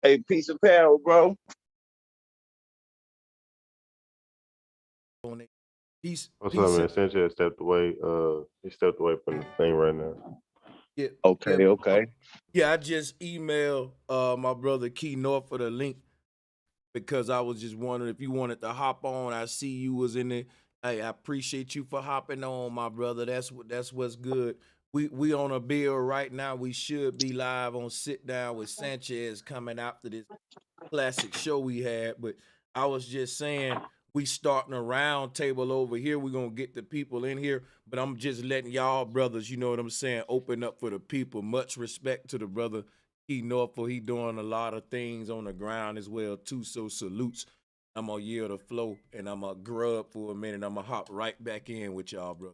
Hey, peace and power, bro. Peace, What's up, peace. man? Sanchez stepped away. He stepped away from the thing right now. Yeah, yeah, Okay, okay. yeah. I just emailed my brother Key North for the link because I was just wondering if you wanted to hop on. I see you was in it. Hey, I appreciate you for hopping on, my brother. That's what's good. We on a bill right now. We should be live on Sit Down with Sanchez coming after this classic show we had. But I was just saying we starting a round table over here. We're gonna get the people in here, but I'm just letting y'all brothers, you know what I'm saying, open up for the people. Much respect to the brother Key North for he doing a lot of things on the ground as well too. So salutes. I'm gonna yield the flow and I'm gonna grub for a minute. I'm gonna hop right back in with y'all, bro.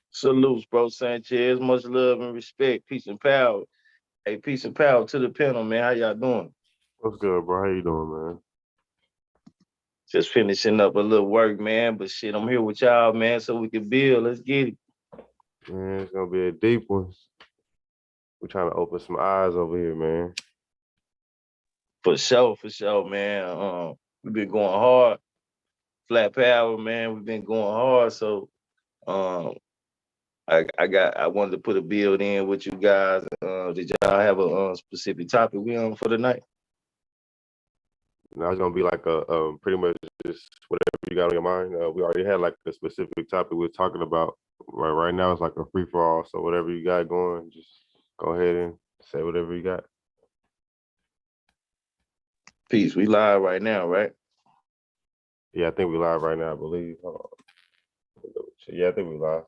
Salutes, bro Sanchez. Much love and respect. Peace and power. Hey, peace and power to the panel, man. How y'all doing? What's good, bro? How you doing, man? Just finishing up a little work, man. But shit, I'm here with y'all, man, so we can build. Let's get it. Man, it's gonna be a deep one. We're trying to open some eyes over here, man. For sure, man. We've been going hard. Flat power, man. We've been going hard. So um I wanted to put a build in with you guys. Did y'all have a specific topic we on for tonight? Now it's gonna be like a pretty much just whatever you got on your mind. We already had like a specific topic we are talking about. Right now it's like a free for all. So whatever you got going, just go ahead and say whatever you got. Peace. We live right now, right? Yeah, I think we live right now. I believe. Yeah, I think we live.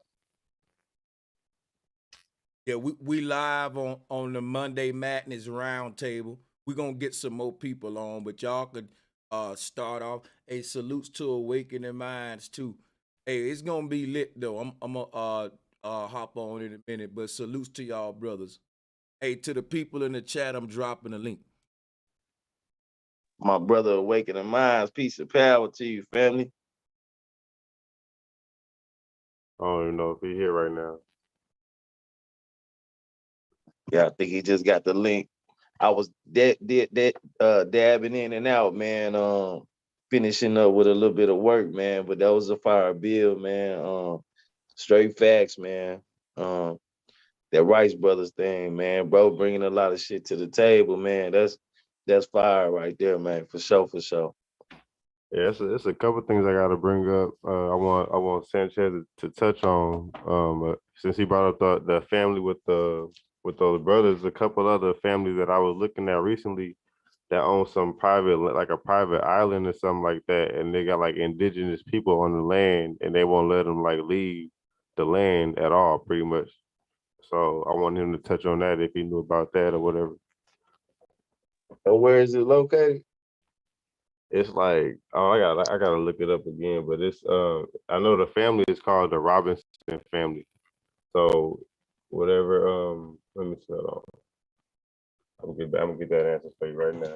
Yeah, we live on the Monday Madness Roundtable. We're gonna get some more people on, but y'all could start off. Hey, salutes to Awakening Minds too. Hey, it's gonna be lit though. I'm gonna hop on in a minute, but salutes to y'all brothers. Hey, to the people in the chat, I'm dropping a link. My brother Awakening Minds, peace and power to you, family. I don't even know if he's here right now. Yeah, I think he just got the link. I was dabbing in and out, man. Finishing up with a little bit of work, man. But that was a fire bill, man. Straight facts, man. That Rice Brothers thing, man, bro, bringing a lot of shit to the table, man. That's fire right there, man. For sure, for sure. Yeah, it's a couple things I got to bring up. I want Sanchez to touch on. Since he brought up the family with those brothers, a couple other families that I was looking at recently that own some private, like a private island or something like that, and they got like indigenous people on the land, and they won't let them like leave the land at all, pretty much. So I want him to touch on that if he knew about that or whatever. And where is it located? It's like, oh, I gotta look it up again, but it's I know the family is called the Robinson family. So whatever, let me set on. I'm gonna get that answer for you right now.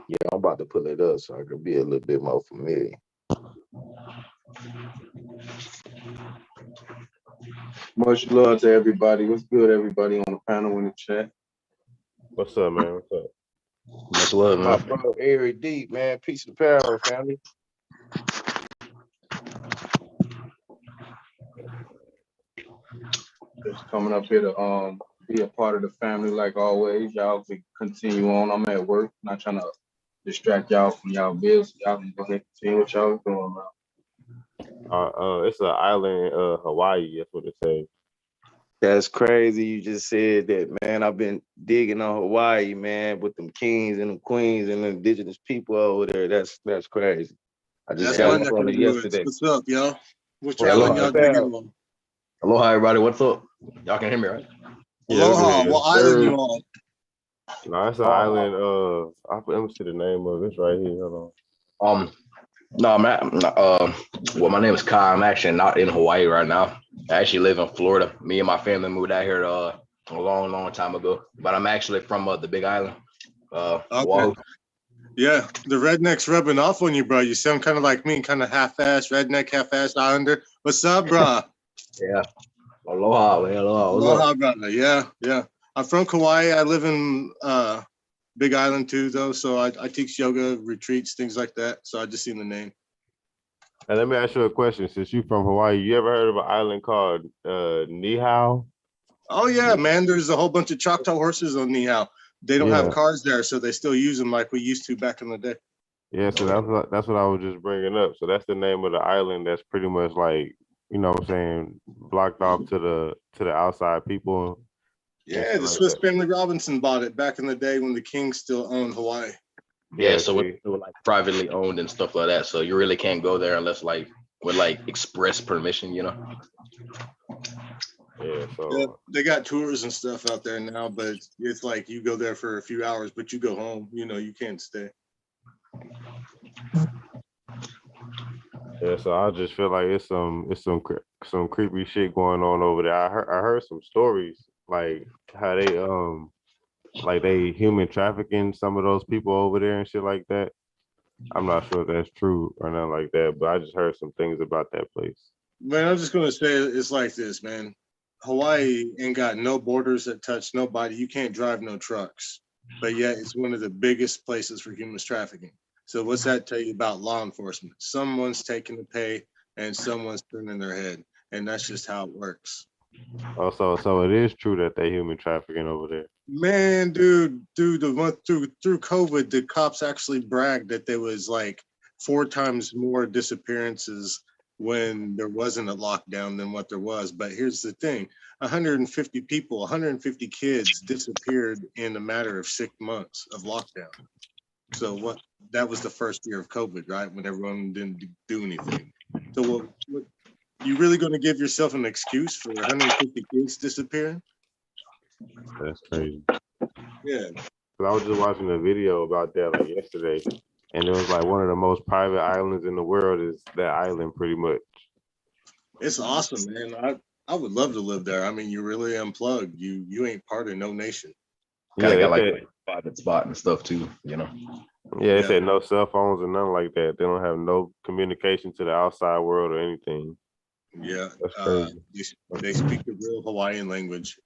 Yeah, I'm about to pull it up so I can be a little bit more familiar. Much love to everybody. What's good, everybody on the panel in the chat? What's up, man? What's up? Much love, man. My brother Eric Deep, man. Peace and power, family. Just coming up here to be a part of the family like always. Y'all can continue on. I'm at work, not trying to distract y'all from y'all bills. Y'all can go ahead and continue what y'all doing, man. It's an island, Hawaii. That's what it says. That's crazy. You just said that, man. I've been digging on Hawaii, man, with them kings and them queens and the indigenous people over there. That's crazy. I just got on it yesterday. What's up, y'all? What y'all digging on? Aloha, everybody. What's up? Y'all can hear me, right? Aloha. What island you on? No, it's an island. Let me see the name of it. It's right here. Hold on. No, well, my name is Kai. I'm actually not in Hawaii right now. I actually live in Florida. Me and my family moved out here a long time ago. But I'm actually from the Big Island. Okay. Yeah, the rednecks rubbing off on you, bro. You sound kind of like me, kind of half-ass redneck, half-ass islander. What's up, bro? Yeah. Aloha, man. Aloha. Aloha, brother. Yeah. I'm from Kauai. I live in Big Island too, though. So I teach yoga retreats, things like that. So I just seen the name. And let me ask you a question. Since you from Hawaii, you ever heard of an island called Niihau? Oh yeah, man. There's a whole bunch of Choctaw horses on Niihau. They don't have Yeah. cars there, so they still use them like we used to back in the day. Yeah, so that's what I was just bringing up. So that's the name of the island that's pretty much like, you know what I'm saying, blocked off to the outside people. Yeah, the like Swiss that. Family Robinson bought it back in the day when the king still owned Hawaii. Yeah, so see. it was like privately owned and stuff like that. So you really can't go there unless like with like express permission, you know. Yeah, so Yeah, they got tours and stuff out there now, but it's like you go there for a few hours, but you go home. You know, you can't stay. yeah, so I just feel like it's some creepy shit going on over there. I heard some stories like how they like they human trafficking some of those people over there and shit like that. I'm not sure if that's true or not like that, but I just heard some things about that place. Man, I'm just gonna say it's like this, man. Hawaii ain't got no borders that touch nobody. You can't drive no trucks, but yet it's one of the biggest places for human trafficking. So what's that tell you about law enforcement? Someone's taking the pay and someone's turning their head, and that's just how it works. Also, so it is true that they human trafficking over there. Man, dude, the one through COVID, the cops actually bragged that there was like 4 times more disappearances when there wasn't a lockdown than what there was. But here's the thing: 150 people, 150 kids disappeared in a matter of 6 months of lockdown. So what? That was the first year of COVID, right? When everyone didn't do anything. So what you really going to give yourself an excuse for 150 kids disappearing? That's crazy. Yeah. Cause I was just watching a video about that like yesterday, and it was like one of the most private islands in the world is that island pretty much. It's awesome, man. I would love to live there. I mean, you really unplugged. You ain't part of no nation. Yeah, Kind of got they like said, a private spot and stuff too, you know. yeah, they Yeah. said no cell phones and nothing like that. They don't have no communication to the outside world or anything. Yeah. That's crazy. They speak the real Hawaiian language.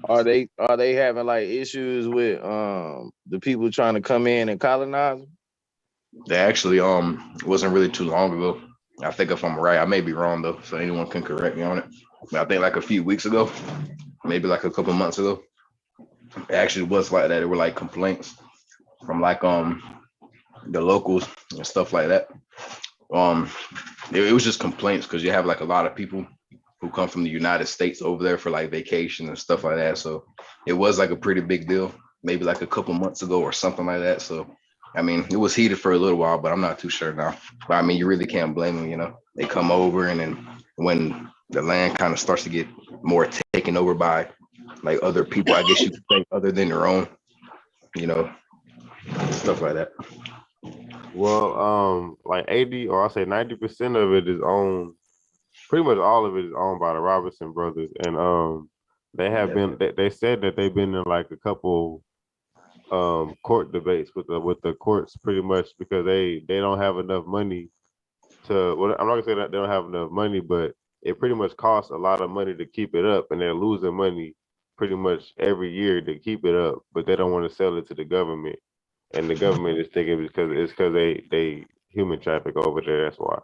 Are they having like issues with the people trying to come in and colonize them? They actually wasn't really too long ago. I think if I'm right, I may be wrong though, so anyone can correct me on it. But I think like a few weeks ago, maybe like a couple months ago, it actually was like that. It were like complaints from like the locals and stuff like that. It was just complaints because you have like a lot of people who come from the United States over there for like vacation and stuff like that. So it was like a pretty big deal, maybe like a couple months ago or something like that. So I mean, it was heated for a little while, but I'm not too sure now. But I mean, you really can't blame them, you know. They come over and then when the land kind of starts to get more taken over by like other people, I guess you could say, other than their own, you know, stuff like that. Well, like 80 or I say 90% of it is owned. Pretty much all of it is owned by the Robinson brothers, and they have been. They said that they've been in like a couple court debates with the courts, pretty much because they don't have enough money to. Well, I'm not gonna say that they don't have enough money, but it pretty much costs a lot of money to keep it up, and they're losing money pretty much every year to keep it up, but they don't want to sell it to the government, and the government is thinking because they human traffic over there. That's why.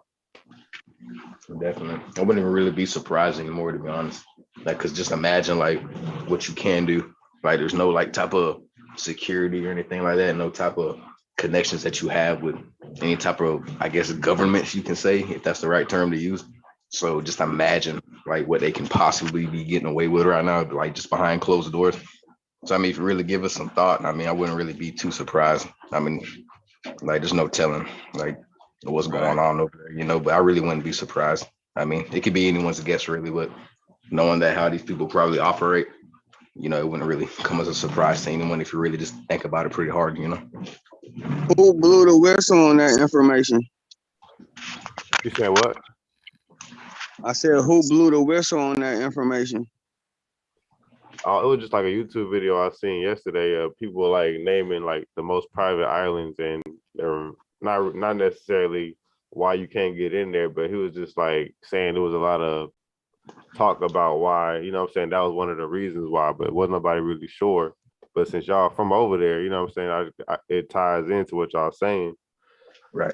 Definitely. I wouldn't even really be surprised anymore, to be honest. Like, cause just imagine like what you can do. Like, there's no like type of security or anything like that. No type of connections that you have with any type of, I guess, governments you can say, if that's the right term to use. So just imagine like what they can possibly be getting away with right now, like just behind closed doors. So I mean, if you really give us some thought, I mean, I wouldn't really be too surprised. I mean, like there's no telling like what's going on over there, you know, but I really wouldn't be surprised. I mean, it could be anyone's guess really, but knowing that how these people probably operate, you know, it wouldn't really come as a surprise to anyone if you really just think about it pretty hard, you know. Who blew the whistle on that information? You said what? I said, who blew the whistle on that information? Oh, it was just like a YouTube video I seen yesterday. People like naming like the most private islands, and they're not necessarily why you can't get in there, but he was just like saying there was a lot of talk about why, you know what I'm saying, that was one of the reasons why, but wasn't nobody really sure. But since y'all from over there, you know what I'm saying, it ties into what y'all saying. Right.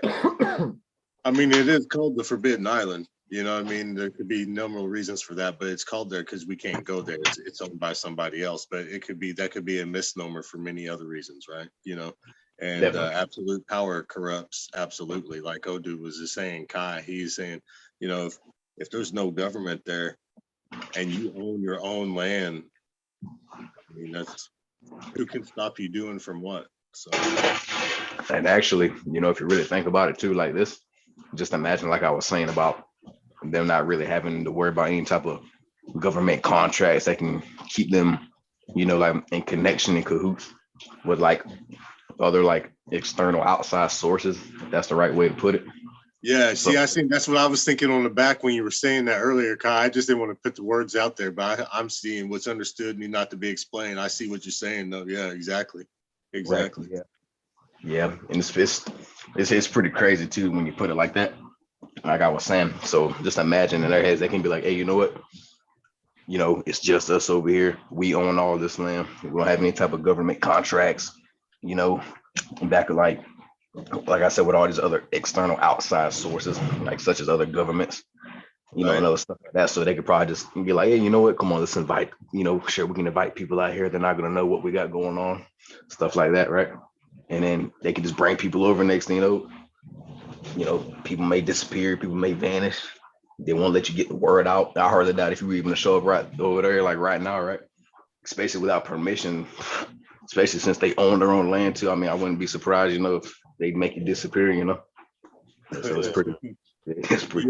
I mean, it is called the Forbidden Island. You know what I mean? There could be numerous reasons for that, but it's called there because we can't go there. It's owned by somebody else, but that could be a misnomer for many other reasons, right? You know, and absolute power corrupts absolutely. Like Odu was just saying, Kai, he's saying, you know, if there's no government there and you own your own land, I mean, that's who can stop you doing from what? So, and actually, you know, if you really think about it too, like this, just imagine, like I was saying about them not really having to worry about any type of government contracts that can keep them, you know, like in connection and cahoots with like other like external outside sources. If that's the right way to put it. Yeah, see, I think that's what I was thinking on the back when you were saying that earlier, Kai. I just didn't want to put the words out there, but I'm seeing what's understood need not to be explained. I see what you're saying, though. Yeah, exactly. Right. Yeah, and it's pretty crazy too when you put it like that. Like I was saying, so just imagine in their heads they can be like, hey, you know what? You know, it's just us over here. We own all this land. We don't have any type of government contracts. You know, back like I said, with all these other external outside sources, like such as other governments, you know, and other stuff like that. So they could probably just be like, hey, you know what? Come on, let's invite, you know, sure, we can invite people out here. They're not going to know what we got going on, stuff like that, right? And then they can just bring people over. Next thing you know, people may disappear, people may vanish. They won't let you get the word out. I hardly doubt if you were even to show up right over there, like right now, right? Especially without permission, especially since they own their own land too. I mean, I wouldn't be surprised, you know, if they'd make you disappear, you know. So it's pretty you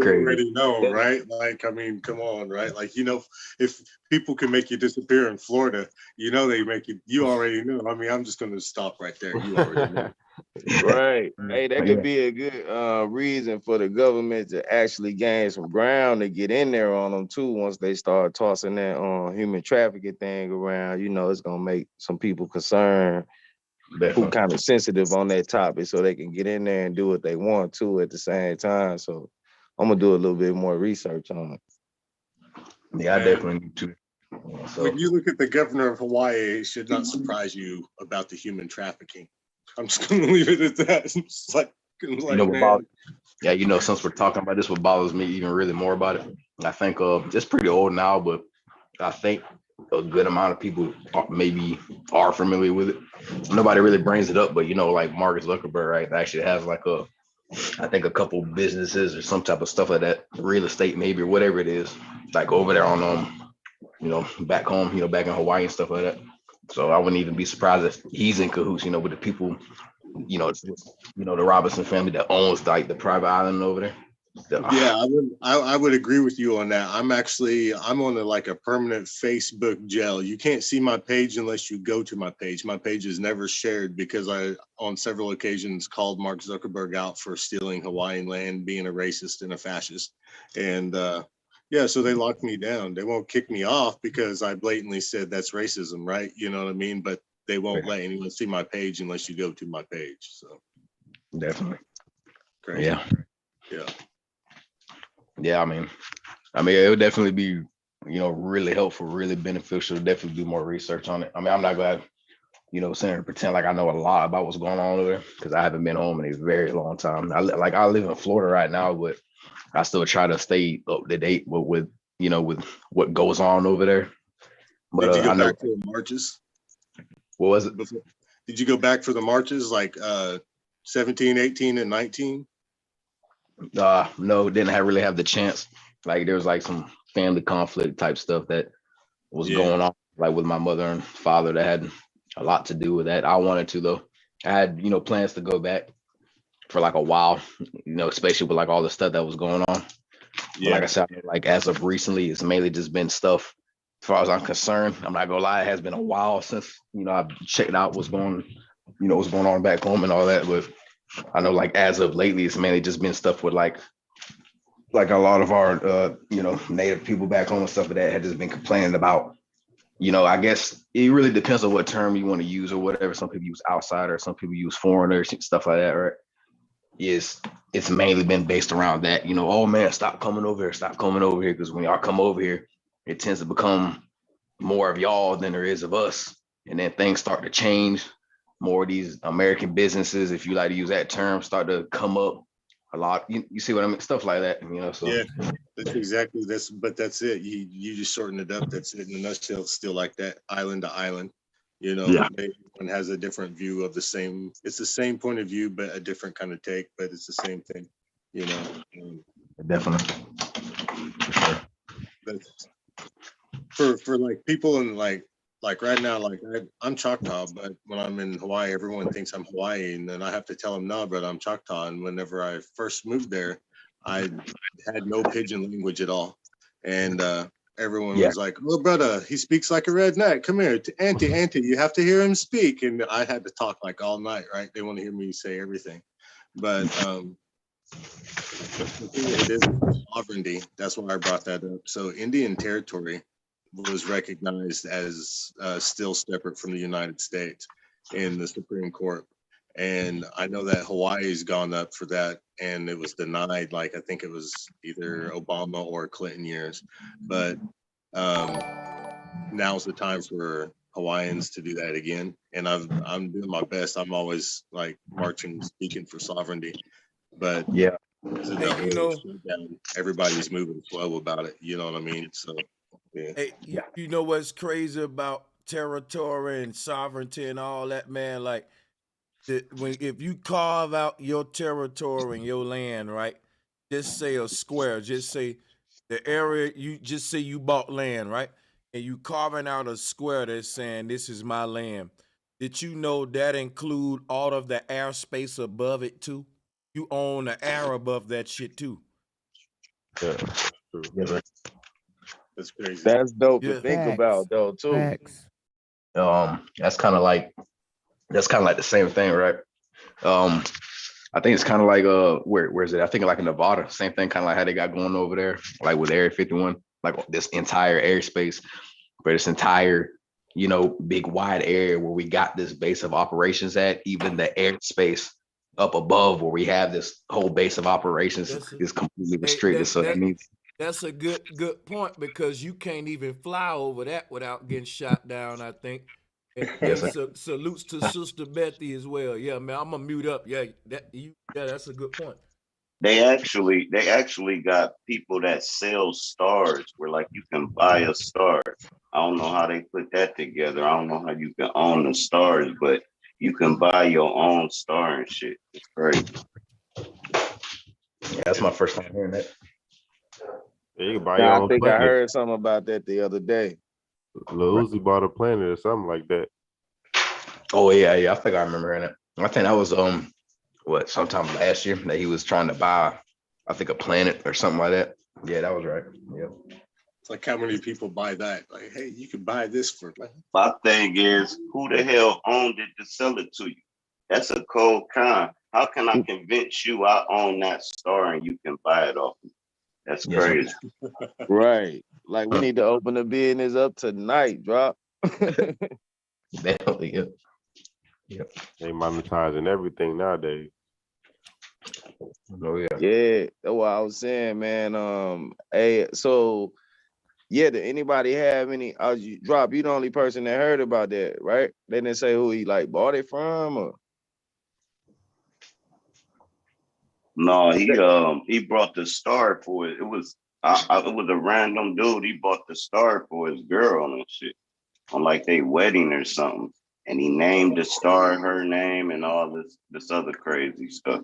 crazy. already know, right? Like, I mean, come on, right? Like, you know, if people can make you disappear in Florida, you know, they make you already know. I mean, I'm just going to stop right there. You already know. Right. Hey, that could be a good reason for the government to actually gain some ground to get in there on them too. Once they start tossing that human trafficking thing around, you know, it's gonna make some people concerned who kind of sensitive on that topic, so they can get in there and do what they want to at the same time. So I'm gonna do a little bit more research on it. Yeah, I definitely need to. So when you look at the governor of Hawaii, it should not surprise you about the human trafficking. I'm just gonna leave it at that. It's like you know, yeah, you know, since we're talking about this, what bothers me even really more about it, I think it's pretty old now, but I think a good amount of people maybe are familiar with it. Nobody really brings it up, but you know, like Mark Zuckerberg, right, actually has like I think a couple businesses or some type of stuff like that, real estate maybe or whatever it is, like over there on you know, back home, you know, back in Hawaii and stuff like that. So I wouldn't even be surprised if he's in cahoots, you know, with the people, you know, the Robinson family that owns like the private island over there. Yeah, I would agree with you on that. I'm on like a permanent Facebook jail. You can't see my page unless you go to my page. My page is never shared because I, on several occasions, called Mark Zuckerberg out for stealing Hawaiian land, being a racist and a fascist. And yeah, so they locked me down. They won't kick me off because I blatantly said that's racism, right? You know what I mean? But they won't let anyone see my page unless you go to my page. So definitely. Crazy. Yeah. Yeah, I mean, it would definitely be, you know, really helpful, really beneficial. Definitely do more research on it. I mean, I'm not glad, you know, saying pretend like I know a lot about what's going on over there because I haven't been home in a very long time. I live in Florida right now, but I still try to stay up to date with you know, with what goes on over there. But did you go back for the marches? What was it? Did you go back for the marches like 17, 18, and 19? No, didn't really have the chance. Like there was like some family conflict type stuff that was going on, like with my mother and father, that had a lot to do with that. I wanted to though. I had, you know, plans to go back for like a while, you know, especially with like all the stuff that was going on. But like I said, like as of recently, it's mainly just been stuff. As far as I'm concerned, I'm not gonna lie, it has been a while since, you know, I've checked out what's going on back home and all that. But I know like as of lately, it's mainly just been stuff with like a lot of our you know, native people back home and stuff like that had just been complaining about, you know, I guess it really depends on what term you want to use or whatever. Some people use outsider, some people use foreigner, stuff like that, right? is it's mainly been based around that. You know, oh man, stop coming over here, stop coming over here, because when y'all come over here, it tends to become more of y'all than there is of us, and then things start to change. More of these American businesses, if you like to use that term, start to come up a lot. You see what I mean? Stuff like that, you know. So Yeah, that's exactly but that's it. You just shorten it up. That's it in a nutshell. It's still like that, island to island. You know, yeah, everyone has a different view of the same. It's the same point of view, but a different kind of take. But it's the same thing. You know, definitely. For sure. that's for like people in like right now, like I'm Choctaw, but when I'm in Hawaii, everyone thinks I'm Hawaiian, and I have to tell them no, but I'm Choctaw. And whenever I first moved there, I had no pidgin language at all, and everyone Yeah, was like, "Oh, brother, he speaks like a redneck. Come here, auntie, you have to hear him speak." And I had to talk like all night, right? They want to hear me say everything, but the thing it is sovereignty. That's why I brought that up. So Indian territory was recognized as still separate from the United States in the Supreme Court. And I know that Hawaii's gone up for that and it was denied. Like I think it was either Obama or Clinton years. But now's the time for Hawaiians to do that again. And I'm doing my best. I'm always like marching, speaking for sovereignty. But yeah, because of Hey, the you oil know, shutdown, everybody's moving slow about it. You know what I mean? So, yeah. hey, you know what's crazy about territory and sovereignty and all that, man? Like, when if you carve out your territory and your land, right? Just say a square. Just say the area. You just say you bought land, right? And you carving out a square that's saying this is my land. Did you know that include all of the airspace above it too? You own the air above that shit too. Yeah, that's true. yeah. But, That's crazy. That's dope to Yeah. think about Facts. though too. Facts. that's kind of like the same thing, right? Um, I think it's kind of like where is it? I think like in Nevada, same thing, kind of like how they got going over there, like with Area 51, like this entire airspace, but this entire, you know, big wide area where we got this base of operations at, even the airspace up above where we have this whole base of operations That's a, is completely hey, restricted. So that means that's a good point because you can't even fly over that without getting shot down, I think. And yes, hey, salutes to Sister Bethy as well. Yeah, man, I'm gonna mute up. Yeah, that's a good point. They actually got people that sell stars where like you can buy a star. I don't know how they put that together. I don't know how you can own the stars, but you can buy your own star and shit. It's crazy. yeah, that's my first time hearing that. Yeah, you can buy your Now I own think I planet. heard something about that the other day. Lil Uzi bought a planet or something like that. Oh yeah, I think I remember hearing it. I think that was what sometime last year that he was trying to buy, I think a planet or something like that. Yeah, that was right. Yep. It's like how many people buy that? Like, hey, you can buy this for like, My thing is, who the hell owned it to sell it to you? That's a cold con. How can I convince you I own that star and you can buy it off me? That's Yes, sir. crazy. Right. Like we need to open the business up tonight, drop. Definitely. Yep. Yep. They monetizing everything nowadays. Oh yeah. Yeah, that's what I was saying, man. Hey, so yeah, did anybody have any drop? You the only person that heard about that, right? They didn't say who he like bought it from or No, he brought the star for it. It was a random dude. He bought the star for his girl and shit on like their wedding or something. And he named the star her name and all this other crazy stuff.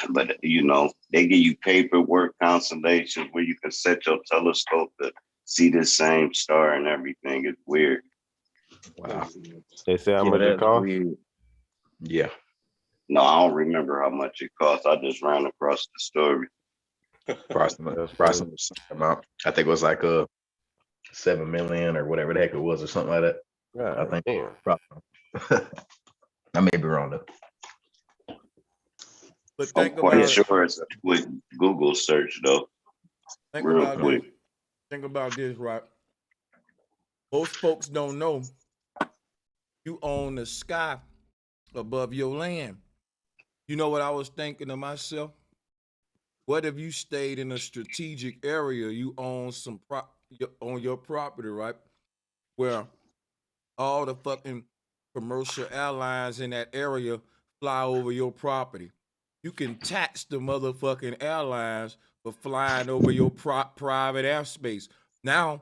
But you know, they give you paperwork constellations where you can set your telescope to see the same star and everything. It's weird. Wow. They say how Yeah. oh, much it that's costs. weird. Yeah. No, I don't remember how much it cost. I just ran across the story. Approximately That's crazy. amount. I think it was like 7 million or whatever the heck it was or something like that. I God think. damn. Probably. I may be wrong though. But I'm think quite about it. sure it's a quick Google search though, Think real about this. quick. Think about this, right? Most folks don't know you own the sky above your land. You know what I was thinking to myself? What if you stayed in a strategic area? You own on your property, right? Where all the fucking commercial airlines in that area fly over your property. You can tax the motherfucking airlines for flying over your private airspace. Now,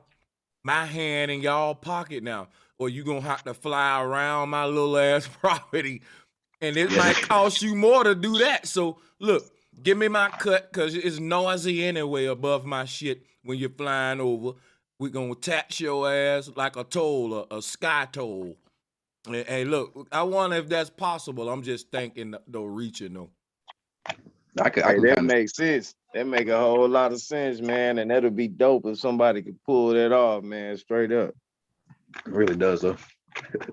my hand in y'all pocket now, or you gonna have to fly around my little ass property, and it Yeah. might cost you more to do that. So look, give me my cut because it's noisy anyway above my shit when you're flying over. We gonna tax your ass like a toll, a sky toll. Hey, look, I wonder if that's possible. I'm just thinking though, reaching though. I Hey, can that kind of. makes sense. That make a whole lot of sense, man. And that'll be dope if somebody could pull that off, man. Straight up. It really does though.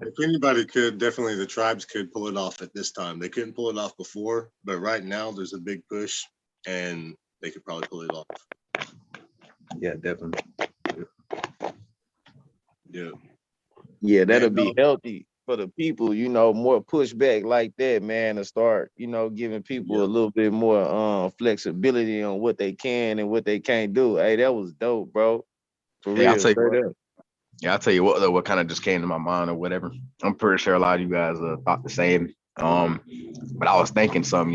If anybody could, definitely the tribes could pull it off at this time. They couldn't pull it off before, but right now there's a big push and they could probably pull it off. Yeah, definitely. Yeah. Yeah, that'll Man, be healthy for the people, more pushback like that, man, to start, giving people a little bit more flexibility on what they can and what they can't do. Hey, that was dope, bro. For Yeah, I'll real, tell you straight what. up. Yeah, I'll tell you what though. What kind of just came to my mind or whatever. I'm pretty sure a lot of you guys thought the same. But I was thinking something,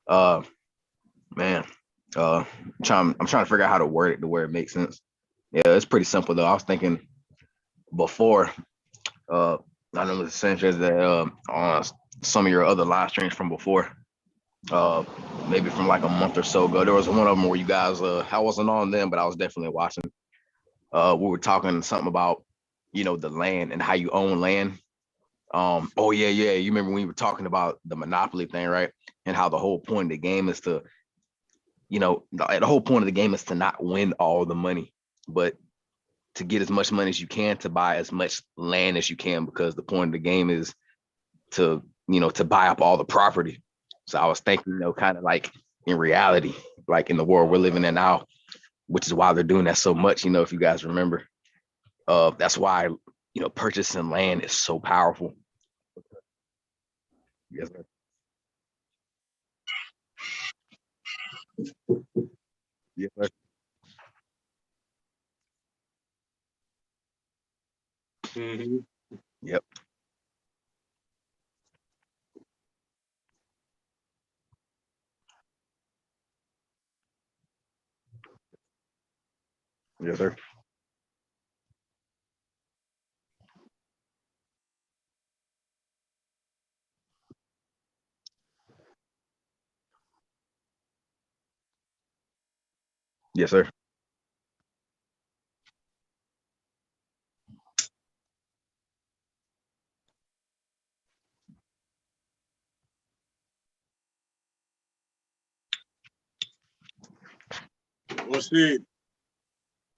Uh, man. I'm trying to figure out how to word it to where it makes sense. Yeah, it's pretty simple though. I was thinking before. I know Sanchez that on some of your other live streams from before, maybe from like a month or so ago. There was one of them where you guys, I wasn't on them, but I was definitely watching. We were talking something about, the land and how you own land. Oh yeah, yeah. You remember when we were talking about the monopoly thing, right? And how the whole point of the game is to, the whole point of the game is to not win all the money, but to get as much money as you can to buy as much land as you can, because the point of the game is to, to buy up all the property. So I was thinking, kind of like in reality, like in the world we're living in now, which is why they're doing that so much, if you guys remember. That's why, purchasing land is so powerful. Yes, sir. Yes, sir. mm-hmm. Yep. Yes, sir. Yes, sir. Well, see,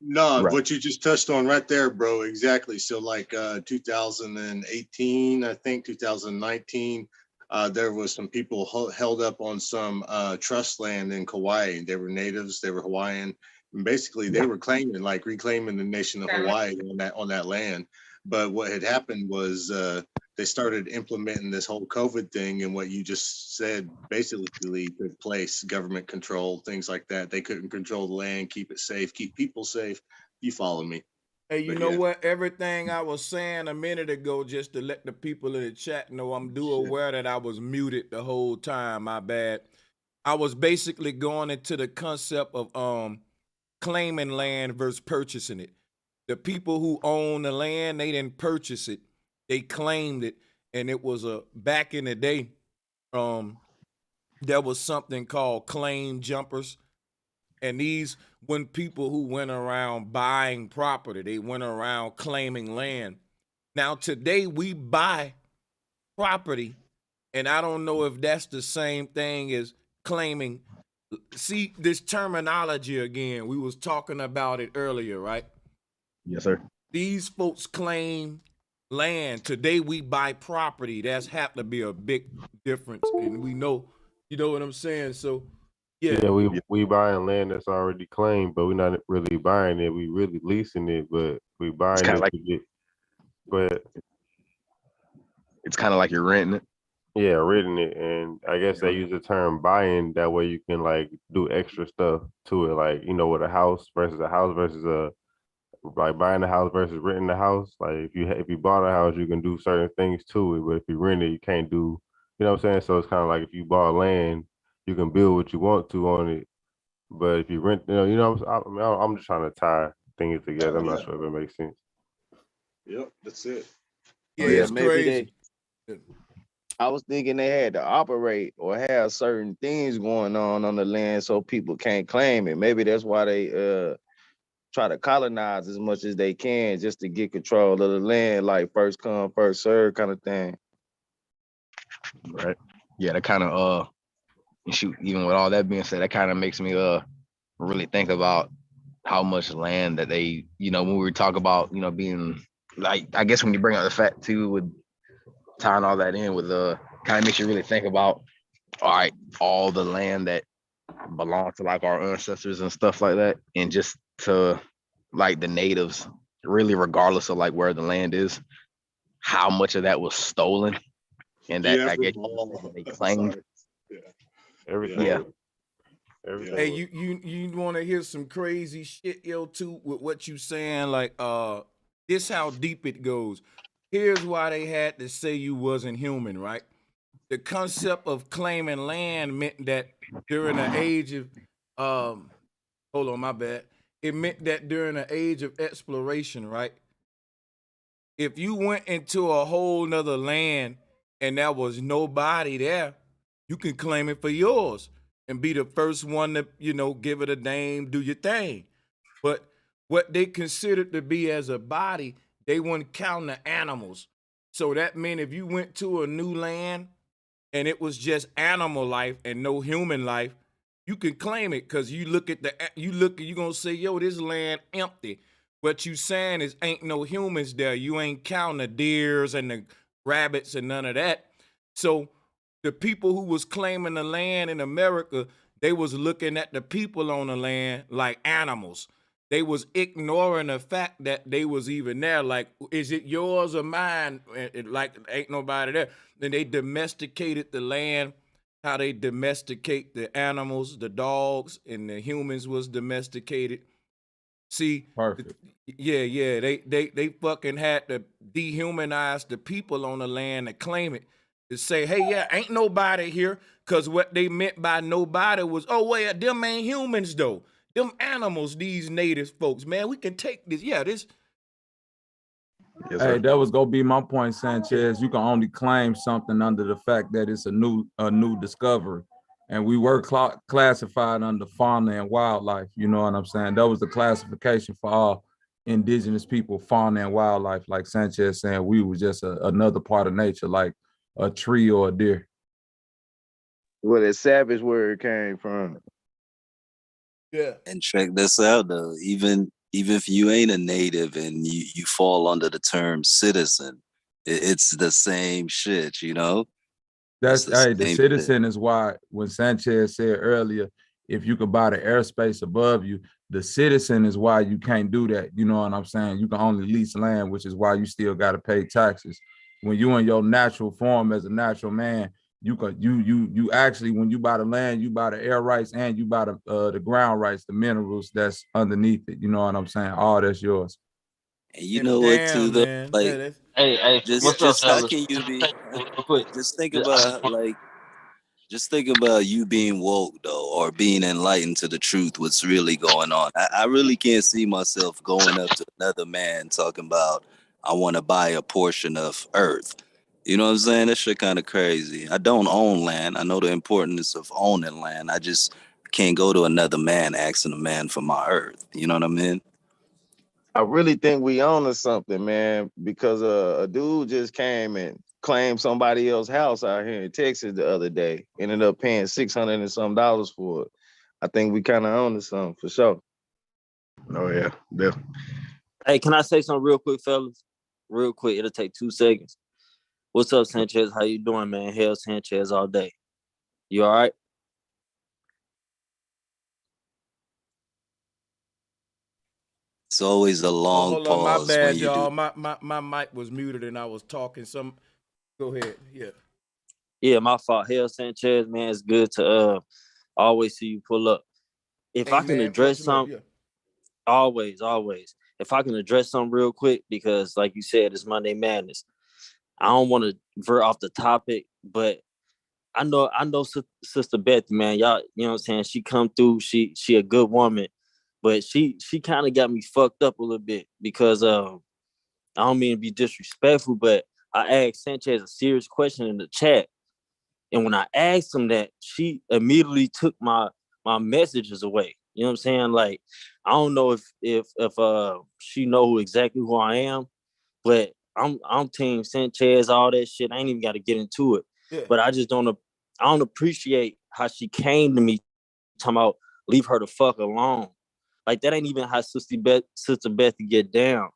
no, Right. what you just touched on right there, bro. Exactly. So like 2018, I think 2019, there was some people held up on some trust land in Kauai. They were natives, they were Hawaiian. And basically they were claiming, like reclaiming the nation of Hawaii on that land. But what had happened was they started implementing this whole COVID thing, and what you just said basically took place: government control, things like that. They couldn't control the land, keep it safe, keep people safe. You follow me? Hey, you But know yeah, what? Everything I was saying a minute ago, just to let the people in the chat know, I'm due shit. aware that I was muted the whole time. My bad. I was basically going into the concept of claiming land versus purchasing it. The people who own the land, they didn't purchase it; they claimed it, and it was a back in the day. Um, there was something called claim jumpers, and these when people who went around buying property, they went around claiming land. Now today we buy property, and I don't know if that's the same thing as claiming. See this terminology again. We was talking about it earlier, right? Yes, sir. These folks claim land. Today we buy property. That's have to be a big difference, and we know, you know what I'm saying. So, yeah, Yeah, Yeah. we buying land that's already claimed, but we're not really buying it. We really leasing it, but we It's buying kind of it like to get. But it's kind of like you're renting it. Yeah, written it, and I guess they use the term buying. That way you can like do extra stuff to it, like with a house versus a like buying a house versus renting a house. Like if you bought a house, you can do certain things to it, but if you rent it, you can't do. You know what I'm saying? So it's kind of like if you bought land, you can build what you want to on it. But if you rent, I mean, I'm just trying to tie things together. Oh I'm not yeah. sure if it makes sense. Yep. That's it. Yeah, Yeah, it's maybe crazy. I was thinking they had to operate or have certain things going on the land so people can't claim it. Maybe that's why they try to colonize as much as they can just to get control of the land, like first come, first serve kind of thing. Right. Yeah, that kind of and shoot, even with all that being said, that kind of makes me really think about how much land that they, when we talk about, being like, I guess when you bring up the fact too, with tying all that in with kind of makes you really think about, all right, all the land that belonged to like our ancestors and stuff like that, and just to like the natives, really regardless of like where the land is, how much of that was stolen, and that Yeah. I guess they claimed. Sorry. Yeah. Everything, Yeah, everything. Hey, you want to hear some crazy shit, yo, too, with what you saying? Like, this how deep it goes. Here's why they had to say you wasn't human, right? The concept of claiming land meant that during the age of, hold on, my bad. It meant that during the age of exploration, right? If you went into a whole nother land and there was nobody there, you can claim it for yours and be the first one to, give it a name, do your thing. But what they considered to be as a body, they wouldn't count the animals. So that meant if you went to a new land and it was just animal life and no human life, you can claim it because you're gonna say, yo, this land empty. What you saying is ain't no humans there. You ain't counting the deers and the rabbits and none of that. So the people who was claiming the land in America, they was looking at the people on the land like animals. They was ignoring the fact that they was even there. Like, is it yours or mine? Like, ain't nobody there. Then they domesticated the land, how they domesticate the animals, the dogs, and the humans was domesticated. See, Perfect. yeah, they fucking had to dehumanize the people on the land to claim it. To say, hey, yeah, ain't nobody here. Cause what they meant by nobody was, oh wait, them ain't humans though. Them animals, these native folks, man, we can take this. Yeah, this. yes, Hey, sir. that was gonna be my point, Sanchez. You can only claim something under the fact that it's a new discovery, and we were classified under fauna and wildlife. You know what I'm saying? That was the classification for all indigenous people, fauna and wildlife. Like Sanchez saying, we were just another part of nature, like a tree or a deer. Where the savage word came from. Yeah. And check this out though, even if you ain't a native and you fall under the term citizen, it's the same shit, you know? It's That's the hey, the same shit. citizen is why when Sanchez said earlier, if you could buy the airspace above you, the citizen is why you can't do that. You know what I'm saying? You can only lease land, which is why you still got to pay taxes. When you in your natural form as a natural man, you actually when you buy the land, you buy the air rights and you buy the ground rights, the minerals that's underneath it. You know what I'm saying? All that's yours. And you And know what too damn, though? man. Like That's Hey, just what's up, just how fellas? can you be Real quick. just think Yeah, I just about want like just think about you being woke though, or being enlightened to the truth, what's really going on. I really can't see myself going up to another man talking about I want to buy a portion of earth. You know what I'm saying? That shit kind of crazy. I don't own land. I know the importance of owning land. I just can't go to another man asking a man for my earth. You know what I mean? I really think we own to something, man, because a dude just came and claimed somebody else's house out here in Texas the other day. Ended up paying $600 and some for it. I think we kind of own to something for sure. Oh yeah, yeah. Hey, can I say something real quick, fellas? Real quick, it'll take 2 seconds. What's up, Sanchez? How you doing, man? Hail Sanchez all day. You all right? It's always a oh, long hold on, my pause when bad, you do. y'all. My mic was muted and I was talking some. Go ahead. Yeah. Yeah, my fault. Hell, Sanchez, man, it's good to always see you pull up. If Hey I can man, address much love. some, Yeah. always. If I can address something real quick, because like you said, it's Monday Madness. I don't want to veer off the topic, but I know Sister Beth, man. Y'all, you know what I'm saying? She come through. She a good woman, but she kind of got me fucked up a little bit because I don't mean to be disrespectful, but I asked Sanchez a serious question in the chat, and when I asked him that, she immediately took my messages away. You know what I'm saying? Like, I don't know if she know exactly who I am, but I'm Team Sanchez, all that shit. I ain't even got to get into it. Yeah. But I don't appreciate how she came to me talking about leave her the fuck alone. Like that ain't even how Sister Beth get down.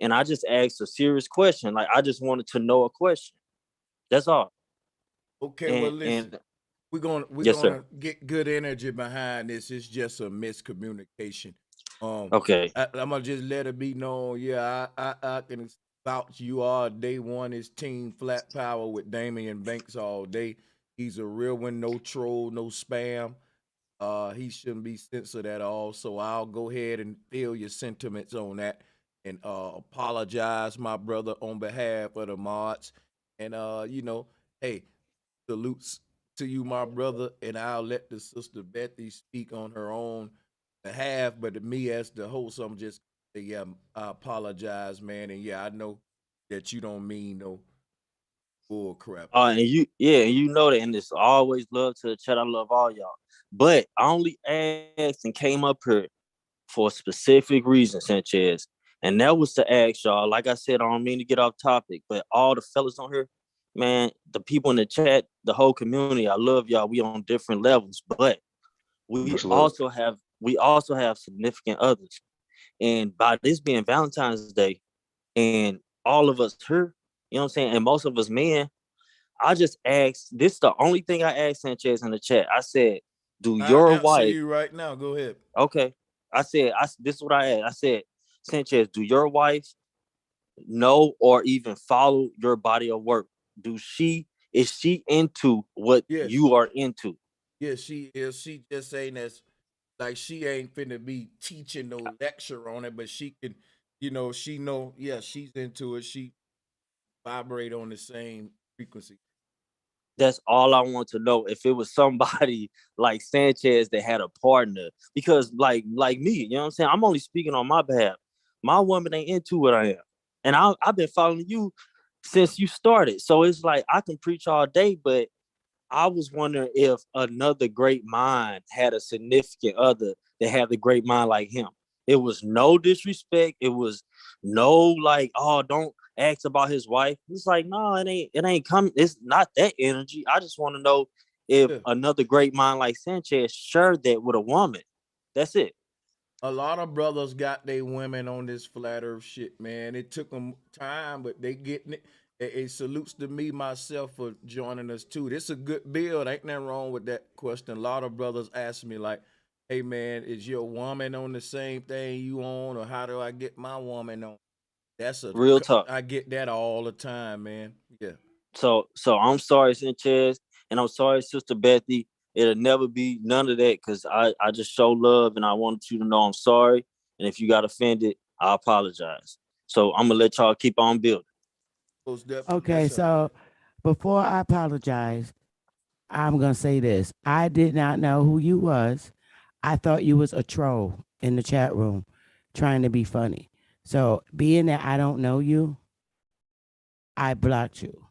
And I just asked a serious question. Like I just wanted to know a question. That's all. Okay, well listen. And We're yes, sir. gonna get good energy behind this. It's just a miscommunication. Okay. I'm gonna just let it be known. Yeah, I can vouch you are day one is team flat power with Damian Banks all day. He's a real one, no troll, no spam. He shouldn't be censored at all. So I'll go ahead and feel your sentiments on that and apologize, my brother, on behalf of the mods. And hey, salutes to you, my brother, and I'll let the sister Bethy speak on her own behalf. But to me, as the host, I'm just yeah, I apologize, man, and yeah, I know that you don't mean no bull crap. And you know that, and it's always love to the chat. I love all y'all. But I only asked and came up here for a specific reason, Sanchez. And that was to ask y'all, like I said, I don't mean to get off topic, but all the fellas on here, man, the people in the chat, the whole community, I love y'all. We on different levels, but we Much love. also have significant others. And by this being Valentine's Day, and all of us here, you know what I'm saying, and most of us men, I just asked, this is the only thing I asked Sanchez in the chat. I said, do I'll your answer wife, you right now. Go ahead. okay. This is what I asked. I said, Sanchez, do your wife know or even follow your body of work? Is she into what Yes, you are into? yes, she is. She just saying that's like she ain't finna be teaching no lecture on it, but she can, she know, yeah, she's into it. She vibrate on the same frequency. That's all I want to know. If it was somebody like Sanchez that had a partner, because like me, you know what I'm saying? I'm only speaking on my behalf. My woman ain't into what I am. And I've been following you since you started. So it's like I can preach all day, but I was wondering if another great mind had a significant other that had a great mind like him. It was no disrespect. It was no like, oh, don't ask about his wife. It's like, no, it ain't coming. It's not that energy. I just want to know if Yeah. another great mind like Sanchez shared that with a woman. That's it. A lot of brothers got their women on this flat earth shit, man. It took them time, but they getting it. It salutes to me myself for joining us too. This a good build. Ain't nothing wrong with that question. A lot of brothers ask me like, "Hey man, is your woman on the same thing you on, or how do I get my woman on?" Real talk. I get that all the time, man. Yeah. So I'm sorry, Sanchez, and I'm sorry, Sister Bethy. It'll never be none of that because I just show love and I wanted you to know I'm sorry. And if you got offended, I apologize. So I'm gonna let y'all keep on building. Most definitely. Okay, Yes, sir. so before I apologize, I'm gonna say this. I did not know who you was. I thought you was a troll in the chat room trying to be funny. So being that I don't know you, I blocked you.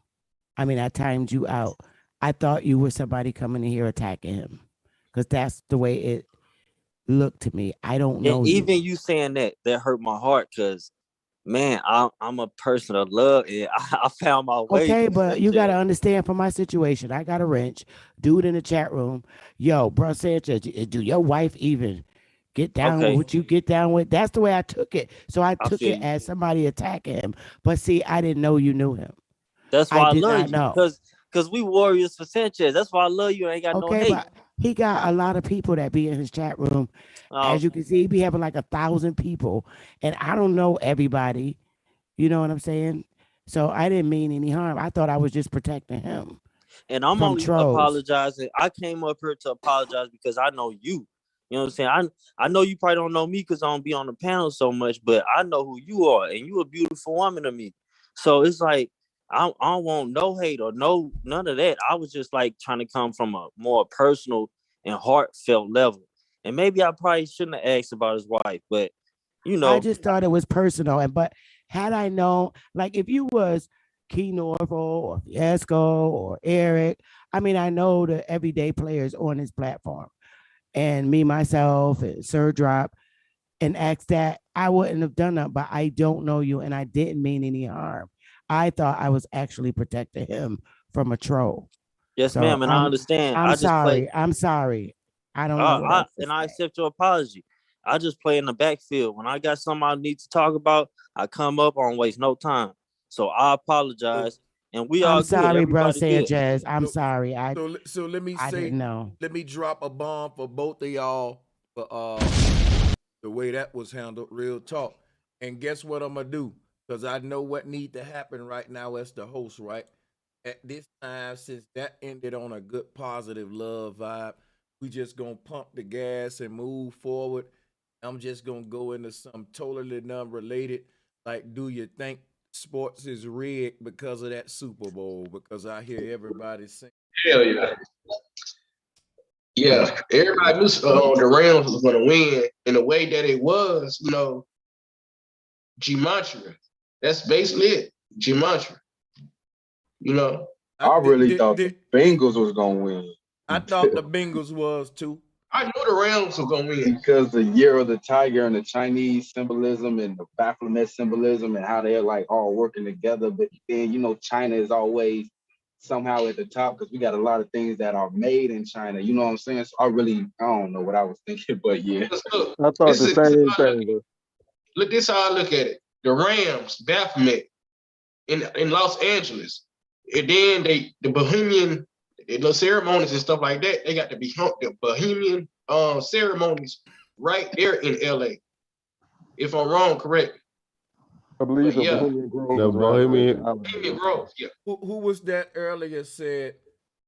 I mean, I timed you out. I thought you were somebody coming in here attacking him. Because that's the way it looked to me. I don't And know you. even you saying that hurt my heart because man, I'm a person of love and I found my way Okay, through but you got to Sanchez. understand from my situation, I got a wrench. Dude in the chat room, yo, bro Sanchez, do your wife even get down with Okay, what you get down with? That's the way I took it. So I I took feel it you. as somebody attacking him. But see, I didn't know you knew him. That's I why I did love not you know. because we warriors for Sanchez. That's why I love you. I ain't got no Okay, hate. but he got a lot of people that be in his chat room. Uh, As you can see, he be having like 1,000 people. And I don't know everybody. You know what I'm saying? So I didn't mean any harm. I thought I was just protecting him. And I'm from only trolls. apologizing. I came up here to apologize because I know you. You know what I'm saying? I know you probably don't know me because I don't be on the panel so much, but I know who you are, and you a beautiful woman to me. So it's like I don't want no hate or none of that. I was just like trying to come from a more personal and heartfelt level. And maybe I probably shouldn't have asked about his wife, but you I know, just thought it was personal. But had I known, like if you was Key Norfolk or Fiasco or Eric, I mean, I know the everyday players on this platform, and me, myself, and Sir Drop, and asked that, I wouldn't have done that. But I don't know you, and I didn't mean any harm. I thought I was actually protecting him from a troll. yes, So ma'am, and I understand. I'm I just play. sorry. I'm sorry. I don't know what else to I say. accept your apology. I just play in the backfield. When I got something I need to talk about, I come up. I don't waste no time. So I So, apologize, and we I'm all good. sorry, bro, Everybody good. Sanchez. I'm so, sorry. so let me I say, didn't know. let me drop a bomb for both of y'all for the way that was handled, real talk. And guess what I'm gonna do? Because I know what need to happen right now as the host, right? At this time, since that ended on a good positive love vibe, we just gonna pump the gas and move forward. I'm just gonna go into some totally non-related. Like, do you think sports is rigged because of that Super Bowl? Because I hear everybody saying, Hell yeah. Yeah. Everybody knew the Rams was gonna win in the way that it was, gematria. That's basically it. Gematria. You know. I I did, really did, thought the did, did, Bengals was gonna win. I thought the Bengals was too. I knew the Rams were gonna win. Because the year of the tiger and the Chinese symbolism and the Baphomet symbolism and how they're like all working together. But then, China is always somehow at the top because we got a lot of things that are made in China. You know what I'm saying? So I don't know what I was thinking, but yeah. Look, I thought the same thing. look, this is how I look at it. The Rams, Baphomet in Los Angeles. And then the Bohemian, the ceremonies and stuff like that, they got the Bohemian ceremonies right there in LA. If I'm wrong, correct. I believe But the yeah, Bohemian Grove The was right there. Bohemian- Bohemian Grove, yeah. Who was that earlier said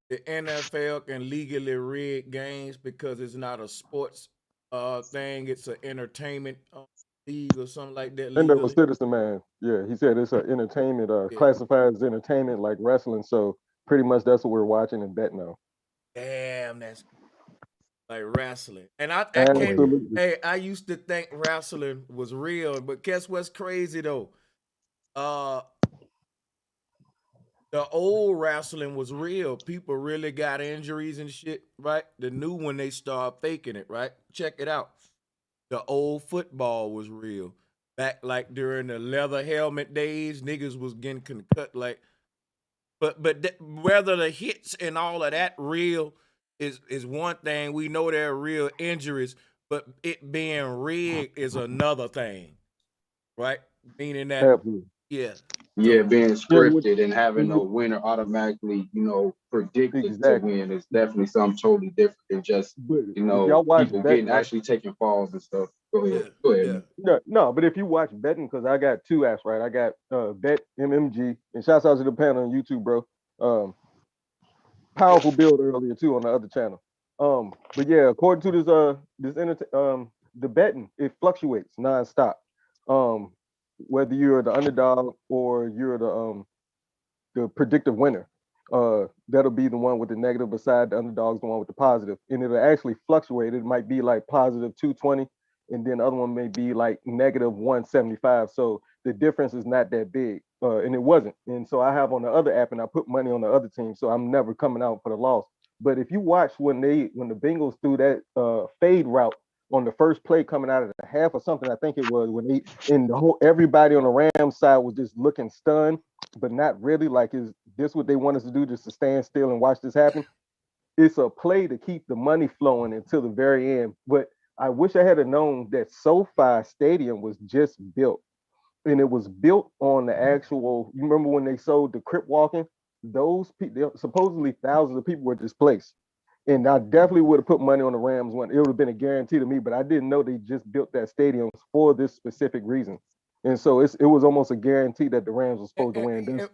the NFL can legally rig games because it's not a sports thing, it's an entertainment league or something like that And that was legally? Citizen Man. Yeah, he said it's an entertainment, Yeah. classified as entertainment like wrestling. So pretty much that's what we're watching and betting on. Damn, that's like wrestling. And I can't. Absolutely. Hey, I used to think wrestling was real, but guess what's crazy though? Uh, the old wrestling was real. People really got injuries and shit, right? The new one they start faking it, right? Check it out. The old football was real. Back like during the leather helmet days, niggas was getting cut like. But whether the hits and all of that real is one thing. We know there are real injuries, but it being rigged is another thing, right? Meaning that, Absolutely. yeah. Yeah, So being Yeah, scripted and having a winner automatically, predicted to exactly. win is definitely something totally different than just, But if y'all watch people betting, actually taking falls and stuff. Go yeah, ahead. Go ahead. yeah. Man. no, but if you watch betting, because I got two apps, right? I got Bet MMG, and shouts out to the panel on YouTube, bro. Powerful build earlier too on the other channel. But yeah, according to the betting, it fluctuates nonstop. Whether you're the underdog or you're the predictive winner, that'll be the one with the negative beside the underdog's the one with the positive, and it'll actually fluctuate. It might be like positive 220, and then the other one may be like negative 175. So the difference is not that big, and it wasn't. And so I have on the other app, and I put money on the other team, so I'm never coming out for the loss. But if you watch when the Bengals threw that fade route on the first play coming out of the half or something, I think it was when everybody on the Rams side was just looking stunned, but not really. Like, is this what they want us to do, just to stand still and watch this happen? It's a play to keep the money flowing until the very end. But I wish I had known that SoFi Stadium was just built, and it was built on the actual. You remember when they sold the Crip Walking? Those people, supposedly thousands of people were displaced. And I definitely would have put money on the Rams when it would have been a guarantee to me, but I didn't know they just built that stadium for this specific reason. And so it was almost a guarantee that the Rams were supposed to win this.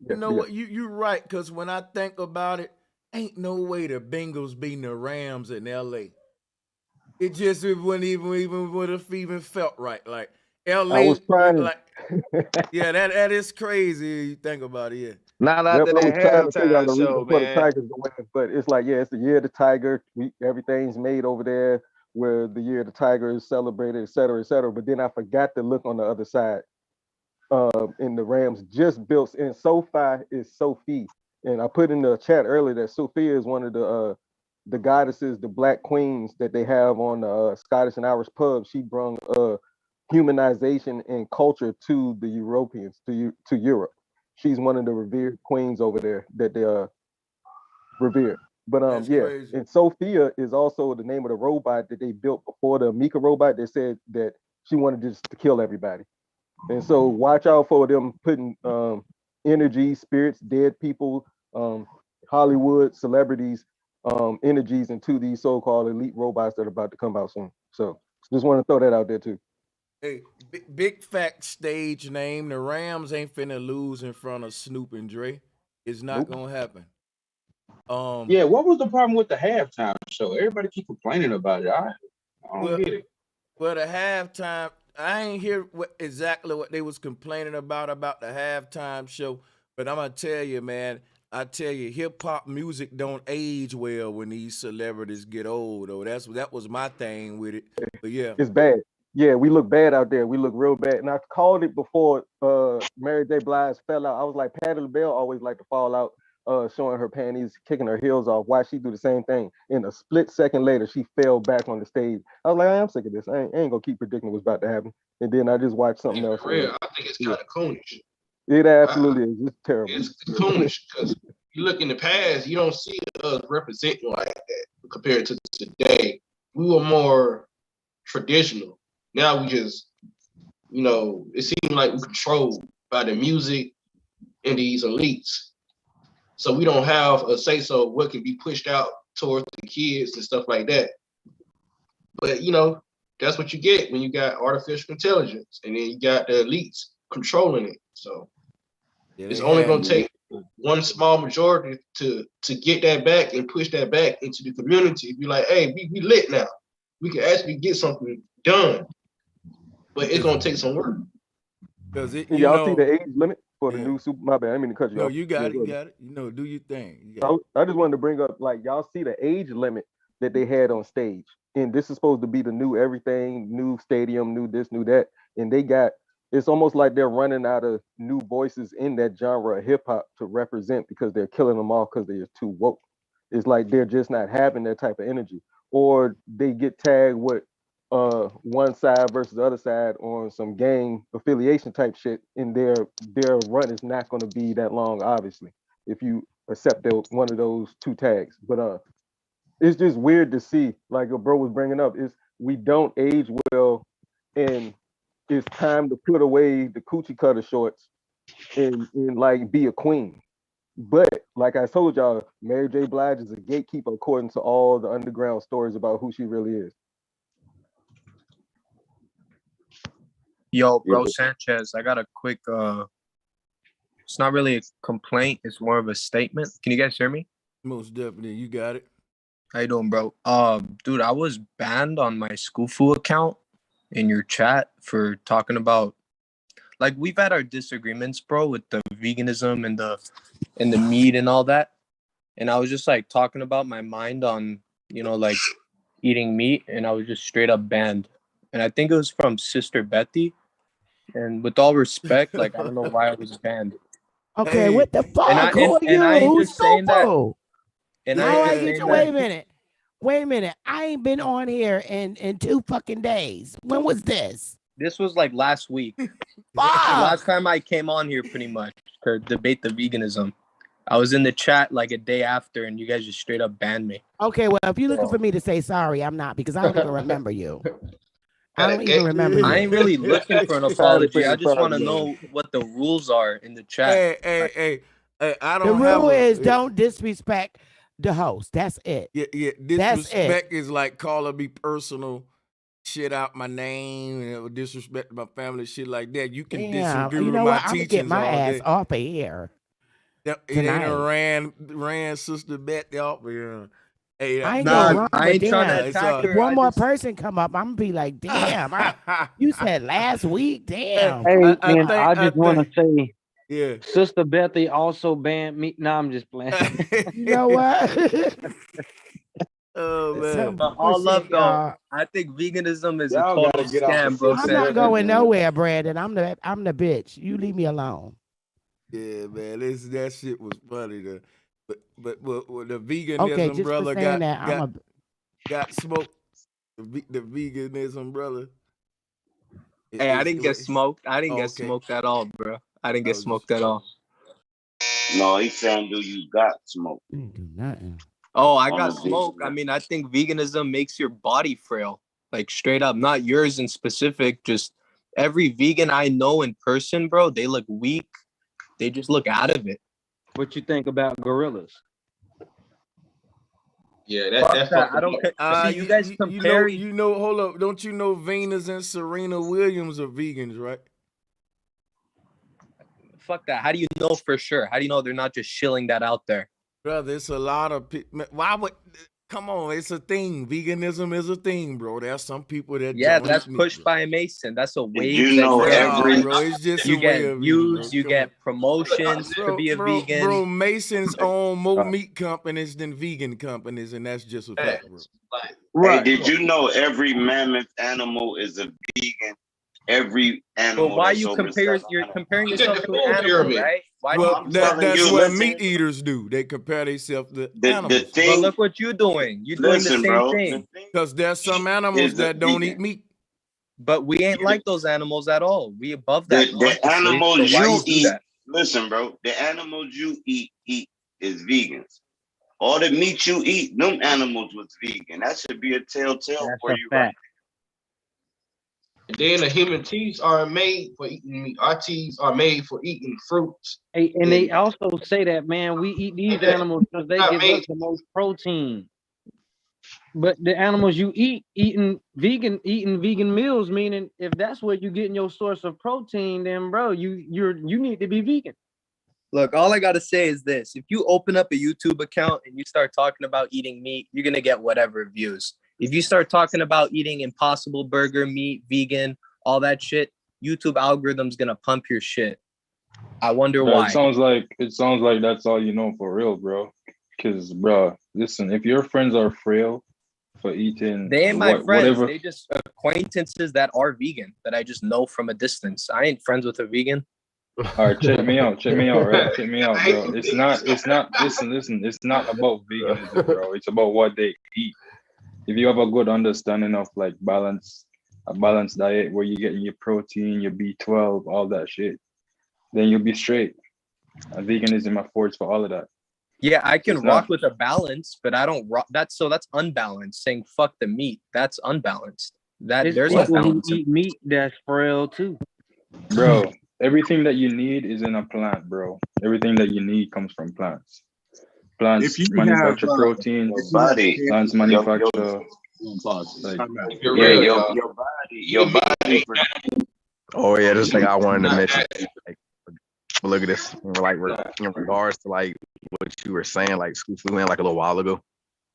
You know what? You're right, because when I think about it, ain't no way the Bengals beating the Rams in LA. It wouldn't even would have even felt right. Like I LA, was trying. like yeah, that is crazy. You think about it, yeah. Not Yep, after I was that trying to figure out halftime a show, reason for the man. Tigers to win, but it's like, yeah, it's the year of the Tiger. Everything's made over there where the year of the Tiger is celebrated, et cetera, et cetera. But then I forgot to look on the other side. And the Rams just built, and SoFi is Sophie. And I put in the chat earlier that Sophia is one of the goddesses, the black queens that they have on the Scottish and Irish pub. She brought humanization and culture to the Europeans, to Europe. She's one of the revered queens over there that they revere. But That's yeah, crazy. and Sophia is also the name of the robot that they built before the Mika robot. They said that she wanted just to kill everybody. And so watch out for them putting energy, spirits, dead people, Hollywood celebrities, energies into these so-called elite robots that are about to come out soon. So just want to throw that out there too. Hey, big fact stage name. The Rams ain't finna lose in front of Snoop and Dre. It's not Nope. gonna happen. Yeah, what was the problem with the halftime show? Everybody keep complaining about it. I don't get it. Well, the halftime, I ain't hear exactly what they was complaining about the halftime show, but I'm gonna tell you, man. I tell you, hip hop music don't age well when these celebrities get old. Though that was my thing with it. But yeah, It's bad. Yeah, we look bad out there. We look real bad. And I called it before Mary J. Blige fell out. I was like, Patti LaBelle always like to fall out, showing her panties, kicking her heels off. Why she do the same thing? In a split second later, she fell back on the stage. I was like, I am sick of this. I ain't gonna keep predicting what's about to happen. And then I just watched something else. Real, I think it's kind of coonish. It absolutely is. It's terrible. It's coonish because you look in the past, you don't see us representing like that compared to today. We were more traditional. Now we just, it seems like we're controlled by the music and these elites. So we don't have a say so what can be pushed out towards the kids and stuff like that. But that's what you get when you got artificial intelligence and then you got the elites controlling it. So it's only gonna take one small majority to get that back and push that back into the community. Be like, hey, we lit now. We can actually get something done. But it's gonna take some work. Because y'all see the age limit for the new Super. My bad, I mean to cut you off. No, you got it. Do your thing. I just wanted to bring up, like, y'all see the age limit that they had on stage, and this is supposed to be the new everything, new stadium, new this, new that, and it's almost like they're running out of new voices in that genre of hip hop to represent because they're killing them off because they're too woke. It's like they're just not having that type of energy, or they get tagged with one side versus the other side on some gang affiliation type shit, and their run is not going to be that long, obviously, if you accept one of those two tags. But it's just weird to see, like your bro was bringing up, is we don't age well, and it's time to put away the coochie cutter shorts and like be a queen. But like I told y'all, Mary J. Blige is a gatekeeper according to all the underground stories about who she really is. Yo, bro, Sanchez, I got a quick it's not really a complaint, it's more of a statement. Can you guys hear me? Most definitely, you got it. How you doing, bro? Dude, I was banned on my Schoolfoo account in your chat for talking about, like, we've had our disagreements, bro, with the veganism and the meat and all that. And I was just like talking about my mind on, like eating meat, and I was just straight up banned. And I think it was from Sister Betty. And with all respect, like, I don't know why I was banned. Okay, what the fuck? And Who are you? I ain't Who's just saying that. Schoolfoo? And How I I ain't get just you? saying that. Wait a minute. I ain't been on here in 2 fucking days. When was this? This was like last week. Fuck. Last time I came on here, pretty much, to debate the veganism. I was in the chat like a day after, and you guys just straight up banned me. Okay, well, if you're looking for me to say sorry, I'm not, because I don't even remember you. I don't even remember you. I ain't really looking for an apology. I just want to know what the rules are in the chat. Hey, I The don't rule have is don't disrespect the host. That's it. Yeah. Disrespect is like calling me personal shit out my name and disrespect my family, shit like that. You can disagree you with know my what? I'm gonna teachings get my all ass day. off of here. It ain't tonight. a ran Sister Betty off. Yeah. Hey, I ain't Nah, gonna run, I but ain't trying to damn, attack if her. one I more just person come up, I'm gonna be like, damn, you said last week, damn. Hey, I and I think just want to say, yeah. Sister Bethy also banned me. No, I'm just playing. You know what? Oh Some man. all love bullshit, though. y'all. I think veganism is a Y'all total gotta get off the scam, bro. I'm not Sanchez, Sanchez. going man. nowhere, Brandon. I'm the bitch. You leave me alone. Yeah, man. That shit was funny though. But the Okay, veganism just for brother saying that, got smoked. The veganism brother. Hey, I didn't get It's smoked. I didn't oh, get okay. smoked at all, bro. I didn't I get was just smoked at all. No, he's saying, do you got smoke You didn't do nothing. Oh, I on the got smoke. I vegan? mean, I think veganism makes your body frail. Like straight up, not yours in specific, just every vegan I know in person, bro, they look weak. They just look out of it. What you think about gorillas? Yeah, Fuck that that. fucked I them don't up. see you guys compare. hold up. Don't you know Venus and Serena Williams are vegans, right? Fuck that. How do you know for sure? How do you know they're not just shilling that out there? Brother, it's a lot of people. Why would come on? It's a thing. Veganism is a thing, bro. There's some people that Yeah, don't that's eat meat, pushed bro. by a Mason. That's a Did wage you that know you get. every bro, it's just You a way get of eating, bro. views, you Come on. get promotions to be a vegan. Bro, Masons own more meat companies than vegan companies, and that's just a fact, bro. Hey, Right. did you know every mammoth animal is a vegan? Every But animal why that's you over the compare? 700 You're comparing Look at yourself the to an food animal, pyramid. right? Why do Well, you I'm compare telling that's you, what yourself? listen, meat eaters do. They compare themselves to the animals. But thing, look what you're doing. You're doing the listen, same bro, the thing. thing Because there's some animals is a that don't eat vegan. meat. But we ain't like those animals at all. We above that The consciously. So animals why you you do eat, that? listen, bro, the animals you eat is vegans. All the meat you eat, them animals was vegan. That should be a telltale That's for a you, right? fact. And then the human teeth are made for eating meat. Our teeth are made for eating fruits. Hey, and they also say that, man, we eat these animals because they Not give us made. the most protein. But the animals you eating vegan meals, meaning if that's where you're getting your source of protein, then bro, you need to be vegan. Look, all I gotta say is this: if you open up a YouTube account and you start talking about eating meat, you're gonna get whatever views. If you start talking about eating Impossible Burger, meat, vegan, all that shit, YouTube algorithm's gonna pump your shit. I wonder Bro, why. it sounds like that's all you know for real, bro. Because, bro, listen, if your friends are frail for eating They ain't my friends. whatever, They just acquaintances that are vegan that I just know from a distance. I ain't friends with a vegan. all right, check me out, right? Check me out, bro. It's not, listen, it's not about veganism, bro. It's about what they eat. If you have a good understanding of like a balanced diet where you're getting your protein, your B12, all that shit, then you'll be straight. And veganism affords for all of that. Yeah, I can It's rock not. with a balance, but I don't rock. That's unbalanced. Saying fuck the meat, that's unbalanced. It's There's no people who balance. eat meat that's frail too. Bro, everything that you need is in a plant, bro. Everything that you need comes from plants. Plants If you manufacture have, protein. Your body, Plants manufacture like If you're yeah, real, your body. Oh yeah, this thing I wanted to mention. Like, look at this. Like in regards to like what you were saying, like Scoop went like a little while ago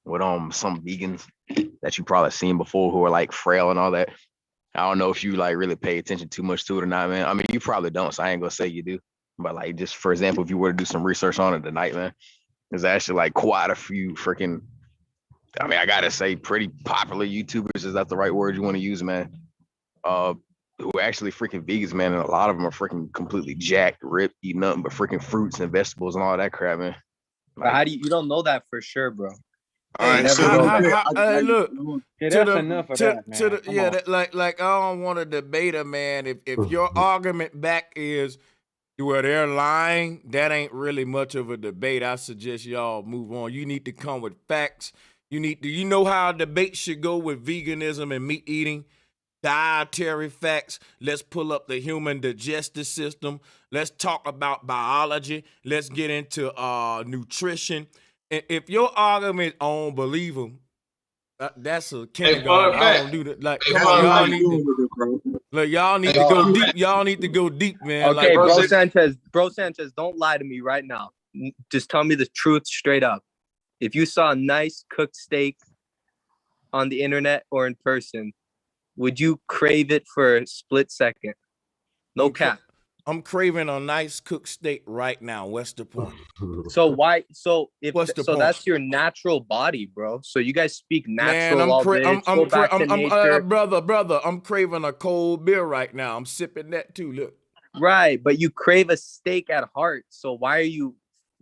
with some vegans that you probably seen before who are like frail and all that. I don't know if you like really pay attention too much to it or not, man. I mean, you probably don't, so I ain't gonna say you do. But like, just for example, if you were to do some research on it tonight, man, there's actually like quite a few freaking. I mean, I gotta say, pretty popular YouTubers. Is that the right word you want to use, man? Who are actually freaking vegans, man, and a lot of them are freaking completely jacked, ripped, eating nothing but freaking fruits and vegetables and all that crap, man. But how do you don't know that for sure, bro? All right, never so know that. Look, Yeah, to that's the enough of to that, to man. the Come yeah, on. that, like I don't want to debate a man. If your argument back is well, they're lying, that ain't really much of a debate. I suggest y'all move on. You need to come with facts. You know how a debate should go with veganism and meat eating? Dietary facts. Let's pull up the human digestive system. Let's talk about biology. Let's get into nutrition. And if your argument on believe them, that's a kindergarten. I don't do that. Like, come on, y'all need to. Like, y'all need to go deep. Y'all need to go deep, man. Okay, like, bro Sanchez, don't lie to me right now. just tell me the truth straight up. If you saw a nice cooked steak on the internet or in person, would you crave it for a split second? No cap. I'm craving a nice cooked steak right now. What's the point? So why? So What's the point? that's your natural body, bro. So you guys speak Man, natural all day. Go back to nature. brother, I'm craving a cold beer right now. I'm sipping that too. Look. Right, but you crave a steak at heart. So why are you?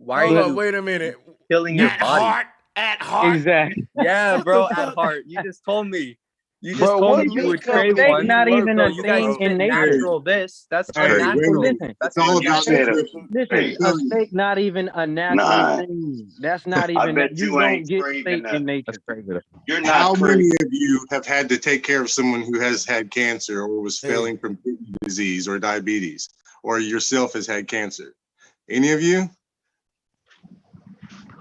Hold on, wait a minute. Killing your body? At heart. Exactly. Yeah, bro. At heart. You just told me. You just Bro, told what me you meat would company crave one. Not even So a you guys thing spit in nature. natural. That's Hey, unnatural. women, Listen, That's it's all You about said nutrition. listen, a steak not even a natural Nah, thing. That's not I even. bet You you don't ain't get craving steak that. in nature. You're How not many craving. of you have had to take care of someone who has had cancer or was failing from kidney disease or diabetes, or yourself has had cancer? Any of you?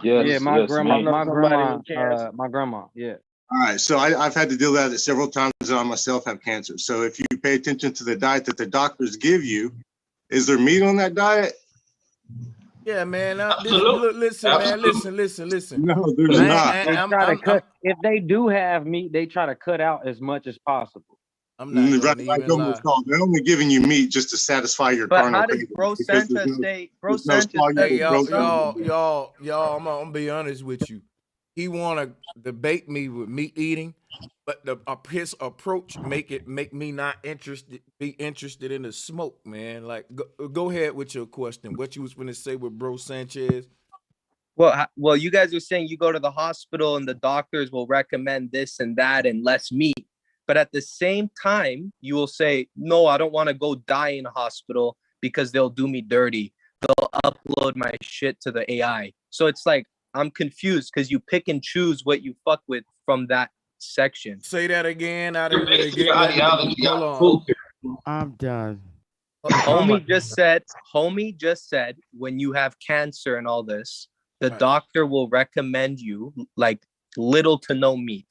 Yes, Yeah, my yes, grandma, me. my grandma. Yeah. All right, so I've had to deal with that several times, and I myself have cancer. So if you pay attention to the diet that the doctors give you, is there meat on that diet? Yeah, man. Absolutely. Listen, man. Listen. No, there's not. They try to cut. If they do have meat, they try to cut out as much as possible. I'm not Right, gonna like even lie. almost all. They're only giving you meat just to satisfy your But carnal how does cravings, Bro because there's Sanchez no, say? Bro there's no Sanchez said Hey, soluble there's protein. y'all. I'm gonna be honest with you. He wanna debate me with meat eating, but his approach make me not be interested in the smoke, man. Like, go ahead with your question. What you was gonna say with Bro Sanchez? Well, you guys are saying you go to the hospital and the doctors will recommend this and that and less meat. But at the same time, you will say, no, I don't want to go die in a hospital because they'll do me dirty. They'll upload my shit to the AI. So it's like, I'm confused because you pick and choose what you fuck with from that section. Say that again. I didn't really Your get that. ideology Hold out on. of I'm done. Homie just said when you have cancer and all this, the Right. doctor will recommend you like little to no meat.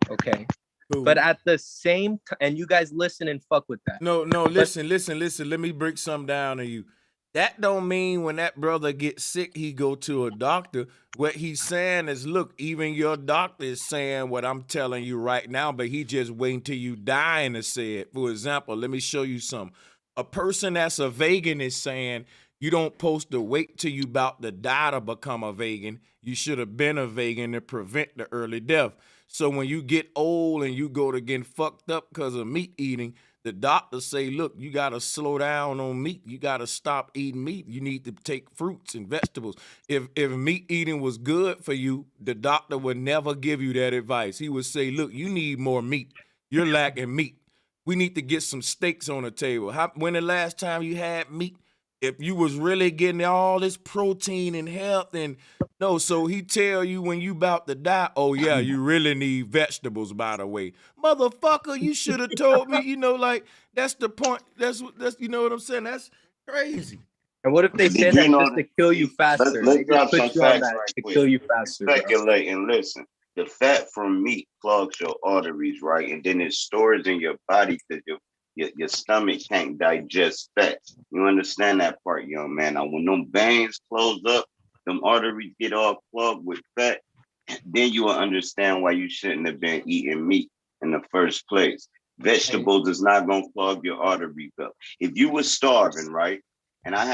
Okay. Cool. But at the same time, and you guys listen and fuck with that. No, listen. Let me break something down to you. That don't mean when that brother gets sick, he go to a doctor. What he's saying is, look, even your doctor is saying what I'm telling you right now, but he just waiting till you dying to say it. For example, let me show you something. A person that's a vegan is saying you don't supposed to wait till you about to die to become a vegan. You should have been a vegan to prevent the early death. So when you get old and you go to get fucked up because of meat eating, the doctors say, look, you got to slow down on meat. You got to stop eating meat. You need to take fruits and vegetables. If meat eating was good for you, the doctor would never give you that advice. He would say, look, you need more meat. You're lacking meat. We need to get some steaks on the table. When the last time you had meat? If you was really getting all this protein and health and no, so he tell you when you about to die, oh yeah, you really need vegetables, by the way. Motherfucker, you should have told me, like that's the point. That's you know what I'm saying? That's crazy. And what if they say Did you that know just to kill you faster? Let's They drop just some put you on facts that right to quick. kill you faster, bro. Speculate and listen. The fat from meat clogs your arteries, right? And then it stores in your body because your stomach can't digest fat. You understand that part, young man? Now, when them veins close up, them arteries get all clogged with fat, then you will understand why you shouldn't have been eating meat in the first place. Vegetables is not gonna clog your arteries up. If you was starving, right? And I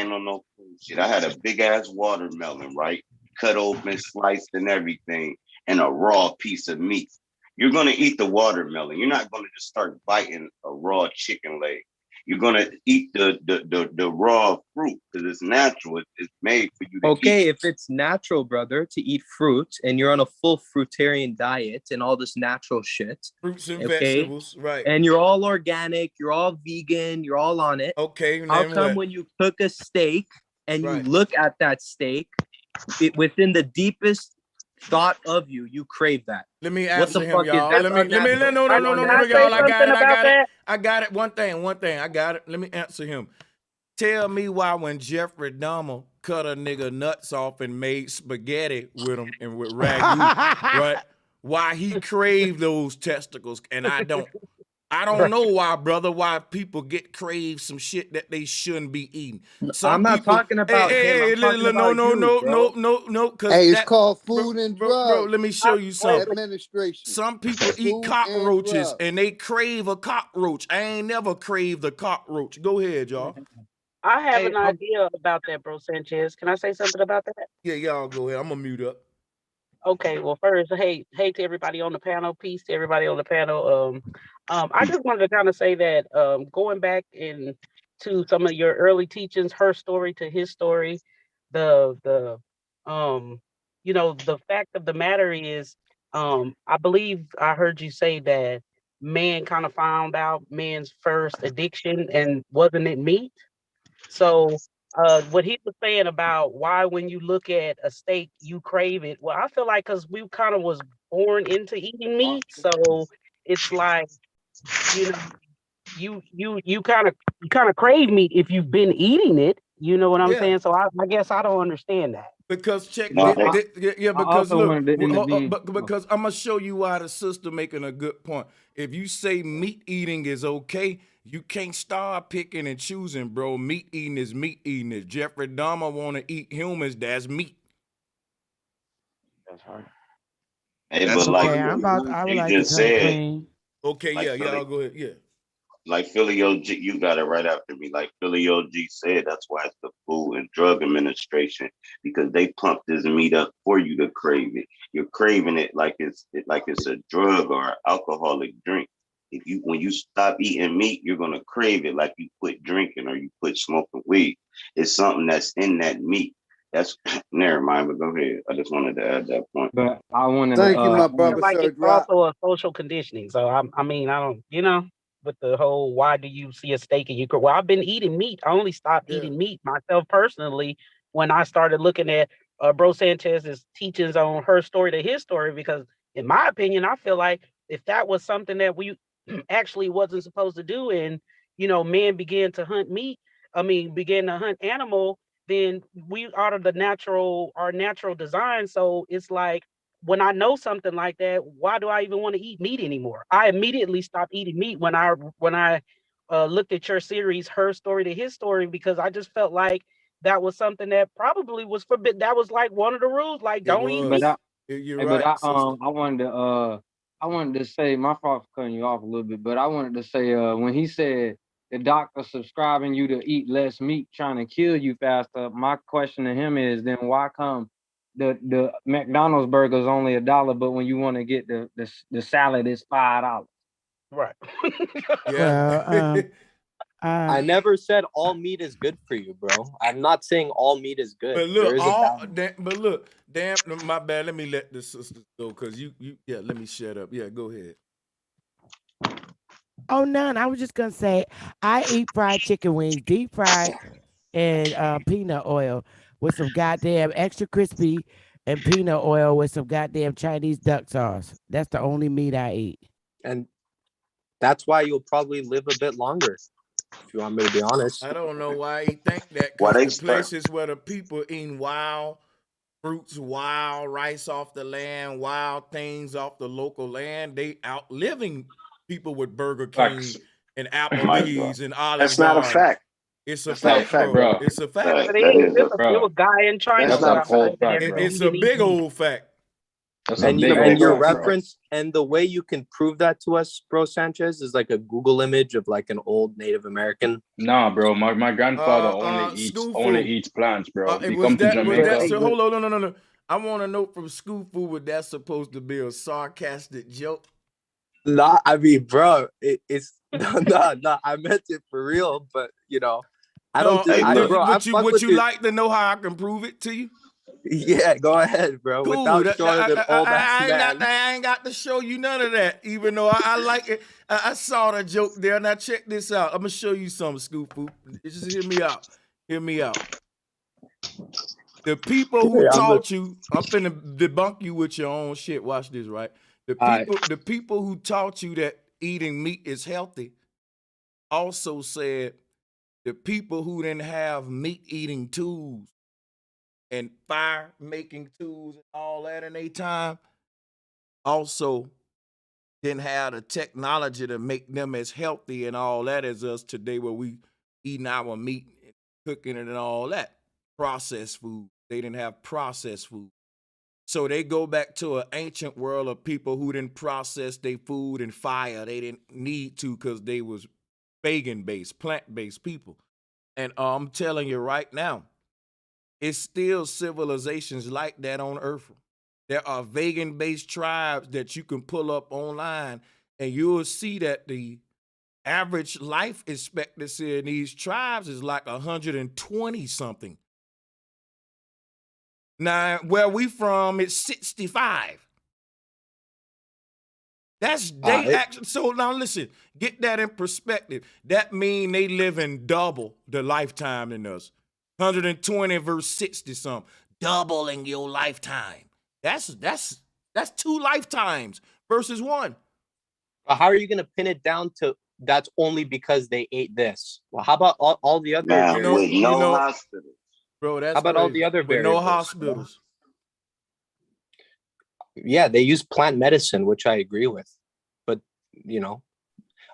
ain't on no shit. I had a big ass watermelon, right? Cut open, sliced, and everything, and a raw piece of meat. You're gonna eat the watermelon. You're not gonna just start biting a raw chicken leg. You're gonna eat the raw fruit because it's natural. It's made for you to eat. Okay, if it's natural, brother, to eat fruit and you're on a full fruitarian diet and all this natural shit. Fruits and okay, vegetables, right. And you're all organic, you're all vegan, you're all on it. Okay, how then come what? when you cook a steak and Right. you look at that steak, within the deepest thought of you, you crave that? Let me What the answer him, fuck is y'all. that? No, y'all. I got it. One thing. I got it. Let me answer him. Tell me why when Jeffrey Dahmer cut a nigga nuts off and made spaghetti with him and with ragu, right? Why he craved those testicles and I don't. I don't know why, brother, why people get crave some shit that they shouldn't be eating. Some I'm not people, talking about him. I'm talking no, about no, you, no, bro. no, because Hey, it's that, called bro, Food and bro, Drug let me show you something. Administration. Some people eat Food and cockroaches Drug. and they crave a cockroach. I ain't never craved a cockroach. Go ahead, y'all. I have Hey, an idea about that, bro Sanchez. Can I say something about that? Yeah, y'all go ahead. I'm gonna mute up. Okay, well, first, hey to everybody on the panel. Peace to everybody on the panel. I just wanted to kind of say that going back in to some of your early teachings, her story to his story, the the fact of the matter is, I believe I heard you say that man kind of found out man's first addiction and wasn't it meat? So, what he was saying about why when you look at a steak you crave it. Well, I feel like because we kind of was born into eating meat, so it's like you know you kind of crave meat if you've been eating it. You know what I'm Yeah. saying? So I guess I don't understand that. Because check, No, yeah, I because also look, wanted to intervene. because I'm gonna show you why the sister making a good point. If you say meat eating is okay, you can't start picking and choosing, bro. Meat eating is meat eating. If Jeffrey Dahmer want to eat humans, that's meat. That's right. Hey, That's but like Okay, I would you like to just come said, clean. Okay, like yeah, Philly, I'll go ahead. Yeah. like Philly OG, you got it right after me. Like Philly OG said, that's why it's the Food and Drug Administration because they pump this meat up for you to crave it. You're craving it like it's a drug or an alcoholic drink. If you when you stop eating meat, you're gonna crave it like you quit drinking or you quit smoking weed. It's something that's in that meat. That's never mind, but go ahead. I just wanted to add that point. But I wanted to Thank you, my I feel brother, like Sir it's Drop. also a social conditioning. So I mean, I don't, with the whole why do you see a steak and you could well, I've been eating meat. I only stopped Yeah. eating meat myself personally when I started looking at Bro Sanchez's teachings on her story to his story, because in my opinion, I feel like if that was something that we actually wasn't supposed to do and men began to hunt meat, began to hunt animal, then we are our natural design. So it's like when I know something like that, why do I even want to eat meat anymore? I immediately stopped eating meat when I looked at your series, her story to his story, because I just felt like that was something that probably was forbidden. That was like one of the rules, like It don't eat But was. meat. You're but right, sister. I wanted to say my fault for cutting you off a little bit, but I wanted to say when he said the doctor subscribing you to eat less meat, trying to kill you faster. My question to him is then why come the McDonald's burger is only $1, but when you want to get the salad it's $5. Right. Yeah. Well, I never said all meat is good for you, bro. I'm not saying all meat is good. But There look, is a balance. damn, my bad. Let me let the sisters go because yeah, let me shut up. Yeah, go ahead. oh, none. I was just gonna say I eat fried chicken wings, deep fried and peanut oil with some goddamn extra crispy and peanut oil with some goddamn Chinese duck sauce. That's the only meat I eat. And that's why you'll probably live a bit longer, if you want me to be honest. I don't know why he think that Why because they the start? places where the people eating wild fruits, wild rice off the land, wild things off the local land, they outliving people with Burger Facts. King and My God, Applebee's and Olive That's not a Garden. fact. It's a That's not a fact, fact, bro. bro. Bro, It's a fact. But that is a it bro, was guy in China That's that's not a a without fact. whole touching fact, bro. It's everything a he big was old fact. That's a And big and old your Big fact, fact. bro. reference and the way you can prove that to us, bro Sanchez, is like a Google image of like an old Native American. Nah, bro. My grandfather School only food. eats plants, bro. He Was come to that was that Jamaica. so hold on, no. I want to know from school food, was that supposed to be a sarcastic joke? Nah, I mean, bro, it's no. I meant it for real, but I don't No, think Hey, look, bro. I fuck would with you it. like to know how I can prove it to you? Yeah, go ahead, bro. Cool. Without showing an old ass man. I ain't got to show you none of that. Even though I like it, I saw the joke there. Now check this out. I'm gonna show you some scoop food. Just hear me out. Hear me out. The people who Yeah, taught you, I'm finna debunk you with your own shit. Watch this, right? All The people who taught you that eating meat is healthy also said the people who didn't have meat eating tools and fire making tools and all that in their time also didn't have the technology to make them as healthy and all that as us today, where we eating our meat, cooking it and all that. Processed food. They didn't have processed food. So they go back to an ancient world of people who didn't process their food and fire. They didn't need to because they was vegan-based, plant-based people. And I'm telling you right now, it's still civilizations like that on Earth. There are vegan-based tribes that you can pull up online, and you'll see that the average life expectancy in these tribes is like 120 something. Now, where we from, it's 65. That's they actually. So now listen, get that in perspective. That mean they living double the lifetime than us. 120 versus 60 something, doubling your lifetime. That's 2 lifetimes versus 1. How are you gonna pin it down to that's only because they ate this? Well, how about all the other? Man, with no hospitals, bro. That's how about crazy. all the other with variables? No hospitals. Yeah, they use plant medicine, which I agree with, but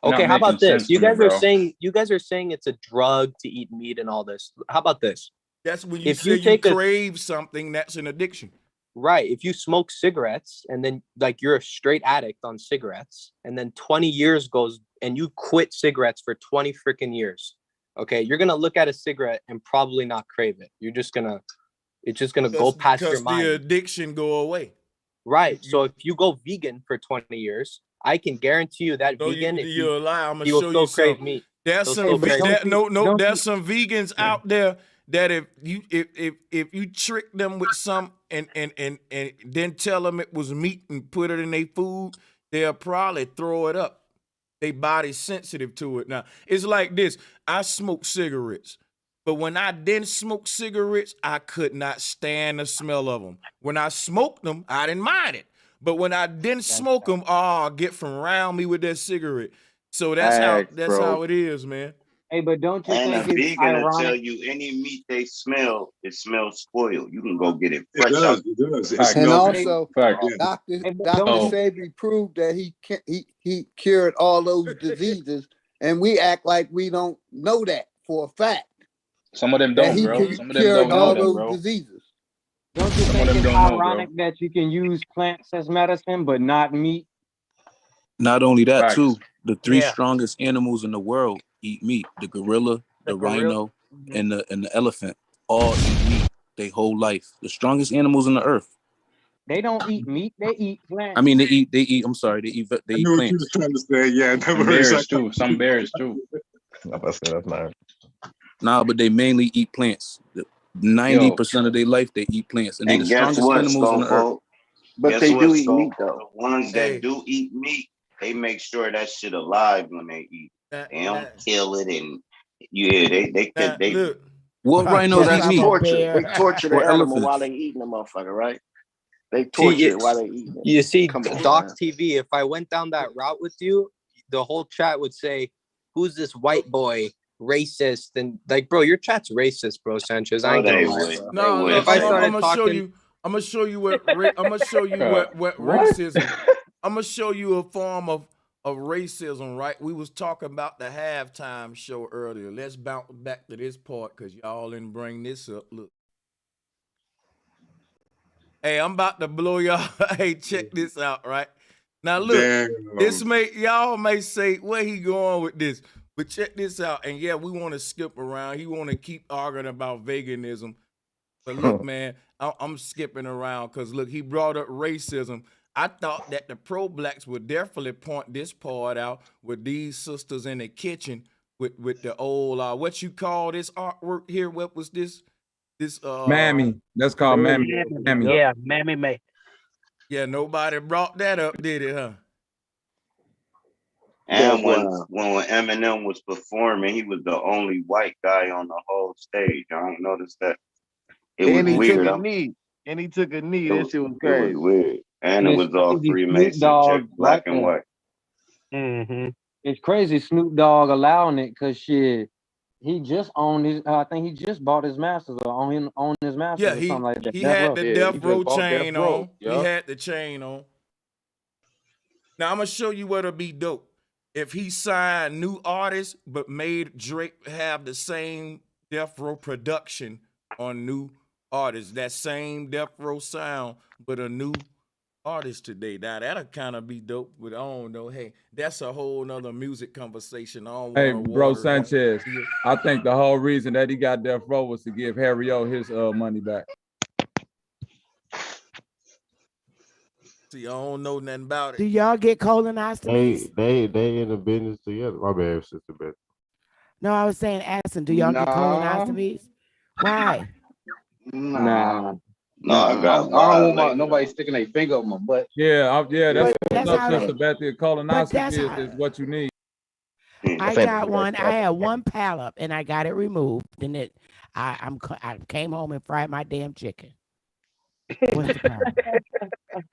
okay. How about this? You guys are saying it's a drug to eat meat and all this. How about this? That's when you say you crave something. That's an addiction. Right. If you smoke cigarettes and then like you're a straight addict on cigarettes, and then 20 years goes and you quit cigarettes for 20 freaking years. Okay, you're gonna look at a cigarette and probably not crave it. It's just gonna go past your mind. Because the addiction go away. Right. So if you go vegan for 20 years, I can guarantee you that vegan, if you're a lie, I'm gonna will show still you crave something. meat. There's some there's some vegans out there that if you trick them with some and then tell them it was meat and put it in their food, they'll probably throw it up. They body's sensitive to it. Now it's like this. I smoke cigarettes. But when I didn't smoke cigarettes, I could not stand the smell of them. When I smoked them, I didn't mind it. But when I didn't smoke them, get from around me with that cigarette. So that's how it is, man. Hey, but don't you and a think it's vegan will tell ironic? you any meat they smell, it smells spoiled. You can go get it It fresh out. does. It does. It And smells also, Dr. Hey, but don't you Sebi proved that he cured all those diseases, and we act like we don't know that for a fact. Some of them That don't, he bro. Some of them cured don't know all that, those bro. diseases. don't you Some of think them it's don't know, bro. ironic that you can use plants as medicine but not meat? Not only that, Facts. too, the 3 Yeah. strongest animals in the world eat meat: the gorilla, the rhino, and the elephant. All eat meat their whole life. The strongest animals on the earth. They don't eat meat. They eat plants. I mean, they eat. I'm sorry, they eat I knew what you plants. was trying to say. Yeah, Some bears too. Some bears too. That's not. Nah, but they mainly eat plants. 90% of their life they eat plants, and they're the And guess strongest what, animals on the earth. Scopo? But Guess they what, do eat Scopo? meat, though. The ones that do eat meat, they make sure that shit alive when they eat. They don't kill it and Look, what rhinos they eat meat? torture. They torture the Or animal while elephants? they eating the motherfucker, right? They torture it while they eating it. You see, Come on, Doc man. TV, if I went down that route with you, the whole chat would say, who's this white boy, racist? And like, bro, your chat's racist, bro, Sanchez. I ain't gonna lie, bro. No, If I started I'm talking, gonna show you what racism. I'm gonna show you a form of racism, right? We was talking about the halftime show earlier. Let's bounce back to this part because y'all didn't bring this up. Look. Hey, I'm about to blow y'all. Hey, check this out, right? Now look, y'all may say, where he going with this? But check this out. And yeah, we want to skip around. He want to keep arguing about veganism. But look, man, I'm skipping around because look, he brought up racism. I thought that the pro-blacks would definitely point this part out with these sisters in the kitchen with the old what you call this artwork here? What was this? This Mammy. That's called Mammy. Mammy. Yeah, Mammy May. Yeah, nobody brought that up, did it, huh? And when Eminem was performing, he was the only white guy on the whole stage. I don't notice that. It was weird. And he took a knee. That shit was It crazy. was weird. And it was all crazy Freemason, Dogg check, black and there. white. Mm-hmm. It's crazy Snoop Dogg allowing it because shit, he just owned his. I think he just bought his masters or own his masters Yeah, or something like that. he had the Death Row bought chain Death Row. on. He Yup. had the chain on. Now I'm gonna show you what'll be dope. If he signed new artists, but made Drake have the same Death Row production on new artists, that same Death Row sound, but a new artist today. Now that'll kind of be dope, but I don't know. Hey, that's a whole nother music conversation. I don't Hey, want to bro, water that. Sanchez, I think the whole reason that he got Death Row was to give Harry O his money back. See, I don't know nothing about it. Do y'all get colonoscopies? They in the business together. My bad, Sister Beth. No, I was saying, asking, do y'all get colonoscopies? Why? Nah. No, I I got don't want violated. nobody sticking their finger up my butt. Yeah, that's That's what's how up, they- Sister Bethy. but that's Colonoscopy how- is what you need. I got one. I had one polyp and I got it removed. Then I came home and fried my damn chicken. What's the problem?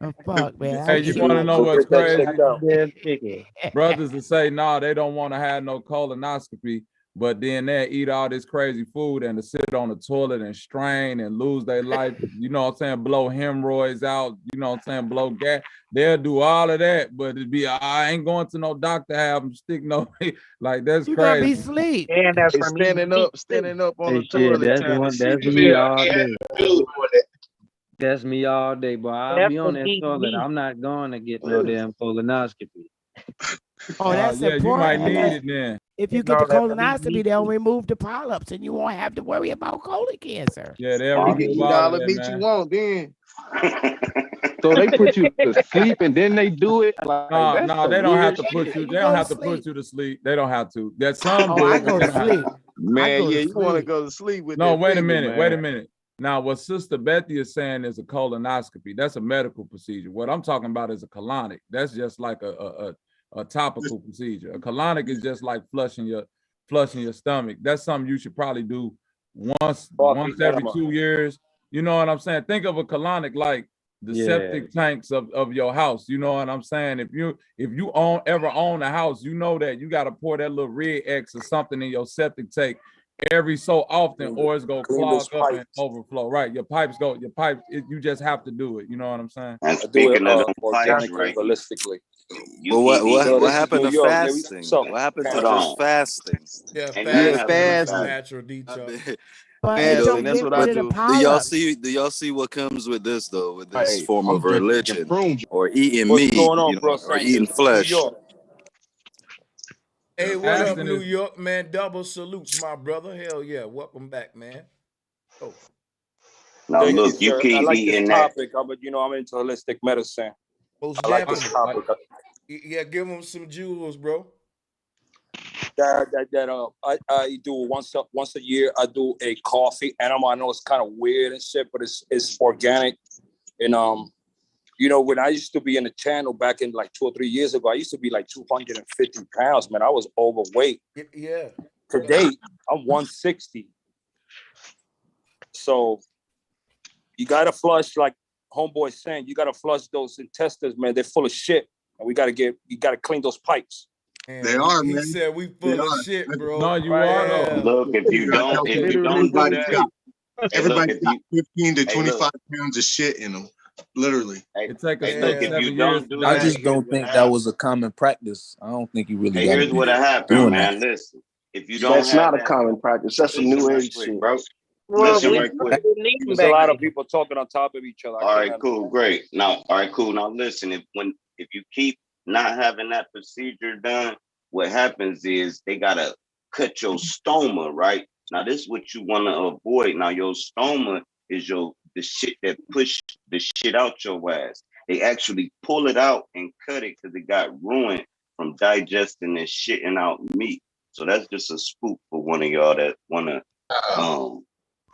Oh, fuck, man. Hey, you want to know what's crazy? Damn chicken. Brothers that say, no, they don't want to have no colonoscopy, but then they eat all this crazy food and to sit on the toilet and strain and lose their life, you know what I'm saying, blow hemorrhoids out, you know what I'm saying, blow gas. They'll do all of that, but it'd be, I ain't going to no doctor, have them stick no, like, that's You crazy. gonna be asleep. And that's Hey, for me. standing up on Hey, the shit, toilet that's trying to shit. me all day. That's me all day, boy. I'll That's be for on that deep toilet. meat. I'm not going to get no damn colonoscopy. Oh, that's yeah, important. you might need because it then. If you get the colonoscopy, they'll remove the polyps and you won't have to worry about colon cancer. Yeah, they'll You can remove eat all all of the that, meat man. you want then. So they put you to sleep and then they do it. Like, that's No, some they don't have weird to put shit. you. You They go don't to have to put sleep. you to sleep. They don't have to. There's some Oh, do I it, but go they to don't have to. sleep. Man, go to yeah, you want to sleep. go to sleep with No, that wait a finger, minute. man. Wait a minute. Now, what Sister Bethy is saying is a colonoscopy. That's a medical procedure. What I'm talking about is a colonic. That's just like a topical procedure. A colonic is just like flushing your stomach. That's something you should probably do once every 2 years. You know what I'm saying? Think of a colonic like the septic tanks of your house. You know what I'm saying? If you ever own a house, you know that you got to pour that little red X or something in your septic tank every so often, or it's gonna clog up and overflow. Right, you just have to do it. You know what I'm saying? And speaking of them pipes, right? Holistically. You But keep what happened to fasting? What happened to Hold just on. fasting? Yeah, And fasting you is have a to natural detox. But You it know, don't get rid of the do y'all polyps. see what comes with this though, with this Hey, form I'm of just religion pruned. or eating What's meat, going on, you know, bro? or eating Sanchez? New flesh? York. Hey, what up, Fasting New is York, man? Double salutes, my brother. Hell yeah, welcome back, man. Oh, now Thank you, look, you sir. I keep like this eating that. topic. I'm into holistic medicine. most I like this definitely. topic. Yeah, give him some jewels, bro. I do once a year. I do a coffee animal. I know it's kind of weird and shit, but it's organic. And you know, when I used to be in the channel back in like 2 or 3 years ago, I used to be like 250 pounds. Man, I was overweight. Yeah. Today, I'm 160. So you gotta flush, like homeboy saying, you gotta flush those intestines, man. They're full of shit, and you gotta clean those pipes. And They are, he man. said we They full of are. shit, bro. no, you are though. Yeah. Look, if you don't do Everybody's that, got, hey, look, everybody's if got you 15 to hey, 25 look, pounds of shit in them. Literally. hey, It take us hey, look, Yeah. if 7 you years don't to do do I that, that. just here's don't what think that happens. was a common practice. I don't think you really Hey, got to here's be what happened, doing that. man. Listen, if you don't That's have not a that, common practice. That's a listen new right age quick, shit. bro. Well, Listen we right quick. didn't need them There's a back lot then. of people talking on top of each other. All right, cool, great. Now, all right, cool. Now listen, if you keep not having that procedure done, what happens is they gotta cut your stoma, right? Now, this is what you want to avoid. Now, your stoma is the shit that push the shit out your ass. They actually pull it out and cut it because it got ruined from digesting and shitting out meat. So that's just a scoop for one of y'all that wanna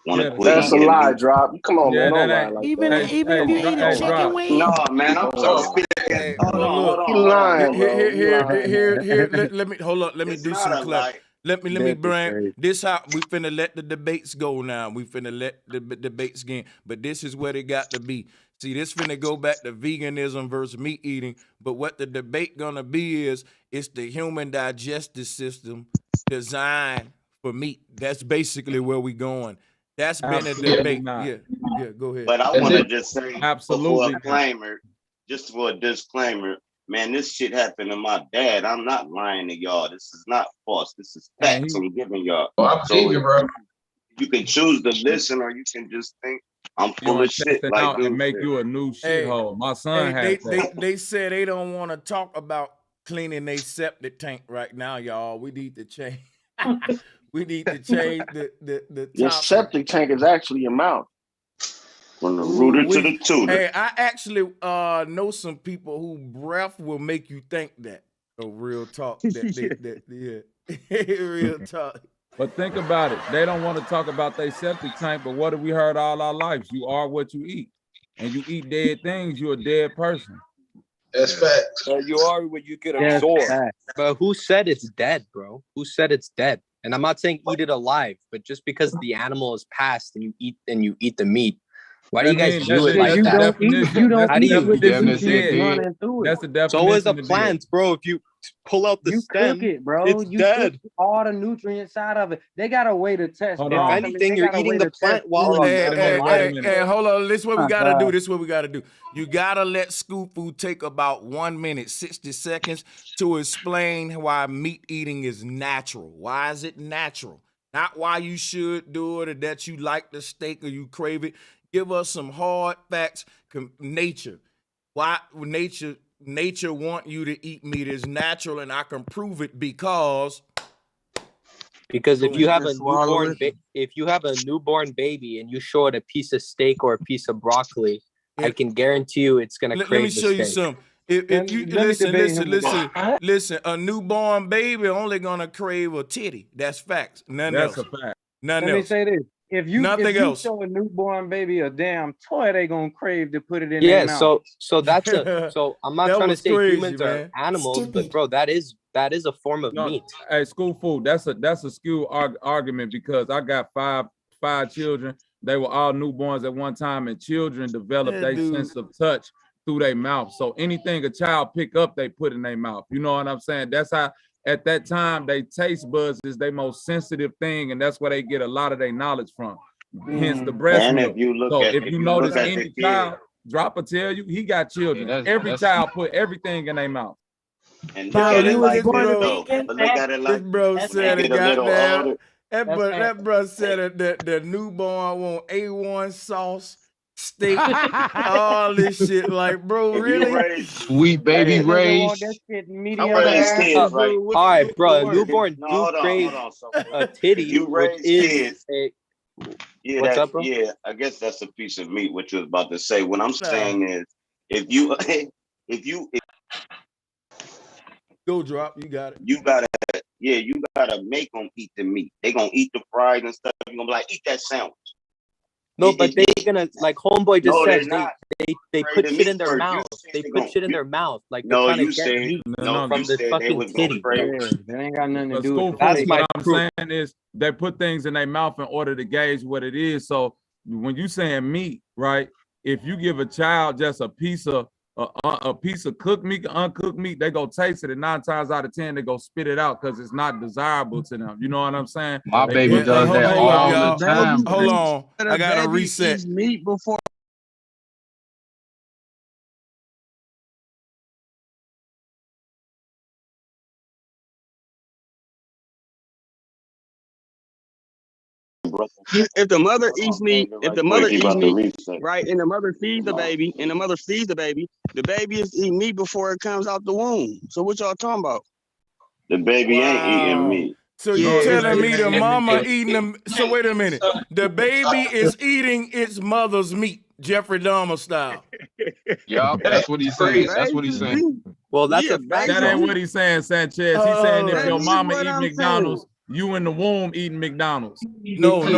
Yeah, quit That's a eating lie, meat. drop. Come on, yeah, man. Don't that lie ain't. like Even that. even if Come you on, eat a don't lie. chicken Drop. wing. No, man, I'm Don't lie. talking. Hey, Hold on, hold You on, hold on. lying, bro. You lying. Let me hold up. Let me It's do not some a clap. lie. Let me That is bring crazy. this how we finna let the debates go now. We finna let the debates again. But this is what it got to be. See, this finna go back to veganism versus meat eating. But what the debate gonna be is it's the human digestive system designed for meat. That's basically where we going. That's been a Absolutely debate. not. Yeah, go ahead. But I want to just say Absolutely not. just for a disclaimer, man, this shit happened to my dad. I'm not lying to y'all. This is not false. This is facts I'm giving y'all. Oh, I believe you, bro. You can choose to listen or you can just think I'm You full want of to shit. test it Like out and dude make said. you a new shithole. My son Hey, has that. they said they don't want to talk about cleaning their septic tank right now, y'all. We need to change. We need to change the Your topic. septic tank is actually your mouth. From the rooter to the tutor. Hey, I actually know some people who breath will make you think that. Oh, real talk. Yeah. Real talk. But think about it. They don't want to talk about their septic tank, but what have we heard all our lives? You are what you eat. And you eat dead things, you're a dead person. That's facts. You are what you can absorb. But who said it's dead, bro? Who said it's dead? And I'm not saying eat it alive, but just because the animal is passed and you eat the meat, why do you guys do it like that? How do you running through it. That's the definition. So is a of dead. plant, bro. If you pull out the You stem, cook it, bro. it's You dead. cook all the nutrients out of it. They got a way to test. Hold If on. anything, you're eating the plant while it's alive. Hey, hold on. This is what we Oh, gotta God. do. This is what we gotta do. You gotta let Scoop Food take about 1 minute, 60 seconds to explain why meat eating is natural. Why is it natural? Not why you should do it or that you like the steak or you crave it. Give us some hard facts. Nature. Why nature want you to eat meat is natural, and I can prove it because if you have a newborn baby and you show it a piece of steak or a piece of broccoli, I can guarantee you it's gonna crave. Let me show you something. If you listen, a newborn baby only gonna crave a titty. That's facts. Nothing That's else. a fact. Nothing Let me else. say this. If you else. show a newborn baby a damn toy, they gonna crave to put it in Yeah, their mouth. so that's so I'm not That trying to was say crazy, humans man. are animals, but bro, that is a form of meat. Hey, School Food, that's a skewed argument because I got five children. They were all newborns at one time, and children develop Yeah, their dude. sense of touch through their mouth. So anything a child pick up, they put in their mouth. You know what I'm saying? That's how at that time they taste buds is their most sensitive thing, and that's where they get a lot of their knowledge from. Hence the breast And milk. if you look So at if you notice look at any the kid, child, Dropper tell you he got children. Every child put everything in their mouth. and look at it like this though. But look at it This like bro when said they it get a little goddamn. older. That bro said that the newborn want A1 sauce, steak, all this shit. Like, bro, If really? you raise Sweet baby raised. you raise kids, right? All right, bro, a newborn No, do hold crave on. So a if titty, you which raise is kids, yeah, what's up, bro? yeah, I guess that's a piece of meat. What you was about to say. What I'm Nah. saying is, if you Go drop, you got it. you gotta make them eat the meat. They gonna eat the fries and stuff. You gonna be like, eat that sandwich. No, but they gonna like homeboy just No, said they're not. they Crave put the shit meat in their first. You mouth. said They they put gon- shit in you- their mouth like No, they're trying you to get said meat no. from You the said they fucking was gonna titty. crave. Yeah, that ain't got nothing to But do School with That's Food, my what I'm proof. saying is they put things in their mouth in order to gauge what it is. So when you saying meat, right? If you give a child just a piece of cooked meat, uncooked meat, they go taste it, and 9 times out of 10 they go spit it out because it's not desirable to them. You know what I'm saying? My They baby put does things that in their all mouth. the time. Hold on. The I gotta baby reset. eats meat before. If the mother eats meat, right, and the mother feeds the baby, the baby is eating meat before it comes out the womb. So what y'all talking about? The baby ain't eating meat. So you telling me the mama eating them? So wait a minute. The baby is eating its mother's meat, Jeffrey Dahmer style. Yup, that's what he's saying. That's what he's saying. Well, that's a fact. That ain't what he's saying, Sanchez. He's saying if your mama what eat I'm McDonald's, you in the womb eating McDonald's. No. I'm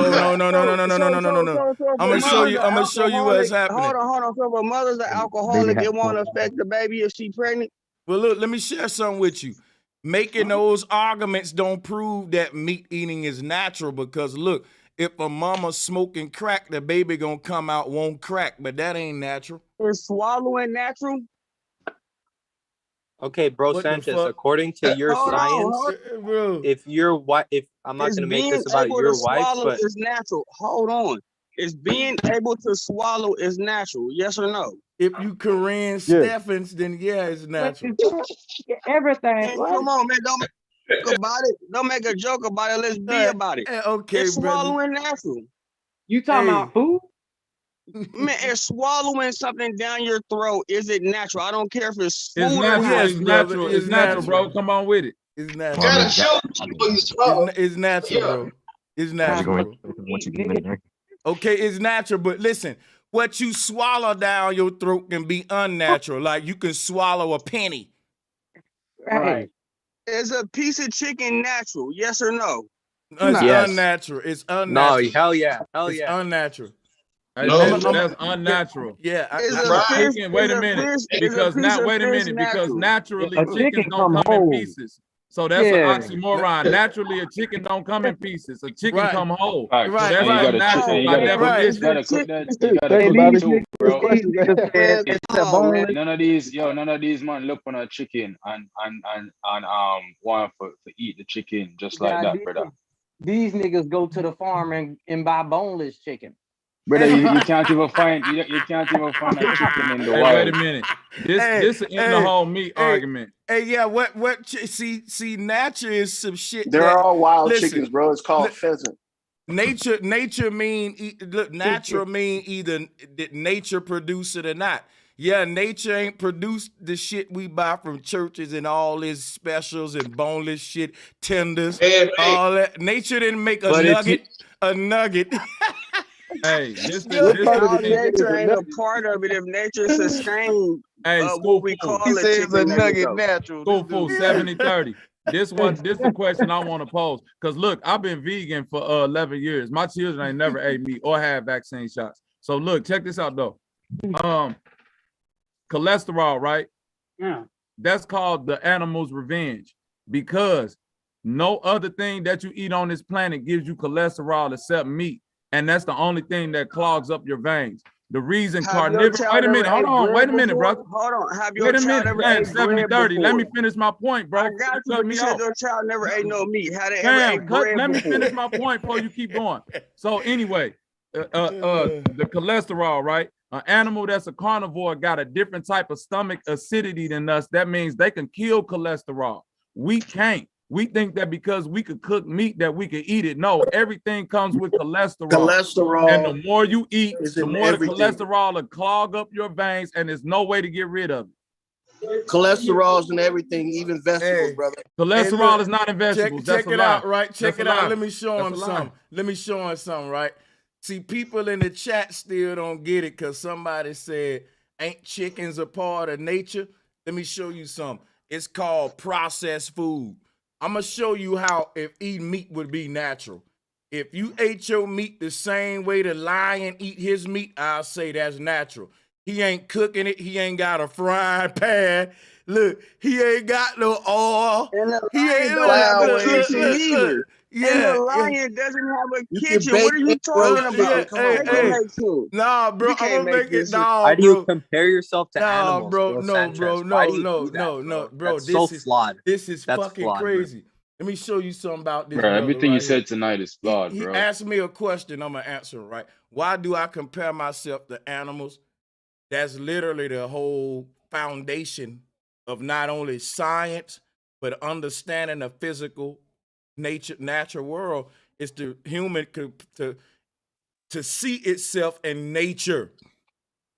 gonna show you. I'm gonna show you what's happening. Hold on. So if a mother's an alcoholic, it won't affect the baby if she pregnant. Well, look, let me share something with you. Making those arguments don't prove that meat eating is natural because look, if a mama smoking crack, the baby gonna come out won't crack, but that ain't natural. Is swallowing natural? Okay, bro, What the Sanchez. fuck? According to your Hold on, science, hold Bro. if your wife, if I'm not Is gonna make being this about able your to wife, swallow but is natural. Hold on. is being able to swallow is natural? Yes or no? If you Corinne Steffens, then yeah, it's natural. Everything. And come on, man, don't make about it. Don't make a joke about it. Let's be about it. Okay, it's brother. swallowing natural. You talking about food? Man, it's swallowing something down your throat. Is it natural? I don't care if it's food It's or natural. not. It's natural. It's natural, bro. Come on with it. It's Well, natural. I mean, It's natural, bro. It's natural, bro. Once you get in there. Okay, it's natural, but listen, what you swallow down your throat can be unnatural. Like you can swallow a penny. Right. Is a piece of chicken natural? Yes or no? It's Yes. unnatural. It's No, unnatural. hell yeah. Hell It's yeah. unnatural. Hey, No, that's unnatural. Yeah. Is a fish, Chicken, wait is a minute. fish, is a Because piece now, of wait a fish minute. Because natural? naturally, A chickens chicken don't come come in whole. pieces. So that's an Yeah. oxymoron. Naturally, a chicken don't come in pieces. A chicken Right. come whole. Facts. Right, So that's And you gotta unnatural you by gotta cook, definition. you gotta cook that. You gotta Hey, cook these it too, bro. niggas said it's a Come on, man. boneless. None of these man look on a chicken and want for eat the chicken just like God, that, brother. these niggas go to the farm and buy boneless chicken. Brother, you can't even find you can't even find a chicken in the Hey, wild. wait a minute. This in the whole meat argument. Hey, yeah, see, nature is some shit. They're all wild listen, chickens, bro. It's called pheasant. Nature mean look, natural mean either did nature produce it or not. Yeah, nature ain't produced the shit we buy from churches and all this specials and boneless shit, tenders, all that. Nature didn't make a nugget. Hey, this Nature ain't a part of it. If nature sustained what we call He a says chicken, a there you nugget go. natural. School food 70-30. This is a question I want to pose. Because look, I've been vegan for 11 years. My children ain't never ate meat or had vaccine shots. So look, check this out though. Cholesterol, right? Yeah. That's called the animal's revenge because no other thing that you eat on this planet gives you cholesterol except meat. And that's the only thing that clogs up your veins. The reason carnivorous, wait a minute, hold on, wait a minute, brother. Hold on, have your Wait a child minute, ever man, ate bread 70-30. before? Let me finish my point, bro. I got you, but you said your child never ate no meat. Have they ever ate bread Let me before? finish my point before you keep going. So anyway, the cholesterol, right? An animal that's a carnivore got a different type of stomach acidity than us. That means they can kill cholesterol. We can't. We think that because we could cook meat that we could eat it. No, everything comes with cholesterol. Cholesterol. And the more you eat, is the in more everything. the cholesterol will clog up your veins, and there's no way to get rid of it. Cholesterol's in everything, even vegetables, brother. Cholesterol is not in vegetables. Check it out, right? Check it out. Let me show That's him a lie. something. Let me show him something, right? See, people in the chat still don't get it because somebody said, ain't chickens a part of nature? Let me show you something. It's called processed food. I'm going to show you how if eating meat would be natural. If you ate your meat the same way the lion eat his meat, I'll say that's natural. He ain't cooking it. He ain't got a frying pan. Look, he ain't got no oil. And the He lion ain't don't have a look, kitchen either. Yeah, And the yeah. lion doesn't have a You can kitchen. bake What are you it, bro. talking about? Come on, Make bro. it make sense. Nah, bro, You I'm can't gonna make make this it. shit. Nah, Why do you bro. compare yourself to Nah, animals, bro, bro, no, Sanchez? bro, Why no, do you no, do that, no, bro? no, bro. That's so flawed. This is That's fucking flawed, bro. crazy. Let me show you something about this Bro, brother everything you right here. said tonight is flawed, He bro. asked me a question. I'm gonna answer it, right. Why do I compare myself to animals? That's literally the whole foundation of not only science but understanding the physical natural world. Is the human to see itself in nature,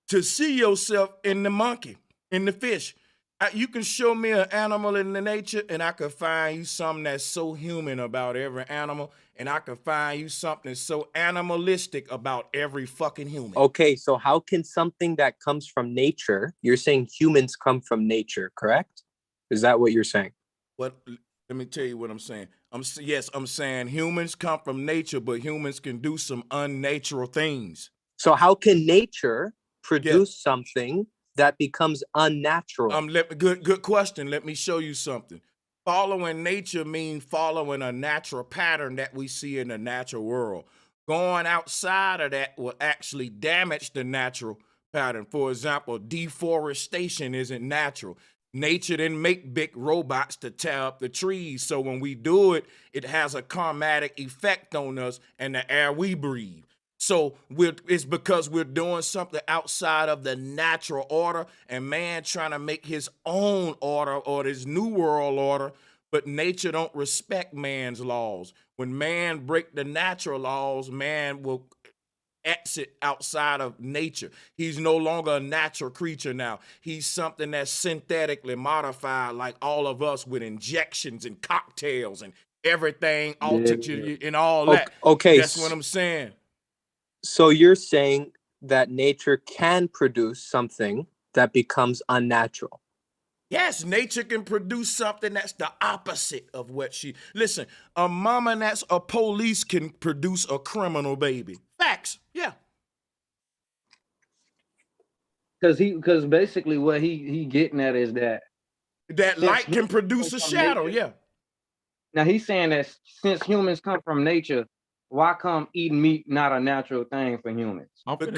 to see yourself in the monkey, in the fish. You can show me an animal in the nature, and I could find you something that's so human about every animal, and I could find you something so animalistic about every fucking human. Okay, so how can something that comes from nature, you're saying humans come from nature, correct? Is that what you're saying? Let me tell you what I'm saying. I'm saying humans come from nature, but humans can do some unnatural things. So how can nature produce something that becomes unnatural? Good question. Let me show you something. Following nature means following a natural pattern that we see in the natural world. Going outside of that will actually damage the natural pattern. For example, deforestation isn't natural. Nature didn't make big robots to tear up the trees. So when we do it, it has a karmatic effect on us and the air we breathe. So it's because we're doing something outside of the natural order, and man trying to make his own order or this new world order, but nature don't respect man's laws. When man break the natural laws, man will exit outside of nature. He's no longer a natural creature now. He's something that's synthetically modified like all of us with injections and cocktails and everything altered and all that. Okay. That's what I'm saying. So you're saying that nature can produce something that becomes unnatural. Yes, nature can produce something that's the opposite of what she... Listen, a mama that's a police can produce a criminal baby. Facts, yeah. Because basically what he getting at is that light can produce a shadow, nature, yeah. Now he's saying that since humans come from nature, why come eating meat not a natural thing for humans? But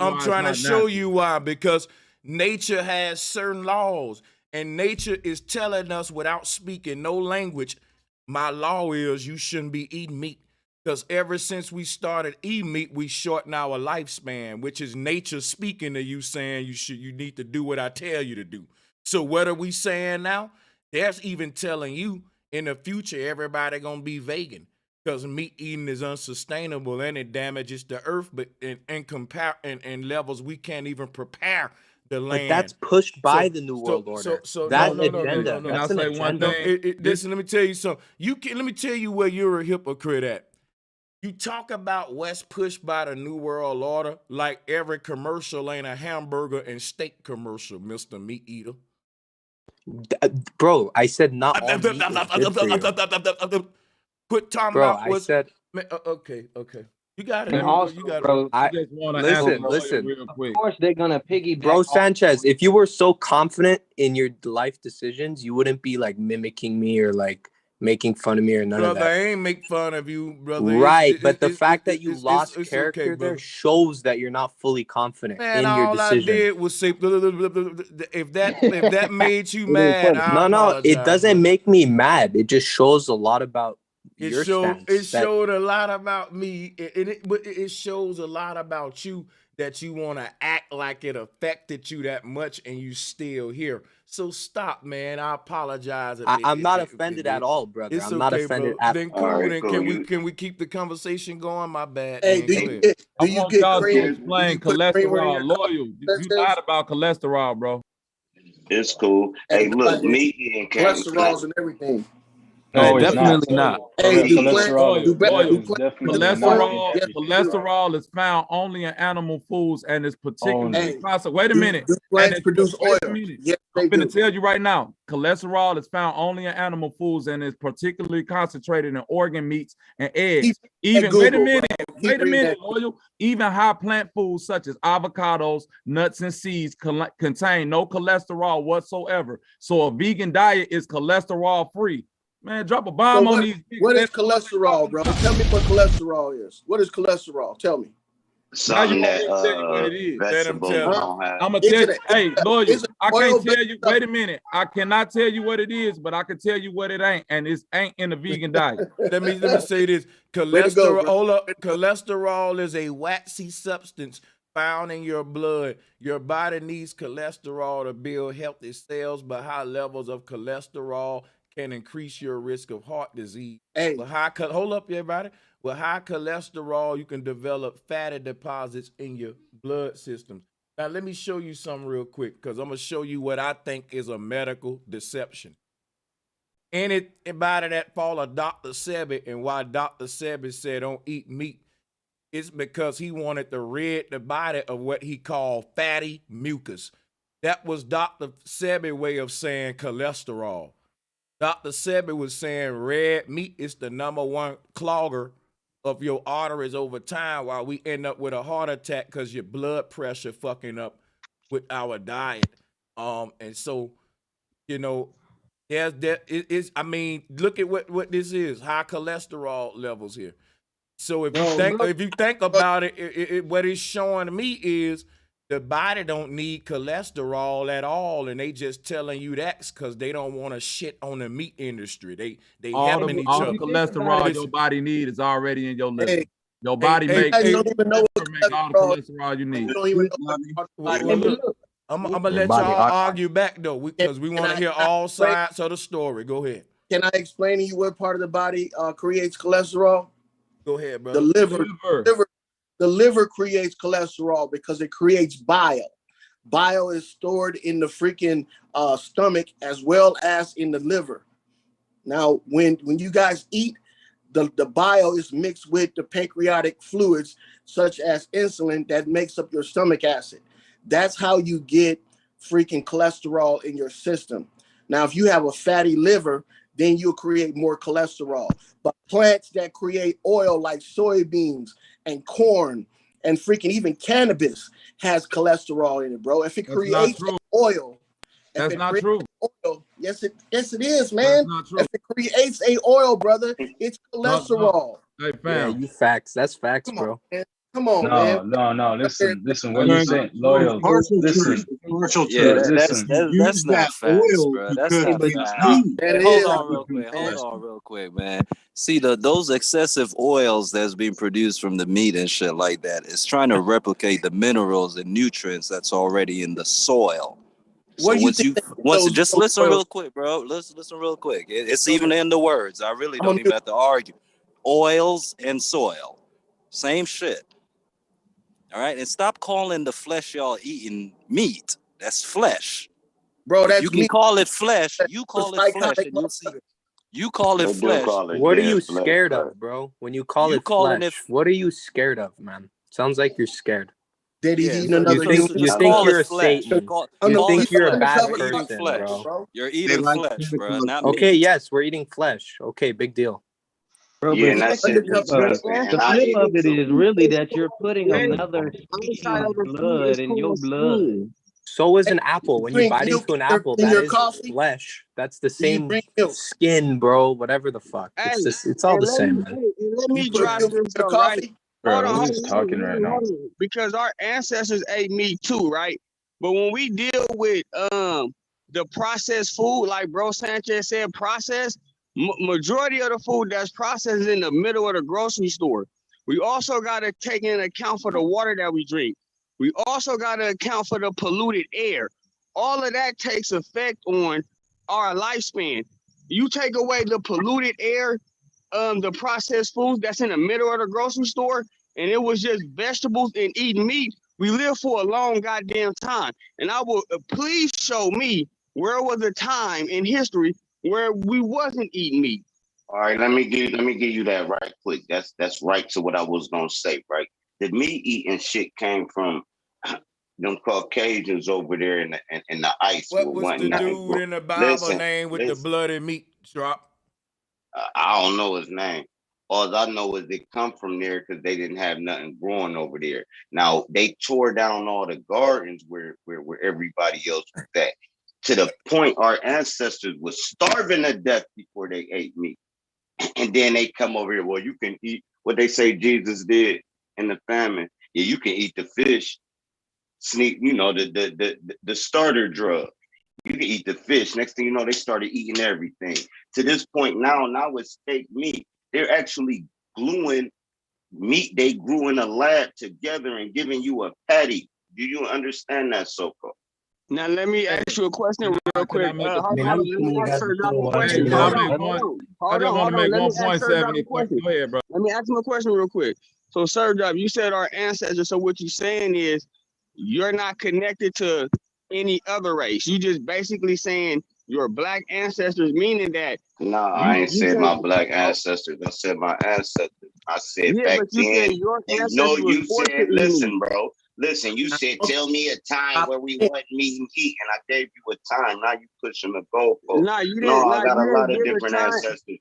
I'm trying to show you why. Because nature has certain laws, and nature is telling us without speaking no language, my law is you shouldn't be eating meat. Because ever since we started eating meat, we shorten our lifespan, which is nature speaking to you saying you need to do what I tell you to do. So what are we saying now? There's even telling you in the future everybody gonna be vegan because meat eating is unsustainable and it damages the earth, but in levels we can't even prepare the land. But that's pushed by the New World Order. That's an agenda. Listen, let me tell you something. Let me tell you where you're a hypocrite at. You talk about what's pushed by the New World Order like every commercial ain't a hamburger and steak commercial, Mr. Meat Eater. Bro, I said not all meat is good for you. Quit talking Bro, about what's... I said... Okay. You got it. And also, you got bro, I just want to listen. real quick. Of course, they're gonna piggyback. Bro, Sanchez, if you were so confident in your life decisions, you wouldn't be like mimicking me or like making fun of me or none of that. Brother, I ain't make fun of you, brother. Right, but the fact that you lost character there shows that you're not fully confident in your decision. All I did was say, if that made you mad, I apologize. It doesn't make me mad. It just shows a lot about your stance. It showed a lot about me, but it shows a lot about you that you want to act like it affected you that much and you still here. So stop, man. I apologize. I'm not offended at all, brother. I'm not offended at all. Then cool. Then can we keep the conversation going? My bad. Hey, do you get cream? Explain cholesterol. Loyal. You lied about cholesterol, bro. It's cool. Hey, look, meat and cholesterols and everything. No, definitely not. Hey, cholesterol is found only in animal foods and is particularly possible. Wait a minute. Do plants produce oil? Yes, I'm going to tell you right now. Cholesterol is found only in animal foods and is particularly concentrated in organ meats and eggs. Wait a minute, Loyal. Even high plant foods such as avocados, nuts, and seeds contain no cholesterol whatsoever. So a vegan diet is cholesterol free. Man, drop a bomb on these. What is cholesterol, bro? Tell me what cholesterol is. What is cholesterol? Tell me. Something that vegetables don't have. I'm gonna tell you, hey, Loyal, I can't tell you. Wait a minute, I cannot tell you what it is, but I can tell you what it ain't, and it ain't in the vegan diet. Let me say this: cholesterol is a waxy substance found in your blood. Your body needs cholesterol to build healthy cells, but high levels of cholesterol can increase your risk of heart disease. Hey, hold up, everybody. With high cholesterol, you can develop fatty deposits in your blood system. Now, let me show you something real quick, because I'm going to show you what I think is a medical deception. Anybody that follow Dr. Sebi and why Dr. Sebi said don't eat meat, it's because he wanted to rid the body of what he called fatty mucus. That was Dr. Sebi's way of saying cholesterol. Dr. Sebi was saying red meat is the #1 clogger of your arteries over time, while we end up with a heart attack because your blood pressure fucking up with our diet. And so, you know, I mean, look at what this is, high cholesterol levels here. So if you think about it, what it's showing to me is the body don't need cholesterol at all, and they just telling you that's because they don't want to shit on the meat industry. They helping each other. All the cholesterol your body needs is already in your liver. Hey, Your body You make guys don't even know what all the cholesterol. cholesterol you need. You don't even know what Well, body. look, I'm gonna Your let body y'all argue back though, because we want to hear Can I all explain? sides of the story. Go ahead. Can I explain to you what part of the body creates cholesterol? Go ahead, The brother. liver. The liver creates cholesterol because it creates bile. Bile is stored in the freaking stomach as well as in the liver. Now, when you guys eat, the bile is mixed with the pancreatic fluids, such as insulin, that makes up your stomach acid. That's how you get freaking cholesterol in your system. Now, if you have a fatty liver, then you'll create more cholesterol. But plants that create oil like soybeans and corn and freaking even cannabis has cholesterol in it, bro. If it That's not creates true. oil, That's not true. oil, yes it is, man. That's not true. If it creates a oil, brother, it's cholesterol. Hey, Yeah, fam. you facts. That's facts, Come on, bro. man. Come on, man. No. Listen. When you say loyal, Partial listen. truth. Partial Yeah, truth. Listen. You that's use not that facts, oil bro. That's because not it's facts. heat. That Hold is. on real quick. Cholesterol. Hold on real quick, man. See, those excessive oils that's being produced from the meat and shit like that is trying to replicate the minerals and nutrients that's already in the soil. So What do you think just those listen oils? real quick, bro. Listen real quick. It's even in the words. I really I'm don't a even have to argue. Oils and soil, same shit. All right, and stop calling the flesh y'all eating meat. That's flesh. bro. If That's you can me. call it flesh, you The call it flesh, psychotic and you'll see. motherfucker. You call it They do flesh. call it What are you dead flesh, scared but of, bro? When you call You it calling it? flesh, what are you scared of, man? Sounds like you're scared. That he's Yeah. eating So, another human. You just think call it you're a flesh. Satan. Call You No, it think he's you're a flesh. bad You're eating person, flesh. bro. bro. You're They eating like flesh, bro, chemicals. not Okay, meat. yes, we're eating flesh. Okay, big deal. Bro, yeah, but and that He's shit undercover. disgusting, and the I flip eat of it it too. is really that you're putting Yeah, another outside of species' the food blood is in your called blood. skin. So is Hey, an apple. you When you drink bite milk into an in your, apple, in that your is coffee? flesh. That's the Do you same drink milk? skin, bro. Whatever the fuck. Hey, It's all the same, man. and let You me put drop milk in this your though, right? coffee? Bro, Hold who on, is talking right now? hold on. Because our ancestors ate meat too, right? But when we deal with the processed food, like Bro Sanchez said, processed, majority of the food that's processed is in the middle of the grocery store. We also got to take into account for the water that we drink. We also got to account for the polluted air. All of that takes effect on our lifespan. You take away the polluted air, the processed foods that's in the middle of the grocery store, and it was just vegetables and eating meat, we live for a long goddamn time. And I will please show me where was a time in history where we wasn't eating meat. All right, let me give you that right quick. That's right to what I was gonna say, right? The meat eating shit came from them Caucasians over there in the ice What with was the one night. dude in the Bible Listen, name with the listen. bloody meat drop? I don't know his name. All I know is they come from there because they didn't have nothing growing over there. Now they tore down all the gardens where everybody else was at, to the point our ancestors was starving to death before they ate meat. And then they come over here. Well, you can eat what they say Jesus did in the famine. Yeah, you can eat the fish, sneak, the starter drug. You can eat the fish. Next thing you know, they started eating everything. To this point now it's fake meat. They're actually gluing meat they grew in a lab together and giving you a patty. Do you understand that, Soko? Now let me ask you a question real Can I quick. make a Hold point? on, let me ask Sir Job a question. Can I Hold make on, one? I hold just on, want hold to on. make Let me one ask point, Sir Job 70. a question. Go ahead, bro. Let me ask him a question real quick. So, Sir Job, you said our ancestors. So what you're saying is you're not connected to any other race. You just basically saying your black ancestors, meaning that Nah, I ain't said my black ancestors. I said my ancestors. I said yeah, back but you said then. your And no, ancestors was you forced to said, eat meat. listen, bro. Listen, you said, tell me a time where we wasn't meeting heat, and I gave you a time. Now you pushing the goalpost. Nah, you No, didn't. I Nah, got you a didn't lot of give different a time. ancestors.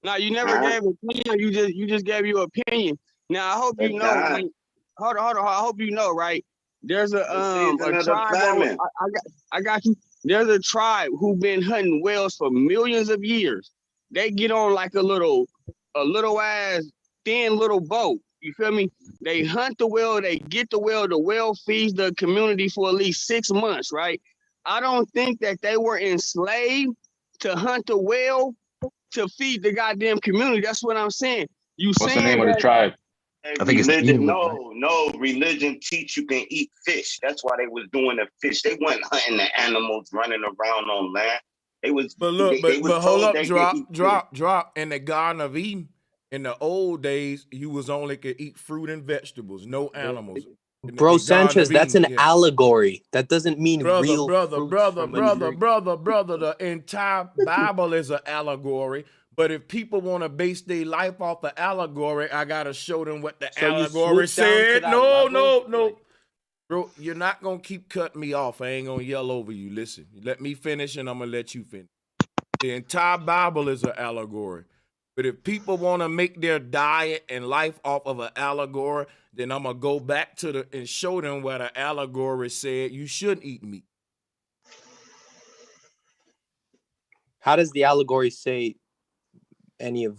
No, you never Huh? gave an opinion. You just gave your opinion. Now I hope you But know. God, Hold on. I hope you know, right? There's the season a of the tribe that famine. I got you. There's a tribe who been hunting whales for millions of years. They get on like a little ass thin little boat. You feel me? They hunt the whale. They get the whale. The whale feeds the community for at least 6 months, right? I don't think that they were enslaved to hunt the whale to feed the goddamn community. That's what I'm saying. You What's the saying name of the that tribe? I think it's Religion, evil, right? no, religion teach you can eat fish. That's why they was doing the fish. They weren't hunting the animals running around on land. They was But look, they was but hold told up, they could eat fish. drop. In the Garden of Eden, in the old days, you was only could eat fruit and vegetables, no animals. In Bro, the Garden Sanchez, of that's Eden, an yeah. allegory. That doesn't mean Brother, real brother, fruits brother, from a brother, tree. brother. The entire Bible is an allegory. But if people want to base their life off the allegory, I gotta show them what the So you allegory swoop down to said. that No, level? no. Bro, you're not gonna keep cutting me off. I ain't gonna yell over you. Listen, let me finish and I'm gonna let you finish. The entire Bible is an allegory. But if people want to make their diet and life off of an allegory, then I'm gonna go back to and show them where the allegory said you shouldn't eat meat. How does the allegory say any of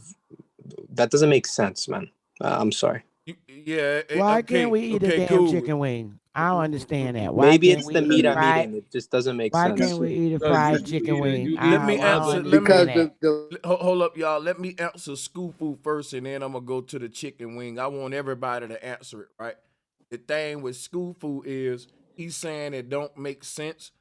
that? Doesn't make sense, man. I'm sorry. Yeah. Why Okay. can't we eat a Okay. damn Cool. chicken wing? I don't understand that. Why Maybe can't it's we the eat meat a I'm fried? eating. It just doesn't make Why sense. can't we eat a Because fried chicken wing? Let me I don't answer. Because understand that. Hold up, y'all. Let me answer school food first, and then I'm gonna go to the chicken wing. I want everybody to answer it, right? The thing with school food is he's saying it don't make sense,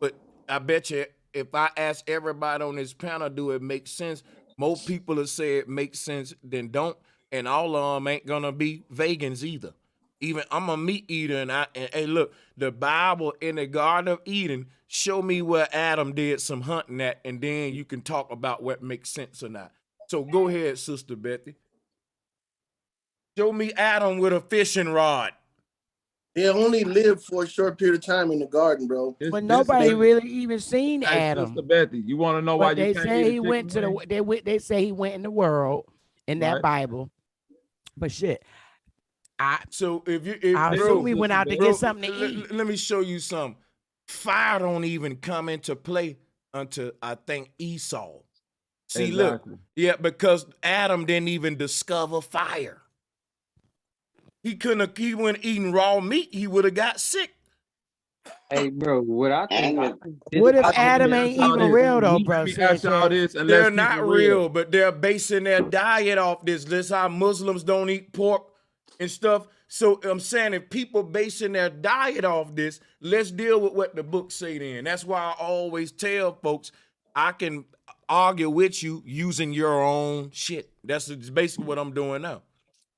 but I bet you if I ask everybody on this panel, do it make sense? More people will say it makes sense than don't, and all of them ain't gonna be vegans either. Even I'm a meat eater, and hey, look, the Bible in the Garden of Eden, show me where Adam did some hunting at, and then you can talk about what makes sense or not. So go ahead, Sister Betty. Show me Adam with a fishing rod. He only lived for a short period of time in the garden, bro. But nobody really even seen Hey, Adam. Sister Betty, you want to know why But you they can't say eat a he went to chicken the wing? they say he went in the world in that Right. Bible. But shit, So if I assume he went out to get something to eat. Let me show you something. Fire don't even come into play until I think Esau. See, Exactly. look, yeah, because Adam didn't even discover fire. He went eating raw meat, he would have got sick. Hey, bro, what I think, What if Let Adam me ain't ask y'all even this. real though, Let bro? me ask y'all Sanchez? this, and They're let's keep not it real, but they're basing their diet off this. This how Muslims don't eat pork and stuff. So I'm saying if people basing their diet off this, let's deal with what the book say then. That's why I always tell folks I can argue with you using your own shit. That's basically what I'm doing now.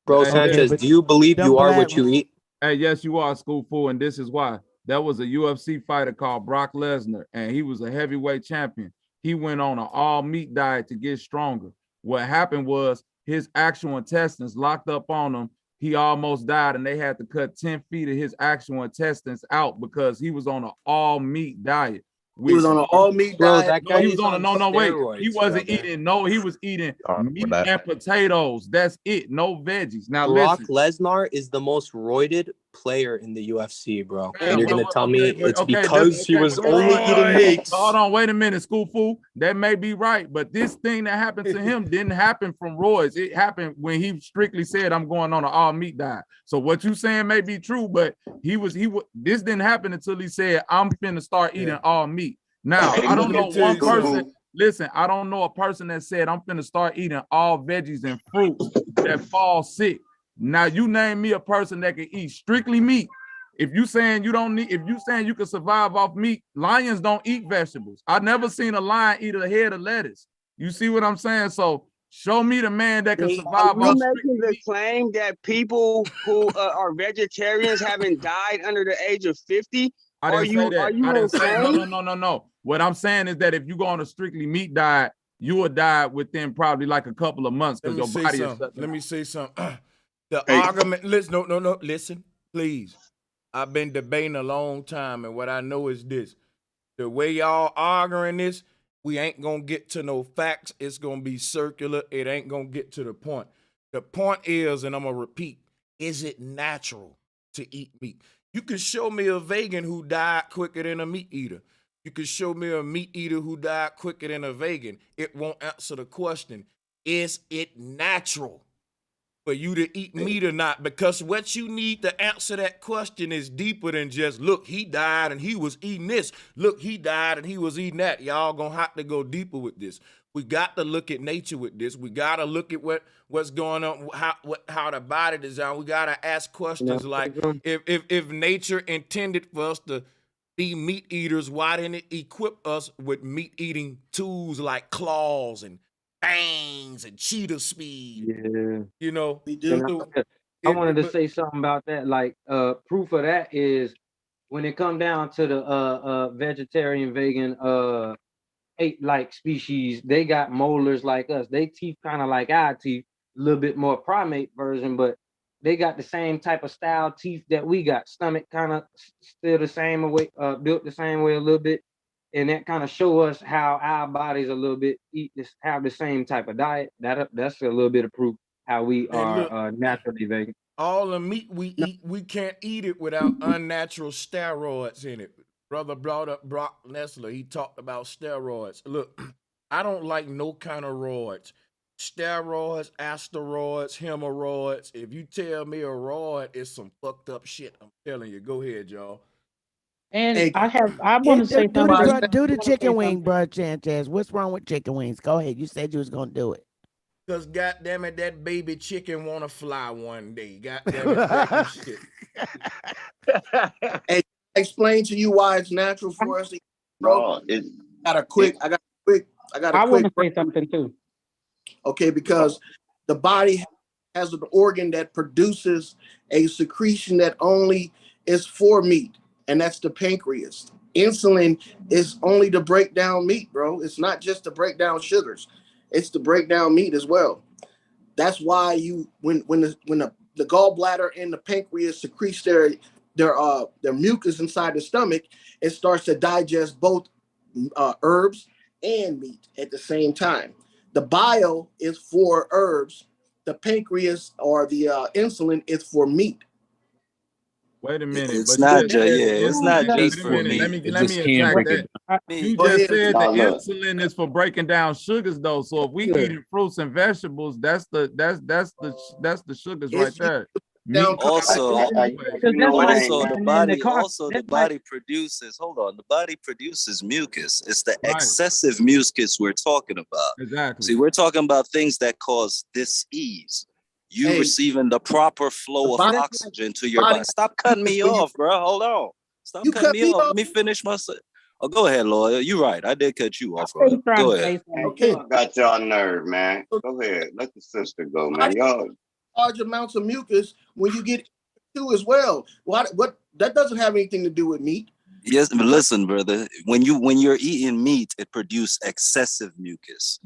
Bro, Hey, Sanchez, listen. do you believe them you are black- what you eat? Hey, yes, you are school fool, and this is why. There was a UFC fighter called Brock Lesnar, and he was a heavyweight champion. He went on an all meat diet to get stronger. What happened was his actual intestines locked up on him. He almost died, and they had to cut 10 feet of his actual intestines out because he was on an all meat diet. He was on an all meat Bro, diet. that No, guy he was is on a on wait. He steroids, wasn't brother. eating. No, he was eating meat that. and potatoes. That's it. No veggies. Now Brock listen. Lesnar is the most roided player in the UFC, bro. Yeah, And you're well, gonna tell me okay, but it's okay, because he was only eating meats. Hold on, wait a minute, school fool. That may be right, but this thing that happened to him didn't happen from roids. It happened when he strictly said, "I'm going on an all meat diet." So what you saying may be true, but this didn't happen until he said, "I'm finna start eating all meat." Now, I don't know one person. Listen, I don't know a person that said, "I'm finna start eating all veggies and fruits that fall sick." Now, you name me a person that can eat strictly meat. If you saying you don't need, if you saying you can survive off meat, lions don't eat vegetables. I've never seen a lion eat a head of lettuce. You see what I'm saying? So show me the man that can survive Are you off making the claim that people who are vegetarians haven't died under the age of 50? I didn't say that. Are you I didn't say insane? no. What I'm saying is that if you go on a strictly meat diet, you will die within probably like a couple of months because your body is. Let me say something. The argument. Listen, no. Listen, please. I've been debating a long time, and what I know is this: the way y'all arguing this, we ain't gonna get to no facts. It's gonna be circular. It ain't gonna get to the point. The point is, and I'm gonna repeat: is it natural to eat meat? You can show me a vegan who died quicker than a meat eater. You can show me a meat eater who died quicker than a vegan. It won't answer the question: is it natural for you to eat meat or not? Because what you need to answer that question is deeper than just, look, he died and he was eating this. Look, he died and he was eating that. Y'all gonna have to go deeper with this. We got to look at nature with this. We got to look at what's going on, how the body design. We got to ask questions like, if nature intended for us to be meat eaters, why didn't it equip us with meat eating tools like claws and fangs and cheetah speed? Yeah. You know, And I wanted to say something about that. Like, proof of that is when it come down to the vegetarian, vegan, ape-like species, they got molars like us. They teeth kind of like our teeth, a little bit more primate version, but they got the same type of style teeth that we got. Stomach kind of still the same way, built the same way a little bit, and that kind of show us how our bodies a little bit have the same type of diet. That's a little bit of proof how we are naturally vegan. All the meat we eat, we can't eat it without unnatural steroids in it. Brother brought up Brock Nessler. He talked about steroids. Look, I don't like no kind of roids. Steroids, asteroids, hemorrhoids. If you tell me a roid is some fucked up shit, I'm telling you. Go ahead, y'all. And I want to say Do something. the chicken wing, bro, Sanchez. What's wrong with chicken wings? Go ahead. You said you was gonna do it. Cause goddamn it, that baby chicken wanna fly one day. Goddamn it, breaking shit. Hey, explain to you why it's natural for us to eat, bro. I got a I quick. want to say something too. Okay, because the body has an organ that produces a secretion that only is for meat, and that's the pancreas. Insulin is only to break down meat, bro. It's not just to break down sugars; it's to break down meat as well. That's why when the gallbladder and the pancreas secretes their mucus inside the stomach, it starts to digest both herbs and meat at the same time. The bile is for herbs. The pancreas or the insulin is for meat. Wait a minute, It's but not you just just it's not wait just a for minute. me. Let me attack that. You just said the insulin is for breaking down sugars, though. So if we eating fruits and vegetables, that's the sugars right there. Meat Also, the body produces. Hold on, the body produces mucus. It's the excessive mucus we're talking about. Exactly. See, we're talking about things that cause dis-ease. You receiving the proper flow of oxygen to your body. Stop cutting me off, bro. Hold on. Stop cutting me off. Let me finish my. Oh, go ahead, lawyer. You're right. I did cut you off, bro. Go ahead. Okay, got y'all nerve, man. Go ahead. Let the sister go, man. Y'all large amounts of mucus when you get too as well. What that doesn't have anything to do with meat. Yes, but listen, brother. When you're eating meat, it produces excessive mucus.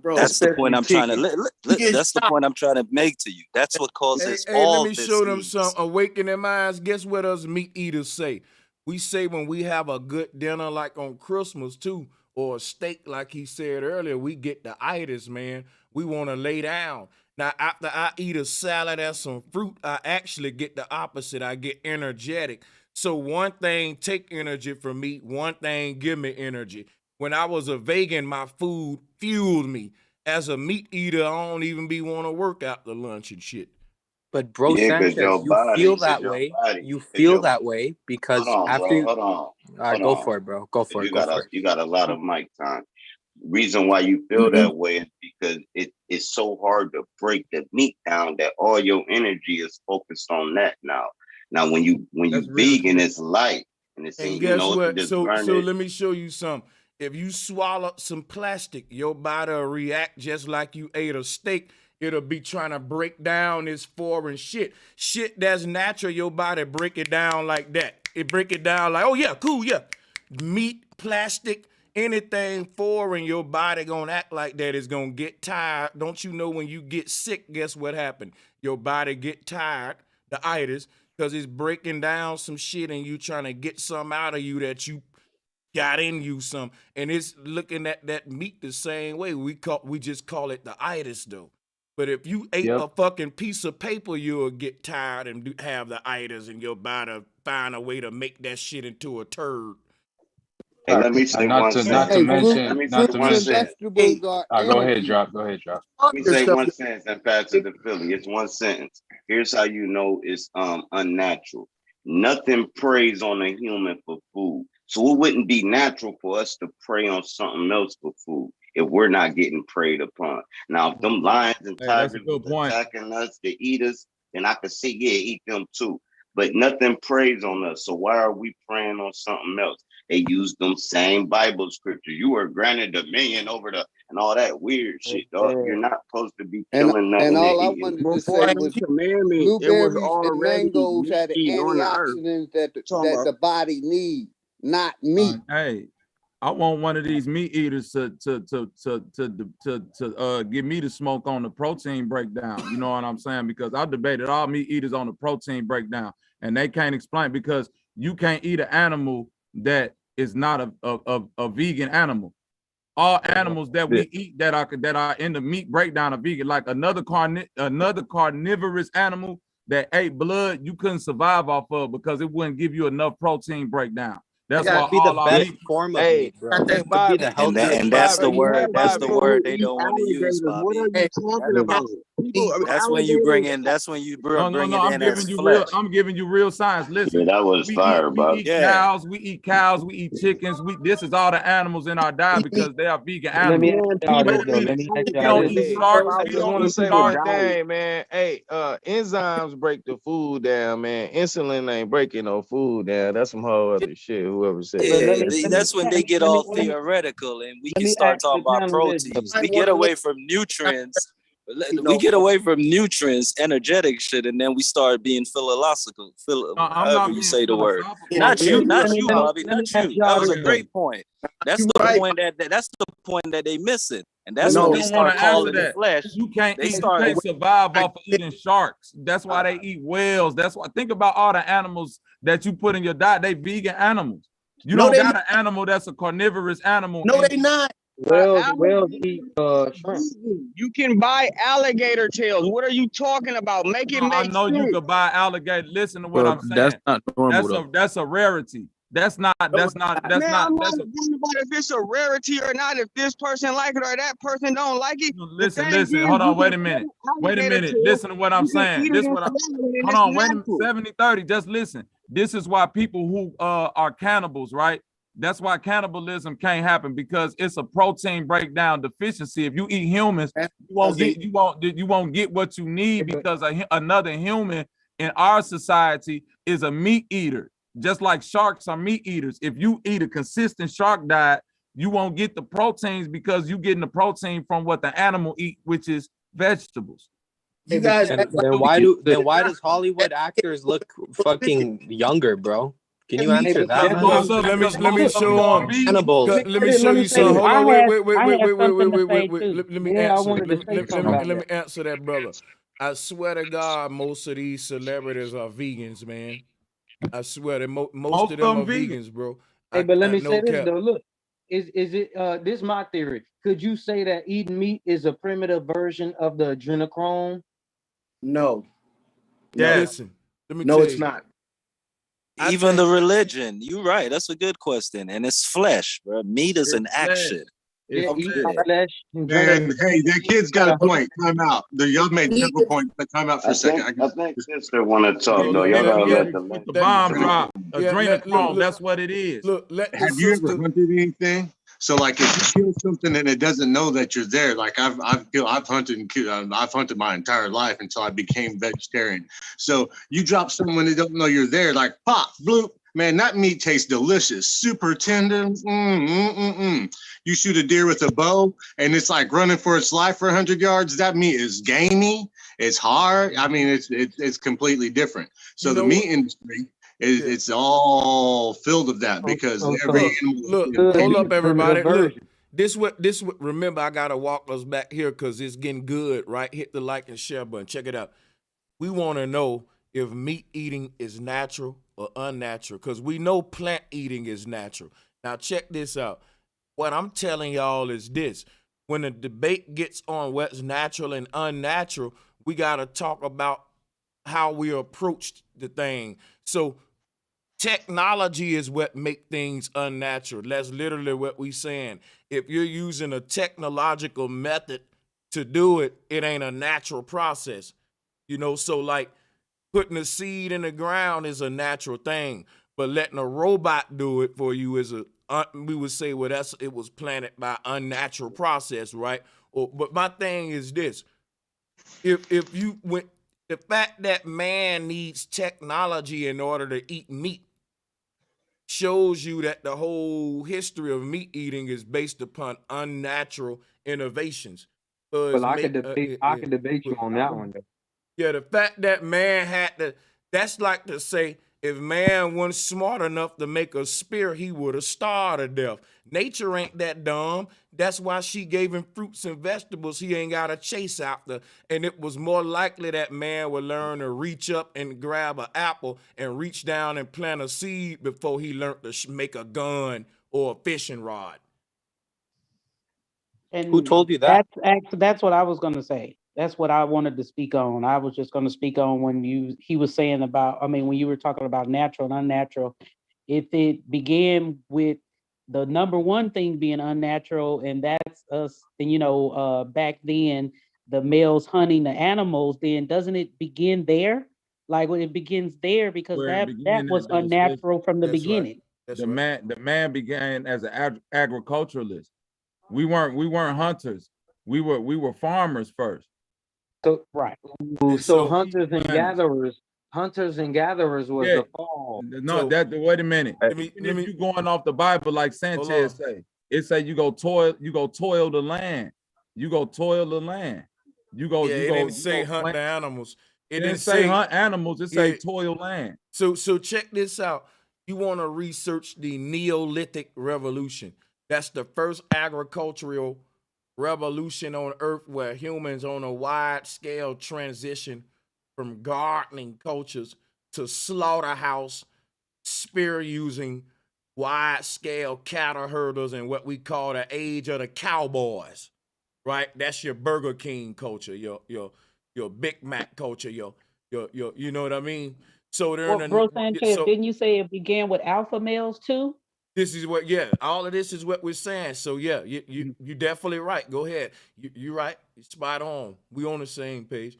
Bro, that's the point I'm trying to. That's the point I'm trying to make to you. That's what causes Hey, all let me this. show them some awakening minds. Guess what us meat eaters say? We say when we have a good dinner, like on Christmas too, or a steak, like he said earlier, we get the itis, man. We want to lay down. Now, after I eat a salad and some fruit, I actually get the opposite. I get energetic. So one thing take energy from me, one thing give me energy. When I was a vegan, my food fueled me. As a meat eater, I don't even be want to work after lunch and shit. But bro, Sanchez, you feel that way. You feel that way because after you. Hold on. Go for it, bro. Go for it. Go for it. You got a lot of mic time. Reason why you feel that way is because it's so hard to break the meat down that all your energy is focused on that now. Now, when you vegan, it's light and it's And in, guess what? just So burn it. let me show you something. If you swallow some plastic, your body will react just like you ate a steak. It'll be trying to break down this foreign shit. Shit that's natural, your body break it down like that. It break it down like, oh yeah, cool, yeah. Meat, plastic, anything foreign, your body gonna act like that. It's gonna get tired. Don't you know when you get sick, guess what happened? Your body get tired, the itis, because it's breaking down some shit and you trying to get some out of you that you got in you some. And it's looking at that meat the same way. We just call it the itis though. But if you ate a fucking piece of paper, you'll get tired and have the itis and your body find a way to make that shit into a turd. Hey, let me say one Not sentence. to mention. Vegetables are Go ahead, energy. drop. Go ahead, drop. Let me say one sentence and pass it to Philly. It's one sentence. Here's how you know it's unnatural. Nothing preys on a human for food. So it wouldn't be natural for us to prey on something else for food. if we're not getting preyed upon. Now, if them lions and Hey, that's a tigers good was point. attacking us to eat us, then I could see, yeah, eat them too. But nothing preys on us. So why are we preying on something else? They use them same Bible scriptures. You were granted dominion over the and all that weird shit, dog. You're not supposed to be killing And nothing and all I eating wanted it. to Before say the was commandment, it was blueberries and already mangoes meat had the eating on the earth. antioxidants Talking about the body needs, not meat. Hey, I want one of these meat eaters to give me the smoke on the protein breakdown. You know what I'm saying? Because I debated all meat eaters on the protein breakdown, and they can't explain because you can't eat an animal that is not a vegan animal. All animals that we eat that are in the meat breakdown are vegan. Like another carnivorous animal that ate blood, you couldn't survive off of because it wouldn't give you enough protein breakdown. That's why Be the all our best meat. form of Hey, meat, bro. hey, Could be Bible, the And that healthiest and shit. that's the Bible, you word. know That's the Bible. people word who they eat don't want to use, alligators. What are Bobby. you Hey, talking That, about? People, that's when you alligators. bring in. That's when you No, bring no, it in as flesh. I'm giving you real science. Yeah, Listen, that was fire, we Bob. eat Yeah. cows, we eat chickens. This is all the animals in our diet because they are vegan Let me animals. ask Man, y'all Wait this people a though. eat Let minute. me ask We y'all don't this. eat alligators, Hey, sharks. bro. I We just don't want to eat say People one sharks. die. thing, man. Hey, enzymes break the food down, man. Insulin ain't breaking no food down. That's some whole other shit. Whoever said But that. Yeah, That's that's when they get all let me theoretical and we let can me start ask the talking about panel this though. proteins. I We want get to let away from nutrients. you We know. get away from nutrients, energetic shit, and then we start being philosophical, I'm however not you being say the word. philosophical. Yeah, Not you, yeah, Bobby, Let me not ask you. That y'all was this a though. great point. That's you're the right. point that's the point that they missing, and Let that's me when You they don't want start to answer calling it that. flesh. You can't They eat. You start. can't survive off of eating sharks. That's why they eat whales. That's why. Think about all the animals that you put in your diet. They vegan animals. You No, don't they got an animal that's a carnivorous animal. no, they not. Whales eat shrimp. You can buy alligator tails. What are you talking about? Make it I make know you sense. could buy alligator. Listen to what Bro, I'm that's saying. not normal though. That's a rarity. That's not. No, Man, I'm not That's a. worried about if it's a rarity or not, if this person like it or that person don't like it. The Listen, thing is, listen. Hold you on. can Wait a minute. sell Wait a alligator minute. tail, Listen to what I'm you can saying. eat This it and what I. swallow it, and Hold it's on. Wait a minute. natural. 70-30. Just listen. This is why people who are cannibals, right? That's why cannibalism can't happen because it's a protein breakdown deficiency. If you eat humans, you won't get what you need because another human in our society is a meat eater. Just like sharks are meat eaters. If you eat a consistent shark diet, you won't get the proteins because you're getting the protein from what the animal eat, which is vegetables. you guys Then, act like why does Hollywood actors look fucking younger, bro? Can you meat. answer that, That's man? what Because I'm. let Look, me show them. Cannibals. let me Let me say show this. you something. Hold on, I had something to say too. let me Yeah, I answer. wanted to say something about Let me that. answer that, brother. I swear to God, most of these celebrities are vegans, man. I swear that most Most of of them are them vegan. vegans, bro. Hey, but let I me no say this cap. though. Look, is it this is my theory. Could you say that eating meat is a primitive version of the adrenochrome? No, no, Yes. Listen, let me no, tell it's you. not. I Even think the religion. You're right. That's a good question, and it's flesh, bro. Meat is an action. Yeah, It's eat Yeah. flesh and And adrenochrome. hey, that kid's got a point. Time out. Y'all made several points, but time out for I a second. think sister want to talk though. Y'all Yeah, gotta yeah. let the With the ladies bomb finish. drop, adrenochrome. look, That's what it is. look, let the Have you ever sister. hunted anything? So like if you kill something and it doesn't know that you're there, like I've hunted and I've hunted my entire life until I became vegetarian. So you drop someone that don't know you're there, like pop, bloop, man, that meat tastes delicious, super tender. You shoot a deer with a bow and it's like running for its life for 100 yards. That meat is gamey, it's hard. I mean, it's completely different. So You the know meat what? industry Yeah. it's all filled of that because every animal is Look, being hold taken. up, everybody. Look, this what. Remember, I gotta walk us back here because it's getting good. Right, hit the like and share button. Check it out. We want to know if meat eating is natural or unnatural because we know plant eating is natural. Now, check this out. What I'm telling y'all is this: when the debate gets on what's natural and unnatural, we gotta talk about how we approached the thing. So technology is what make things unnatural. That's literally what we saying. If you're using a technological method to do it, it ain't a natural process. You know, so like putting a seed in the ground is a natural thing, but letting a robot do it for you is a we would say, well, it was planted by unnatural process, right? But my thing is this: if you went, the fact that man needs technology in order to eat meat shows you that the whole history of meat eating is based upon unnatural innovations. Well, I could debate you on that one. Though. Yeah, the fact that man had to, that's like to say, if man wasn't smart enough to make a spear, he would have starved to death. Nature ain't that dumb. That's why she gave him fruits and vegetables he ain't got to chase after. And it was more likely that man would learn to reach up and grab an apple and reach down and plant a seed before he learned to make a gun or a fishing rod. And Who told you that? That's what I was going to say. That's what I wanted to speak on. I was just going to speak on when he was saying about, I mean, when you were talking about natural and unnatural, if it began with the number one thing being unnatural, and that's us, back then, the males hunting the animals, then doesn't it begin there? Like when it begins there, because that was unnatural from the beginning. The man began as an agriculturalist. We weren't hunters. We were farmers first. So right. So hunters and gatherers. Hunters and gatherers was the fall. No, wait a minute. If you going off the Bible like Sanchez say, it say you go toil the land. You go toil the land. You go. Yeah, you it go, didn't you say go hunt plant. the animals. It didn't say hunt animals. It say toil land. So check this out. You want to research the Neolithic Revolution. That's the first agricultural revolution on Earth where humans on a wide scale transition from gardening cultures to slaughterhouse, spear using, wide scale cattle herders, and what we call the age of the cowboys. Right? That's your Burger King culture, your Big Mac culture, your you know what I mean? So Bro Sanchez, didn't you say it began with alpha males too? This is what, all of this is what we're saying. So yeah, you definitely right. Go ahead. You're right. You're spot on. We on the same page.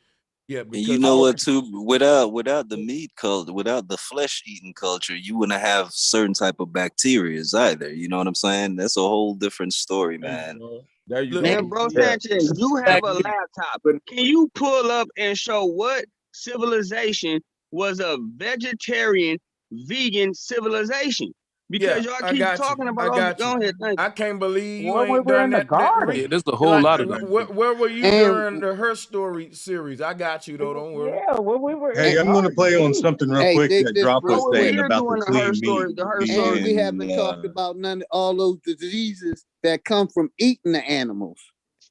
Yeah, because and you know what too? Without the meat culture, without the flesh eating culture, you wouldn't have certain type of bacteria either. You know what I'm saying? That's a whole different story, man. There you go. Bro Sanchez, you have a laptop, but can you pull up and show what civilization was a vegetarian, vegan civilization? Because y'all keep talking about all go ahead. I can't believe you ain't done that. Yeah, there's a whole lot of them. Where were you during the Her Story series? I got you though. Don't worry. Yeah, when we were. Hey, I'm gonna play on something real quick that Drop was saying about the clean meat. And we haven't talked about all those diseases that come from eating the animals.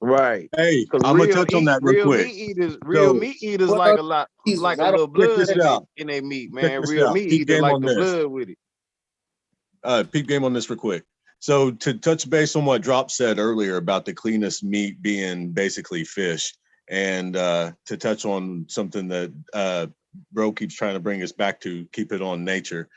Right. Hey, I'm gonna touch on that real quick. Real meat eaters like a lot, like a little blood in their meat, man. Real meat eaters like the blood with it. Peep game on this real quick. So to touch base on what Drop said earlier about the cleanest meat being basically fish, and to touch on something that Bro keeps trying to bring us back to, keep it on nature.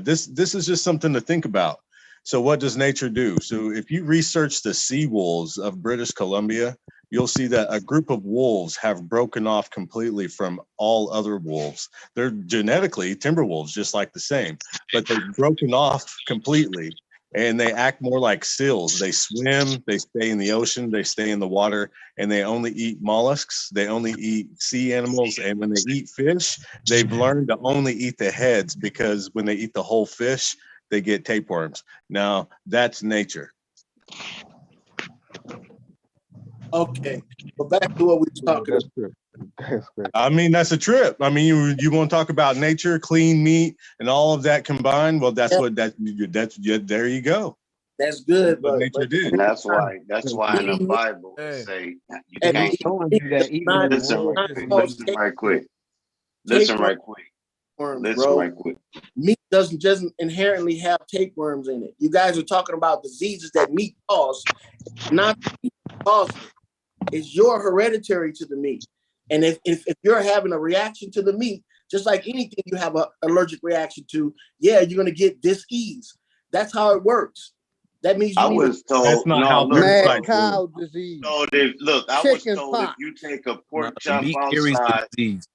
This is just something to think about. So what does nature do? So if you research the sea wolves of British Columbia, you'll see that a group of wolves have broken off completely from all other wolves. They're genetically timber wolves, just like the same, but they've broken off completely, and they act more like seals. They swim, they stay in the ocean, they stay in the water, and they only eat mollusks. They only eat sea animals, and when they eat fish, they've learned to only eat the heads, because when they eat the whole fish, they get tapeworms. Now, that's nature. Okay, but back to what we were talking about. That's great. I mean, that's a trip. I mean, you want to talk about nature, clean meat, and all of that combined? Well, that's what that's there you go. That's good, but nature did. And that's why in the Bible it say you can't. Listen right quick. Listen right quick. Meat doesn't inherently have tapeworms in it. You guys are talking about diseases that meat cause, not cause. It's your hereditary to the meat. And if you're having a reaction to the meat, just like anything you have an allergic reaction to, you're going to get dis-ease. That's how it works. That means I was told that's not how mad cow disease. So look, I was told if you take a pork chop outside,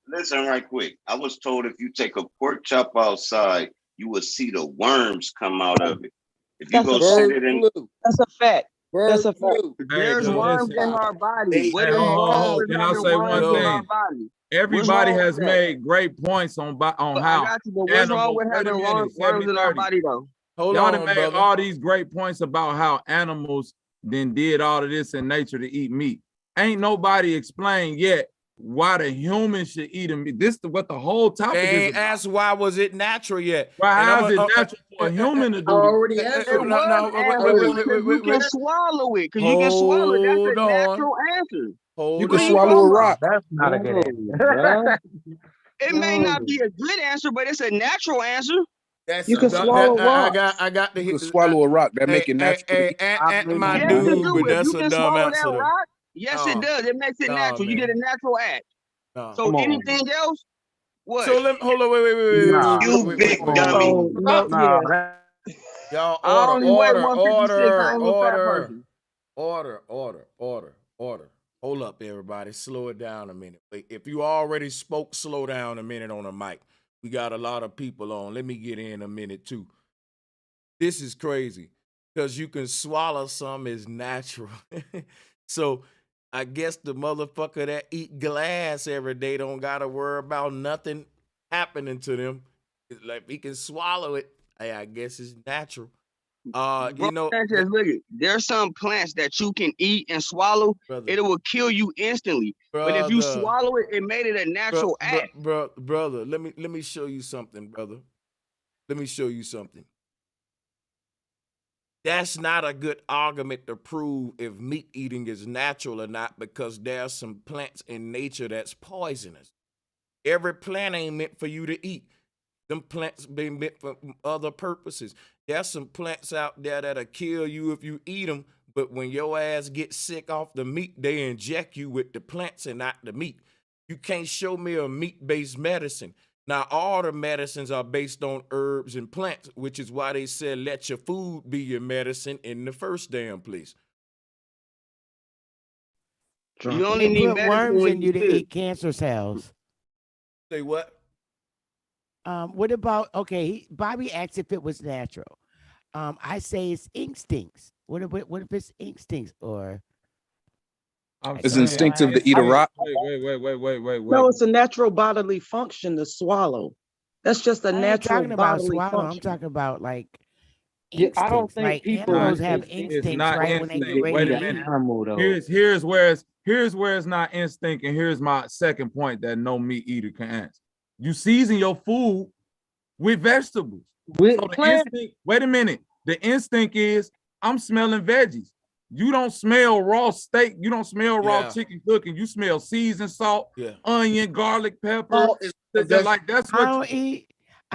listen right quick. I was told if you take a pork chop outside, you will see the worms come out of it. If you That's a go sit fact. it in, That's a fact. That's Bird a fact. flu. Hey, There's So look. worms in listen, our body. They What hey, is wrong hold. with Can I having say worms one in Look. our thing? body? What's Everybody wrong with has that? made great points on But I how got you. But what's wrong animals. with Wait a having minute, worms in our 70-30. body though? Hold Y'all done on, made brother. all these great points about how animals then did all of this in nature to eat meat. Ain't nobody explained yet why the humans should eat a meat. This is what the whole topic They is ain't about. asked why was it natural yet. Well, And how is it natural for a human to I do this? already answered It it. was answered because you can swallow it. Because you can swallow it. That's Hold a on. natural answer. Hold You What can are you swallow a talking about? rock. That's not a good answer, bro. It may not be a good answer, but it's a natural answer. That's You can swallow rocks. I got the You can swallow a rock. That make it natural. to eat. Aunt my Yes, it dude, do. but If that's you a can dumb swallow that answer though. rock, yes, it No, does. It makes it no, natural. You did a man. natural act. No. So Come on. anything else, what? So hold on, Nah. you big dummy. So, nah, that, Y'all I only weigh order, 156. I ain't no fat person. order. Hold up, everybody. Slow it down a minute. Wait, if you already spoke, slow down a minute on the mic. We got a lot of people on. Let me get in a minute too. This is crazy because you can swallow some is natural. So I guess the motherfucker that eat glass every day don't gotta worry about nothing happening to them. It's like he can swallow it. Hey, I guess it's natural. Bro, You know, Sanchez, look it. There's some plants that you can eat and swallow. brother, It will kill you instantly. But if you brother, swallow it, it made it a natural act. brother. Let me show you something, brother. Let me show you something. That's not a good argument to prove if meat eating is natural or not because there's some plants in nature that's poisonous. Every plant ain't meant for you to eat. Them plants been meant for other purposes. There's some plants out there that'll kill you if you eat them, but when your ass gets sick off the meat, they inject you with the plants and not the meat. You can't show me a meat-based medicine. Now, all the medicines are based on herbs and plants, which is why they said let your food be your medicine in the first damn place. You They only need put medicine worms when in you you to sick. eat cancer cells. Say what? What about Bobby asked if it was natural. I say it's instincts. What if it's instincts or I'm It's saying instinctive to eat a rock. Wait. No, it's a natural bodily function to swallow. That's just a I ain't natural talking about bodily swallow. I'm function. talking about like yeah, I don't instincts. think Like people animals Not have instinct it's instincts, not right? When they get instinct. ready Wait to a the eat. minute. animal though. Here's where it's not instinct, and here's my second point that no meat eater can answer. You season your food with vegetables. With So the plant, instinct, wait a minute. The instinct is I'm smelling veggies. You don't smell raw steak. You don't smell raw Yeah, chicken cooking. You smell seasoned salt, yeah. onion, garlic, pepper. Salt is a Like that's I what.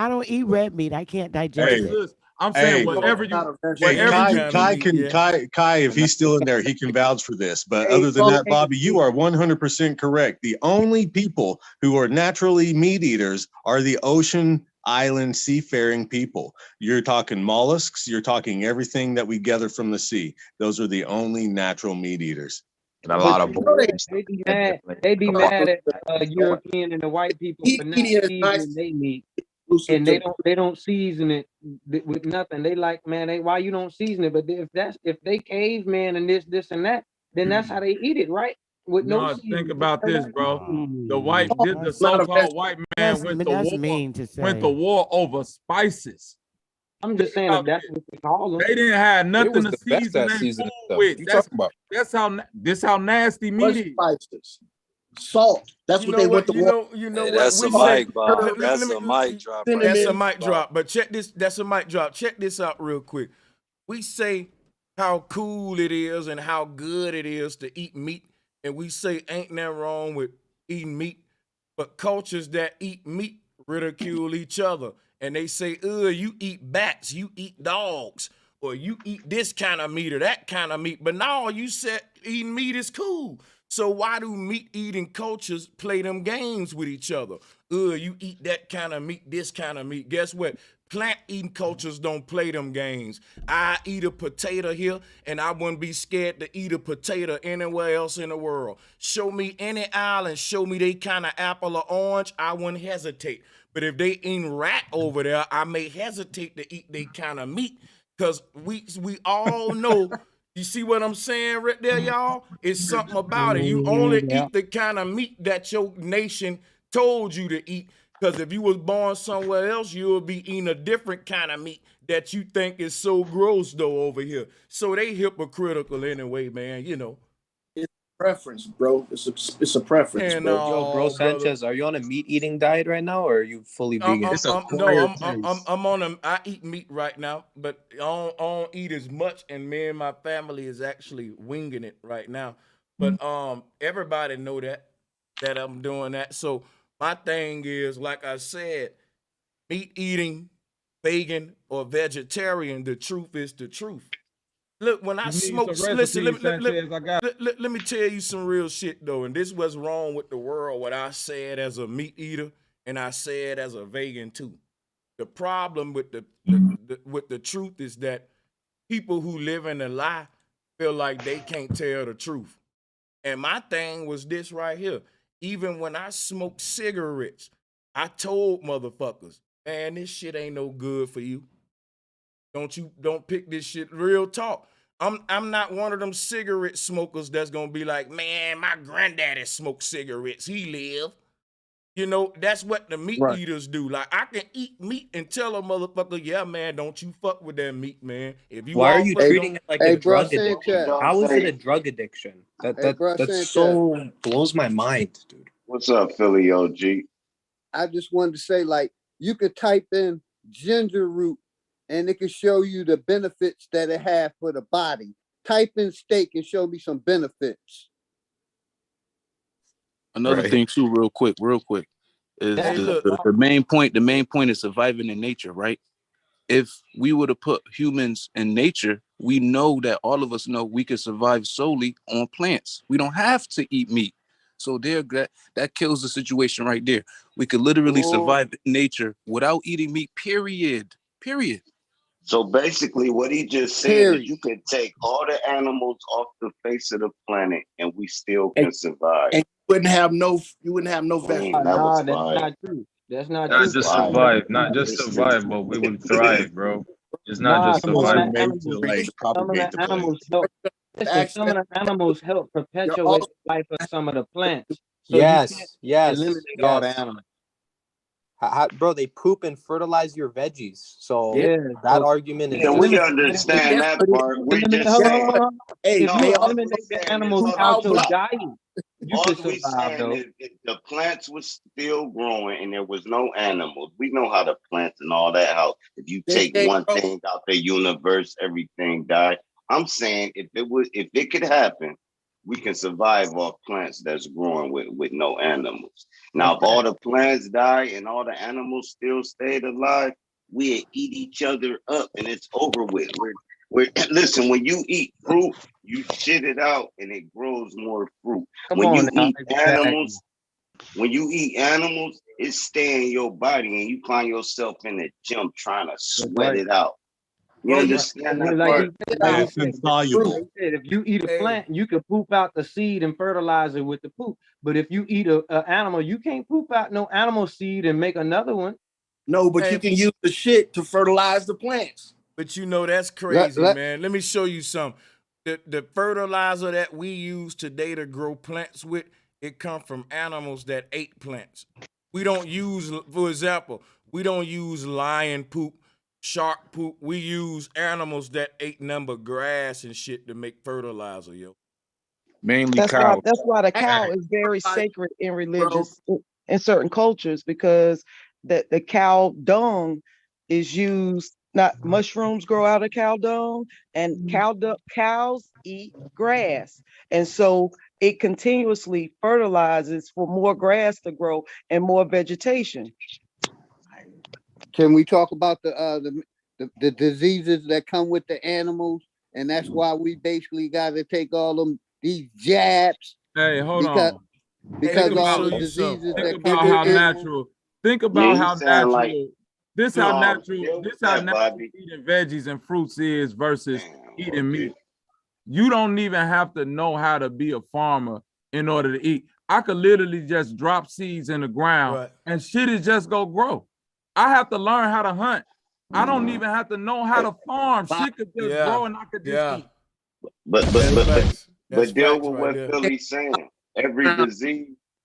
don't eat red meat. I can't digest Hey, it. I'm saying hey, whatever not you, a vegetable. hey, Any whatever you kind of Kai eat. meat, can yeah. Kai, if he's still in there, he can vouch for this. But Hey, other than that, protein Bobby, you are 100% correct. The only people who are naturally meat eaters are the ocean island seafaring people. You're talking mollusks, you're talking everything that we gather from the sea. Those are the only natural meat eaters. And a But lot of you boys know they and stuff they be that mad. definitely They be a part. mad at Heat European and the white people for not eating is nice, seasoning they meat, exclusive and to they don't season it with nothing. They like, man, why you don't season it? But if they caveman and this and that, then that's how they eat it, right? With no No, think seasoning. about this, bro. The not a so-called white man That's mean to went to say. war over spices. I'm just saying if that's what they call them. They didn't have They nothing was to the best season at their seasoning food stuff. with. You talking about? That's how nasty what meat is. spices. Salt. That's You what know they went what? to You war. know. You know Hey, what? that's a We say. mic, Bob. Let That's me. a mic drop right That's a Cinnamon. there, mic Bob. drop. But check this. That's a mic drop. Check this out real quick. We say how cool it is and how good it is to eat meat, and we say ain't nothing wrong with eating meat. But cultures that eat meat ridicule each other, and they say, you eat bats, you eat dogs, or you eat this kind of meat or that kind of meat." But now you said eating meat is cool. So why do meat eating cultures play them games with each other? You eat that kind of meat, this kind of meat. Guess what? Plant eating cultures don't play them games. I eat a potato here, and I wouldn't be scared to eat a potato anywhere else in the world. Show me any island, show me they kind of apple or orange, I wouldn't hesitate. But if they eat rat over there, I may hesitate to eat they kind of meat, Because we all know, you see what I'm saying right there, y'all? It's something about it. You only Yeah. eat the kind of meat that your nation told you to eat. Because if you was born somewhere else, you would be eating a different kind of meat that you think is so gross though over here. So they hypocritical anyway, man, you know. It's a preference, bro. It's a preference, And bro. Yo, bro, brother, Sanchez, are you on a meat eating diet right now, or are you fully vegan? It's a no, acquired taste. I'm on a, I eat meat right now, but I don't eat as much, and me and my family is actually winging it right now. But everybody know that I'm doing that. So my thing is, like I said, meat eating, vegan or vegetarian, the truth is the truth. Look, when I You need smoke, some listen, recipes, Sanchez. I got let me tell you some real shit though, and this was wrong with the world. What I said as a meat eater, and I said as a vegan too. The problem with the truth is that people who live in a lie feel like they can't tell the truth. And my thing was this right here. Even when I smoked cigarettes, I told motherfuckers, man, this shit ain't no good for you. Don't pick this shit. Real talk. I'm not one of them cigarette smokers that's gonna be like, man, my granddaddy smoked cigarettes. He lived. You know, that's what the meat Right. eaters do. Like, I can eat meat and tell a motherfucker, yeah, man, don't you fuck with that meat, man. If you Why are all you fuck, treating it like Hey, a bro, drug addiction? Sanchez. How is it a drug addiction? Hey, bro, That Sanchez. so blows my mind, dude. What's up, Philly OG? I just wanted to say, like, you could type in ginger root and it can show you the benefits that it has for the body. Type in steak and show me some benefits. Another thing too, real quick, is hey, look, the main point. The main point is surviving in nature, right? If we were to put humans in nature, we know that all of us know we can survive solely on plants. We don't have to eat meat. So there, that kills the situation right there. We could literally survive in nature without eating meat. Period. Period. So basically, what he just said is Period. you could take all the animals off the face of the planet, and we still can survive. And you wouldn't have no vegetables. That was Nah, that's fire. not true. That's not Not true. That's just Some fire. of survive, not just survive, but we would thrive, bro. It's not Nah, just some of Animals are the survival. made to animals, like some of the propagate the animals plants. help. Listen, some Access, of the animals help you're perpetuate all the life of some of the plants. So you can't Yes, yes, eliminate all the yes. animals. Bro, they poop and fertilize your veggies. So Yeah. that So argument is Yeah, we just understand yes, that but part. We're eliminate. just Hold on, yes, hold on, saying. but hold on. hey, If No, you they all also we eliminate the saying is, animals poop hold on, out out your stop. blood. diet, you All could we survive saying though. is if the plants was still growing and there was no animals. We know how the plants and all that, how if you They take can't one grow. thing out the universe, everything died. I'm saying if it could happen, we can survive off plants that's growing with no animals. A Now, if all fact. the plants die and all the animals still stayed alive, we'd eat each other up and it's over with. Listen, when you eat fruit, you shit it out and it grows more fruit. Come When on you now. eat Exactly. animals, it stay in your body and you find yourself in the gym trying to That's sweat right. it out. You Bro, you Right. understand And then that like he part? said, out It's insoluble. like he said, if you eat a hey, plant, you can poop out the seed and fertilize it with the poop. But if you eat a animal, you can't poop out no animal seed and make another one. no, but you hey, can use the shit to fertilize the plants. but you know that's Let, crazy, let, man. Let me show you something. The fertilizer that we use today to grow plants with, it come from animals that ate plants. We don't use, for example, we don't use lion poop, shark poop. We use animals that ate number grass and shit to make fertilizer, yo. Mainly That's why cows. the Hey, cow is very fertilize, sacred in bro. in certain cultures because the cow dung is used. Not mushrooms grow out of cow dung, and cows eat grass, and so it continuously fertilizes for more grass to grow and more vegetation. can we talk about the diseases that come with the animals? And that's why we basically got to take all them these jabs Hey, hold because on. Hey, Think let because me all show about the you something. diseases think that about come with how It animals. natural. Think Yeah, about you how sound like natural. This how no, natural. deal This with how that, natural Bobby. eating veggies and fruits is versus Damn, eating okay. meat. You don't even have to know how to be a farmer in order to eat. I could literally just drop seeds in the ground right. and shit is just go grow. I have to learn how to hunt. I don't even have to know how to farm. Shit could just grow and I could just eat. But deal with right what there. Billy's saying.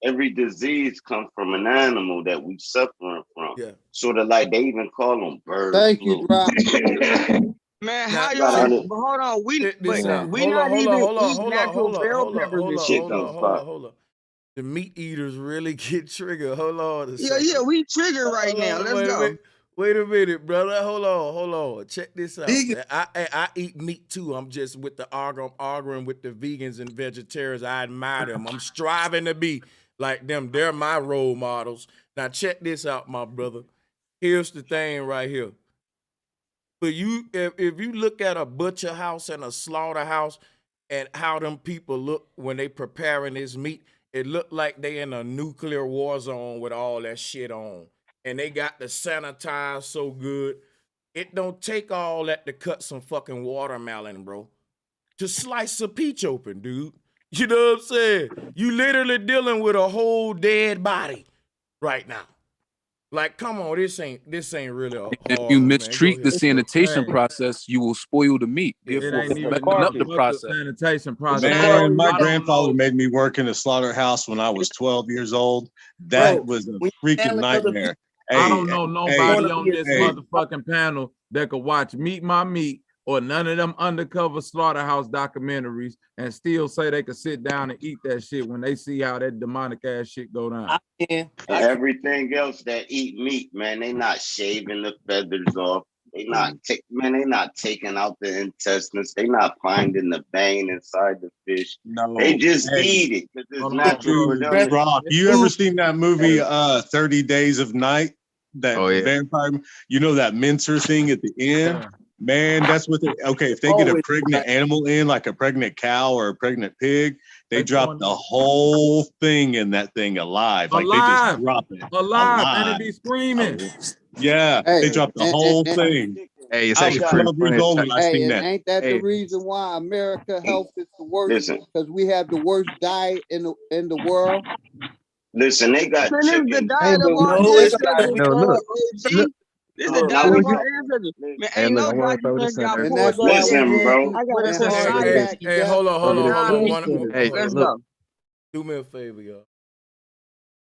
Every disease comes from an animal that we suffering from. Yeah. Sort of like they even call them bird Thank flu. you, Rob. Man, Now, how see, y'all? But hold on, we not even eat natural bell peppers and shit. Hold on. The meat eaters really get triggered. Hold on a second. Yeah, we triggered right now. Let's go. Wait a minute, brother. Hold on. Check this out. I eat meat too. I'm just with the arguing with the vegans and vegetarians. I admire them. I'm striving to be like them. They're my role models. Now check this out, my brother. Here's the thing right here. But if you look at a butcher house and a slaughterhouse and how them people look when they preparing this meat, it look like they in a nuclear war zone with all that shit on. And they got the sanitize so good. It don't take all that to cut some fucking watermelon, bro. To slice a peach open, dude. You know what I'm saying? You literally dealing with a whole dead body right now. Like, come on, this ain't really a hard. If you mistreat the sanitation process, you will spoil the meat. Therefore, It ain't even messing up the the process. sanitation process. Man, my grandfather made me work in a slaughterhouse when I was 12 years old. That was a freaking nightmare. I don't know nobody on this motherfucking panel that could watch Meat My Meat or none of them undercover slaughterhouse documentaries and still say they could sit down and eat that shit when they see how that demonic ass shit go down. And everything else that eat meat, man, they not shaving the feathers off. They not taking out the intestines. They not finding the vein inside the fish. No, they just eat it because it's natural for them. Rob, you ever seen that movie 30 Days of Night? That vampire, you know, that mincer thing at the end? Man, that's what if they get a pregnant animal in, like a pregnant cow or a pregnant pig, they drop the whole thing in that thing alive. Like they just drop it. Alive. And it be screaming. Yeah, they drop the whole thing. Hey, it's I was actually 12 years old when I seen that. Ain't that the reason why America health is the worst? Because we have the worst diet in the world. Listen, they got chicken. The diet of our ancestors. This is the diet of our ancestors. Man, ain't no documents got pulled up. Listen, bro. Hey, hold on. Let's go. Do me a favor, y'all.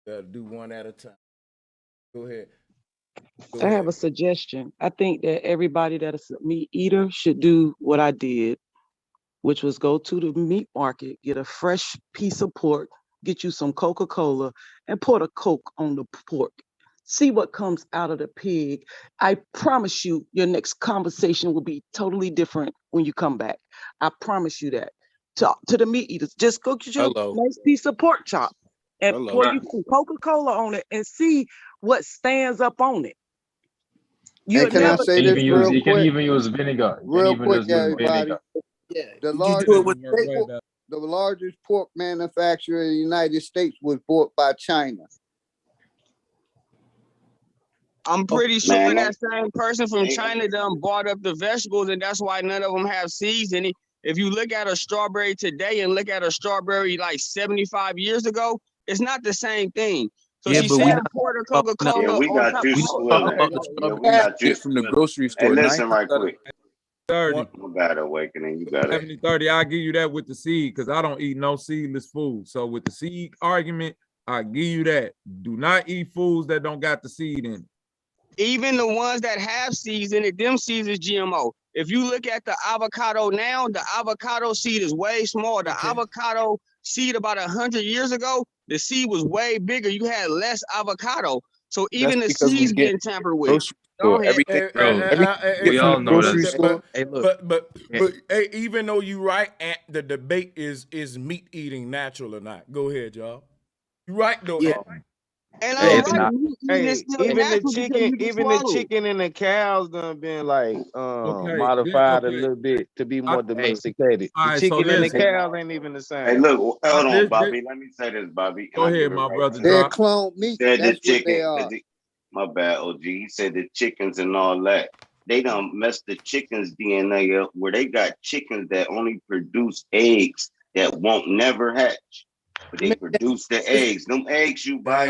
Gotta do one at a time. Go ahead. I have a suggestion. I think that everybody that is a meat eater should do what I did, which was go to the meat market, get a fresh piece of pork, get you some Coca-Cola, and pour the Coke on the pork. See what comes out of the pig. I promise you, your next conversation will be totally different when you come back. I promise you that. Talk to the meat eaters. Just go get you a nice piece of pork chop and pour you some Coca-Cola on it and see what stands up on it. You can I say this real quick? You can even use vinegar. Real quick, everybody. Yeah, the largest pork manufacturer in the United States was bought by China. I'm pretty sure that same person from China done bought up the vegetables, and that's why none of them have seeds in it. If you look at a strawberry today and look at a strawberry like 75 years ago, it's not the same thing. So she's saying pour the Coca-Cola. Yeah, we got you swilling. We got you from the grocery store. Hey, listen right quick. 30. You got awakening. You got it. 70-30, I'll give you that with the seed because I don't eat no seedless food. So with the seed argument, I give you that. Do not eat foods that don't got the seed in it. Even the ones that have seeds in it, them seeds is GMO. If you look at the avocado now, the avocado seed is way smaller. The avocado seed about 100 years ago, the seed was way bigger. You had less avocado. So even the seeds getting tampered with. Go ahead. We all know that. But hey, even though you right, the debate is meat eating natural or not. Go ahead, y'all. You right though. Yeah. And even the chicken and the cows done been like modified a little bit to be more domesticated. The chicken and the cows ain't even the same. Hey, look, hold on, Bobby. Let me say this, Bobby. Go ahead, my brother. They're clone meat. Said That's the what they are. chicken. My bad, OG. He said the chickens and all that. They done messed the chickens' DNA up where they got chickens that only produce eggs that won't never hatch. But they produce the eggs. Them eggs you buy.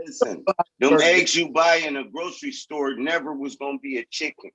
Listen, them eggs you buy in a grocery store never was gonna be a chicken.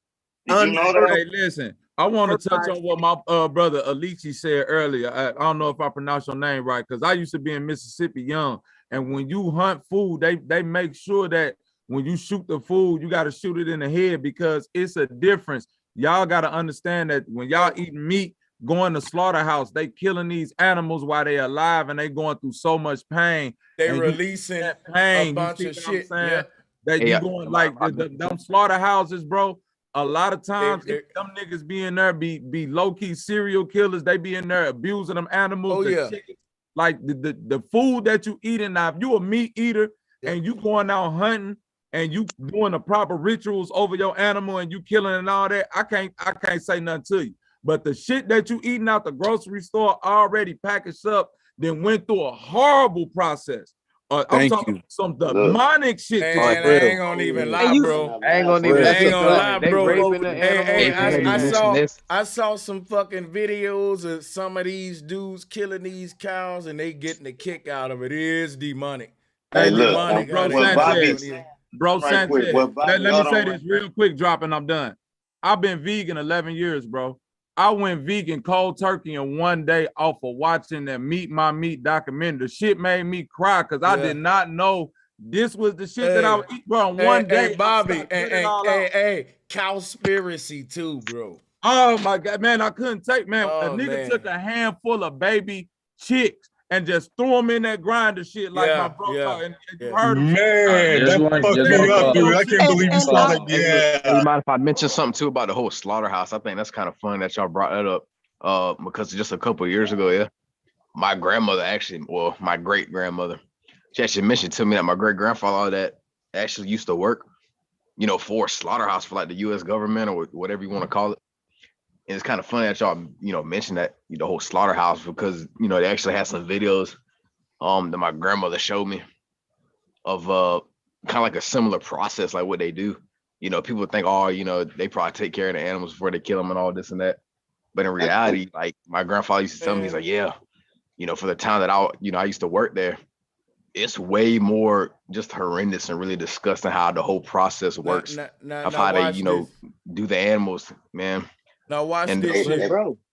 Did you know that? Hey, listen, I want to touch on what my brother Alici said earlier. I don't know if I pronounced your name right, because I used to be in Mississippi young, and when you hunt food, they make sure that when you shoot the food, you got to shoot it in the head, because it's a difference. Y'all got to understand that when y'all eating meat, going to slaughterhouse, they killing these animals while they alive, and they going through so much pain. They and releasing that pain, a bunch you of see what shit. I'm saying? Yeah. That Hey, you going like them slaughterhouses, bro. A lot of times, They- them niggas be in there, be low-key serial killers. They be in there abusing them animals, Oh, the yeah. chickens. Like the food that you eating. Now, if you a meat eater and you going out hunting and you doing the proper rituals over your animal and you killing and all that, I can't say nothing to you. But the shit that you eating out the grocery store already packaged up, then went through a horrible process. I'm Thank talking you. some demonic shit. Man, I ain't gonna even lie, bro. I ain't gonna even I that's ain't a gonna lie, fact. They bro. raping the animals. I saw some fucking videos of some of these dudes killing these cows, and they getting a kick out of it. It is demonic. Hey, It's look, demonic how Bro they Sanchez, do it. bro right quick, Sanchez. what Bobby, Let me hold say on this real quick, drop, and I'm done. I've been vegan 11 years, bro. I went vegan cold turkey in one day off of watching that Meat My Meat documentary. The shit made me cry because I did not know this was the shit that I would eat, bro. In one day, Hey, Bobby, I cut it all out. hey, cowspiracy too, bro. Oh my God, man, I couldn't take, man. A Oh, nigga man. took a handful of baby chicks and just threw them in that grinder shit like my bro thought. And you heard him. Man, that fucked me up, dude. I can't believe you saw that. Hey, Yeah. mind if I mention something too about the whole slaughterhouse? I think that's kind of fun that y'all brought that up. Because just a couple of years ago, yeah, my grandmother actually, well, my great grandmother, she actually mentioned to me that my great grandfather that actually used to work, for a slaughterhouse for like the U.S. government or whatever you want to call it. And it's kind of funny that y'all, mentioned that the whole slaughterhouse, because they actually had some videos that my grandmother showed me of kind of like a similar process, like what they do. People think, oh, they probably take care of the animals before they kill them and all this and that. But in reality, like my grandfather used to tell me, he's like, yeah, for the time that I used to work there, it's way more just horrendous and really disgusting how the whole process works of how they, do the animals, man. Now watch And this shit.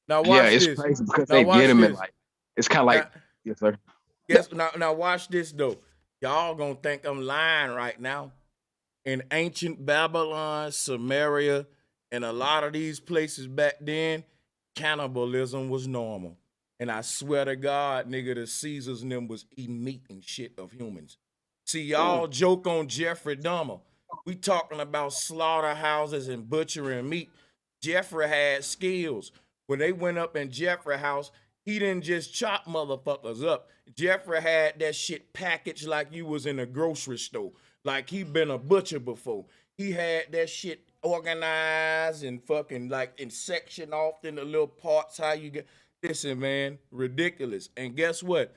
Now watch yeah, it's this. crazy because Now they watch get them and this. like it's kind of like yes, sir. Yes. Now watch this though. Y'all gonna think I'm lying right now. In ancient Babylon, Samaria, and a lot of these places back then, cannibalism was normal. And I swear to God, nigga, the Caesars and them was eating meat and shit of humans. See, y'all joke on Jeffrey Dahmer. We talking about slaughterhouses and butchering meat. Jeffrey had skills. When they went up in Jeffrey house, he didn't just chop motherfuckers up. Jeffrey had that shit packaged like you was in a grocery store. Like he been a butcher before. He had that shit organized and fucking like in section off in the little parts how you get. Listen, man, ridiculous. And guess what?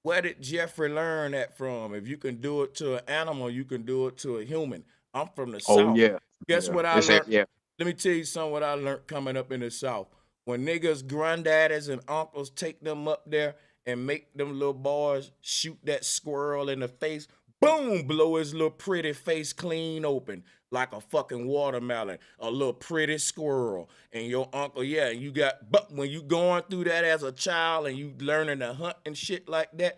Where did Jeffrey learn that from? If you can do it to an animal, you can do it to a human. I'm from the Oh South. yeah. Guess Yeah. what I learned? Yeah. Let me tell you something what I learned coming up in the South. When niggas, granddaddies, and uncles take them up there and make them little boys shoot that squirrel in the face, boom, blow his little pretty face clean open like a fucking watermelon, a little pretty squirrel. And your uncle, yeah, you got, but when you going through that as a child and you learning to hunt and shit like that,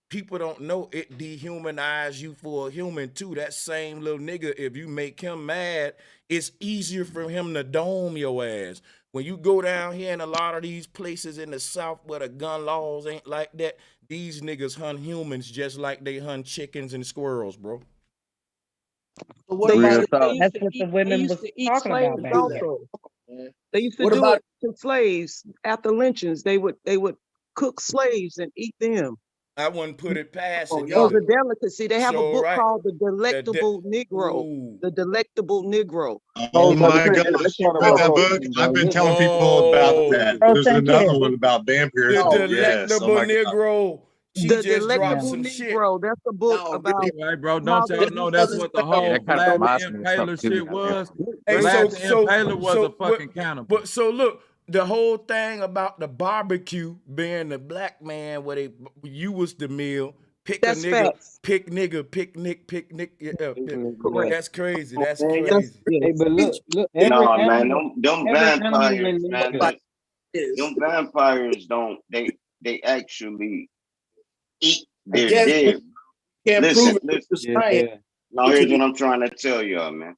people don't know it dehumanize you for a human too. That same little nigga, if you make him mad, it's easier for him to dome your ass. When you go down here in a lot of these places in the South where the gun laws ain't like that, these niggas hunt humans just like they hunt chickens and squirrels, bro. But what about That's what the women was talking about back then. They used to What do about- it to slaves after lynchings. They would cook slaves and eat them. I wouldn't put it past it. It was a delicacy. They have a So book right. called The Delectable Negro. The Delectable Negro. Oh my gosh, you read that book? I've been telling people about that. There's another one about vampires. The Oh, Delectable yes. Oh my God. Negro. She The just dropped Delectable some shit. Negro. That's a book about Right, bro. how Don't y'all they know that's what the whole that kinda Vlad reminds the me of something Impaler too, shit goddamn. was? Hey, Vlad the Impaler was a fucking cannibal. But so look, the whole thing about the barbecue being the black man where you was the meal, pick That's a nigga, facts. pick nigga, picnic. Yeah. That's crazy. That's Man, crazy. hey, but look, every No, man, animal, them every animal vampires, in man, nature. them vampires don't they actually eat I their guess dead. can't prove Listen, it with listen. the science. Yeah. Now here's what I'm trying to tell y'all, man.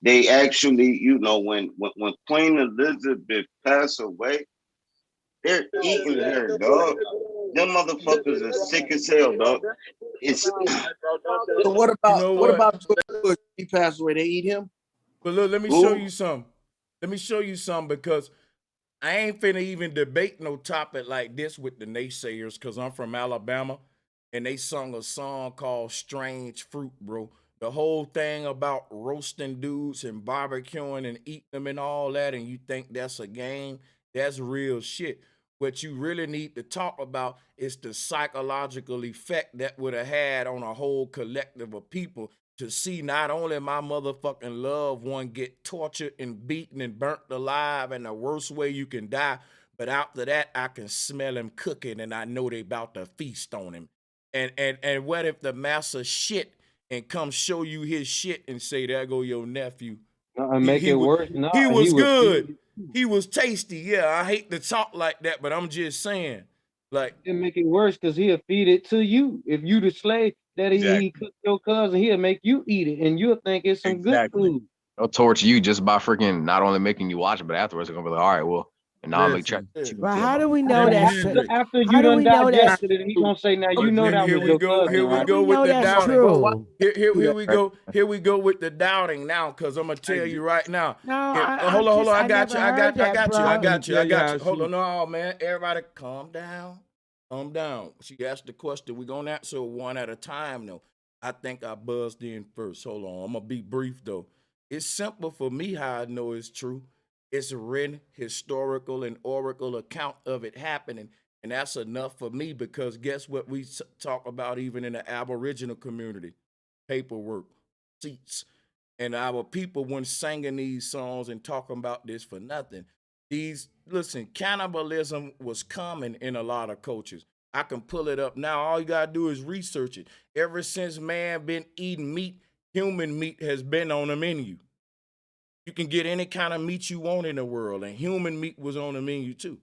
They actually, you know, when Queen Elizabeth passed away, they're eating her, dog. Them motherfuckers are sick as hell, dog. It's So what You about know what? Bush? He passed away. They eat him. But look, let me show who? you something. Let me show you something because I ain't finna even debate no topic like this with the naysayers because I'm from Alabama and they sung a song called Strange Fruit, bro. The whole thing about roasting dudes and barbecuing and eating them and all that, and you think that's a game, that's real shit. What you really need to talk about is the psychological effect that would have had on a whole collective of people to see not only my motherfucking loved one get tortured and beaten and burnt alive in the worst way you can die, but after that I can smell him cooking and I know they about to feast on him. And what if the master shit and come show you his shit and say, there go your nephew. And He make he it was worse. No, he he was would good. feed it too. He was tasty. Yeah, I hate to talk like that, but I'm just saying, like, He'll make it worse because he'll feed it to you. If you the slave that he Exactly. cooked your cousin, he'll make you eat it, and you'll think it's some good Exactly. food. They'll torture you just by freaking not only making you watch it, but afterwards they're gonna be like, all right, well, and now I'll make try Listen, to shoot and But kill how them. do we know Jimi that's After, true? Hendrix. after How you do done we know that's digested it, he gonna say, now you know that here was we your go. cousin, Here we how right? do go we with know the that's doubting. true? Here we Right. go. Here we go with the doubting now, because I'm gonna Hey, tell you right now. No, Hold on, hold on. I I got never you. heard that, I bro. can tell I you got how you. Hold she. on, no, man. Everybody, calm down. Calm down. She asked the question. We're gonna answer one at a time, though. I think I buzzed in first. Hold on. I'm gonna be brief though. It's simple for me how I know it's true. It's a written historical and oracle account of it happening. And that's enough for me because guess what we talk about even in the Aboriginal community? Paperwork, seats. And our people weren't singing these songs and talking about this for nothing. Listen, cannibalism was common in a lot of cultures. I can pull it up now. All you gotta do is research it. Ever since man been eating meat, human meat has been on the menu. You can get any kind of meat you want in the world, and human meat was on the menu too.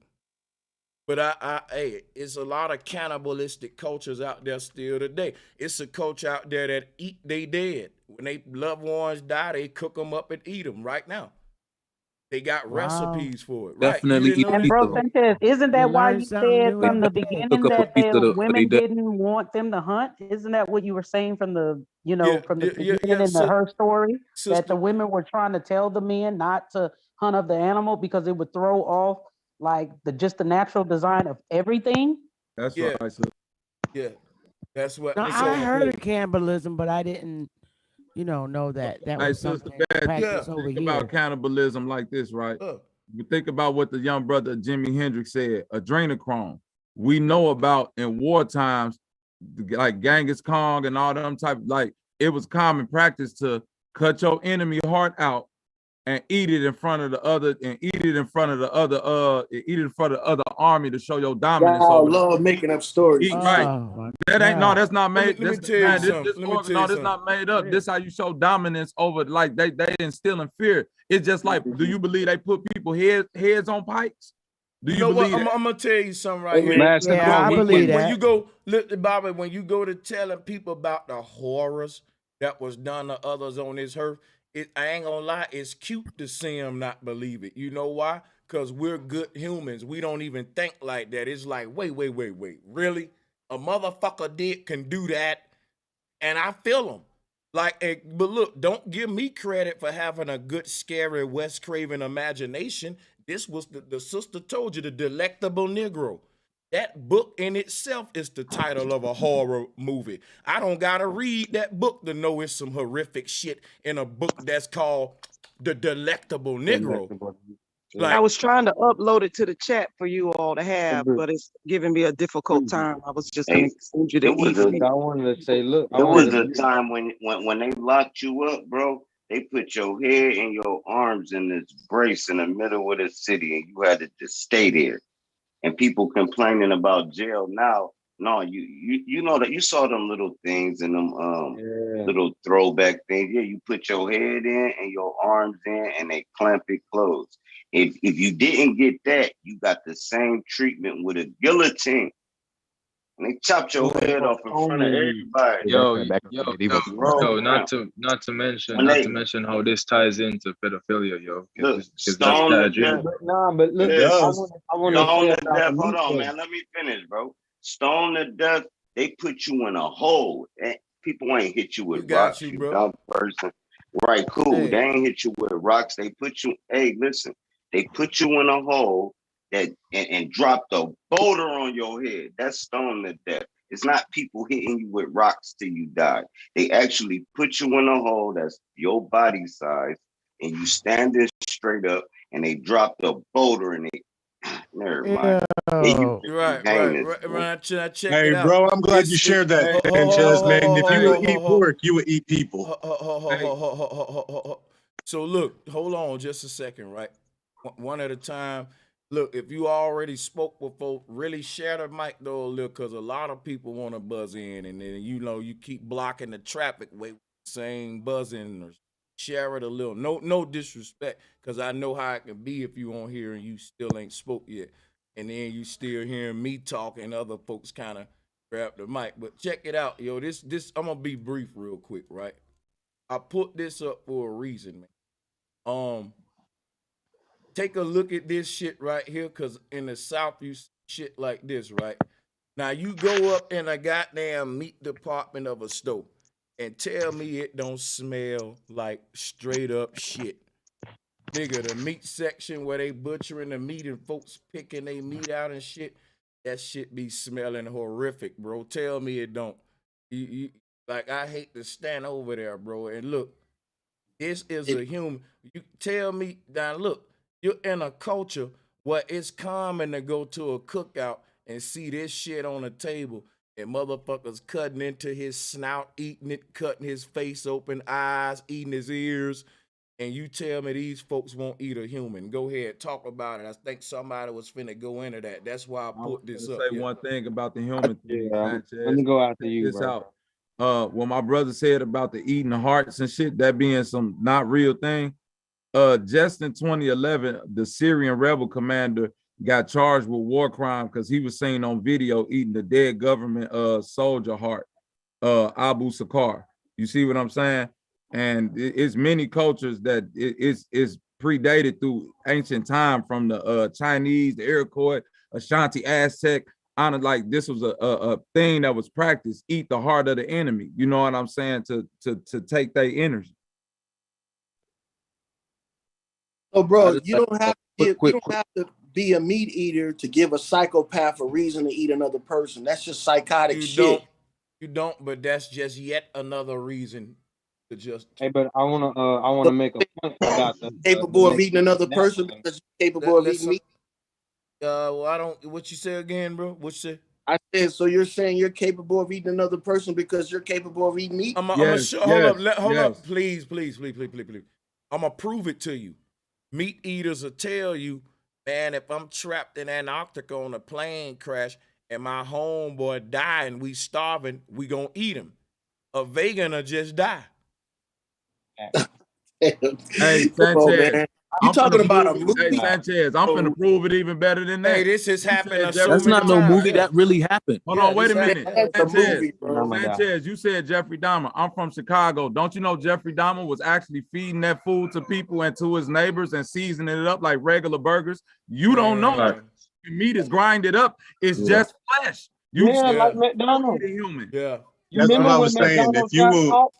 But hey, it's a lot of cannibalistic cultures out there still today. It's a culture out there that eat they dead. When they loved ones die, they cook them up and eat them right now. They got Wow. recipes for it, right? You Definitely didn't eat know a And piece that? bro, of them. Sanchez, isn't You that why learn you something said new They from every the day. cook beginning up a that piece of the the they women dead. didn't want them to hunt? Isn't that what you were saying from the, Yeah, from the beginning yeah. in her story that the Sister, women were trying to tell the men not to hunt up the animal because it would throw off like the natural design of everything? That's yeah, right, sir. yeah. That's what. No, I So heard of cannibalism, but I didn't, know that that Hey, was Sister something Bad, you yeah, practiced over think about here. cannibalism like this, right? uh, You think about what the young brother Jimi Hendrix said, adrenochrome. We know about in war times, like Genghis Khan and all them type, like it was common practice to cut your enemy heart out and eat it in front of the other, and eat it in front of the other, eat it in front of the other army to show your dominance Y'all over them. love making up stories Eat and right. shit. Oh my That ain't no, God. that's not let me made. let me This tell you man, something. this Let me organ, tell no, you this something. not made up. This how you show dominance over, like they instilling fear. It's just like, do you believe they put people heads on pikes? Do You you know what? believe I'm, that? I'm gonna tell you something right Hey here. man, Man, Look, Yeah, look, I believe when you that. go, look, Bobby, when you go to telling people about the horrors that was done to others on this earth, I ain't gonna lie, it's cute to see them not believe it. You know why? Because we're good humans. We don't even think like that. It's like, wait, really? A motherfucker can do that, and I feel them. But look, don't give me credit for having a good, scary Wes Craven imagination. This was the sister told you, the Delectable Negro. That book in itself is the title of a horror movie. I don't gotta read that book to know it's some horrific shit in a book that's called The Delectable Negro. I Like, was trying to upload it to the chat for you all to have, but it's giving me a difficult time. I was just gonna Hey, send you the it was a look, e-file. I wanted to say, look, I it wanted was to a say, time when they locked you up, bro. they put your head and your arms in this brace in the middle of the city, and you had to just stay there. And people complaining about jail now. No, you know that you saw them little things and them little throwback things. Yeah, you put your head in and your arms in, and they clamp it closed. If you didn't get that, you got the same treatment with a guillotine. And they chopped your head off in front of everybody. Not to mention how this ties into pedophilia, yo. Look, Because stone to that's death. But look, I want to Stone say to about death. the Hold on, meat man. Let me finish, bro. Stone to death. They put you in a hole. People ain't hit you with rocks, you dumb person. Right, cool. Hey. They ain't hit you with rocks. They put you. Hey, listen. They put you in a hole and dropped a boulder on your head. That's stone to death. It's not people hitting you with rocks till you die. They actually put you in a hole that's your body size, and you standing straight up, and they dropped a boulder and they. Never mind. Right. Check Hey, it out. bro, I'm glad you shared that, Sanchez, man. If you would eat pork, you would eat people. So look, hold on just a second, right? One at a time. Look, if you already spoke with folks, really share the mic though a little, because a lot of people want to buzz in, and then you keep blocking the traffic way saying buzzing or share it a little. No disrespect, because I know how it can be if you on here and you still ain't spoke yet, and then you still hearing me talk and other folks kind of grab the mic. But check it out, yo. This I'm gonna be brief real quick, right? I put this up for a reason, man. Take a look at this shit right here, because in the South, you see shit like this, right? Now, you go up in a goddamn meat department of a store and tell me it don't smell like straight up shit. Nigga, the meat section where they butchering the meat and folks picking their meat out and shit, that shit be smelling horrific, bro. Tell me it don't. Like, I hate to stand over there, bro. And look, this is a human. You tell me, now look, you're in a culture where it's common to go to a cookout and see this shit on the table and motherfuckers cutting into his snout, eating it, cutting his face open, eyes, eating his ears. And you tell me these folks won't eat a human. Go ahead, talk about it. I think somebody was finna go into that. That's why I put this up. Say one thing about the human thing, Sanchez. Let me go after Check you, this bro. out. What my brother said about the eating the hearts and shit, that being some not real thing. Just in 2011, the Syrian rebel commander got charged with war crime because he was seen on video eating the dead government soldier heart, Abu Sakar. You see what I'm saying? And it's many cultures that it's predated through ancient time, from the Chinese, the Iroquois, Ashanti, Aztec. On it, like this was a thing that was practiced. Eat the heart of the enemy. You know what I'm saying? To take their energy. So, bro, you don't have to be a meat eater to give a psychopath a reason to eat another person. That's just psychotic shit. You don't, but that's just yet another reason to just. Hey, but I wanna make a point about the capable of eating another person because you're capable of eating meat. Well, I don't. What you say again, bro? What you say? I said, so you're saying you're capable of eating another person because you're capable of eating meat? I'm hold up, please. I'm gonna prove it to you. Meat eaters will tell you, man, if I'm trapped in Antarctica on a plane crash and my homeboy die and we starving, we gonna eat him. A vegan will just die. Hey, Sanchez. You talking about a movie? Hey, Sanchez, I'm finna prove it even better than that. Hey, this has happened. That's not no movie. That really happened. Hold on, wait a minute. Sanchez, Sanchez, you said Jeffrey Dahmer. I'm from Chicago. Don't you know Jeffrey Dahmer was actually feeding that food to people and to his neighbors and seasoning it up like regular burgers? You don't know that. Meat is grinded up. It's just flesh. Like McDonald's. Human. Yeah. That's what I was saying. If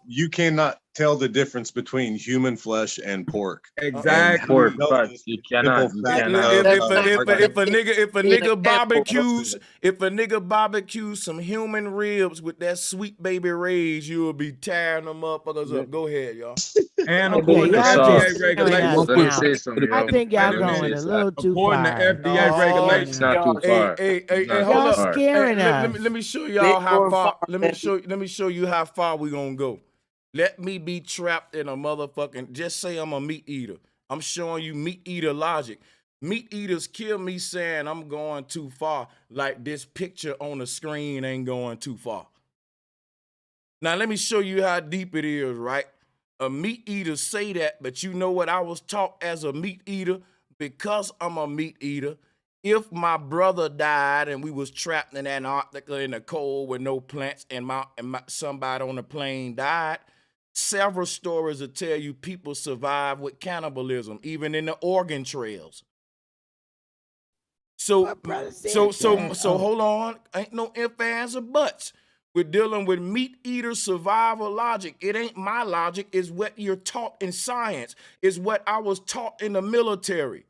you cannot tell the difference between human flesh and pork. Exactly. Pork, but you cannot. If a nigga barbecues some human ribs with that sweet baby Ray's, you will be tearing them motherfuckers up. Go ahead, y'all. And according to FDA regulations, I think y'all going a little too far. According to FDA regulations, not too far. Hey, hold y'all up. scaring us. Let me show y'all how far. Let me show you how far we gonna go. Let me be trapped in a motherfucking, just say I'm a meat eater. I'm showing you meat eater logic. Meat eaters kill me saying I'm going too far, like this picture on the screen ain't going too far. Now let me show you how deep it is, right? A meat eater say that, but you know what I was taught as a meat eater? Because I'm a meat eater, if my brother died and we was trapped in Antarctica in the cold with no plants and somebody on the plane died, several stories will tell you people survive with cannibalism, even in the Oregon trails. So hold on. Ain't no ifs, ands, or buts. We're dealing with meat eater survival logic. It ain't my logic. It's what you're taught in science. It's what I was taught in the military.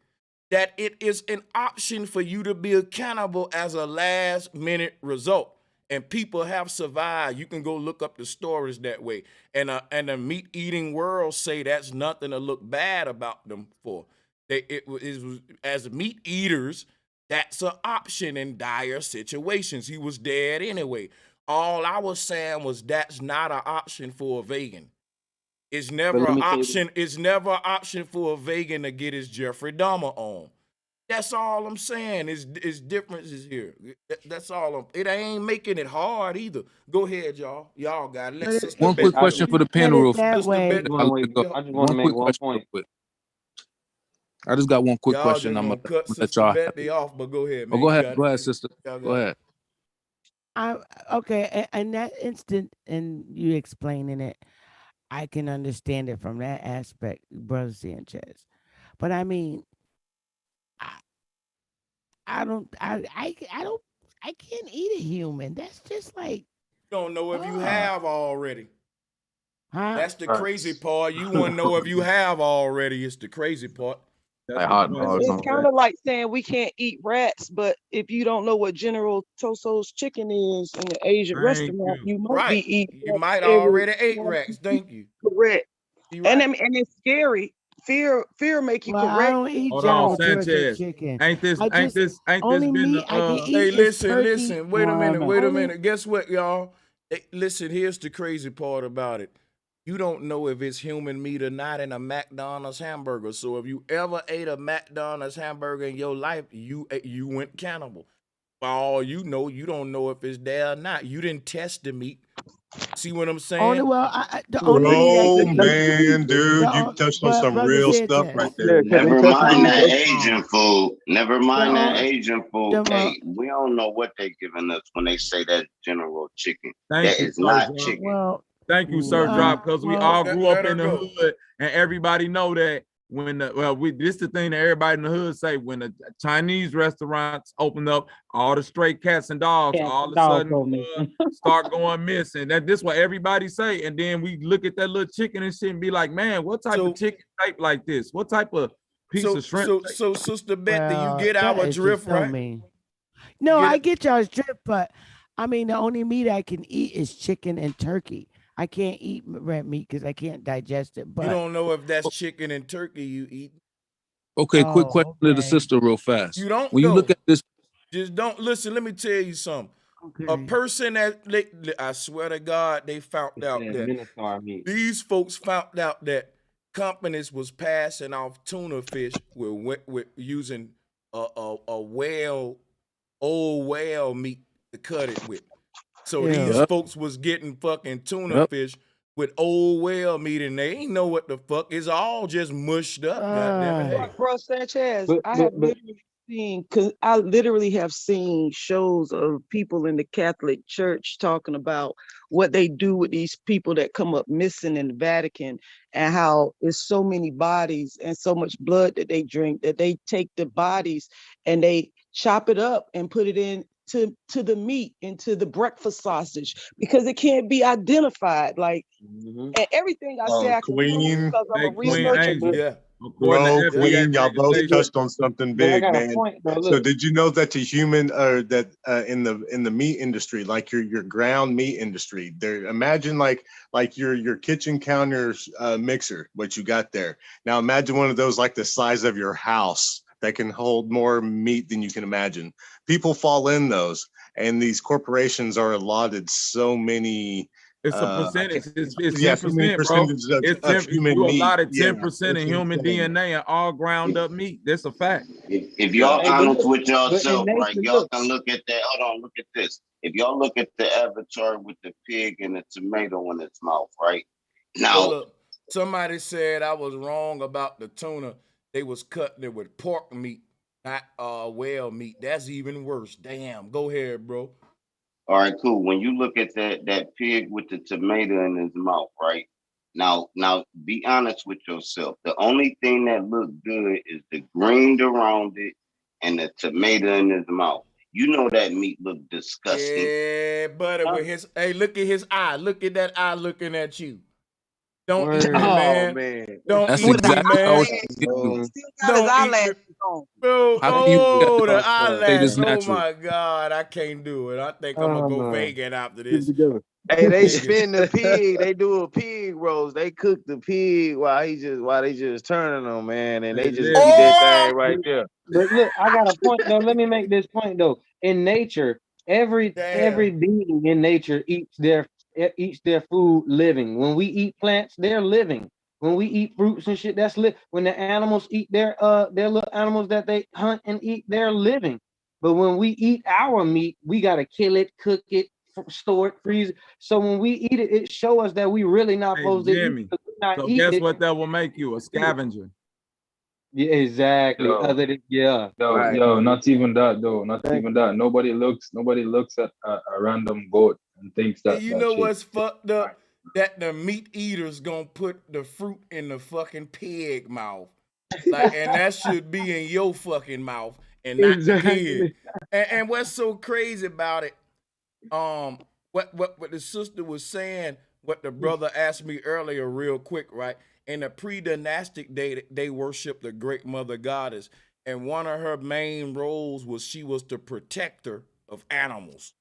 That it is an option for you to be a cannibal as a last minute result. And people have survived. You can go look up the stories that way. And the meat eating world say that's nothing to look bad about them for. As meat eaters, that's an option in dire situations. He was dead anyway. All I was saying was that's not an option for a vegan. It's never an option. It's never an option for a vegan to get his Jeffrey Dahmer on. That's all I'm saying. Is differences here. That's all. It ain't making it hard either. Go ahead, y'all. Y'all got it. One quick question for the panel, real fast. that way. I just want to make one point. I just got one quick y'all question. Just I'm gonna gonna cut let Sister y'all. Betty off, but go ahead, man. Oh, go ahead, sister. Go ahead. Okay, in that instant, and you explaining it, I can understand it from that aspect, Brother Sanchez. But I mean, I can't eat a human. That's just like You don't know if you have already. Huh? That's the crazy part. You want to know if you have already. It's the crazy part. Like hot dogs. It's kind of like saying we can't eat rats, but if you don't know what General Toso's chicken is in the Asian restaurant, you might be eating. You might already ate rats. Thank you. Correct. You're right. And it's scary. Fear make you Well, correct. I don't eat Hold General on, Sanchez. chicken. Ain't this only been meat I can eat Hey, is turkey. listen. Wait a minute. Guess what, y'all? Hey, listen, here's the crazy part about it. You don't know if it's human meat or not in a McDonald's hamburger. So if you ever ate a McDonald's hamburger in your life, you went cannibal. For all you know, you don't know if it's there or not. You didn't test the meat. See what I'm saying? The only man, dude, you touched on some real stuff right there. Never mind that Asian food. Never mind that Asian food. Hey, we don't know what they giving us when they say that General chicken. That is not chicken. Thank you, Sir Drop, because we all grew up in the hood, and everybody know that when this the thing that everybody in the hood say, when the Chinese restaurants open up, all the stray cats and dogs all of a sudden start going missing. This what everybody say, and then we look at that little chicken and shit and be like, man, what type of chicken type like this? What type of piece of shrimp? So Sister Betty, you get our drift, right? No, I get y'all's drift, but I mean the only meat I can eat is chicken and turkey. I can't eat red meat because I can't digest it. But you don't know if that's chicken and turkey you eat. Okay, quick question to the sister, real fast. You don't. When you look at this, just don't listen. Let me tell you something. A person that I swear to God, they found out that these folks found out that companies was passing off tuna fish with using a old whale meat to cut it with. So these folks was getting fucking tuna fish with old whale meat, and they ain't know what the fuck. It's all just mushed up. Goddamn it. Bro, Sanchez, I literally have seen shows of people in the Catholic Church talking about what they do with these people that come up missing in the Vatican, and how there's so many bodies and so much blood that they drink that they take the bodies and they chop it up and put it in to the meat, into the breakfast sausage, because it can't be identified. Like, and everything I say, I can Queen, because I'm a researcher. Bro, Queen, y'all both touched on something big, man. So did you know that the human, that in the meat industry, like your ground meat industry, there, imagine like your kitchen counter mixer, what you got there. Now imagine one of those like the size of your house that can hold more meat than you can imagine. People fall in those, and these corporations are allotted so many It's a I percentage. can't. It's Yes, I mean 10%, bro. percentage It's of 10. human You meat. allotted Yeah, 10% it's of human insane. DNA and all ground up meat. That's a fact. If Yeah. y'all Hey, but honest look, with but in yourself, right? nature, Y'all look, can look at that. Hold on, look at this. If y'all look at the avatar with the pig and the tomato in its mouth, right? Hold Now, up. Somebody said I was wrong about the tuna. They was cutting it with pork meat, not whale meat. That's even worse. Damn. Go ahead, bro. all right, cool. When you look at that pig with the tomato in his mouth, right? Now, be honest with yourself. The only thing that looked good is the green around it and the tomato in his mouth. You know that meat looked disgusting. Yeah, buddy, with his hey, look at his eye. Look at that eye looking at you. Don't eat me, word. Oh man. man. Don't That's eat With the me, exactly what I man. was eyelash, thinking. he Dude. still got his Don't eat me. eyelashes on. Bro, How can you oh, the say eyelash. this Oh natural? my God. I can't do it. I think I'm gonna go vegan after keep it this. together. Hey, they Vegan. spin the pig. They do a pig roast. They cook the pig while they just turning them, man, and Hey, they just eat listen. that Oh, thing right there. But look, I got a point though. Let me make this point though. In nature, every damn. being in nature eats their food living. When we eat plants, they're living. When we eat fruits and shit, that's live. When the animals eat their little animals that they hunt and eat, they're living. But when we eat our meat, we gotta kill it, cook it, store it, freeze it. So when we eat it, it show us that we really not Hey, supposed to eat Jimmy. because we're not So eating guess it. what that will make you? A scavenger. Yeah, exactly. Yo, Other than yeah. Right. yo, not even that though. Not Thank even you. that. Nobody looks at a random goat and thinks And that you that know shit. what's fucked up? That the meat eaters gonna put the fruit in the fucking pig mouth. Like, and that should be in your fucking mouth and not the pig. Exactly. And what's so crazy about it? What the sister was saying, what the brother asked me earlier, real quick, right? In the pre-dynastic day, they worshiped the great mother goddess, and one of her main roles was she was the protector of animals.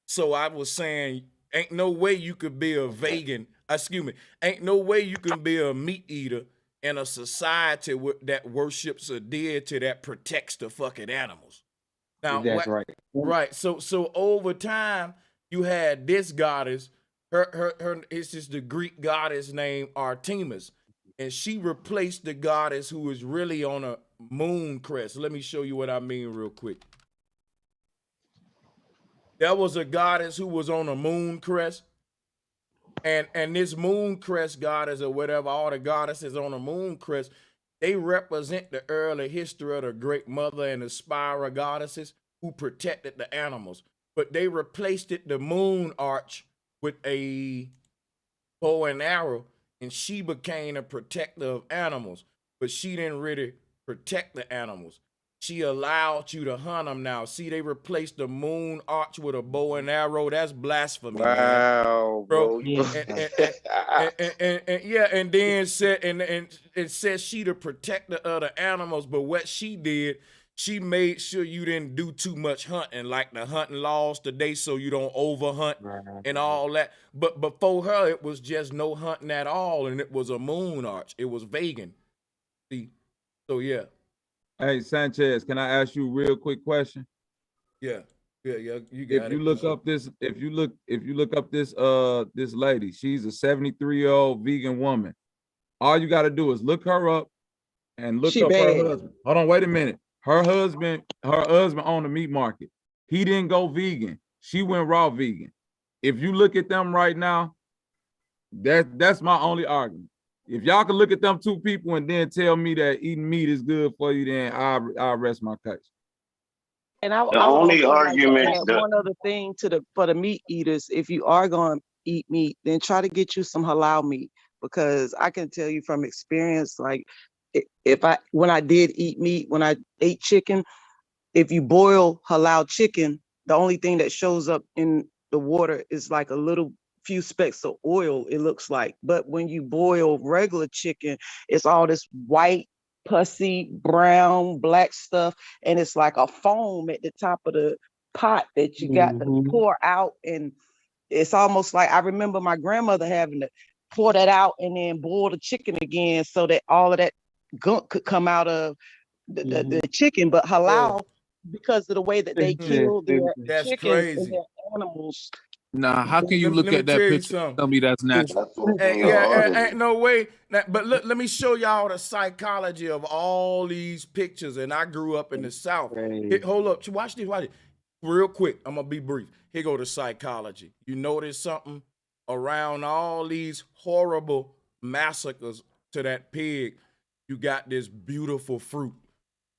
So I was saying, ain't no way you could be a vegan. Excuse me, ain't no way you can be a meat eater in a society that worships a deity that protects the fucking animals. Now, That's what? right. Right. So over time, you had this goddess. Her. It's just the Greek goddess named Artemis, and she replaced the goddess who is really on a moon crest. Let me show you what I mean real quick. There was a goddess who was on a moon crest, and this moon crest goddess or whatever, all the goddesses on a moon crest, they represent the early history of the great mother and the spiral goddesses who protected the animals. But they replaced it, the moon arch, with a bow and arrow, and she became a protector of animals. But she didn't really protect the animals. She allowed you to hunt them now. See, they replaced the moon arch with a bow and arrow. That's blasphemy, man. Wow, Bro, bro. and yeah, and then said and it says she the protector of the animals, but what she did, she made sure you didn't do too much hunting, like the hunting laws today, so you don't overhunt and all that. But before her, it was just no hunting at all, and it was a moon arch. It was vegan. See, so yeah, Hey, Sanchez, can I ask you a real quick question? yeah, you If got you it. look up this, if you look up this this lady, she's a 73-year-old vegan woman. All you got to do is look her up and look She up her bad. husband. Hold on, wait a minute. Her husband owned the meat market. He didn't go vegan. She went raw vegan. If you look at them right now, that's my only argument. If y'all can look at them two people and then tell me that eating meat is good for you, then I'll rest my case. And I The would only also like to argument add that one other thing for the meat eaters. If you are going to eat meat, then try to get you some halal meat, because I can tell you from experience, like when I did eat meat, when I ate chicken, if you boil halal chicken, the only thing that shows up in the water is like a little few specks of oil, it looks like. But when you boil regular chicken, it's all this white, pussy, brown, black stuff. And it's like a foam at the top of the pot that you got to Mhm. pour out. And it's almost like I remember my grandmother having to pour that out and then boil the chicken again so that all of that gunk could come out of the chicken. But Oh, halal, because of the way that they kill their Stupid. that's chickens and crazy. their animals, Nah, how can you Let look me at tell that you picture and something. tell me that's natural? That's what they Yeah, are. ain't no way. But look, let me show y'all the psychology of all these pictures. And I grew up in the South. Hold up, watch this, watch it. Real quick, I'm gonna be brief. Here go the psychology. You notice something around all these horrible massacres to that pig? You got this beautiful fruit,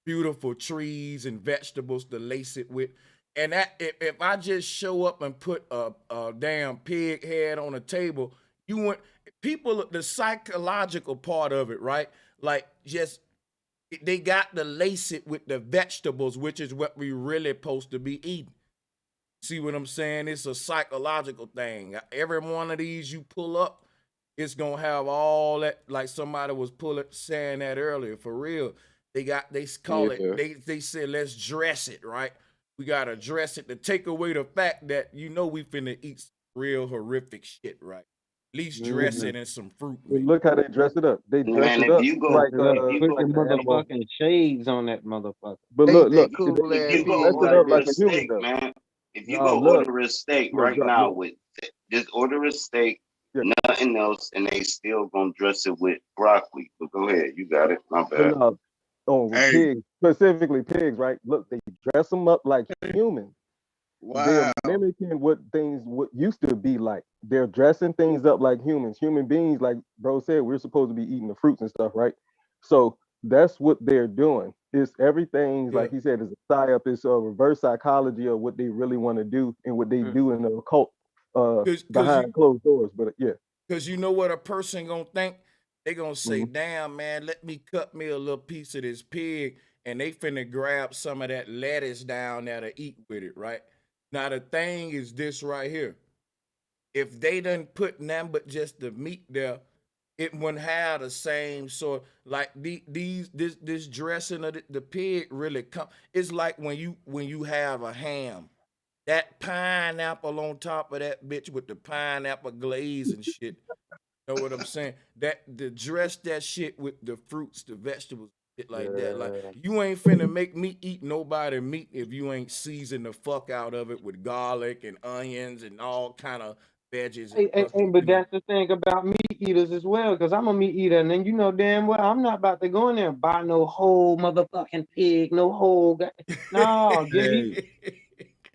beautiful trees and vegetables to lace it with. And that if I just show up and put a damn pig head on a table, you want people the psychological part of it, right? Like just they got to lace it with the vegetables, which is what we really supposed to be eating. See what I'm saying? It's a psychological thing. Every one of these you pull up, it's gonna have all that. Like somebody was saying that earlier. For real, they call Yeah. it. They said let's dress it right. We gotta dress it to take away the fact that we finna eat some real horrific shit, right? At least dress it in some fruit, man. And look how they dress it up. They dress Man, it if up you go, like if you Put the go, the animal. motherfucking shades on that motherfucker. But Ain't look, that they cool if ass you go dress pig it right order up a like there? a human steak, does. man, if you No, go look, order a steak look, right drop, now look. with just order a steak, Yeah. nothing else, and they still gonna dress it with broccoli. But go ahead, you got it. My But bad. no, with Hey, pigs, specifically pigs, right? Look, they dress them up like humans. They're wow. mimicking what used to be like. They're dressing things up like humans. Human beings, like bro said, we're supposed to be eating the fruits and stuff, right? So that's what they're doing. It's everything, Yeah, like he said, is a psyop. It's a reverse psychology of what they really want to do and what they do in the occult cause behind closed doors. But yeah. Cause you know what a person gonna think? They gonna say, Mhm. damn man, let me cut me a little piece of this pig, and they finna grab some of that lettuce down there to eat with it, right? Now the thing is this right here. If they done put nothing but just the meat there, it wouldn't have the same sort. Like this dressing of the pig really come. It's like when you have a ham, that pineapple on top of that bitch with the pineapple glaze and shit. Know what I'm saying? That the dress that shit with the fruits, the vegetables, shit like that. Like Yeah. you ain't finna make me eat nobody meat if you ain't season the fuck out of it with garlic and onions and all kind of veggies and stuff. But that's the thing about meat eaters as well, because I'm a meat eater, and then you know damn well I'm not about to go in there and buy no whole motherfucking pig, no whole guy. No, Hey,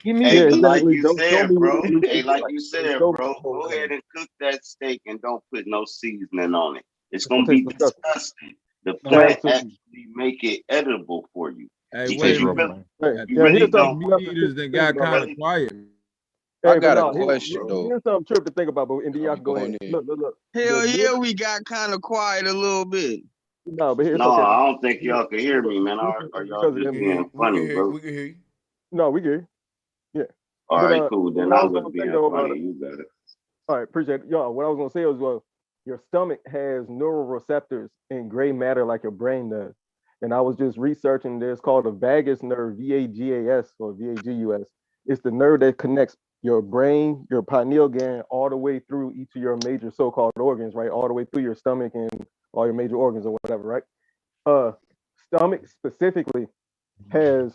give me Hey, yeah, the but piece. like exactly. you Don't show said, me what bro. it really Hey, tastes like like. you Don't said, show me bro. the whole Go ahead thing. and cook that steak and don't put no seasoning on it. It's It's gonna gonna taste be disgusting. disgusting. The plant Absolutely. actually make it edible for you Hey, It because tastes wait a real minute. good. Hey, you yeah, really here's don't. something you Meat have to eaters that think got You about. kind of really. quiet. I Hey, but got a no, question though. here's something trip to think about. But and then y'all I'm can go going ahead. in. Look. The Hell yeah, liver, we got kind of quiet a little bit. no, but it's No, okay. I don't think Look, y'all can hear me, man. Or it's y'all because of We just can them. hear being you. funny, bro. We can hear you. No, we good. Yeah, All but right, cool. Then what I I was was gonna say being though, funny. You got it. all right, appreciate it. Y'all, what I was gonna say was, well, your stomach has neural receptors in gray matter like your brain does. And I was just researching this called the vagus nerve, VAGAS or VAGUS. It's the nerve that connects your brain, your pineal gland, all the way through each of your major so-called organs, right? All the way through your stomach and all your major organs or whatever, right? Uh, Stomach specifically has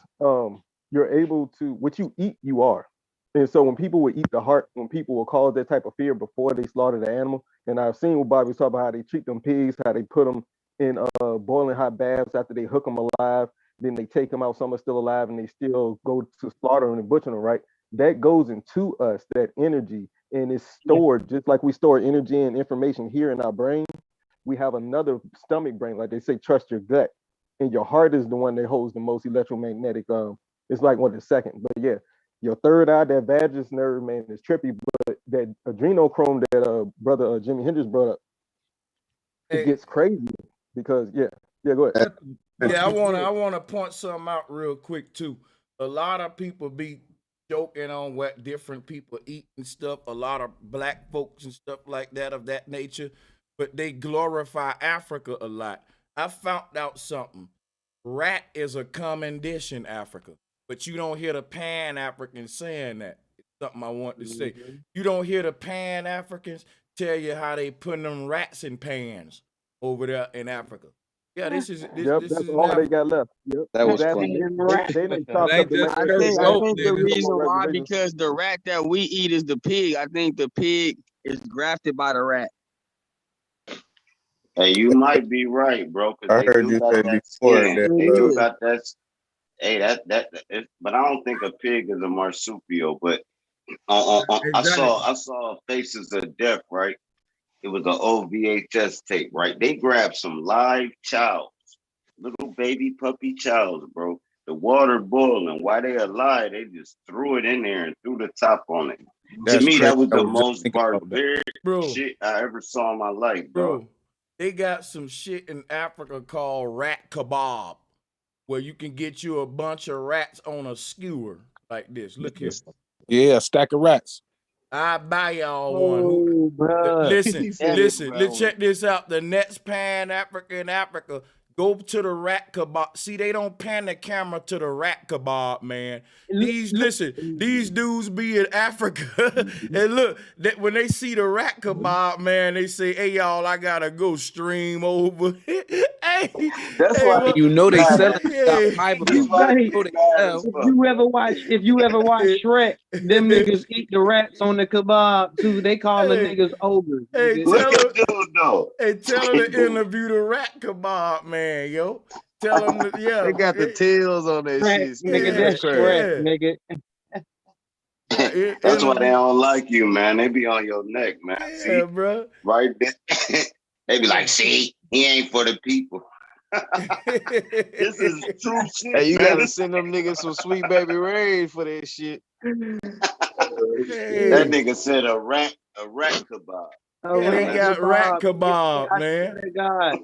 you're able to what you eat you are. And so when people would eat the heart, when people will cause that type of fear before they slaughter the animal, and I've seen what Bobby was talking about how they treat them pigs, how they put them in boiling hot baths after they hook them alive, then they take them out, some are still alive, and they still go to slaughter them and butcher them, right? That goes into us, that energy, and it's stored just like we store energy and information here in our brain. We have another stomach brain, like they say, trust your gut, and your heart is the one that holds the most electromagnetic. It's like one of the second, but yeah, your third eye, that vagus nerve, man, is trippy. But that adrenochrome that brother Jimi Hendrix brought up, it Hey, gets crazy because yeah, go ahead. yeah, I wanna point something out real quick too. A lot of people be joking on what different people eat and stuff. A lot of black folks and stuff like that of that nature, but they glorify Africa a lot. I found out something. Rat is a common dish in Africa, but you don't hear the Pan Africans saying that. It's something I want to say. You don't hear the Pan Africans tell you how they putting them rats in pans over there in Africa. Yeah, this is Yep, this that's is all an they got left. Yep. That was Exactly. funny. They done It chopped up ain't the just land for so the bad. I goat, think the There's nigga. no reason more why reservations. because the rat that we eat is the pig. I think the pig is grafted by the rat. Hey, you might be right, bro, because I they heard do you got say that before skin. that They do got that. Hey, but I don't think a pig is a marsupial. But I Exactly. saw Faces of Death, right? It was an old VHS tape, right? They grabbed some live chows, little baby puppy chows, bro. The water boiling. While they alive, they just threw it in there and threw the top on it. To that's me, crazy. that was I the was just most thinking about that. barbaric bro, shit I ever saw in my life, dog. bro. They got some shit in Africa called rat kebab, where you can get you a bunch of rats on a skewer like this. Look here. Yeah, a stack of rats. I buy y'all one. Oh, bro. Listen, listen. Let's check this out. The next Pan Africa in Africa. Go to the rat kebab. See, they don't pan the camera to the rat kebab, man. These dudes be in Africa, and look, when they see the rat kebab, man, they say, "Hey, y'all, I gotta go stream over." Hey, That's hey, why what? You know they selling about Yeah. 5 of You them. right. You know they sell. If you ever watch Shrek, them niggas eat the rats on the kebab too. They call the Hey, niggas ogres. hey, Nigga. Look tell at her, dude though. tell her to interview the rat kebab man, yo. Tell him that, They yeah, got the tails on that Shrek, shit. nigga, Still yeah, that's crazy. Shrek, yeah, nigga. yeah. That's why they Interview, don't like you, man. They be on your neck, man. yeah, See, bro. right there. They be like, Yeah. see, he ain't for the people. This is true Hey, shit, you man. gotta send them niggas some Sweet Baby Ray's for that shit. That Hey, nigga said a rat kebab. A yeah, they rat got rat kebab. kebab, I man. swear to God,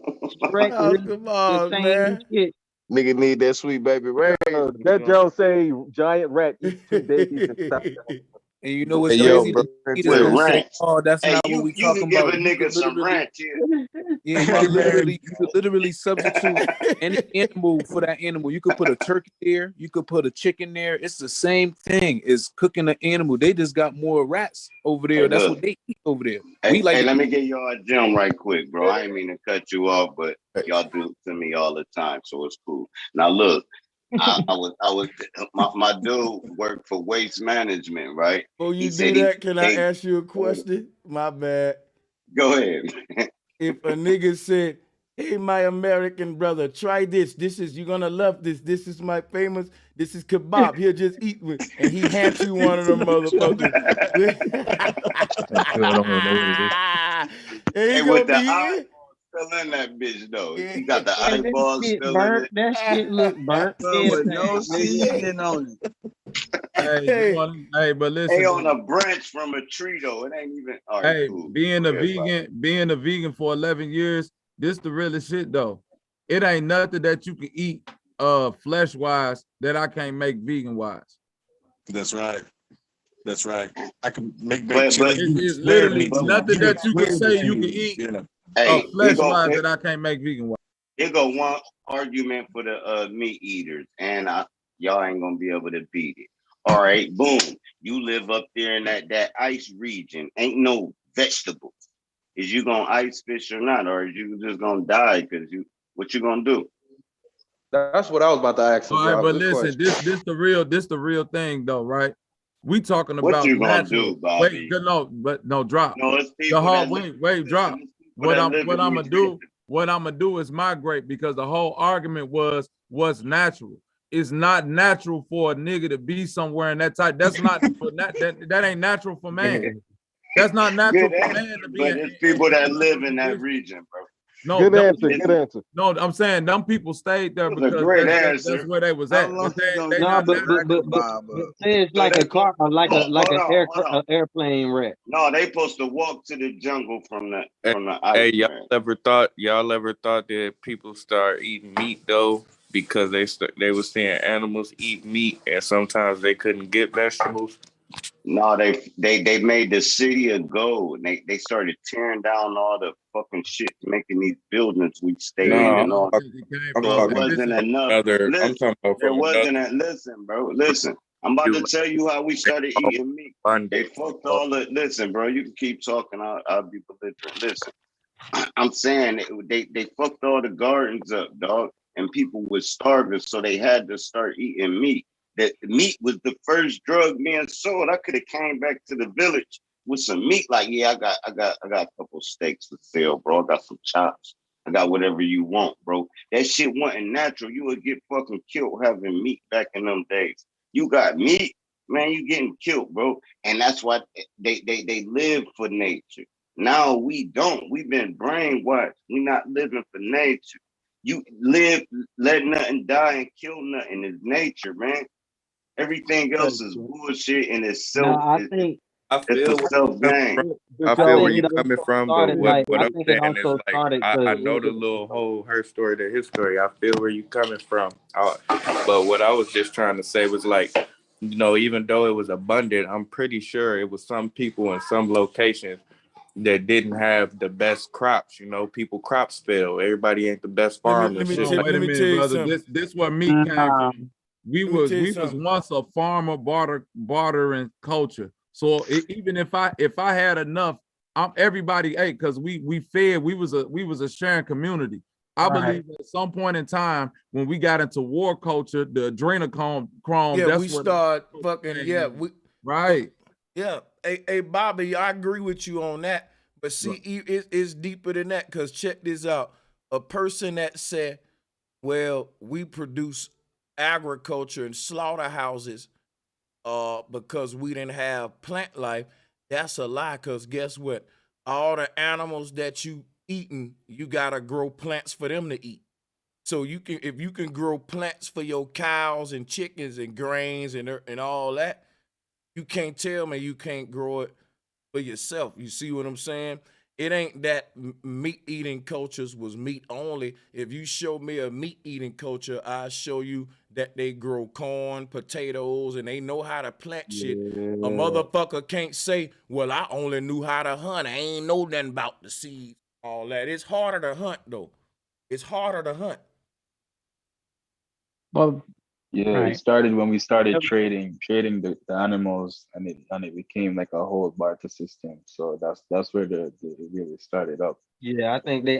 Shrek House really the kebabs, same man. shit. Nigga need that Sweet Baby Ray's. That Joe say giant rat eats 2 babies and stuff. And you know what's Hey, Yo, crazy? bro, The meat is With gonna say, ranch. "Oh, that's Hey, not what we you talking can give a about." nigga some ranch here. Yeah, you could literally any animal for that animal. You could put a turkey there, you could put a chicken there. It's the same thing as cooking an animal. They just got more rats over there. Hey, That's look. what they eat over there. We Hey, like hey, to let me eat. get y'all a gem right quick, bro. I ain't mean to cut you off, but y'all do it to me all the time, so it's cool. Now look, my dude worked for waste management, right? Before you He do said that, can I they ask you a question? My bad. go ahead. If a nigga said, "Hey, my American brother, try this. You're gonna love this. This is my famous. This is kebab. He'll just eat with," and he hands you one of them motherfuckers. I don't know what it is. And he Hey, with gonna the be here. eyeballs still in that bitch though. He got the And that eyeballs shit still in burnt. it. That shit look burnt But skin with no tag, nigga. seasoning on it. Hey, you Hey, want? Hey, but Hey, listen on though. a branch from a tree though. It ain't even all right, Hey, cool. being Go a ahead, bro. vegan for 11 years, this the realest shit though. It ain't nothing that you can eat flesh wise that I can't make vegan wise. That's right. That's right. I can make But chili. It's Swear to literally me too. nothing You can that you can swear to say you can me. eat Yeah. hey, flesh wise that I can't make vegan wise. here go one argument for the meat eaters, and y'all ain't gonna be able to beat it. All right, boom. You live up there in that ice region. Ain't no vegetables. Is you gonna ice fish or not, or is you just gonna die? Cause what you gonna do? That's what I was about to ask him, All right, y'all. but Good listen, question. this the real thing though, right? We talking What about you gonna natural. do, Wait, Bobby? no, drop. No, it's The people whole that live. wait, drop. Listen, it's people that live What in I'm gonna these do, regions. is migrate because the whole argument was what's natural. It's not natural for a nigga to be somewhere in that type. That's not for that ain't natural for man. That's not natural Good for answer, man to be but it's people that live in that region, bro. no, Good them answer. people, Good answer. no, I'm saying them people stayed there It was a because great that's answer. where they was How at. long you gonna They No, not keep the natural. rat kebab up? say it's So like they a car, like hold on, hold a on. airplane wreck. No, they supposed to walk to the jungle from Hey, the ice, hey, man. y'all ever thought that people start eating meat though because they was seeing animals eat meat and sometimes they couldn't get vegetables? No, they made the city of gold, and they started tearing down all the fucking shit, making these buildings we Yeah, stay in, No, and all. I'm So it talking wasn't from enough. another. I'm Listen, talking about it from wasn't another a listen, bro. Listen, I'm about view. to tell you how we started Like eating meat. one They day. fucked all the. Listen, bro, you can keep talking. I'll be belligerent. Listen, I'm saying they fucked all the gardens up, dog, and people were starving, so they had to start eating meat. That meat was the first drug being sold. I could have came back to the village with some meat. Like, yeah, I got a couple steaks to sell, bro. I got some chops. I got whatever you want, bro. That shit wasn't natural. You would get fucking killed having meat back in them days. You got meat, man, you getting killed, bro. And that's why they live for nature. Now we don't. We've been brainwashed. We're not living for nature. You live, let nothing die and kill nothing is nature, man. Everything else is bullshit and it's No, self. I think I It's feel a where self you coming gain. from. But I I feel y'all, where think you it coming also from, but started like what I I'm think it saying is also like started I because know the little whole her story to his story. I feel where you coming from. But what I was just trying to say was like, you know, even though it was abundant, I'm pretty sure it was some people in some locations that didn't have the best crops. You know, people crops fail. Everybody ain't the best farmer and shit No, like wait a that. me tell minute, you brother. something. This where meat came Nah, from. We Let me tell you was something. once a farmer bartering culture. So even if I had enough, everybody ate because we fed. We was a sharing community. I right. believe at some point in time when we got into war culture, the adrenochrome, Yeah, that's we where start fucking, yeah, came in. we Right. yeah. Hey, Bobby, I agree with you on that. But see, it's deeper than that, because check this out. A person that said, well, we produce agriculture and slaughterhouses because we didn't have plant life, that's a lie, because guess what? All the animals that you eating, you gotta grow plants for them to eat. So you can, if you can grow plants for your cows and chickens and grains and all that, you can't tell me you can't grow it for yourself. You see what I'm saying? It ain't that meat eating cultures was meat only. If you show me a meat eating culture, I show you that they grow corn, potatoes, and they know how to plant shit. A yeah. motherfucker can't say, well, I only knew how to hunt. I ain't know nothing about the seeds, all that. It's harder to hunt though. It's harder to hunt. Well, Yeah, it right. started when we started trading the animals, and it became like a whole barter system. So that's where it really started up. yeah, I think they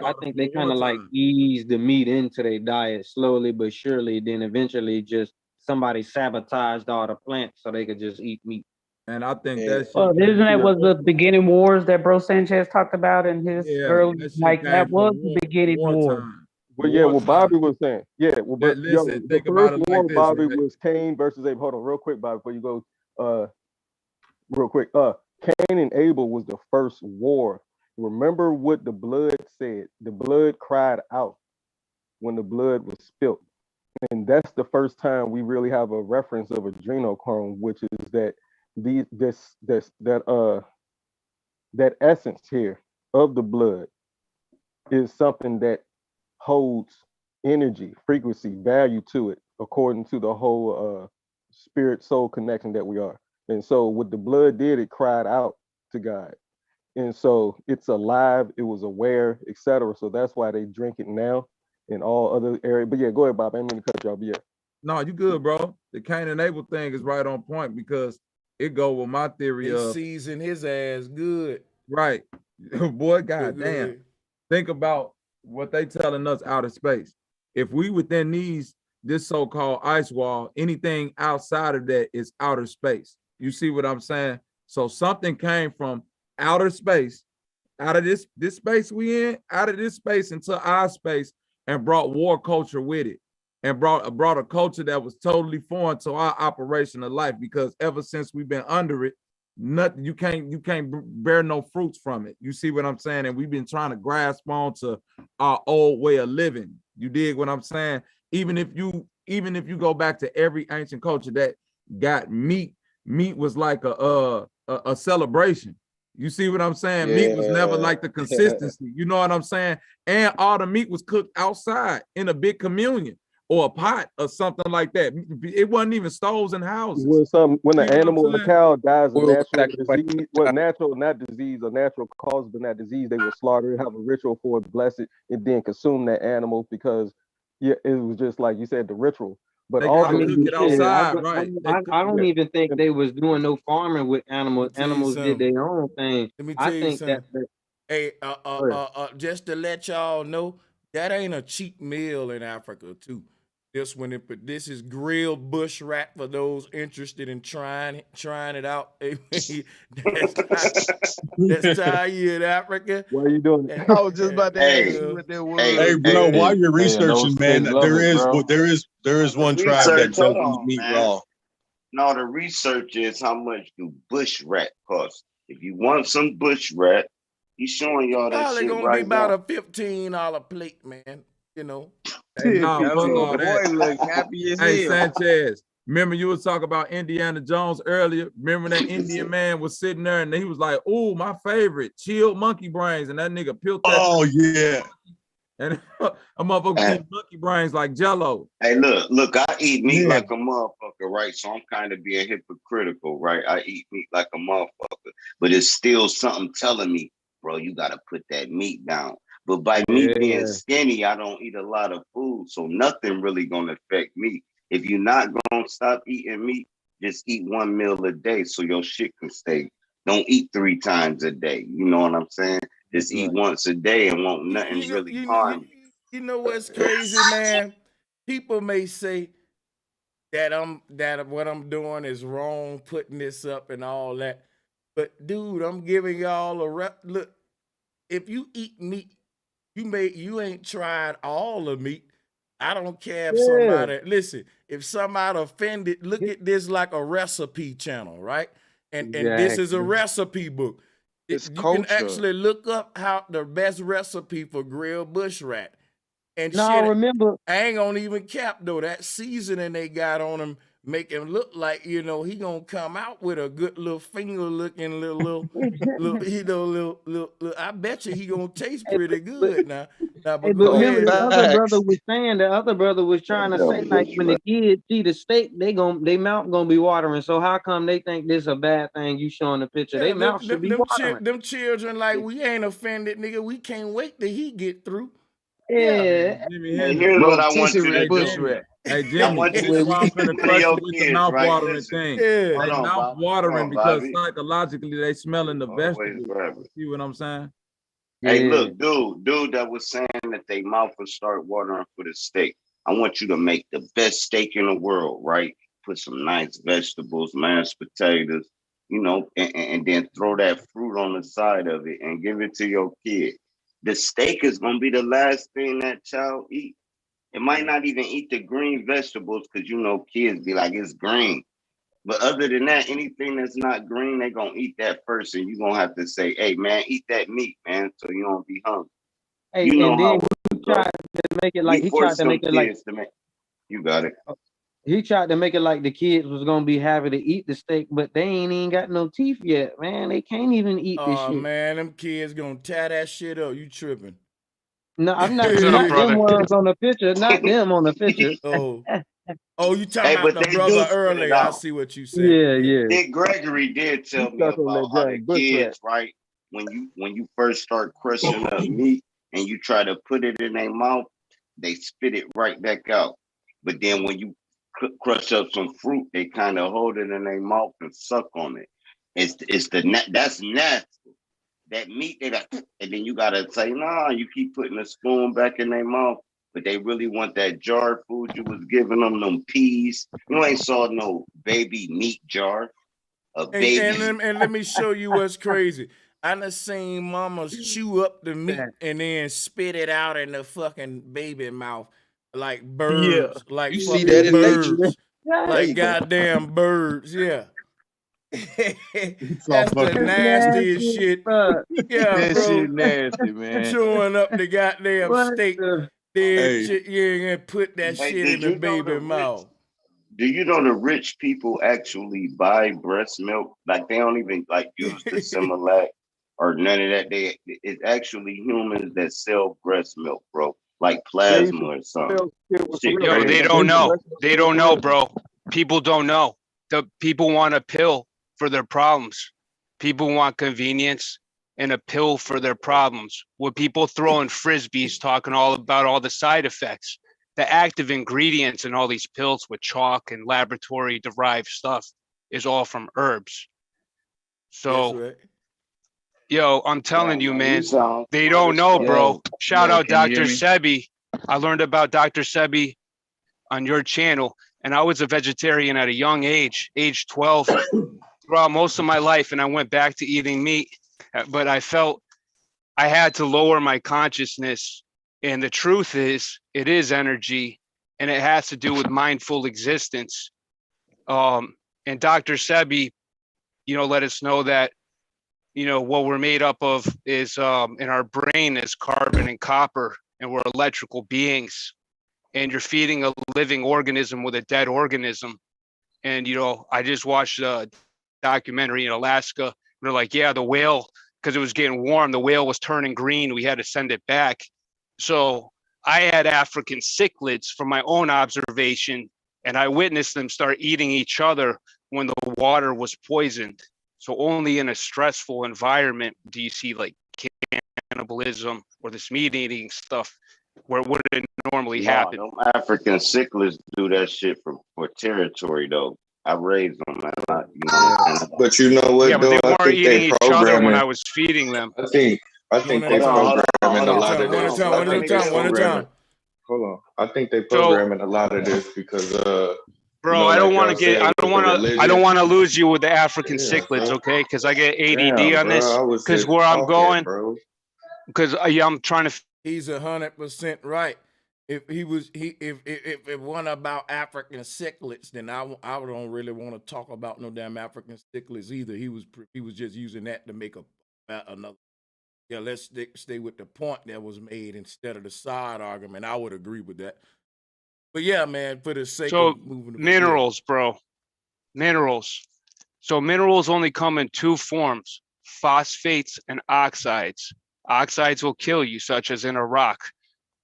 kind of like Wartime. ease the meat into their diet slowly but surely. Then eventually, just somebody sabotaged all the plants so they could just eat meat. And I think And that Well, shit isn't came that from was the beginning wars that Bro Sanchez talked about in his yeah, early, that shit like that came was from the beginning war. wartime. well, yeah, what Bobby Wartime. was saying, yeah, well, but That yo, listen, the think about first it war, like this, Bobby, right? was Cain versus Abel. Hold on, real quick, Bobby, before you go, uh, real quick. Cain and Abel was the first war. Remember what the blood said? The blood cried out when the blood was spilt. And that's the first time we really have a reference of adrenochrome, which is that that essence here of the blood is something that holds energy, frequency, value to it, according to the whole spirit soul connection that we are. And so what the blood did, it cried out to God. And so it's alive, it was aware, etc. So that's why they drink it now in all other areas. But yeah, go ahead, Bob. I didn't mean to cut y'all. But yeah. No, you good, bro. The Cain and Abel thing is right on point because it go with my theory They of season his ass good. right. Boy, Good, go goddamn. ahead. Think about what they telling us out of space. If we within this so-called ice wall, anything outside of that is outer space. You see what I'm saying? So something came from outer space, out of this space we in, out of this space into our space, and brought war culture with it, and brought a culture that was totally foreign to our operation of life. Because ever since we've been under it, nothing you can't bear no fruits from it. You see what I'm saying? And we've been trying to grasp on to our old way of living. You dig what I'm saying? Even if you go back to every ancient culture that got meat was like a celebration. You see what I'm saying? Meat was never Yeah. like the consistency. You know what I'm saying? And all the meat was cooked outside in a big communion or a pot or something like that. It wasn't even stoves and houses. When See the what I'm animal or the saying? cow dies a We'll go natural back to what disease, well, natural, not disease, a natural cause, but not disease, they will slaughter it, have a ritual for it, bless it, and then consume that animal because yeah, it was just like you said, the ritual. But They I gotta also, cook mean, it shit. outside, right? They cook, I don't yeah, even think and they was doing no farming with Let me animals. tell you Animals did something. their own thing. Let me I tell you think something. Hey, Go ahead. just to let y'all know, that ain't a cheap meal in Africa too. This is grilled bush rat for those interested in trying it out. That's Thai in Africa. Why are you doing it? I was just about to ask Hey, you what that hey, was. Hey, bro, hey, while you're Hey, and researching, those man, kids love it, bro. there is the one tribe that research, hold don't eat on, meat man. raw. No, the research is how much do bush rat cost. If you want some bush rat, he's showing y'all that Probably shit gonna be right about now. a $15 plate, man. You know. Hey, no, I fuck mean, all boy, that. look happy as Hey, hell. Sanchez, remember you was talking about Indiana Jones earlier? Remember that Indian man was sitting there and he was like, "Oh, my favorite, chilled monkey brains," and that nigga peeled that. Oh yeah. And a motherfucker Hey, eat monkey brains like Jello. hey, look, I eat meat Yeah. like a motherfucker, right? So I'm kind of being hypocritical, right? I eat meat like a motherfucker, but it's still something telling me, bro, you gotta put that meat down. But by me being Yeah. skinny, I don't eat a lot of food, so nothing really gonna affect me. If you're not gonna stop eating meat, just eat one meal a day so your shit can stay. Don't eat 3 times a day. You know what I'm saying? Just That's eat right. once a day and won't You, nothing you know, really you know, you, harm you. you know what's crazy, man? People may say that what I'm doing is wrong, putting this up and all that. But dude, I'm giving y'all a rep. Look, if you eat meat, you ain't tried all the meat. I don't care if Yeah. somebody listen, if somebody offended, look at this like a recipe channel, right? And this is a Exactly. recipe book. It's You can culture. actually look up how the best recipe for grilled bush rat. And Now shit, remember, I ain't gonna even cap though. That seasoning they got on him make him look like, he gonna come out with a good little finger looking little, I bet you he gonna taste hey, pretty but, good now. Now, hey, but but go Oh, remember ahead the though. other brother facts. was saying, the other brother was trying to Yeah, say, like, bush when the rat. kids see the steak, they mouth gonna be watering. So how come they think this a bad thing? You showing the picture, Yeah, they mouth should be watering. them children like we ain't offended, nigga. We can't wait till he get through. Yeah. Hey, Yeah. Jimmy Hey, Hendrix. here's what I want you Rotisserie to Hey, bush do. Jimmy. rat. Hey, I Jimmy. want you This to is why I'm teach finna this to crush you your with the kids, mouth right? watering Listen. thing. Yeah. Hold They on, mouth Bobby. Hold watering on, because Bobby. psychologically they smelling the Always vegetables. Bobby. See what I'm saying? Hey, Yeah. look, dude that was saying that they mouth will start watering for the steak. I want you to make the best steak in the world, right? Put some nice vegetables, mashed potatoes, and then throw that fruit on the side of it and give it to your kid. The steak is gonna be the last thing that child eat. It might not even eat the green vegetables because kids be like, it's green. But other than that, anything that's not green, they gonna eat that first, and you gonna have to say, "Hey, man, eat that meat, man, so you don't be hungry." Hey, You know and then how he it tried go. to make it like We force them kids to make. You got it. the kids was gonna be happy to eat the steak, but they ain't even got no teeth yet, man. They can't even eat this Oh shit. man, them kids gonna tear that shit up. You tripping. No, I'm not What's up, them brother? ones on the picture, not them on the picture. oh. Oh, you talking Hey, about but the they do brother spit it earlier. I out. see what you say. Yeah, Yeah. yeah. Dick Gregory did He tell me stuck on about that how the giant bush rat. kids, right? When you first start crushing up meat and you try to put it in their mouth, they spit it right back out. But then when you crush up some fruit, they kind of hold it in their mouth and suck on it. That's nasty. That meat they got, and then you gotta say, nah, you keep putting the spoon back in their mouth, but they really want that jar food you was giving them peas. You ain't saw no baby meat jar, a And baby. let me show you what's crazy. I done seen mamas chew up the meat and then spit it out in the fucking baby mouth like Yeah. birds, like You see that fucking in nature. birds, There like you go. goddamn birds. Yeah. It's all That's the fucking That's nastiest nasty, shit. bro. Yeah, That shit bro. nasty, man. Chewing up the goddamn What steak. the? Then hey, you ain't gonna put that Hey, shit in did the you know the baby rich? mouth. Do you know the rich people actually buy breast milk? Like they don't even like use the Similac or none of that. It's actually humans that sell breast milk, bro, like Yeah, you plasma should or something. sell shit with Shit real Yo, breast. they crazy. Like don't the know. breast milk They filled don't with know, real. bro. People don't know. The people want a pill for their problems. People want convenience and a pill for their problems. With people throwing frisbees, talking all about all the side effects, the active ingredients in all these pills with chalk and laboratory derived stuff is all from herbs. That's So right. Yo, I'm telling you, man, they You don't know, sound bro. Yo, Shout yo, out can you Dr. hear me? Sebi. I learned about Dr. Sebi on your channel, and I was a vegetarian at a young age 12, throughout most of my life, and I went back to eating meat, but I felt I had to lower my consciousness. And the truth is, it is energy, and it has to do with mindful existence. And Dr. Sebi, let us know that what we're made up of is in our brain is carbon and copper, and we're electrical beings. And you're feeding a living organism with a dead organism. And I just watched a documentary in Alaska. And they're like, yeah, the whale, because it was getting warm, the whale was turning green. We had to send it back. So I had African cichlids from my own observation, and I witnessed them start eating each other when the water was poisoned. So only in a stressful environment do you see like cannibalism or this meat eating stuff where it wouldn't normally No, happen. them African cichlids do that shit for territory though. I raised them, man. But you know what, Yeah, but though? they I weren't think eating they each other when programming. I was feeding them. I think they programming a lot of this. One at a time. Hold on. I think they So, programming a lot of this because bro, I don't want y'all to get, said I don't with the want to, I religion. don't want to lose you with the African Yeah, cichlids, bro. okay? Because I get ADD Damn, on bro. this. I was Because just where I'm talking, going, bro. because I'm trying to. He's 100% right. If he was if it wasn't about African cichlids, then I don't really want to talk about no damn African cichlids either. He was just using that to make another. Yeah, let's stay with the point that was made instead of the side argument. I would agree with that. But yeah, man, for the sake So of moving minerals, bro, minerals. So minerals only come in two forms: phosphates and oxides. Oxides will kill you, such as in a rock.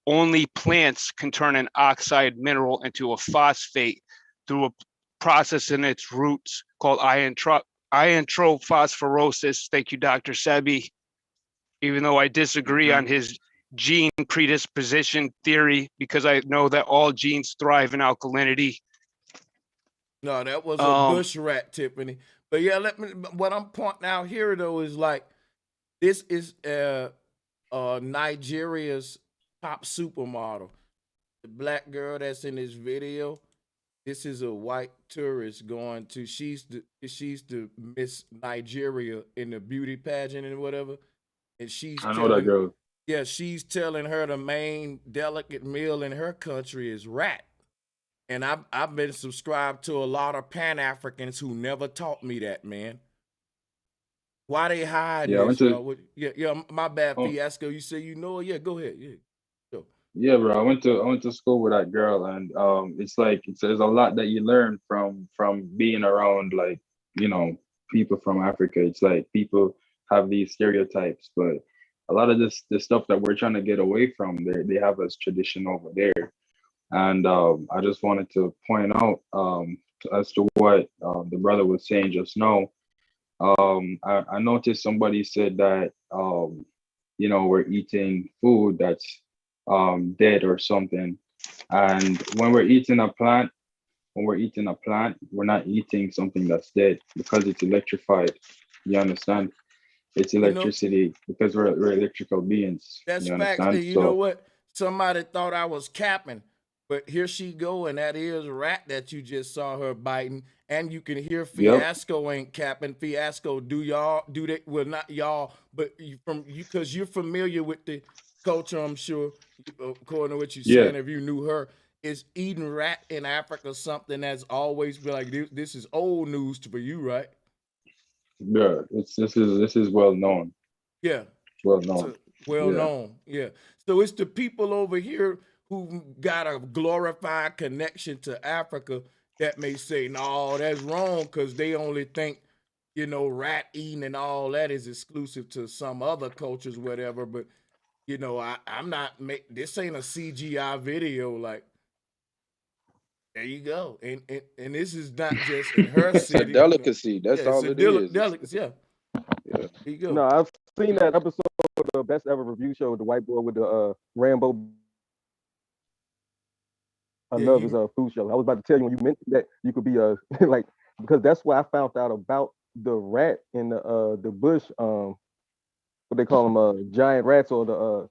Only plants can turn an oxide mineral into a phosphate through a process in its roots called iontrophosphorosis. Thank you, Dr. Sebi. Even though I disagree on his gene predisposition theory, because I know that all genes thrive in alkalinity. No, that was a bush rat, Tiffany. But yeah, what I'm pointing out here though is like this is Nigeria's top supermodel. The black girl that's in this video, this is a white tourist going to she's the Miss Nigeria in the beauty pageant and whatever. And I know that girl. Yeah, she's telling her the main delicate meal in her country is rat. And I've been subscribed to a lot of Pan-Africans who never taught me that, man. Why they hiding this, y'all? Yeah, my bad, Fiasco. You say you know it? Yeah, go ahead. Yeah. Sure. Yeah, bro. I went to school with that girl, and it's like there's a lot that you learn from being around people from Africa. It's like people have these stereotypes, but a lot of the stuff that we're trying to get away from, they have as tradition over there. And I just wanted to point out as to what the brother was saying just now. I noticed somebody said that we're eating food that's dead or something, and when we're eating a plant, we're not eating something that's dead because it's electrified. You understand? It's electricity because we're electrical beings. That's You facts. understand? And you know what? Somebody thought I was capping, but here she go, and that is rat that you just saw her biting. And you can hear Fiasco ain't capping. Fiasco, do they? Well, not y'all, but because you're familiar with the culture, I'm sure, according to what you're saying, if you knew her, is eating rat in Africa something that's always been like this is old news for you, right? Yeah, this is well known. Yeah. Well known. Well known. Yeah. So it's the people over here who got a glorified connection to Africa that may say, no, that's wrong, because they only think, rat eating and all that is exclusive to some other cultures, whatever. But, I'm not, this ain't a CGI video. Like, there you go. And this is not just in her It's a city. delicacy. That's all it's it is. Delicacy, yeah. Yeah. There you go. No, I've seen that episode of the Best Ever Review Show with the white boy with the Rambo. I love his food show. I was about to tell you when you mentioned that you could be like, because that's why I found out about the rat in the bush what they call them, giant rats or the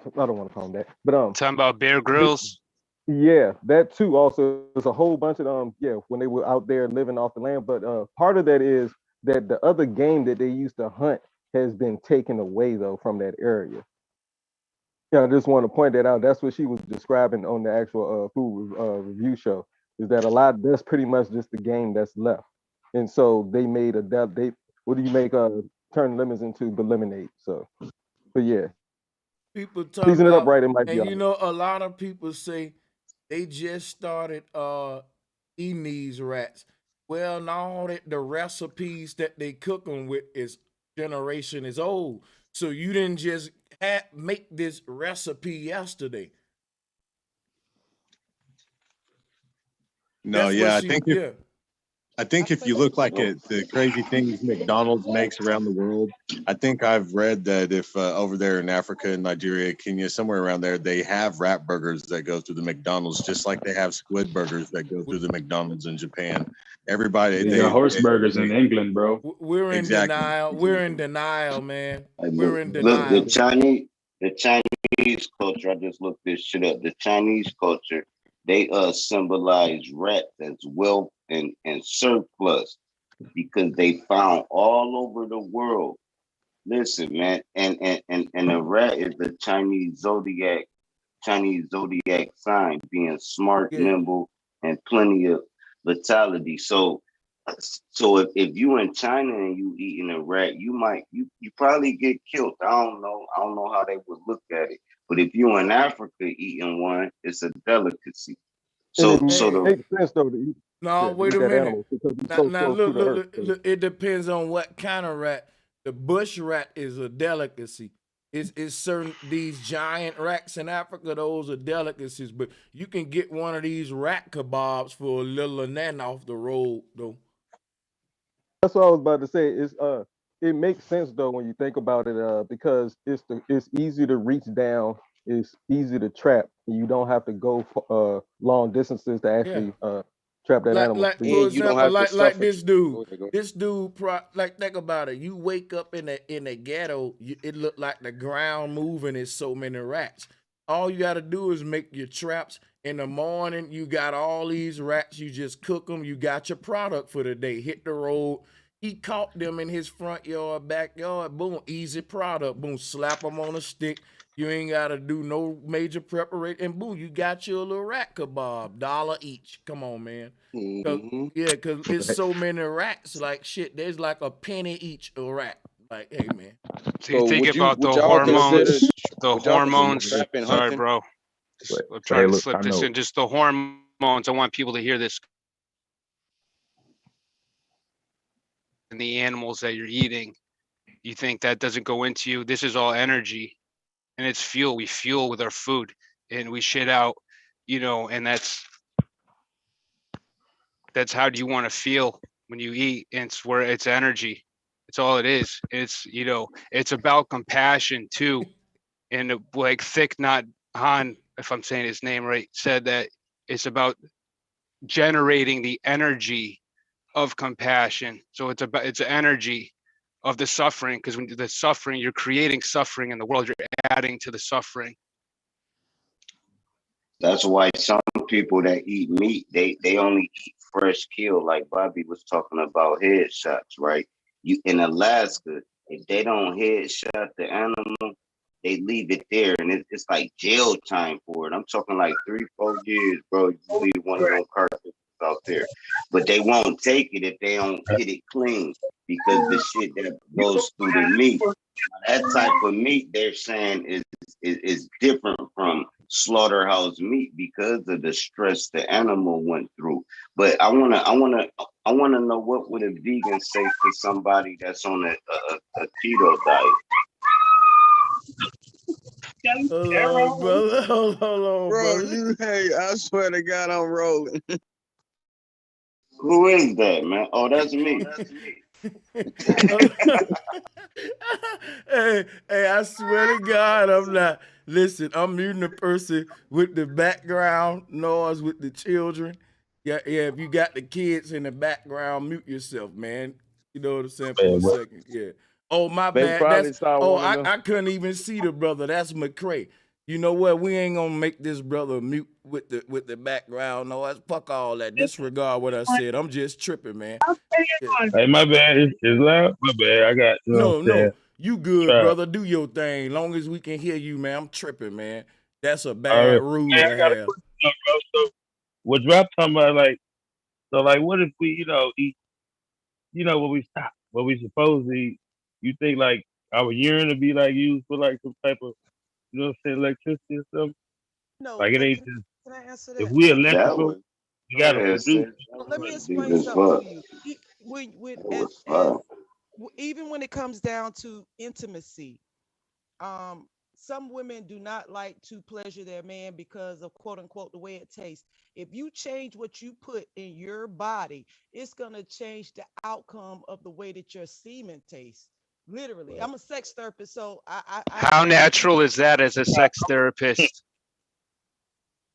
I don't want to call them that, but Talking about Bear Grylls. yeah, that too. Also, there's a whole bunch of yeah, when they were out there living off the land. But part of that is that the other game that they used to hunt has been taken away though from that area. Yeah, I just want to point that out. That's what she was describing on the actual food review show. Is that a lot? That's pretty much just the game that's left, and so they made they what do you make turn lemons into but lemonade? So, but yeah, People talk season it up about, right. It might be and all you right. know, a lot of people say they just started eating these rats. Well, now that the recipes that they cook them with is generation is old, so you didn't just make this recipe yesterday. No, That's what yeah, she, yeah. I think if you look like at the crazy things McDonald's makes around the world, I think I've read that if over there in Africa, Nigeria, Kenya, somewhere around there, they have rat burgers that go through the McDonald's, just like they have squid burgers that go through the McDonald's in Japan. Everybody, They got horse burgers in England, bro. We're in Exactly. denial. We're in denial, man. Like, We're in look, denial. the Chinese culture. I just looked this shit up. The Chinese culture, they symbolize rats as wealth and surplus because they found all over the world. Listen, man, and the rat is the Chinese zodiac sign, being smart, nimble, and plenty of vitality. So if you in China and you eating a rat, you probably get killed. I don't know how they would look at it. But if you in Africa eating one, it's a delicacy. So And so it the makes sense though to eat, No, to wait eat a that minute. animal because it's Now, so now close to look, the look, earth. look, look, it depends on what kind of rat. The bush rat is a delicacy. It's certain these giant rats in Africa, those are delicacies. But you can get one of these rat kebabs for a little and then off the road though. That's what I was about to say. It makes sense though when you think about it, because it's easy to reach down, it's easy to trap, and you don't have to go long distances to Yeah. actually trap that animal. Like So for example, like this dude. This dude, like think about it. You wake up in the ghetto, it look like the ground moving is so many rats. All you got to do is make your traps in the morning. You got all these rats. You just cook them. You got your product for the day. Hit the road. He caught them in his front yard, backyard. Boom, easy product. Boom, slap them on a stick. You ain't got to do no major preparation. And boom, you got your little rat kebab, $1 each. Come on, man. Cause it's so many rats. Like shit, there's like a penny each a rat. Like, hey, man. So you think about the hormones, trapping, Sorry, hunting? bro. I'm trying to slip this in. Just the hormones. I want people to hear this. And the animals that you're eating, you think that doesn't go into you? This is all energy, and it's fuel. We fuel with our food, and we shit out, and that's how do you want to feel when you eat? And it's where it's energy. It's all it is. It's it's about compassion too. And like Thich Nhat Hanh, if I'm saying his name right, said that it's about generating the energy of compassion. So it's the energy of the suffering, because when the suffering, you're creating suffering in the world, you're adding to the suffering. That's why some people that eat meat, they only eat fresh kill, like Bobby was talking about headshots, right? You in Alaska, if they don't headshot the animal, they leave it there, and it's like jail time for it. I'm talking like 3-4 years, bro. You leave one of them carcasses out there, but they won't take it if they don't get it clean, because the shit that goes through the meat, that type of meat, they're saying is different from slaughterhouse meat because of the stress the animal went through. But I wanna know, what would a vegan say to somebody that's on a keto diet? Hold on, brother. Hold on, Bro, brother. I swear to God, I'm rolling. Who is that, man? Oh, that's me. hey, I swear to God, I'm not. Listen, I'm muting the person with the background noise with the children. Yeah. If you got the kids in the background, mute yourself, man. You know what I'm saying, for a second. Yeah. Oh, my They bad. probably That's saw one of them. I couldn't even see the brother. That's McCray. You know what? We ain't gonna make this brother mute with the background noise. Fuck all that. Disregard what I said. I'm just tripping, man. Yeah. Hey, my bad. It's loud. My bad. I got, you know what I'm saying? No, you good, Try. brother. Do your thing. Long as we can hear you, man. I'm tripping, man. That's a All bad right. rule Hey, to I got a have. question, bro. So, what Drop talking about, like, so, like, what if we, eat, what we supposed to eat? You think, like, our urine to be, like, used for, like, some type of, you know what I'm saying, electricity or something? No, Like, it let, ain't can, just, can I answer if that? we That electrical, would we go got to ahead, produce. sis. That Well, let me was deep explain as something fuck. to you. That was fuck. Even when it comes down to intimacy, um, some women do not like to pleasure their man because of quote unquote the way it tastes. If you change what you put in your body, it's gonna change the outcome of the way that your semen tastes. Literally, I'm a sex therapist, so How natural is that as a sex therapist?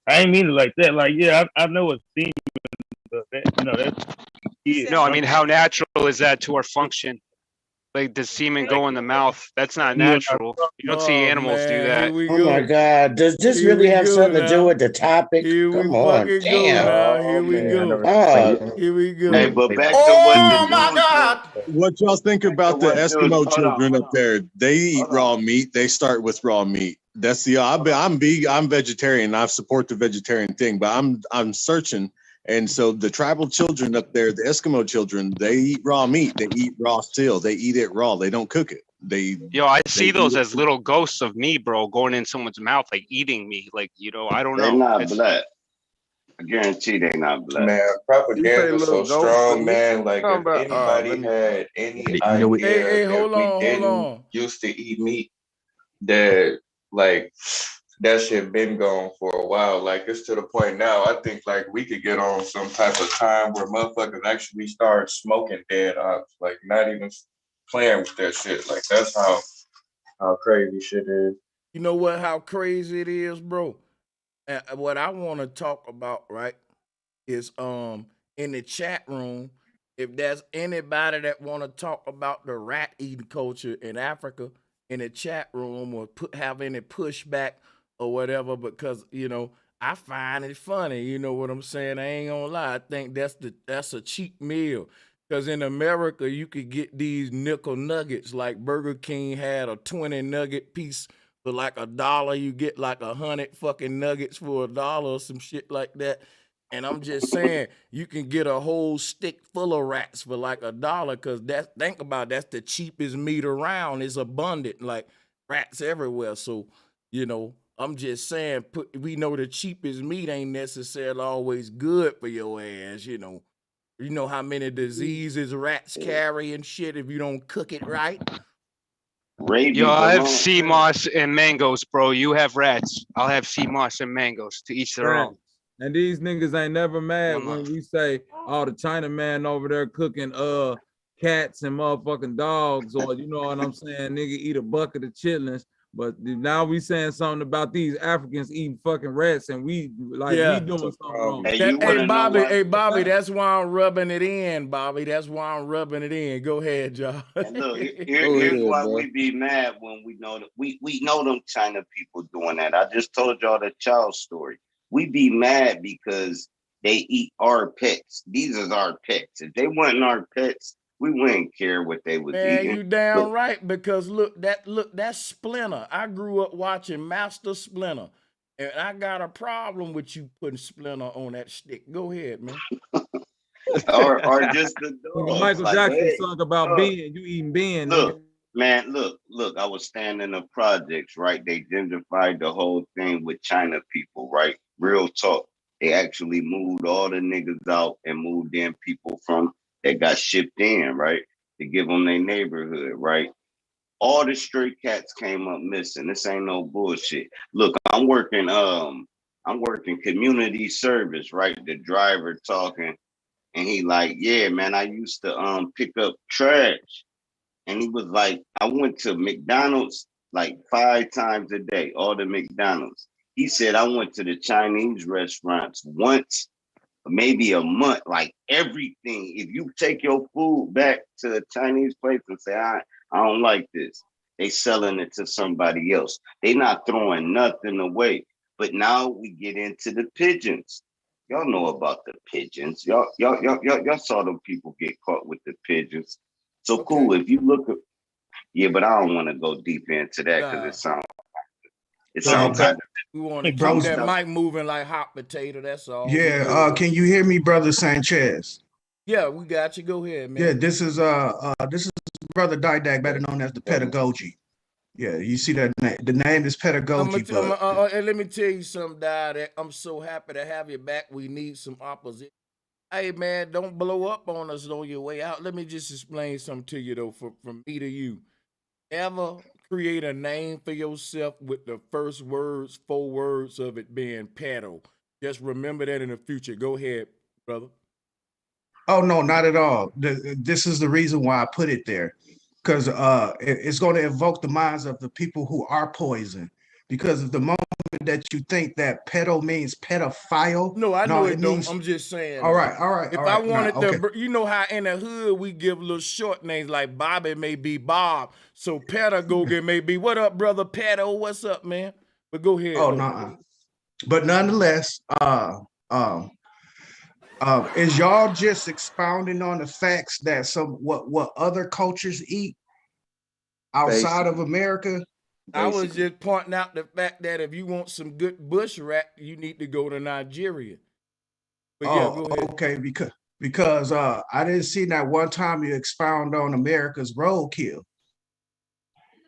I ain't mean it like that. Like, yeah, I know what semen, but that's kids. No, I mean, how natural is that to our function? Like, does semen Like, go in the mouth? That's not you and I natural. talk, You don't see Oh animals do man, here that. we Oh my go. God. Does this Here really we have go something to do now. with the topic? Here we Come on. fucking go Damn. now. Oh Here we man, I go. never Dog. Here we Hey, go. but back to what the Oh my dude said. God. What y'all think Back to about the what dude. Eskimo Hold on, children hold up on, there? They eat hold raw on, meat. They start with raw meat. That's the hold on. I'm vegetarian. I support the vegetarian thing, but I'm searching. And so the tribal children up there, the Eskimo children, they eat raw meat. They eat raw still. They eat it raw. They don't cook it. Yo, I They see eat those it. as little ghosts of me, bro, going in someone's mouth, like eating me. Like, I don't They know. not It's black. I guarantee they not black. Man, You say propaganda little so ghost, but strong, he man. Like talking if about. Let anybody me. had any You know what? idea Hey, that hold we on, hold didn't on. used to eat meat, that like that shit been gone for a while. Like it's to the point now. I think like we could get on some type of time where motherfuckers actually start smoking dead ops, like not even playing with that shit. Like that's how crazy shit is. You know what? How crazy it is, bro. And what I want to talk about, right, is in the chat room. If there's anybody that want to talk about the rat eating culture in Africa in the chat room, or have any pushback or whatever, because I find it funny. You know what I'm saying? I ain't gonna lie. I think that's a cheap meal. Because in America, you could get these nickel nuggets, like Burger King had a 20 nugget piece for like $1. You get like 100 fucking nuggets for $1 or some shit like that. And I'm just saying, you can get a whole stick full of rats for like $1, because think about it, that's the cheapest meat around. It's abundant, like rats everywhere. So, I'm just saying, we know the cheapest meat ain't necessarily always good for your ass. You know how many diseases rats carry and shit if you don't cook it right. Yo, Rabies I have alone. sea moss and mangoes, bro. You have rats. I'll have sea moss and mangoes, to each their Right. own. And these niggas ain't never mad One love. when we say, oh, the China man over there cooking cats and motherfucking dogs, or you know what I'm saying, nigga eat a bucket of chitlins. But now we saying something about these Africans eating fucking rats, and we Yeah. doing something wrong. Hey, you Hey want to know why? Bobby, that's why I'm rubbing it in, Bobby. That's why I'm rubbing it in. Go ahead, John. And look, Go here's ahead, why bro. we be mad when we know that we know them China people doing that. I just told y'all the child story. We be mad because they eat our pets. These is our pets. If they weren't our pets, we wouldn't care what they was Man, eating. you But damn right, because that's Splinter. I grew up watching Master Splinter. And I got a problem with you putting Splinter on that stick. Go ahead, man. or just the Nigga, dogs. Michael Like, Jackson hey, sung about look, Ben, you eating Ben, nigga. look, man, look. I was standing in the projects, right? They gentrified the whole thing with China people, right? Real talk. They actually moved all the niggas out and moved in people from that got shipped in, right? To give them their neighborhood, right? All the stray cats came up missing. This ain't no bullshit. Look, I'm working community service, right? The driver talking, and he like, yeah, man, I used to pick up trash. And he was like, I went to McDonald's like 5 times a day, all the McDonald's. He said I went to the Chinese restaurants once, maybe a month, like everything. If you take your food back to a Chinese place and say, I don't like this. They selling it to somebody else. They not throwing nothing away. But now we get into the pigeons. Y'all know about the pigeons. Y'all saw them people get caught with the pigeons. So cool. If you look at, yeah, but I don't want to go deep into that because it sounds kind of. We want to keep Bros, that mic moving like hot potato. That's all. yeah, can you hear me, brother Sanchez? Yeah, we got you. Go ahead, man. Yeah, this is brother Didak, better known as the pedagogy. Yeah, you see that name. The name is pedagogy. And let me tell you something, Dad. I'm so happy to have you back. We need some opposition. Hey, man, don't blow up on us on your way out. Let me just explain something to you, though, from me to you. Ever create a name for yourself with the first words, 4 words of it being pedo. Just remember that in the future. Go ahead, brother. Oh, no, not at all. This is the reason why I put it there. Because it's going to evoke the minds of the people who are poison. Because of the moment that you think that pedo means pedophile. No, I know it means, don't. I'm just saying. All right. If I wanted to, you know how in the hood we give little short names like Bobby may be Bob. So pedagogy may be, what up, brother Pedo? What's up, man? But go ahead. Oh, no. But nonetheless, is y'all just expounding on the facts that what other cultures eat outside of America? I was just pointing out the fact that if you want some good bush rat, you need to go to Nigeria. But yeah, go ahead. Okay, because I didn't see that one time you expound on America's roadkill.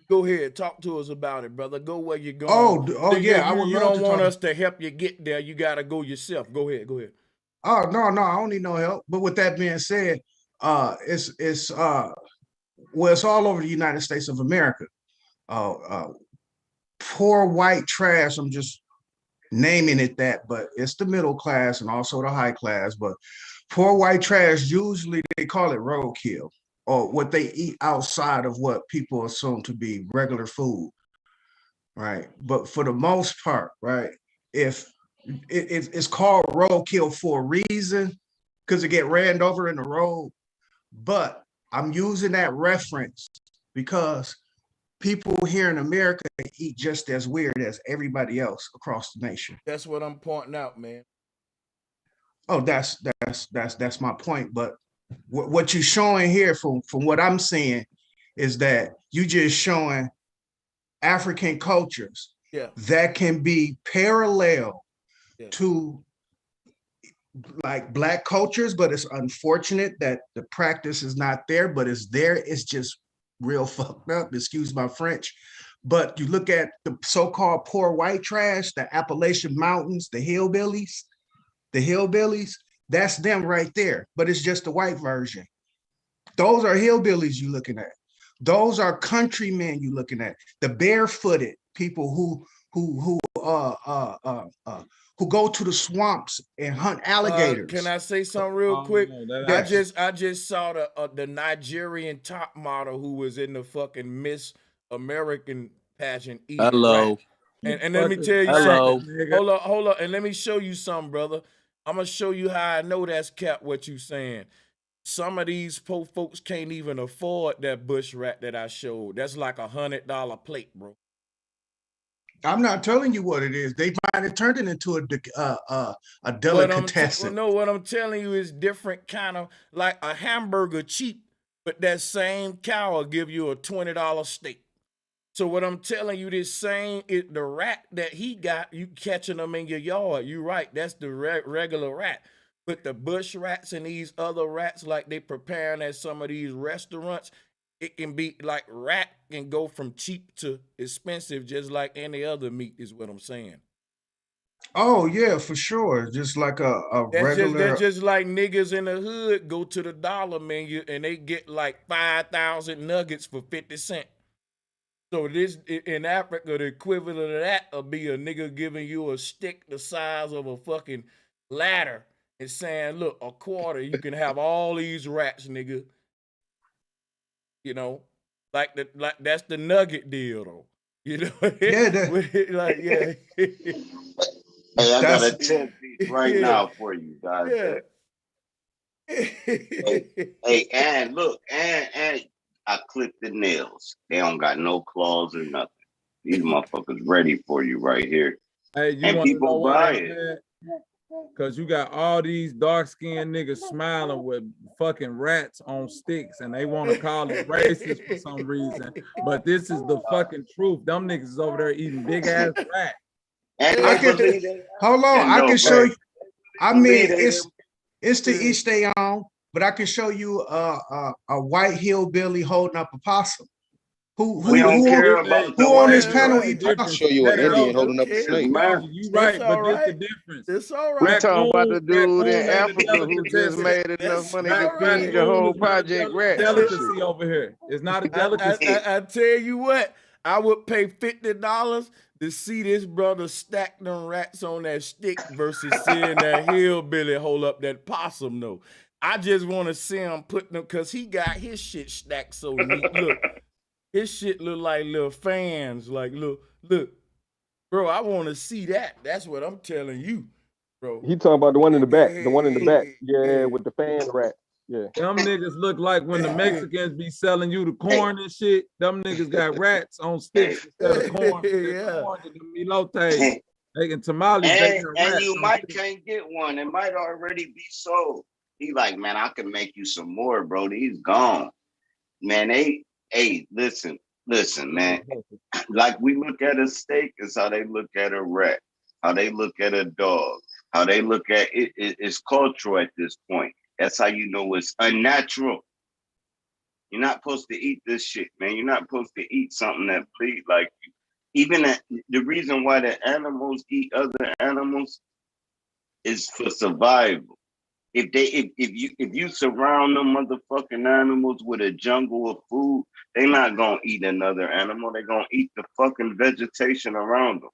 Go ahead, talk to us about it, brother. Go where you're going. Yeah, I would you love don't to want talk. us to help you get there. You got to go yourself. Go ahead. Oh, no, I don't need no help. But with that being said, it's all over the United States of America. Poor white trash. I'm just naming it that, but it's the middle class and also the high class. But poor white trash, usually they call it roadkill, or what they eat outside of what people assume to be regular food, right? But for the most part, right, if it's called roadkill for a reason, because it get ran over in the road. But I'm using that reference because people here in America eat just as weird as everybody else across the nation. That's what I'm pointing out, man. Oh, that's my point. But what you're showing here from what I'm seeing is that you just showing African cultures that can be parallel to like Black cultures, but it's unfortunate that the practice is not there, but it's there. It's just real fucked up, excuse my French. But you look at the so-called poor white trash, the Appalachian Mountains, the hillbillies, that's them right there, but it's just the white version. Those are hillbillies you're looking at. Those are countrymen you're looking at. The barefooted people who go to the swamps and hunt alligators. Can I say something real quick? I just saw the Nigerian top model who was in the fucking Miss American pageant. Hello. And let me tell you something. Hold up. And let me show you something, brother. I'm going to show you how I know that's cap what you saying. Some of these poor folks can't even afford that bush rat that I showed. That's like $100 plate, bro. I'm not telling you what it is. They might have turned it into a delicatessen. What I'm telling you is different kind of, like a hamburger cheap, but that same cow will give you a $20 steak. So what I'm telling you, the rat that he got, you catching them in your yard. You right, that's the regular rat. But the bush rats and these other rats, like they preparing at some of these restaurants, it can be like rat can go from cheap to expensive, just like any other meat is what I'm saying. Oh yeah, for sure. Just like That's just like niggas in the hood go to the dollar menu and they get like 5,000 nuggets for 50 cents. So this in Africa, the equivalent of that will be a nigga giving you a stick the size of a fucking ladder and saying, look, a quarter, you can have all these rats, nigga. You know, like that's the nugget deal, though. You know, Hey, I got a 10 piece right now for you guys. Hey, and look, and I clip the nails. They don't got no claws or nothing. These motherfuckers ready for you right here. Hey, you And want to know people why buy they it. mad? Because you got all these dark-skinned niggas smiling with fucking rats on sticks, and they want to call it racist for some reason. But this is the fucking truth. Them niggas is over there eating big-ass rats. And I they can believe it. hold on. And I no, can show bro. you. I Believe mean, it. it's to each their own. But I can show you a white hillbilly holding up a possum. We don't care about the who on white this panel man. eat I can show you an Indian holding up a snake. You right, but this the difference. It's all We right. talking about the dude in Raccoon ain't a Africa who just delicacy. made enough money to feed Raccoon the whole is not a project rats and shit. delicacy over here. It's not a delicacy. I tell you what, I would pay $50 to see this brother stack them rats on that stick versus seeing that hillbilly hold up that possum though. I just want to see him put them, cause he got his shit stacked so neat. Look, his shit look like little fans. Like look, bro. I want to see that. That's what I'm telling you, bro. He talking about the one in the back. The one in the back. Yeah, with the fan rat. Yeah. Them niggas look like when the Mexicans be selling you the corn and shit. Them niggas got rats on sticks instead of corn. Yeah. Corn and them elotes. They can tamales. They got And rats you on might sticks. can't get one. It might already be sold. He like, man, I can make you some more, bro. These gone. Man, listen, man. Like we look at a steak is how they look at a rat, how they look at a dog, how they look at it. It's cultural at this point. That's how you know it's unnatural. You're not supposed to eat this shit, man. You're not supposed to eat something that bleed like you. Even the reason why the animals eat other animals is for survival. If you surround them motherfucking animals with a jungle of food, they're not gonna eat another animal. They're gonna eat the fucking vegetation around them.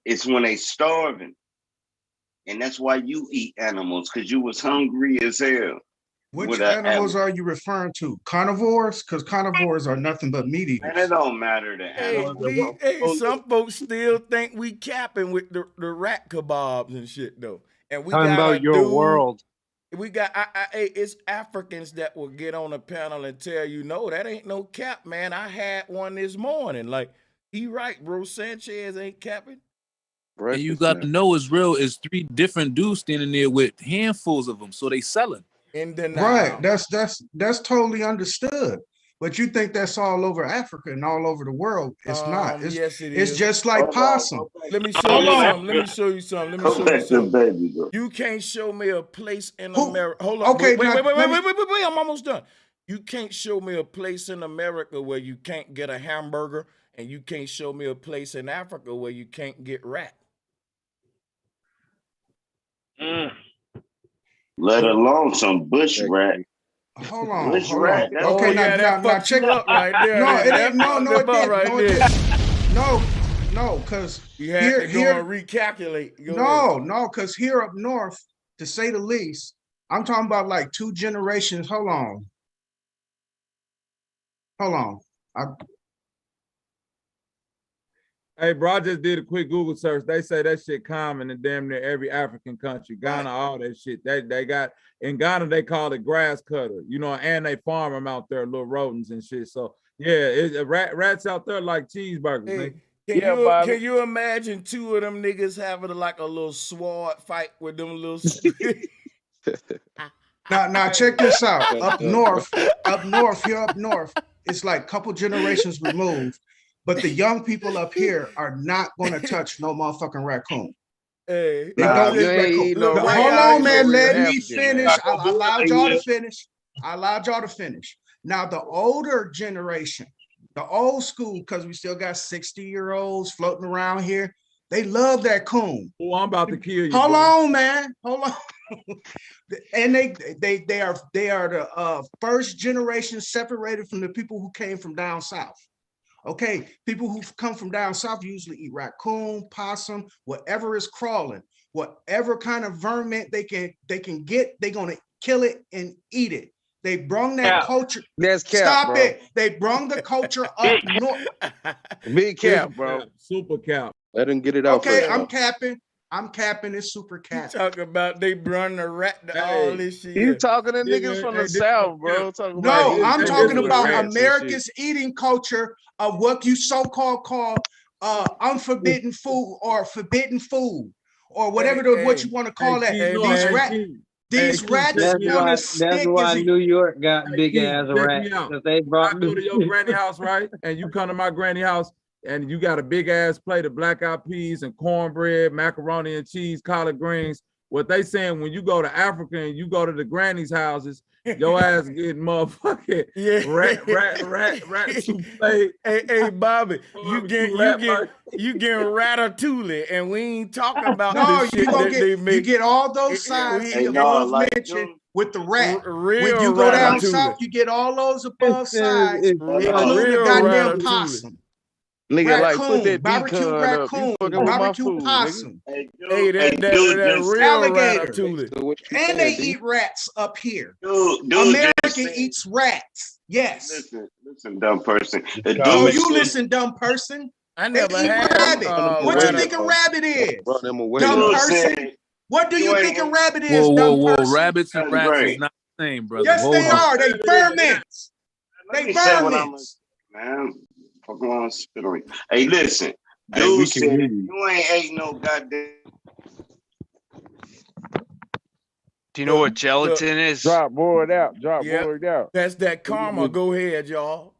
It's when they starving. And that's why you eat animals, because you was hungry as hell. Which animals are you referring to? Carnivores? Because carnivores are nothing but meat eaters. And it don't matter the Hey, animals. some folks still think we capping with the rat kebabs and shit though. And we Talking got about a your dude, world. We got it's Africans that will get on the panel and tell you, no, that ain't no cap, man. I had one this morning. Like, he right, bro. Sanchez ain't capping. And you got to know it's real. It's 3 different dudes standing there with handfuls of them, so they selling. In the Right. That's totally understood. But you think that's all over Africa and all over the world. It's not. Yes, it It's is. just like possum. Let me show you something. Let me show you something. You can't show me a place in America. Hold on. Okay, Wait. now, I'm almost done. You can't show me a place in America where you can't get a hamburger, and you can't show me a place in Africa where you can't get rat. Let alone some bush rat. Hold on. Bush rat. Oh, Okay, yeah, that now fucks check you up right there. No, then. it ain't. No, it That didn't. right No, it there. didn't. No, because You had to go and recalculate. Go ahead. no, because here up north, to say the least, I'm talking about like 2 generations. Hold on. Hey, bro, I just did a quick Google search. They say that shit common in damn near every African country. Ghana, all that shit. They got in Ghana, they call it grass cutter, you know, and they farm them out there, little rodents and shit. So yeah, rats out there like cheeseburgers. Hey, can you imagine 2 of them niggas having like a little sword fight with them little? Now check this out. Up north, it's like a couple generations removed. But the young people up here are not going to touch no motherfucking raccoon. Hey, they don't you ain't eat no hold raccoon. on, man. Let me African, finish. man. I allowed y'all to finish. Now, the older generation, the old school, because we still got 60-year-olds floating around here, they love that coon. Oh, I'm about to kill you. Hold on, man. Hold on. And they are the first generation separated from the people who came from down south. Okay, people who come from down south usually eat raccoon, possum, whatever is crawling, whatever kind of vermin they can get, they're gonna kill it and eat it. They brung that culture. That's cap, Stop bro. it. They brung the culture up north. Big cap, bro. Super cap. Let him get it out. Okay, first, I'm bro. capping. I'm capping this super cap. Talk about they burn the rat to all this shit. You Yeah. talking to niggas from the South, bro. Talking about No, I'm talking about rats and shit. America's eating culture of what you so-called call unforbidden food or forbidden food or whatever what you want to call that. These rats on the stick That's why is New York got big Keith, ass check me rats. out. Because they brought I go to your granny house, right? And you come to my granny house and you got a big ass plate of black eyed peas and cornbread, macaroni and cheese, collard greens. What they saying when you go to Africa and you go to the granny's houses, your ass getting motherfucking rat souffle. Hey, Bobby, you getting ratatouille, and we ain't talking about the shit that they make. You get all those sides Hey, above like, mentioned with the rat. Real When you go down ratatouille. south, you get all those above sides, including real the goddamn ratatouille. possum. Nigga, like, put that Barbecue decon up. raccoon, You fucking with my barbecue food, possum. Hey, that real alligator. ratatouille. And they eat rats up here. Dude, American eats rats. Yes. Listen, dumb person. The Oh, dude you said- listen, dumb person. I They never eat had rabbit. What you think a rabbit is? Dumb person. What do you think a rabbit is, dumb person? Rabbits and rats is not the same, brother. Yes, Hold they on. are. They vermins. Let They me say what I'm vermins. man. Fuck around, spit on me. Hey, listen. Hey, we Dude can said hear if you. you ain't ate no goddamn. Do you know what gelatin is? Drop board out. Drop Yep. board out. That's that karma. Go ahead, y'all.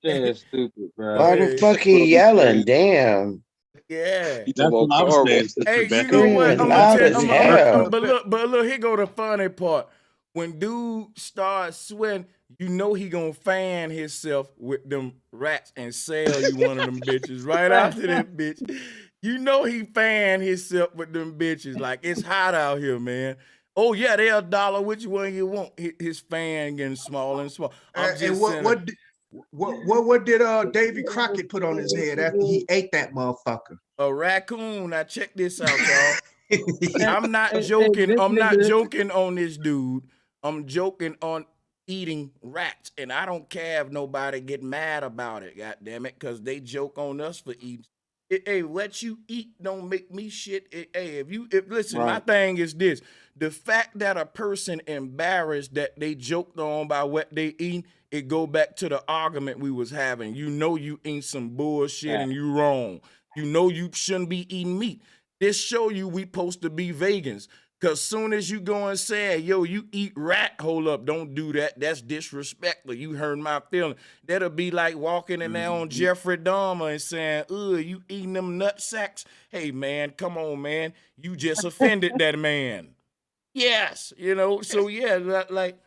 That's stupid, bro. Why the fuck he yelling? Damn. Yeah. That's what I was saying, Sister Hey, you Becca. know what? Screaming loud as hell. But look, here go the funny part. When dude starts sweating, you know he gonna fan himself with them rats and sell you one of them bitches right after that bitch. You know he fan himself with them bitches. Like, it's hot out here, man. Oh yeah, they're $1. Which one you want? His fan getting smaller and smaller. And what did Davy Crockett put on his head after he ate that motherfucker? A raccoon. Now check this out, y'all. I'm not joking. I'm not joking on this dude. I'm joking on eating rats, and I don't care if nobody get mad about it. God damn it, because they joke on us for eating. Hey, what you eat don't make me shit. Hey, listen, my thing is this: the fact that a person embarrassed that they joked on by what they eat, it go back to the argument we was having. You know you ain't some bullshit and you wrong. You know you shouldn't be eating meat. This show you we supposed to be vegans. Cause soon as you go and say, yo, you eat rat, hold up, don't do that. That's disrespectful. You hurt my feeling. That'll be like walking in there on Jeffrey Dahmer and saying, you eating them nut sacks? Hey man, come on, man. You just offended that man. Yes, so yeah, like,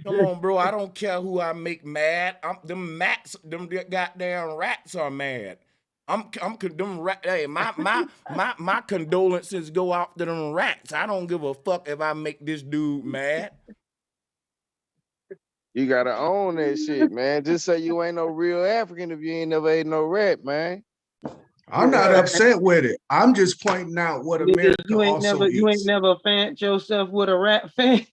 come on, bro. I don't care who I make mad. Them goddamn rats are mad. Hey, my condolences go out to them rats. I don't give a fuck if I make this dude mad. You gotta own that shit, man. Just say you ain't no real African if you ain't never ate no rat, man. I'm not upset with it. I'm just pointing out what America You ain't eats. never fanned yourself with a rat fan.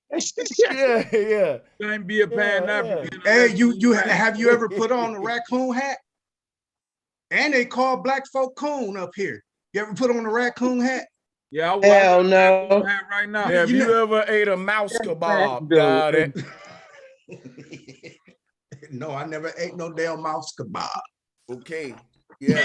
yeah. You ain't be a Pan-African. Hey, you have you ever put on a raccoon hat? And they call black folk coon up here. You ever put on a raccoon hat? Yeah, I Hell no. right now. Have you ever ate a mouse kebab? Got it. No, I never ate no damn mouse kebab. Okay. Yeah.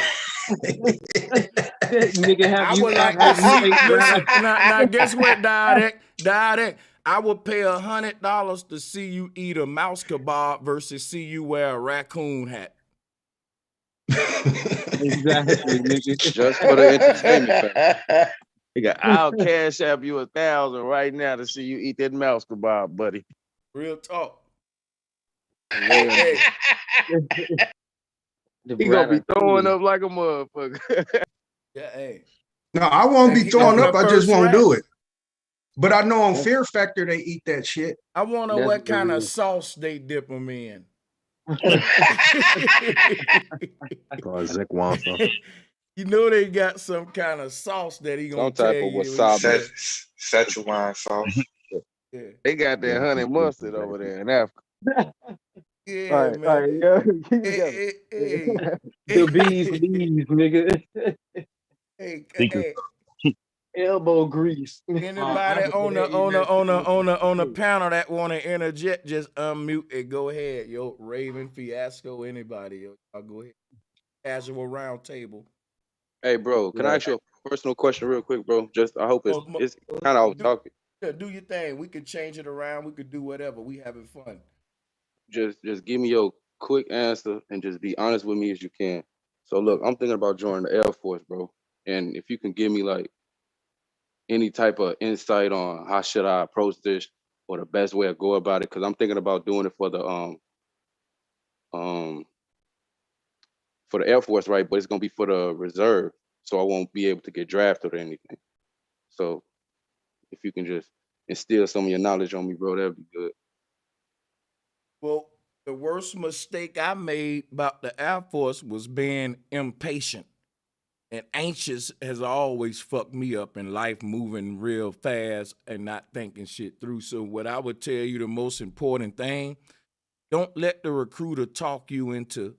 Nigga, I would like to see. Listen, now guess what, Diadek? I would pay $100 to see you eat a mouse kebab versus see you wear a raccoon hat. Exactly, nigga. Just for the entertainment factor. I'll cash app you 1,000 right now to see you eat that mouse kebab, buddy. Real talk. He gonna be throwing up like a motherfucker. Yeah, hey. No, I won't be throwing up. I just won't rat. do it. But I know on Fear Factor they eat that shit. I wonder what kind of sauce they dip them in. You know they got some kind of sauce that he gonna Some type tell of you. wasabi. Szechuan sauce. Yeah. They got that honey mustard over there in Africa. Yeah, All right, man. all right, yeah. Keep Hey, together. The bees, nigga. Hey, Secret. hey, elbow grease. Anybody on the panel that want to interject, just unmute and go ahead. Yo, Raven, Fiasco, anybody. Yo, I'll go ahead. Casual round table. Hey, bro, can I ask you a personal question real quick, bro? Just I hope it's Oh, kind of off topic. do your thing. We could change it around. We could do whatever. We having fun. Just give me your quick answer and just be honest with me as you can. So look, I'm thinking about joining the Air Force, bro. And if you can give me like any type of insight on how should I approach this or the best way to go about it, because I'm thinking about doing it for the Air Force, right? But it's gonna be for the reserve, so I won't be able to get drafted or anything. So if you can just instill some of your knowledge on me, bro, that'd be good. Well, the worst mistake I made about the Air Force was being impatient. And anxious has always fucked me up in life, moving real fast and not thinking shit through. So what I would tell you, the most important thing, don't let the recruiter talk you into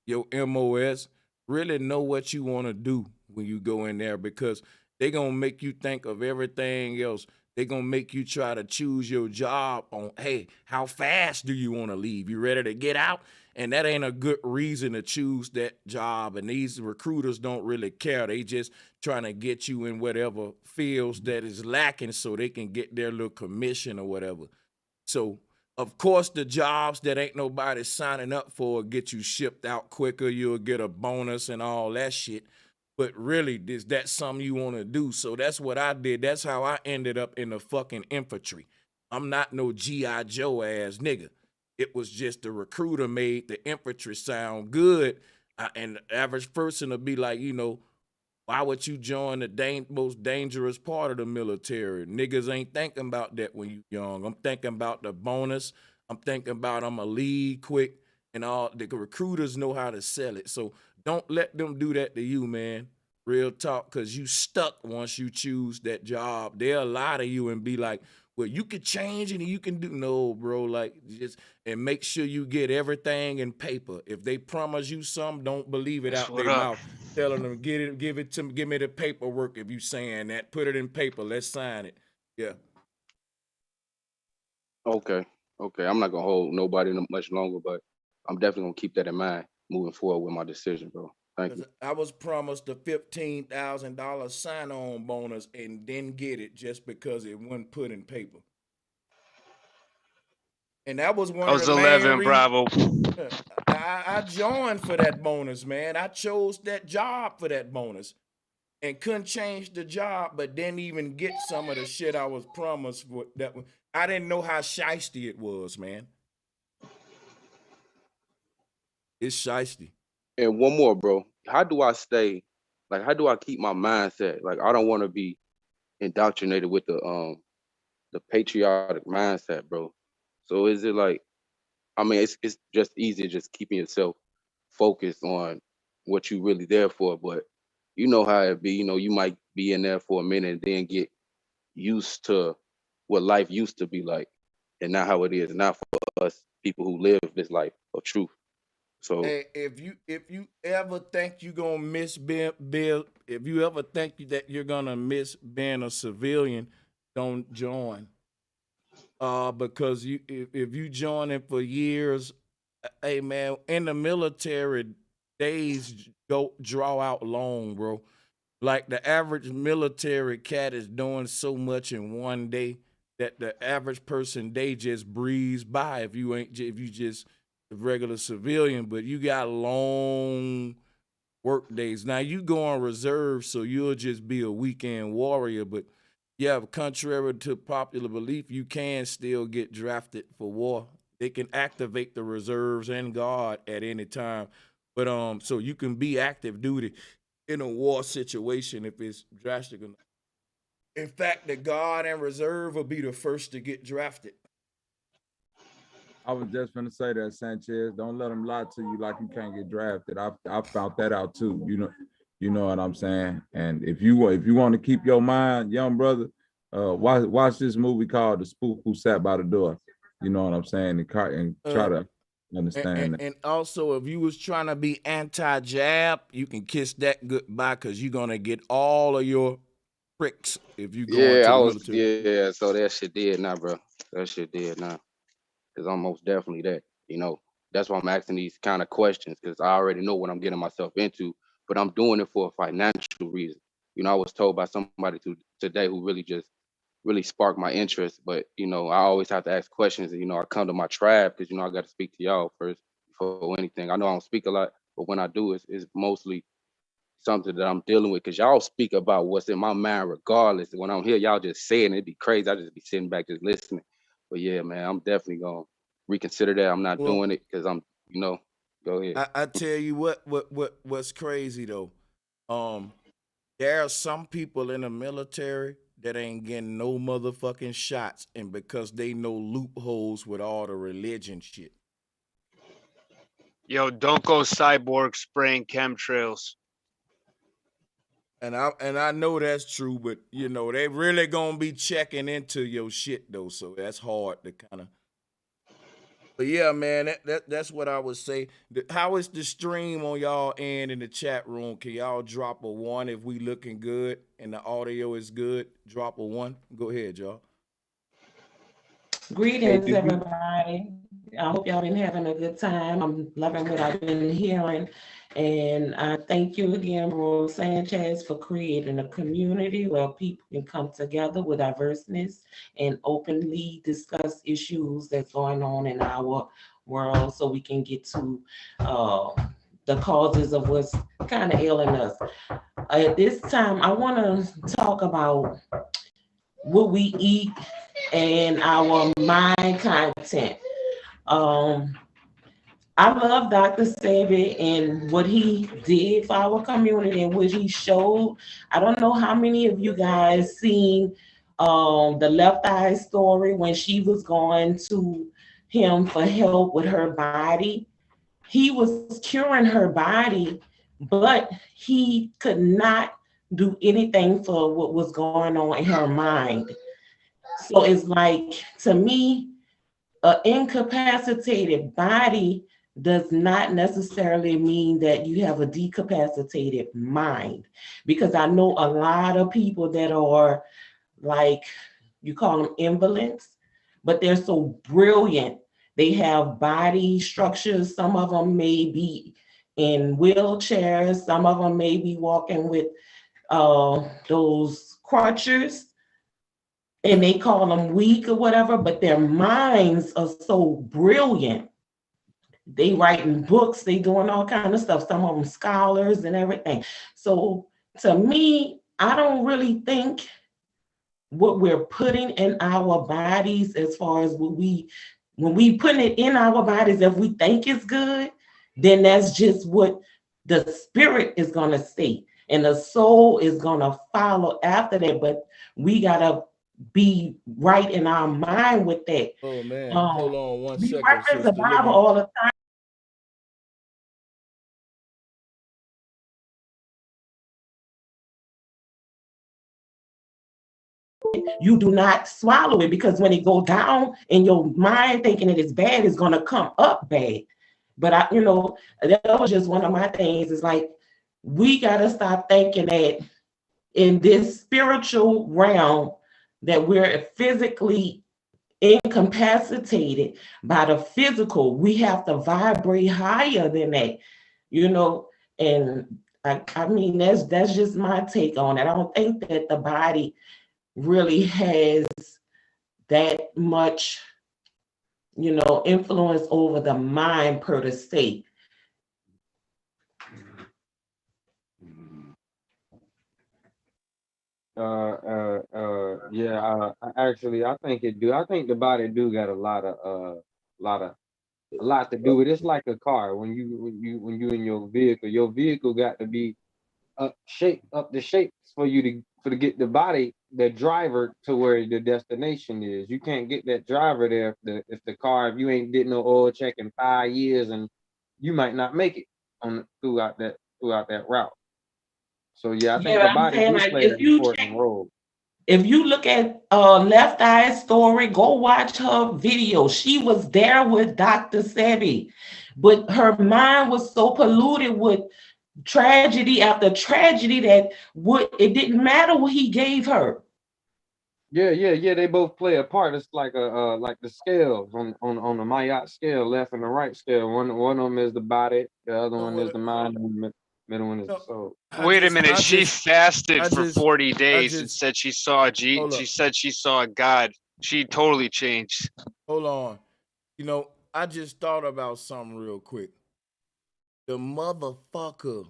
your MOS. Really know what you want to do when you go in there, because they're going to make you think of everything else. They're going to make you try to choose your job on, hey, how fast do you want to leave? You ready to get out? And that ain't a good reason to choose that job. And these recruiters don't really care. They just trying to get you in whatever fields that is lacking so they can get their little commission or whatever. So, of course, the jobs that ain't nobody signing up for get you shipped out quicker. You'll get a bonus and all that shit. But really, is that something you want to do? So that's what I did. That's how I ended up in the fucking infantry. I'm not no G.I. Joe ass nigga. It was just the recruiter made the infantry sound good. And the average person will be like, why would you join the most dangerous part of the military? Niggas ain't thinking about that when you young. I'm thinking about the bonus. I'm thinking about I'm a lead quick, and all the recruiters know how to sell it. So don't let them do that to you, man. Real talk, because you stuck once you choose that job. They'll lie to you and be like, well, you could change it and you can do. No, bro, like just, and make sure you get everything in paper. If they promise you something, don't believe it That's out what their up. mouth. Telling them, give it to me, give me the paperwork if you saying that. Put it in paper, let's sign it. Yeah. Okay. I'm not gonna hold nobody much longer, but I'm definitely gonna keep that in mind moving forward with my decision, bro. Thank you. I was promised a $15,000 sign-on bonus and didn't get it just because it wasn't put in paper. And that was one I of was the main 11, Bravo. I joined for that bonus, man. I chose that job for that bonus and couldn't change the job, but didn't even get some of the shit I was promised. I didn't know how shiesty it was, man. It's shiesty. And one more, bro. How do I keep my mindset? Like, I don't want to be indoctrinated with the patriotic mindset, bro. So is it like, I mean, it's just easy just keeping yourself focused on what you really there for, but you know how it be, you might be in there for a minute and then get used to what life used to be like and not how it is now for us people who live this life of truth. So Hey, if you ever think you're gonna miss if you ever think that you're gonna miss being a civilian, don't join. Because if you join it for years, hey man, in the military, days draw out long, bro. Like the average military cat is doing so much in one day that the average person they just breeze by if you just a regular civilian, but you got long work days. Now you go on reserve, so you'll just be a weekend warrior, but yeah, contrary to popular belief, you can still get drafted for war. They can activate the reserves and guard at any time. But so you can be active duty in a war situation if it's drastic enough. In fact, the guard and reserve will be the first to get drafted. I was just gonna say that, Sanchez. Don't let them lie to you like you can't get drafted. I found that out too. You know what I'm saying. And if you want to keep your mind, young brother, watch this movie called The Spook Who Sat by the Door. You know what I'm saying, and try to understand that. And also, if you was trying to be anti-jab, you can kiss that goodbye because you're gonna get all of your pricks if you go Yeah, into I the was. military. Yeah, so that shit did now, bro. That shit did now. Cause I'm most definitely that. You know, that's why I'm asking these kind of questions because I already know what I'm getting myself into. But I'm doing it for a financial reason. You know, I was told by somebody today who really just really sparked my interest. But you know, I always have to ask questions. And, you know, I come to my tribe because you know I got to speak to y'all first before anything. I know I don't speak a lot, but when I do, it's mostly something that I'm dealing with because y'all speak about what's in my mind regardless. When I'm here, y'all just saying it'd be crazy. I just be sitting back just listening. But yeah, man, I'm definitely gonna reconsider that. I'm not Well, doing it because I'm, you know, go ahead. I tell you what's crazy though. Um, there are some people in the military that ain't getting no motherfucking shots, and because they know loopholes with all the religion shit. Yo, don't go cyborg spraying chemtrails. And I know that's true, but you know they really gonna be checking into your shit though, so that's hard to kind of. But yeah, man, that's what I would say. How is the stream on y'all end in the chat room? Can y'all drop a one if we looking good and the audio is good? Drop a one. Go ahead, y'all. Hey, Greetings, do you? everybody. I hope y'all been having a good time. I'm loving what I've been hearing. And I thank you again, Bro Sanchez, for creating a community where people can come together with diverseness and openly discuss issues that's going on in our world so we can get to the causes of what's kind of ailing us. At this time, I want to talk about what we eat and our mind content. Um, I love Dr. Sebi and what he did for our community and what he showed. I don't know how many of you guys seen the Left Eye story when she was going to him for help with her body. He was curing her body, but he could not do anything for what was going on in her mind. So it's like, to me, an incapacitated body does not necessarily mean that you have a decapacitated mind. Because I know a lot of people that are like, you call them invalids, but they're so brilliant. They have body structures. Some of them may be in wheelchairs. Some of them may be walking with those crutches, and they call them weak or whatever, but their minds are so brilliant. They writing books, they doing all kind of stuff. Some of them scholars and everything. So to me, I don't really think what we're putting in our bodies, as far as when we put it in our bodies, if we think it's good, then that's just what the spirit is gonna say, and the soul is gonna follow after that. But we gotta be right in our mind with that. Oh man, hold on one We second, reference the sister. Let Bible me. all the time. You do not swallow it, because when it goes down in your mind thinking it is bad, it's gonna come up bad. But that was just one of my things. Is like, we gotta stop thinking that in this spiritual realm that we're physically incapacitated by the physical. We have to vibrate higher than that, you know. And I mean, that's just my take on it. I don't think that the body really has that much, influence over the mind per se. Yeah. Actually, I think it do. I think the body do got lot of a lot to do with it. It's like a car. When you in your vehicle got to be up the shapes for you to get the body, the driver, to where the destination is. You can't get that driver there if you ain't did no oil check in 5 years, and you might not make it throughout that route. So yeah, I think Yeah, the I'm body saying, do like, play an important role. if you look at Left Eye story, go watch her video. She was there with Dr. Sebi, but her mind was so polluted with tragedy after tragedy that it didn't matter what he gave her. Yeah. They both play a part. It's like like the scales on the Mayotte scale, left and the right scale. One of them is the body, the other one is the mind, and the middle one is the soul. Wait a minute. She fasted for 40 days and just said she saw hold She up. said she saw God. She totally changed. Hold on. You know, I just thought about something real quick. The motherfucker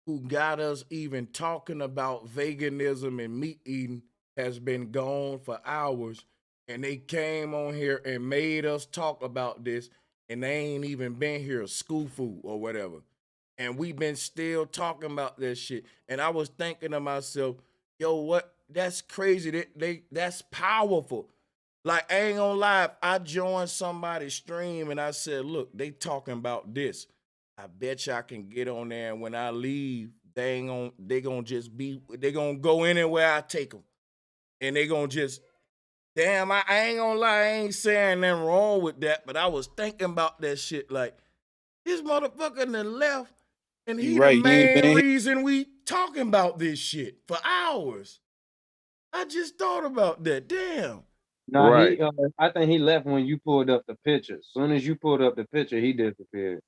who got us even talking about veganism and meat eating has been gone for hours, and they came on here and made us talk about this, and they ain't even been here, school food or whatever. And we've been still talking about this shit. And I was thinking to myself, yo, what? That's crazy. That's powerful. Like, I ain't gonna lie, if I joined somebody's stream and I said, look, they talking about this, I bet you I can get on there, and when I leave, they gonna go anywhere I take them. And they gonna just, damn, I ain't gonna lie, I ain't saying nothing wrong with that, but I was thinking about that shit like, this motherfucker done left, and You he the right. He ain't main been here. reason we talking about this shit for hours. I just thought about that. Damn. Nah, I think he left when you pulled up the picture. As soon as you pulled up the picture, he disappeared.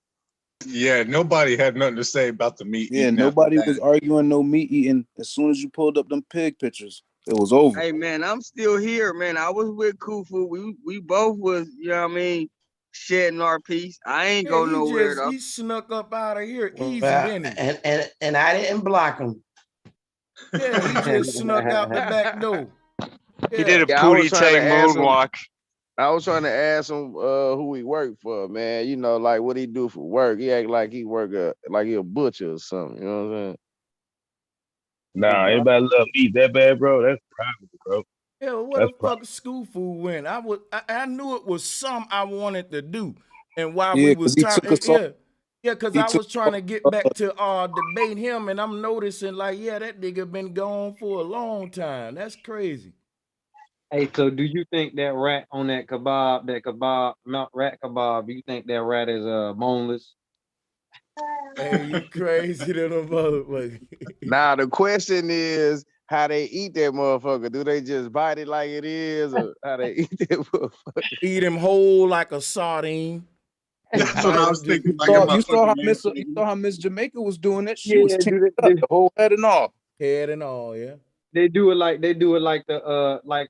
Yeah, nobody had nothing to say about the meat Yeah, eating after nobody that. was arguing no meat eating. As soon as you pulled up them pig pictures, it was over. Hey man, I'm still here, man. I was with Kufu. We both was, you know what I mean, shedding our piece. I ain't Yeah, go nowhere though. he snuck up out of here easy, Well, didn't he? and I didn't block him. Yeah, he just snuck out the back door. He did a Yeah, I was Pootie trying to Tang ask him. moonwalk. I was trying to ask him who he worked for, man. You know, like what he do for work. He act like he like he a butcher or something. You know what I'm saying? Nah, anybody love meat that bad, bro? That's private, bro. Yeah, well, where That's the fuck school food went? I knew it was something I wanted to do, and while we Yeah, was because he talking, took us all. because He I took was trying to get back to debate him, and I'm noticing like, yeah, that nigga been gone for a long time. That's crazy. Hey, so do you think that rat on that kebab, Mount Rat kebab, you think that rat is boneless? Hey, you crazy little motherfucker. Now the question is how they eat that motherfucker. Do they just bite it like it is, or how they eat that motherfucker? Eat him whole like a sardine. That's what I was thinking. Like a You saw how motherfucker. you saw how Miss Jamaica was doing it. She was Yeah, tearing up the whole head and all. Head and all, yeah. They do it like the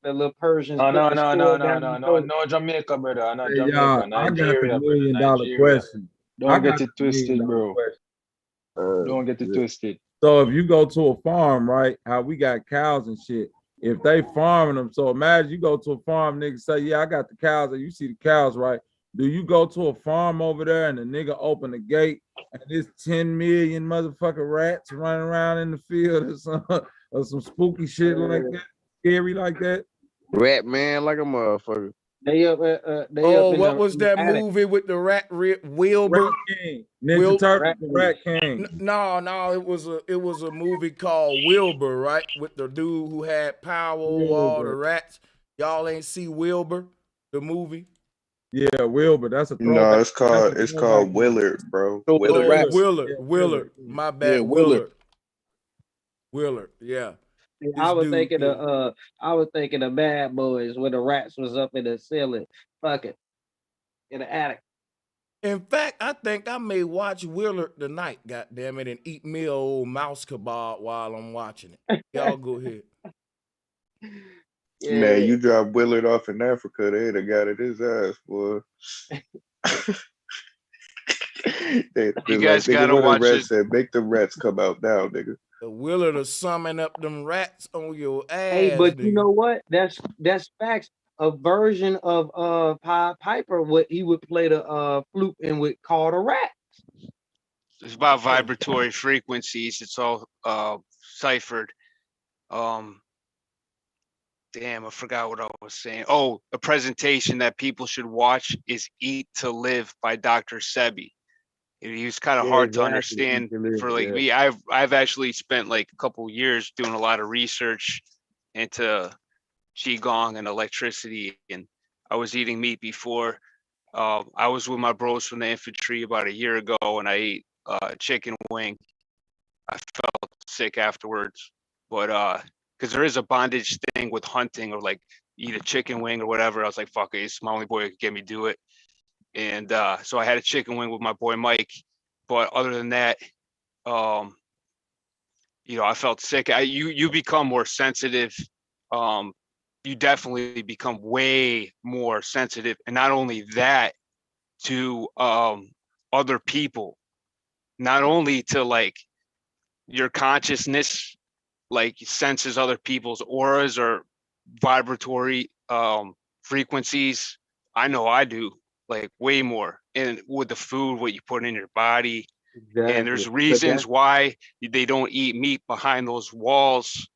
little Persians Oh put no the no no sword no down no the no throat. no Jamaica, brother. Not Hey, y'all, Jamaica. I got the Nigeria, brother. $1,000,000 Nigeria. question. Don't get it twisted, bro. Uh, Don't get it twisted. So if you go to a farm, right? How we got cows and shit. If they farming them, so imagine you go to a farm, nigga say, yeah, I got the cows, and you see the cows, right? Do you go to a farm over there and the nigga open the gate and there's 10 million motherfucking rats running around in the field or some spooky shit like that, scary like that? Rat man like a motherfucker. They up Oh, in what was in the that attic. movie with the Wilbur? Rat King, Ninja Turtles, the Rat King. No, it was a movie called Wilbur, right? With the dude who had power over all the rats. Y'all ain't see Wilbur, the movie? Yeah, Wilbur. That's a No, throwback. That's a it's throwback called movie. Willard, bro. So the Oh, Willard. rats. Willard, Yeah, Willard. My Yeah, bad, Willard. Willard, yeah. See, This dude, I was thinking of Bad Boys where the rats was up in the ceiling, fucking in the attic. in fact, I think I may watch Willard tonight, goddamn it, and eat me a old mouse kebab while I'm watching it. Y'all go ahead. Man, Yeah. you drop Willard off in Africa, they'd have got it his ass, boy. They You like, guys nigga, gotta what the watch rats it. said, make the rats come out now, nigga. The Willard will summon up them rats on your Hey, ass, but you nigga. know what? That's facts. A version of Pied Piper, what he would play the flute and would call the rat. It's about vibratory frequencies. It's all ciphered. Damn, I forgot what I was saying. Oh, a presentation that people should watch is Eat to Live by Dr. Sebi. He was kind of Yeah, hard to exactly. understand for like Yeah. me. I've actually spent like a couple years doing a lot of research into qigong and electricity, and I was eating meat before. I was with my bros from the infantry about a year ago, and I ate chicken wing, I felt sick afterwards. But because there is a bondage thing with hunting, or like eat a chicken wing or whatever. I was like, fuck it, it's my only boy who could get me do it. And so I had a chicken wing with my boy Mike. But other than that, um, I felt sick. You become more sensitive. You definitely become way more sensitive, and not only that, to other people, not only to like your consciousness, like senses other people's auras or vibratory frequencies. I know I do, like way more. And with the food, what you put in your body. And Exactly. there's But reasons why they don't eat meat behind those walls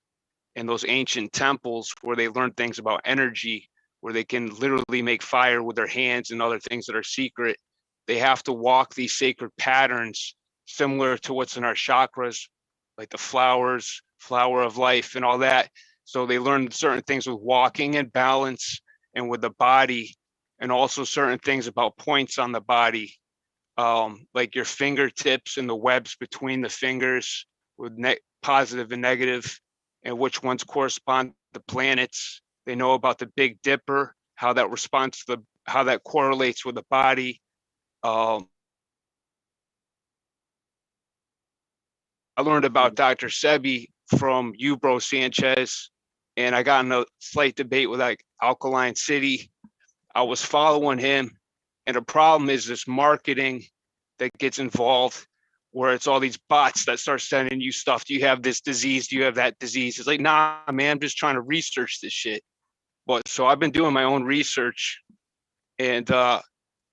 and those ancient temples where they learn things about energy, where they can literally make fire with their hands and other things that are secret. They have to walk these sacred patterns similar to what's in our chakras, like the flowers, flower of life, and all that. So they learn certain things with walking and balance and with the body, and also certain things about points on the body, like your fingertips and the webs between the fingers with positive and negative, and which ones correspond to planets. They know about the Big Dipper, how that responds to how that correlates with the body. I learned about Dr. Sebi from you, bro Sanchez, and I got in a slight debate with like Alkaline City. I was following him, and the problem is this marketing that gets involved, where it's all these bots that start sending you stuff. Do you have this disease? Do you have that disease? It's like, nah, man, I'm just trying to research this shit. But so I've been doing my own research, and I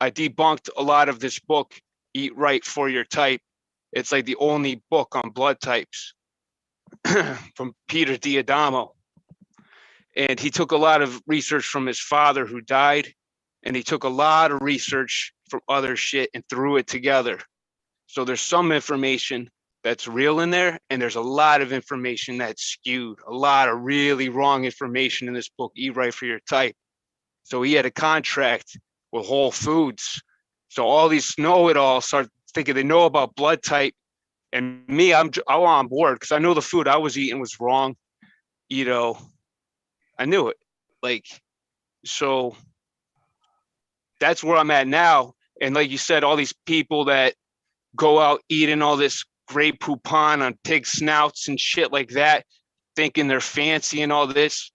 debunked a lot of this book, Eat Right for Your Type. It's like the only book on blood types from Peter Diadamo. And he took a lot of research from his father who died, and he took a lot of research from other shit and threw it together. So there's some information that's real in there, and there's a lot of information that's skewed, a lot of really wrong information in this book, Eat Right for Your Type. So he had a contract with Whole Foods. So all these know-it-alls start thinking they know about blood type. And me, I'm on board because I know the food I was eating was wrong. I knew it. Like, so that's where I'm at now. And like you said, all these people that go out eating all this Grey Poupon on pig snouts and shit like that, thinking they're fancy and all this.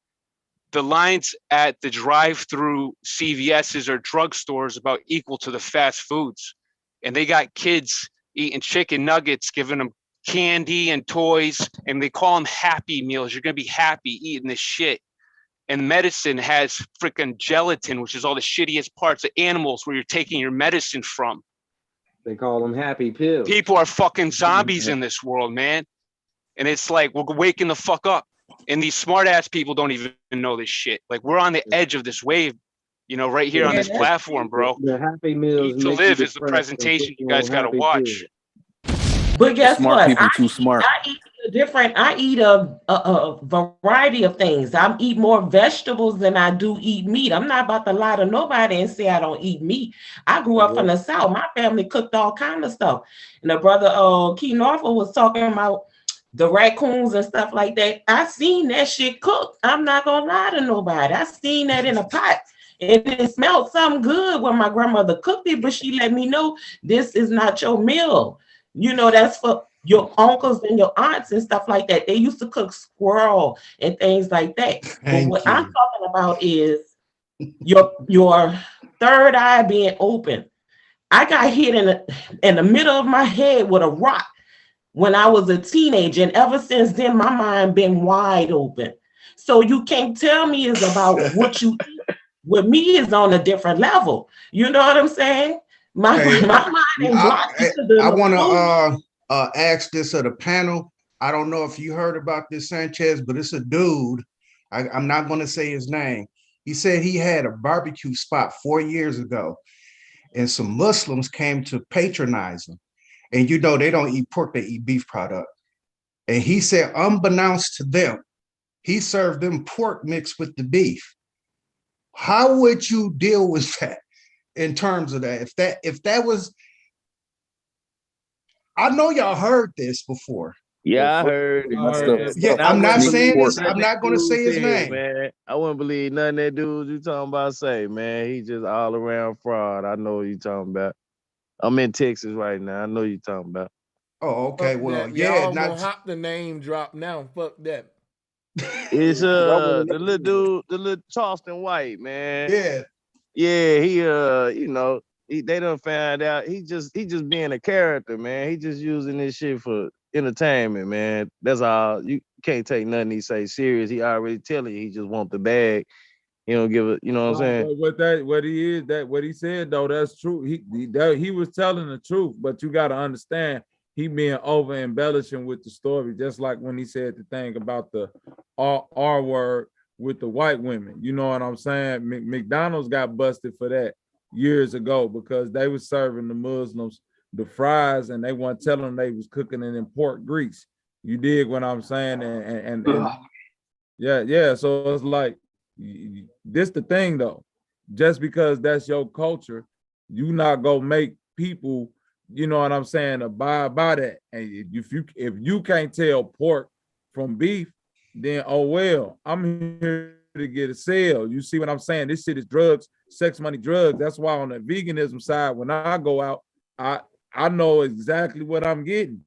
The lines at the drive-through CVS's or drugstores about equal to the fast foods. And they got kids eating chicken nuggets, giving them candy and toys, and they call them happy meals. You're going to be happy eating this shit. And medicine has freaking gelatin, which is all the shittiest parts of animals where you're taking your medicine from. They call them happy pills. People are fucking zombies in this world, man. And it's like, we're waking the fuck up. And these smart ass people don't even know this shit. Like, we're on the edge of this wave, right here on this platform, bro. The happy meals Eat to Live is the presentation you guys got to watch. But guess Smart what? people too smart. I eat a variety of things. I eat more vegetables than I do eat meat. I'm not about to lie to nobody and say I don't eat meat. I grew up from the South. My family cooked all kind of stuff. And the brother Key Norfolk was talking about the raccoons and stuff like that. I seen that shit cooked. I'm not gonna lie to nobody. I seen that in a pot. And it smelled something good when my grandmother cooked it, but she let me know this is not your meal. That's for your uncles and your aunts and stuff like that. They used to cook squirrel and things like that. But what I'm talking about is your third eye being open. I got hit in the middle of my head with a rock when I was a teenager, and ever since then, my mind been wide open. So you can't tell me it's about what you eat. With me, is on a different level. You know what I'm saying? My mind ain't blocked. I want to ask this of the panel. I don't know if you heard about this, Sanchez, but it's a dude. I'm not going to say his name. He said he had a barbecue spot 4 years ago, and some Muslims came to patronize him. And they don't eat pork, they eat beef product. And he said, unbeknownst to them, he served them pork mixed with the beef. How would you deal with that in terms of that? If that was, I know y'all heard this before, Yeah, I heard it, My stuff man. is Yeah, And I I'm not wouldn't sneak saying believe pork. this. nothing I'm that not gonna dude say his said, name. man. I wouldn't believe nothing that dude you talking about say, man. He just all around fraud. I know what you talking about. I'm in Texas right now. I know you talking about. Oh, okay. Fuck Well, that. yeah, Y'all gonna not hop the name drop now. Fuck that. It's Y'all wanna the little know? dude, the little Charleston White, man. yeah. Yeah, he they done found out he just being a character, man. He just using this shit for entertainment, man. That's all. You can't take nothing he say serious. He already telling you he just want the bag. He don't give a, you know what I'm No, saying? but what he said though, that's true. He was telling the truth, but you got to understand he being over embellishing with the story, just like when he said the thing about the R word with the white women. You know what I'm saying? McDonald's got busted for that years ago because they was serving the Muslims the fries and they weren't telling them they was cooking it in pork grease. You dig what I'm saying? And yeah. So it's like this the thing though. Just because that's your culture, you not gonna make people, you know what I'm saying, abide by that. And if you can't tell pork from beef, then oh well, I'm here to get a sale. You see what I'm saying? This shit is drugs, sex, money, drugs. That's why on the veganism side, when I go out, I know exactly what I'm getting.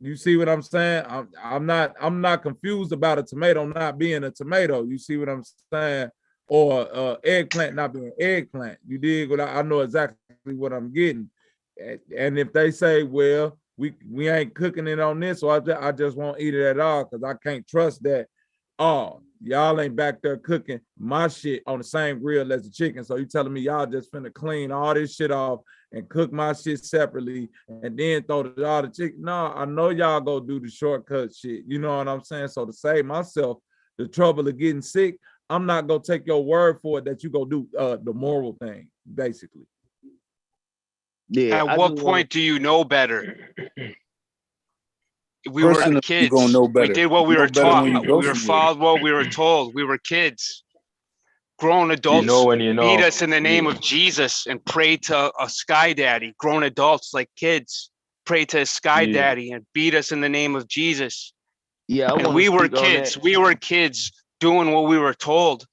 You see what I'm saying? I'm not confused about a tomato not being a tomato. You see what I'm saying? Or eggplant not being eggplant. You dig what I know exactly what I'm getting. And if they say, well, we ain't cooking it on this, so I just won't eat it at all because I can't trust that. Oh, y'all ain't back there cooking my shit on the same grill as the chicken. So you telling me y'all just finna clean all this shit off and cook my shit separately and then throw all the chicken? No, I know y'all go do the shortcut shit. You know what I'm saying? So to save myself the trouble of getting sick, I'm not gonna take your word for it that you go do the moral thing, basically. Yeah, At I just what want point do you know better? We were Personally, you're gonna kids. know We better. did what You we know were better taught. when you go We were somewhere. followed what we were told. We were kids. Grown You know adults when you beat know. us in the name Yeah. of Jesus and pray to a sky daddy. Grown adults like kids pray to a sky Yeah. daddy and beat us in the name of Jesus. yeah, I And want to we were speak on that. kids. We were kids doing what we were told.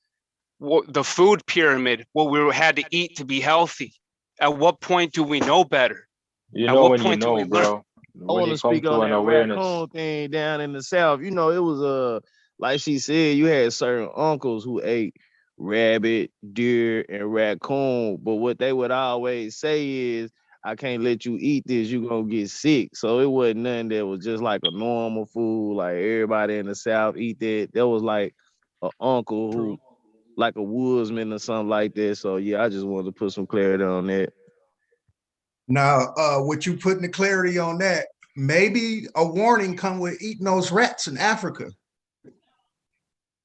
The food pyramid, what we had to eat to be healthy. At what point do we know better? You At know what when you point do we know, learn? bro. I When want you to come speak on to an that awareness. raccoon thing down in the South. You know, it was like she said, you had certain uncles who ate rabbit, deer, and raccoon. But what they would always say is, I can't let you eat this, you gonna get sick. So it wasn't nothing that was just like a normal food, like everybody in the South eat that. That was like an uncle who like a woodsman or something like that. So yeah, I just wanted to put some clarity on that. Now, with you putting the clarity on that, maybe a warning come with eating those rats in Africa.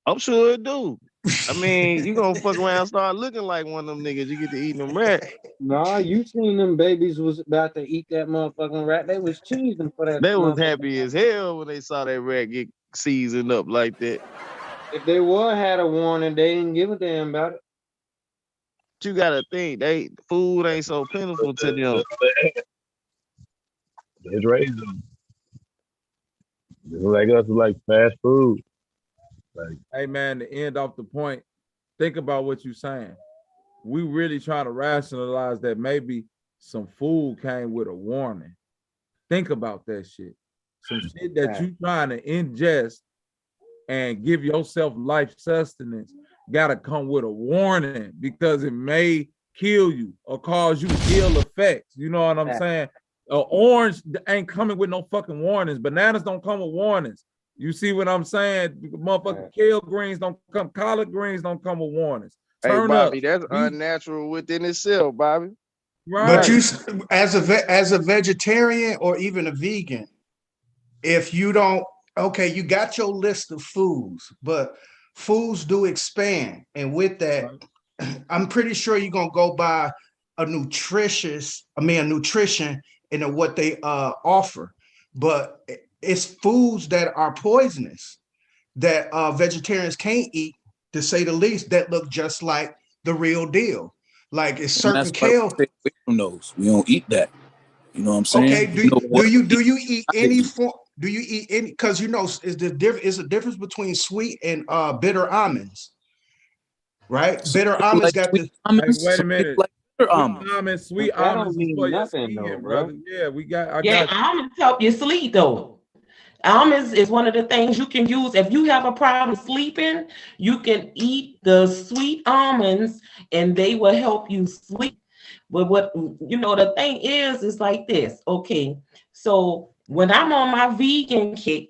I'm sure it do. I mean, you gonna fuck around and start looking like one of them niggas. You get to eating them rats. Nah, you seen them babies was about to eat that motherfucking rat. They was cheesing for that They was motherfucking happy rat. as hell when they saw that rat get seasoned up like that. If they would had a warning, they didn't give a damn about it. But you gotta think, food ain't so plentiful to them. It's raised them. Just like us, like fast food. Like, Hey man, to end off the point, think about what you're saying. We really trying to rationalize that maybe some food came with a warning. Think about that shit. Some shit that you trying to ingest and give yourself life sustenance gotta come with a warning because it may kill you or cause you ill effects. You know what I'm saying? Orange ain't coming with no fucking warnings. Bananas don't come with warnings. You see what I'm saying? Motherfucking kale greens don't come, collard greens don't come with warnings. Hey Turn up. Bobby, that's unnatural within itself, Bobby. But Right. you, as a vegetarian or even a vegan, if you don't, okay, you got your list of foods, but foods do expand, and with that, I'm pretty sure you're gonna go by a nutrition and what they offer. But it's foods that are poisonous that vegetarians can't eat, to say the least, that look just like the real deal. Like it's And certain that's why we kale. stay away from those. We don't eat that. You know what I'm saying? Okay, do You know what? you eat any form? Do you eat any? Because you know, is a difference between sweet and bitter almonds, right? Some Bitter people almonds like got sweet the. Hey, almonds. wait a Some people minute. like bitter Sweet almonds. almonds, But sweet that almonds don't is mean for your nothing though, skin, bro. brother. Yeah, I Yeah, got you. almonds help you sleep though. Almonds is one of the things you can use if you have a problem sleeping. You can eat the sweet almonds, and they will help you sleep. But what the thing is like this. Okay, so when I'm on my vegan kick,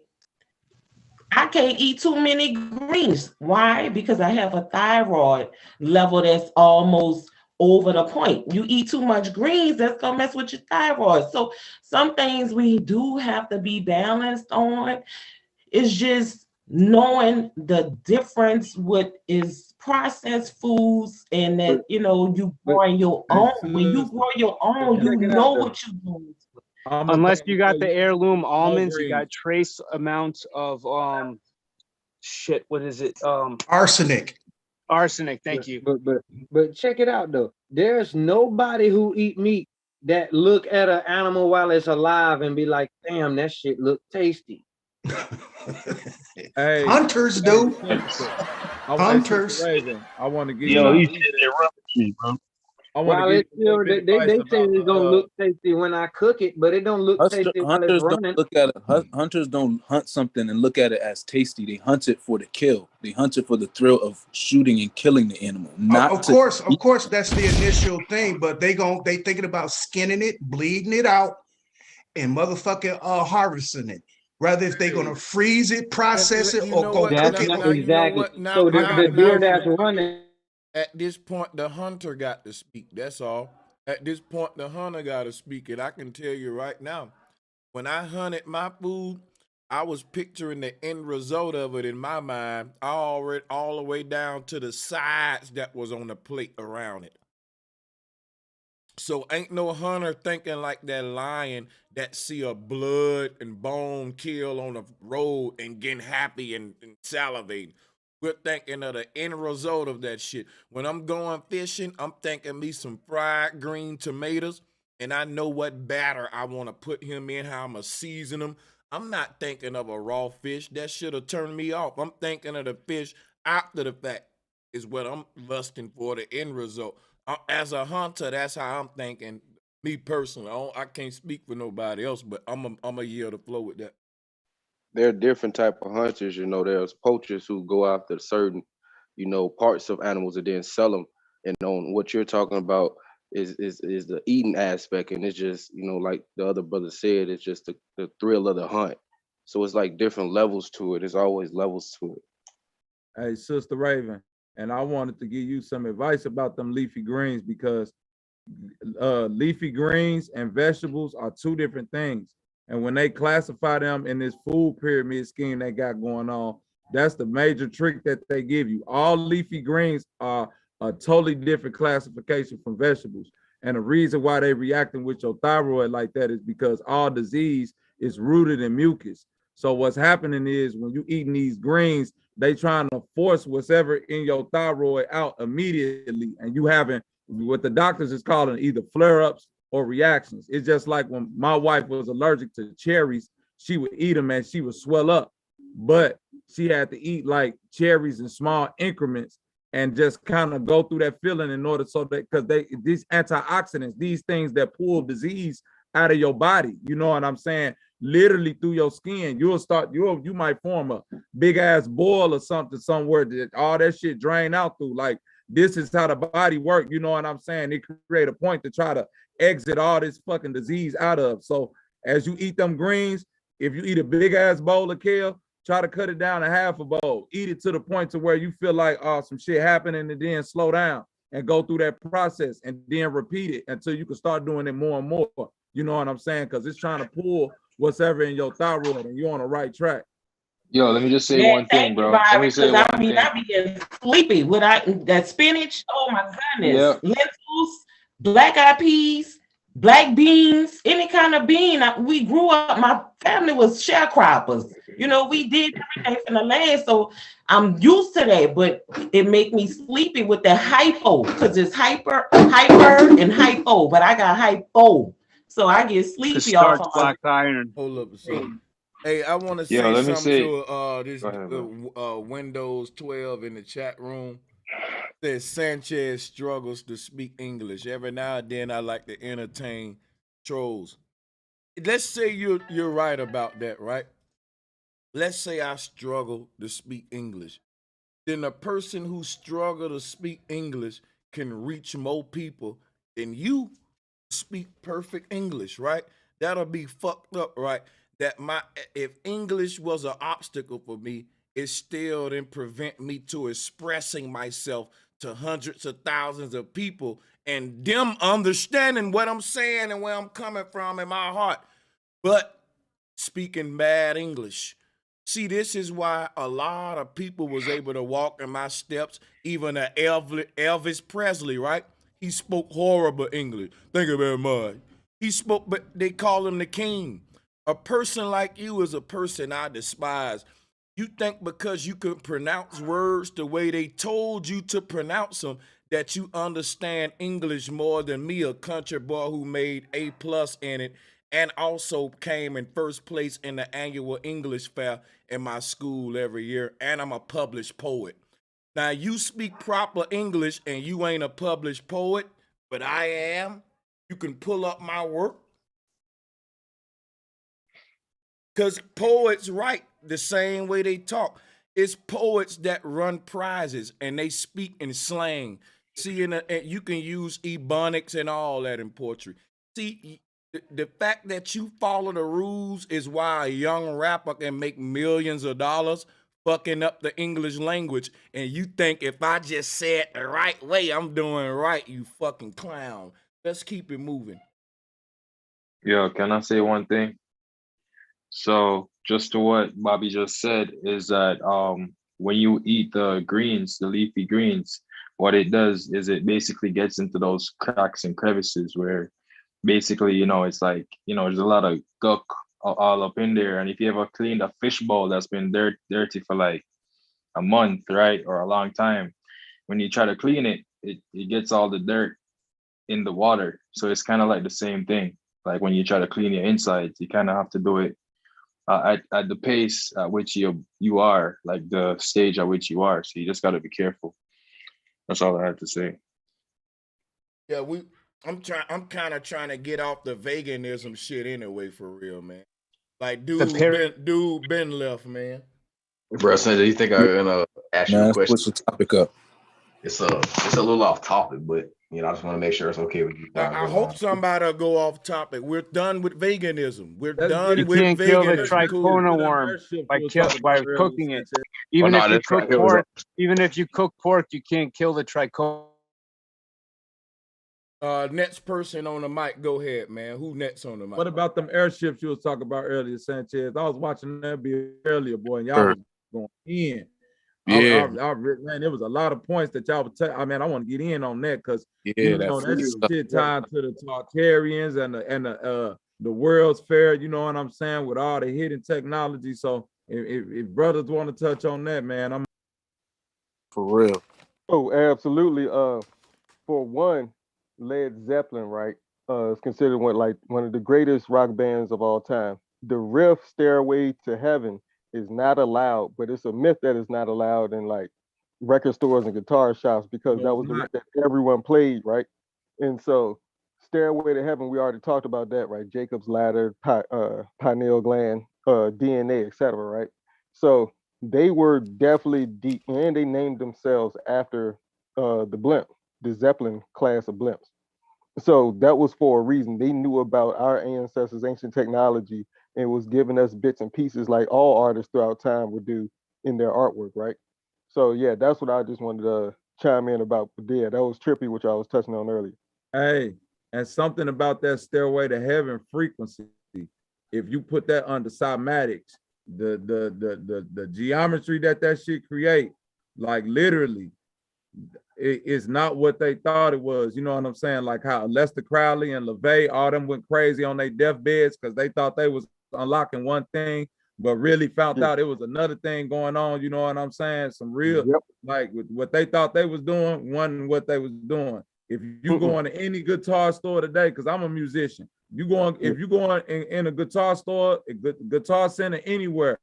I can't eat too many greens. Why? Because I have a thyroid level that's almost over the point. You eat too much greens, that's gonna mess with your thyroid. So some things we do have to be balanced on. It's just knowing the difference what is processed foods and But that you but growing your Hey, own. When you sister, grow your own, check you it out know though. what you're doing. I'm gonna Unless tell you you, got the you need to heirloom eat more almonds, you greens. got trace amounts of shit. What is it? Arsenic. Arsenic. But Thank you. but but but check it out though. There's nobody who eat meat that look at an animal while it's alive and be like, damn, that shit look tasty. Hey, Hunters hey, do. sister. Sister Hunters. Raven, I want to give you Yo, a he piece said of they that. rubber tree, bro. I want to While give it's you a little still, bit they of they, advice they say about it's gonna look tasty when I cook it, but it don't look tasty while it's Hunters don't running. look at it. Hunters don't hunt something and look at it as tasty. They hunt it for the kill. They hunt it for the thrill of shooting and killing the animal, not Of to. course, that's the initial thing, but they thinking about skinning it, bleeding it out, and motherfucking harvesting it. Rather if they're gonna freeze it, process it, You or know go what? cook That's it. not Now you know exactly. what? Now So the, now the now deer that's running, at this point the hunter got to speak. That's all. At this point the hunter got to speak. And I can tell you right now, when I hunted my food, I was picturing the end result of it in my mind. I already all the way down to the sides that was on the plate around it. So ain't no hunter thinking like that lion that see a blood and bone kill on the road and getting happy and salivating. We're thinking of the end result of that shit. When I'm going fishing, I'm thinking me some fried green tomatoes, and I know what batter I want to put him in, how I'm going to season him. I'm not thinking of a raw fish. That should have turned me off. I'm thinking of the fish after the fact is what I'm lusting for, the end result. As a hunter, that's how I'm thinking. Me personally, I can't speak for nobody else, but I'm a yield to flow with that. There are different type of hunters. You know, there's poachers who go after certain, parts of animals and then sell them. And on what you're talking about is the eating aspect, and it's just like the other brother said, it's just the thrill of the hunt. So it's like different levels to it. There's always levels to it. Hey, Sister Raven, and I wanted to give you some advice about them leafy greens because leafy greens and vegetables are two different things. And when they classify them in this food pyramid scheme they got going on, that's the major trick that they give you. All leafy greens are a totally different classification from vegetables. And the reason why they reacting with your thyroid like that is because all disease is rooted in mucus. So what's happening is when you eating these greens, they trying to force whatever in your thyroid out immediately, and you having what the doctors is calling either flare-ups or reactions. It's just like when my wife was allergic to cherries, she would eat them and she would swell up, but she had to eat like cherries in small increments and just kind of go through that feeling in order so that because these antioxidants, these things that pull disease out of your body, you know what I'm saying? Literally through your skin, you might form a big ass boil or something somewhere that all that shit drain out through. Like this is how the body works, you know what I'm saying? It create a point to try to exit all this fucking disease out of. So as you eat them greens, if you eat a big ass bowl of kale, try to cut it down to half a bowl. Eat it to the point to where you feel like some shit happening, and then slow down and go through that process and then repeat it until you can start doing it more and more. You know what I'm saying? Because it's trying to pull whatever in your thyroid, and you're on the right track. Yo, let me just say Yeah, one thing, thank you, bro. Let me Byron, say because I one mean, thing. I be getting sleepy without that spinach. Oh my goodness. Yep. Lentils, black eyed peas, black beans, any kind of bean. We grew up, my family was sharecroppers. We did everything from the land. So I'm used to that, but it make me sleepy with the hypo because it's hyper, and hypo, but I got hypo. So I get Cause sleepy off starch of blocks iron. Hold up a second. Hey, I want to Yo, say let me something say. to this Go ahead, bro. Windows 12 in the chat room. Says Sanchez struggles to speak English. Every now and then I like to entertain trolls. Let's say you're right about that, right? Let's say I struggle to speak English. Then a person who struggle to speak English can reach more people than you speak perfect English, right? That'll be fucked up, right? That my if English was an obstacle for me, it still didn't prevent me to expressing myself to hundreds of thousands of people and them understanding what I'm saying and where I'm coming from in my heart. But speaking bad English. See, this is why a lot of people was able to walk in my steps, even Elvis Presley, right? He spoke horrible English. Thank you very much. He spoke, but they call him the king. A person like you is a person I despise. You think because you can pronounce words the way they told you to pronounce them that you understand English more than me, a country boy who made A+ in it and also came in first place in the annual English fair in my school every year, and I'm a published poet. Now, you speak proper English and you ain't a published poet, but I am. You can pull up my work. Because poets write the same way they talk. It's poets that run prizes and they speak in slang. See, you can use ebonics and all that in poetry. See, the fact that you follow the rules is why a young rapper can make millions of dollars fucking up the English language. And you think if I just say it the right way, I'm doing right, you fucking clown. Let's keep it moving. Yo, can I say one thing? So just to what Bobby just said is that when you eat the greens, the leafy greens, what it does is it basically gets into those cracks and crevices where basically, it's like, there's a lot of gunk all up in there. And if you ever cleaned a fish bowl that's been dirty for like a month, right, or a long time, when you try to clean it, it gets all the dirt in the water. So it's kind of like the same thing. Like when you try to clean your insides, you kind of have to do it at the pace at which you are, like the stage at which you are. So you just got to be careful. That's all I had to say. Yeah, I'm kind of trying to get off the veganism shit anyway, for real, man. Like, dude been left, man. Bro, Sanjay, you think I'm gonna ask you a Man, question? switch the topic up. It's a little off topic, but I just want to make sure it's okay with you. I hope somebody will go off topic. We're done with veganism. We're done You with can't kill the veganism. Cool. tricona worm by cooking it. Even if you cook pork, even if you cook pork, you can't kill the tricona. Next person on the mic, go ahead, man. Who next on the mic? What about them airships you was talking about earlier, Sanchez? I was watching that be earlier, boy, and y'all was going in. Yeah. Man, there was a lot of points that y'all would take. I want to get in on that because that shit tied to the Tartarians and the World's Fair. You know what I'm saying? With all the hidden technology. So if brothers want to touch on that, man, I'm for real. Oh, absolutely. For one, Led Zeppelin, right? Is considered one of the greatest rock bands of all time. The riff "Stairway to Heaven" is not allowed, but it's a myth that it's not allowed in like record stores and guitar shops because that was the riff that everyone played, right? And so, "Stairway to Heaven," we already talked about that, right? Jacob's Ladder, pineal gland, DNA, etc., right? So they were definitely deep, and they named themselves after the Zeppelin class of blimps. So that was for a reason. They knew about our ancestors' ancient technology and was giving us bits and pieces like all artists throughout time would do in their artwork, right? So yeah, that's what I just wanted to chime in about. But yeah, that was trippy, which I was touching on earlier. Hey, and something about that Stairway to Heaven frequency. If you put that under cymatics, the geometry that shit create, like literally, it's not what they thought it was. You know what I'm saying? Like how Lester Crowley and LeVay, all them went crazy on their deathbeds because they thought they was unlocking one thing, but really found out it was another thing going on. You know what I'm saying? Some real, like what they thought they was doing wasn't what they was doing. If you go into any guitar store today, because I'm a musician, You going if you going in a guitar store, a guitar center, anywhere,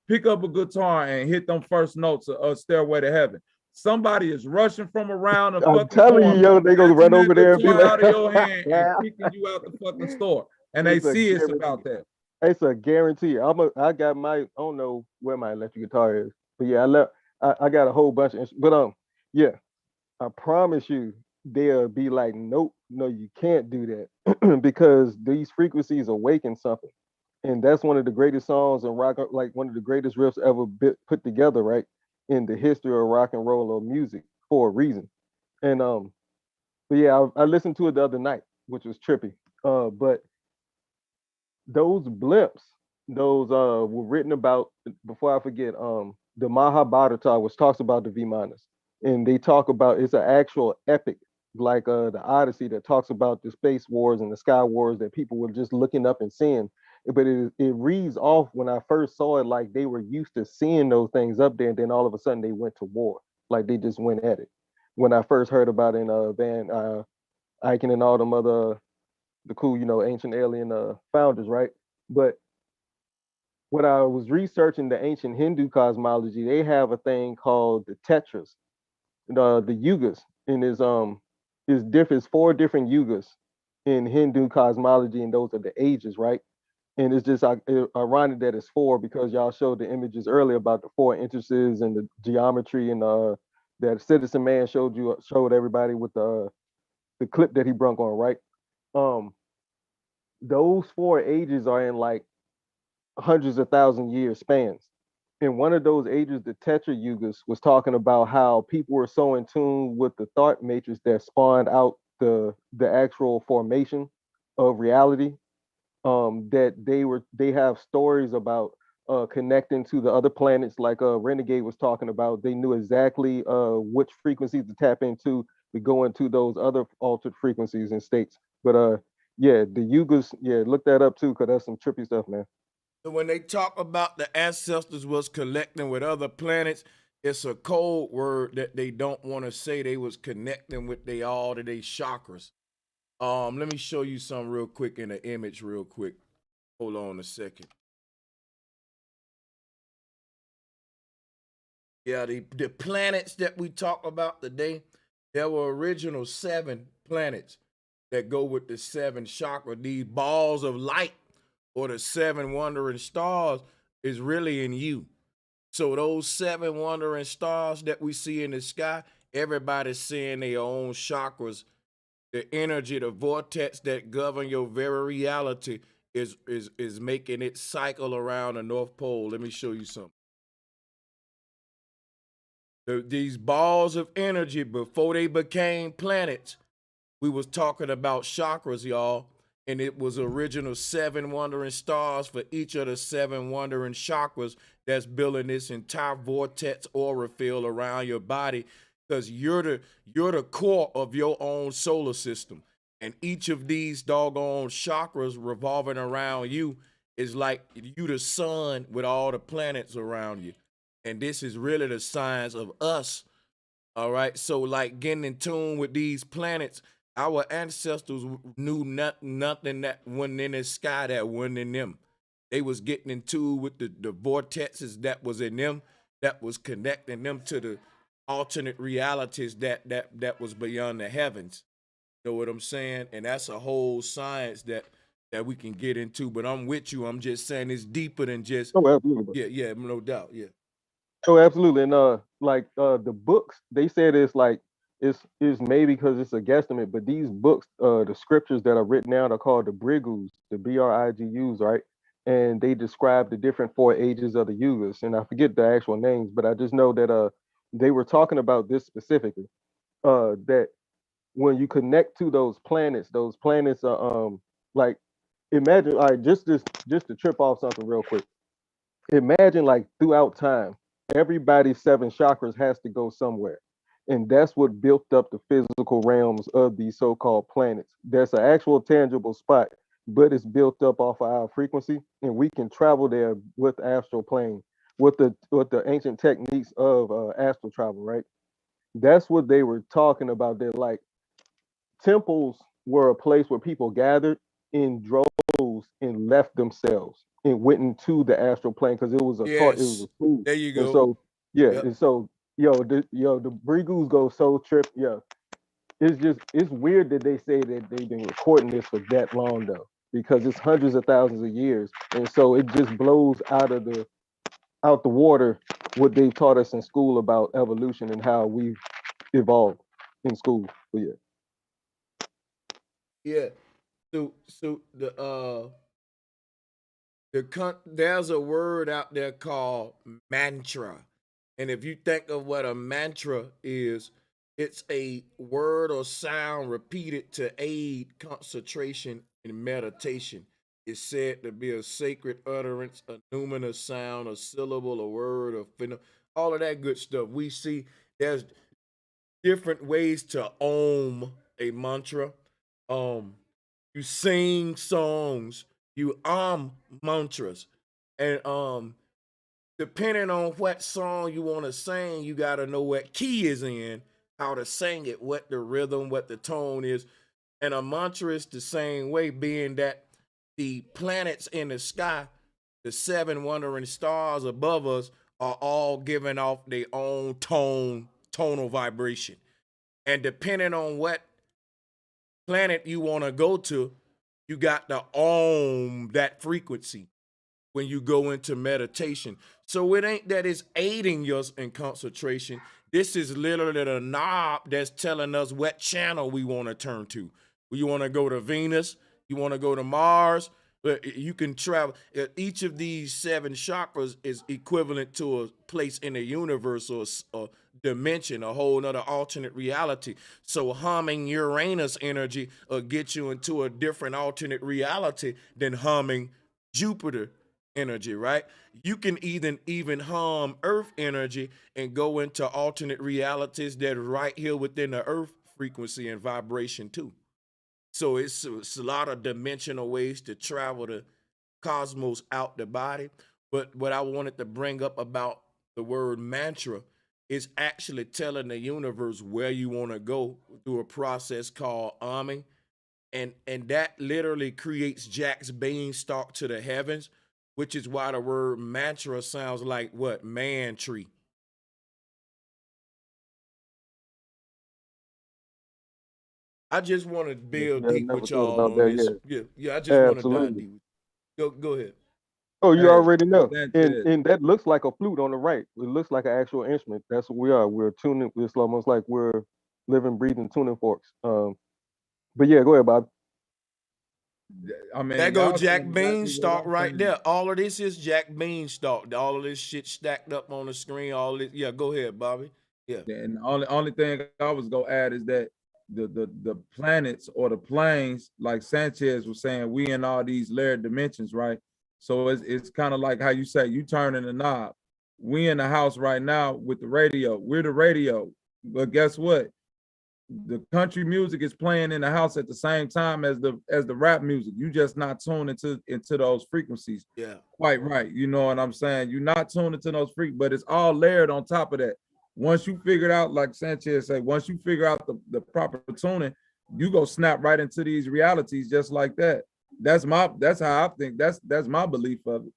pick up a guitar and hit them first notes of Stairway to Heaven. Somebody is rushing from around the I'm fucking telling you, corner, yo, they gonna run snatching over that there and be guitar like, out of your hand and kicking you out the fucking store. And they it's a see it's guarantee. about that. It's a guarantee. I got my, I don't know where my electric guitar is, but yeah, I got a whole bunch of, but yeah, I promise you, they'll be like, nope, no, you can't do that because these frequencies awaken something, and that's one of the greatest songs in rock, like one of the greatest riffs ever put together, right, in the history of rock and roll or music for a reason. And but yeah, I listened to it the other night, which was trippy. But those blips, those were written about, before I forget, the Mahabharata, which talks about the Vimanas. And they talk about, it's an actual epic, like the Odyssey, that talks about the space wars and the sky wars that people were just looking up and seeing. But it reads off, when I first saw it, like they were used to seeing those things up there, and then all of a sudden they went to war. Like they just went at it. When I first heard about it in Van Eyken and all them other, the cool, ancient alien founders, right? But when I was researching the ancient Hindu cosmology, they have a thing called the tetras, the yugas, and is 4 different yugas in Hindu cosmology, and those are the ages, right? And it's just ironic that it's 4, because y'all showed the images earlier about the 4 entrances and the geometry, and that Citizen Man showed everybody with the clip that he brung on, right? Um, those 4 ages are in like hundreds of thousand year spans. In one of those ages, the Tetra Yugas was talking about how people were so in tune with the thought matrix that spawned out the actual formation of reality, that they have stories about connecting to the other planets, like Renegade was talking about. They knew exactly which frequencies to tap into to go into those other altered frequencies and states. But yeah, the Yugas, yeah, look that up too, because that's some trippy stuff, man. So when they talk about the ancestors was connecting with other planets, it's a code word that they don't want to say. They was connecting with all of their chakras. Let me show you something real quick in the image real quick. Hold on a second. Yeah, the planets that we talk about today, there were original 7 planets that go with the 7 chakra. These balls of light, or the 7 wandering stars, is really in you. So those 7 wandering stars that we see in the sky, everybody's seeing their own chakras. The energy, the vortex that govern your very reality is making it cycle around the North Pole. Let me show you something. These balls of energy, before they became planets, we was talking about chakras, y'all, and it was original 7 wandering stars for each of the 7 wandering chakras that's building this entire vortex aura field around your body, because you're the core of your own solar system, and each of these doggone chakras revolving around you is like you the sun with all the planets around you, and this is really the science of us. All right. So, like, getting in tune with these planets, our ancestors knew nothing that wasn't in the sky that wasn't in them. They was getting in tune with the vortexes that was in them, that was connecting them to the alternate realities that was beyond the heavens. You know what I'm saying? And that's a whole science that we can get into. But I'm with you. I'm just saying it's deeper than just, Oh, absolutely. yeah, no doubt. Yeah. Oh, absolutely. And like the books, they said it's like it's maybe because it's a guesstimate, but these books, the scriptures that are written down are called the Brigus, the Brigus, right? And they describe the different 4 ages of the yugas. And I forget the actual names, but I just know that they were talking about this specifically. That when you connect to those planets are like, imagine, all right, just to trip off something real quick. Imagine, like, throughout time, everybody's 7 chakras has to go somewhere, and that's what built up the physical realms of these so-called planets. There's an actual tangible spot, but it's built up off of our frequency, and we can travel there with astral plane, with the ancient techniques of astral travel, right? That's what they were talking about. They're like, temples were a place where people gathered, in droves and left themselves and went into the astral plane because it was a taught, it was Yes. a school. There you And go. so yeah, Yep. and so the Brigus go so trip, yeah. It's weird that they say that they've been recording this for that long though, because it's hundreds of thousands of years. And so it just blows out the water what they taught us in school about evolution and how we evolved in school. But yeah. Yeah. So there's a word out there called mantra. And if you think of what a mantra is, it's a word or sound repeated to aid concentration and meditation. It's said to be a sacred utterance, a numinous sound, a syllable, a word, all of that good stuff. We see there's different ways to a mantra. Um, you sing songs, you mantras, and depending on what song you want to sing, you got to know what key is in, how to sing it, what the rhythm, what the tone is. And a mantra is the same way, being that the planets in the sky, the seven wandering stars above us, are all giving off their own tonal vibration. And depending on what planet you want to go to, you got to that frequency when you go into meditation. So it ain't that it's aiding us in concentration. This is literally the knob that's telling us what channel we want to turn to. You want to go to Venus, you want to go to Mars, but you can travel. Each of these seven chakras is equivalent to a place in the universe or a dimension, a whole nother alternate reality. So humming Uranus energy will get you into a different alternate reality than humming Jupiter energy, right? You can even harm earth energy and go into alternate realities that are right here within the earth frequency and vibration too. So it's a lot of dimensional ways to travel the cosmos out the body. But what I wanted to bring up about the word mantra is actually telling the universe where you want to go through a process called arming. And that literally creates Jack's beanstalk to the heavens, which is why the word mantra sounds like what? Man tree. I just want to Yeah, build I deep never with thought y'all about on that. this. Yeah. Yeah, I just want to dive Absolutely. deep. Go ahead. Oh, you Hey, already know. Sanchez. And that looks like a flute on the right. It looks like an actual instrument. That's what we are. We're tuning. It's almost like we're living, breathing tuning forks. But yeah, go ahead, Bob. I There mean, go y'all saying Jack exactly what Beanstalk I'm right saying. there. All of this is Jack Beanstalk. All of this shit stacked up on the screen. All this. Yeah, go ahead, Bobby. Yeah. And the only thing I was gonna add is that the planets or the planes, like Sanchez was saying, we in all these layered dimensions, right? So it's kind of like how you say you turning the knob. We in the house right now with the radio. We're the radio, but guess what? The country music is playing in the house at the same time as the rap music. You just not tuned into those frequencies. Yeah. Quite right. You know what I'm saying? You're not tuned into those freak, but it's all layered on top of that. Once you figure it out, like Sanchez said, once you figure out the proper tuning, you go snap right into these realities just like that. That's how I think. That's my belief of it.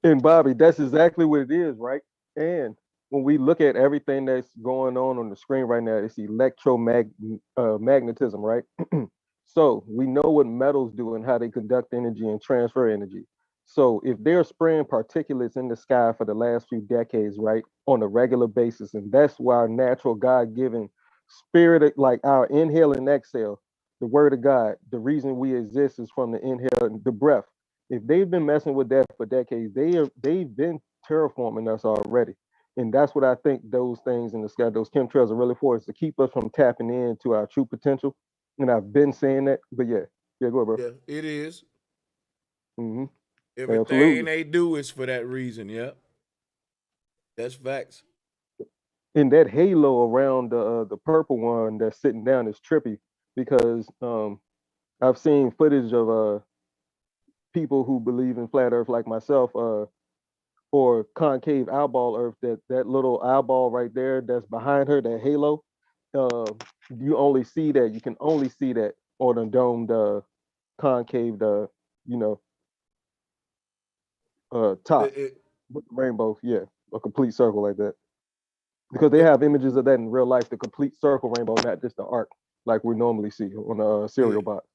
And Bobby, that's exactly what it is, right? And when we look at everything that's going on the screen right now, it's magnetism, right? So we know what metals do and how they conduct energy and transfer energy. So if they're spraying particulates in the sky for the last few decades, right, on a regular basis, and that's why our natural God-given spirit, like our inhale and exhale, the word of God, the reason we exist is from the inhale and the breath. If they've been messing with that for decades, they've been terraforming us already. And that's what I think those things in the sky, those chemtrails are really for, is to keep us from tapping into our true potential. And I've been saying that, but yeah, go ahead, bro. Yeah, it is. Hmm. Everything Absolutely. they do is for that reason. Yeah. That's facts. And that halo around the purple one that's sitting down is trippy because I've seen footage of people who believe in flat Earth like myself, or concave eyeball Earth. That little eyeball right there that's behind her, that halo. Uh, you only see that. You can only see that on a domed concave, you know, top with the rainbow. Yeah, a complete circle like that. Because they have images of that in real life, the complete circle rainbow, not just the arc like we normally see on a cereal box.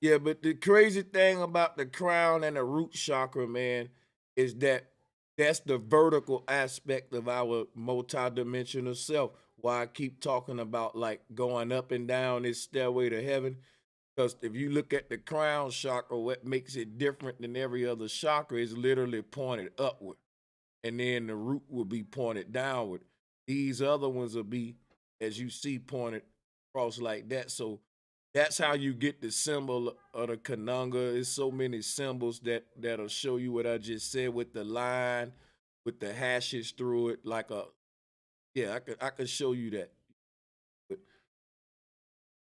Yeah, but the crazy thing about the crown and the root chakra, man, is that that's the vertical aspect of our multidimensional self. Why I keep talking about like going up and down this stairway to heaven. Because if you look at the crown chakra, what makes it different than every other chakra is literally pointed upward. And then the root will be pointed downward. These other ones will be, as you see, pointed across like that. So that's how you get the symbol of the Kanunga. There's so many symbols that'll show you what I just said with the line, with the hashes through it, like a I could show you that. But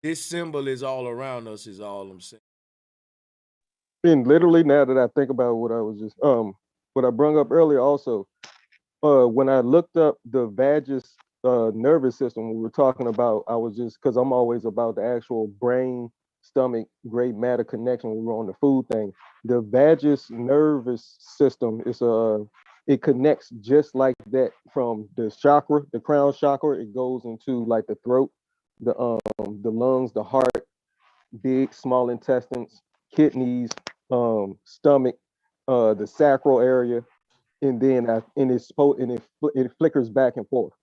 this symbol is all around us, is all I'm saying. And literally, now that I think about what I was just what I brung up earlier, also, when I looked up the vagus nervous system, we were talking about, I was just, because I'm always about the actual brain stomach gray matter connection when we were on the food thing. The vagus nervous system is it connects just like that from the chakra, the crown chakra. It goes into like the throat, the lungs, the heart, big, small intestines, kidneys, stomach, the sacral area, and then it flickers back and forth,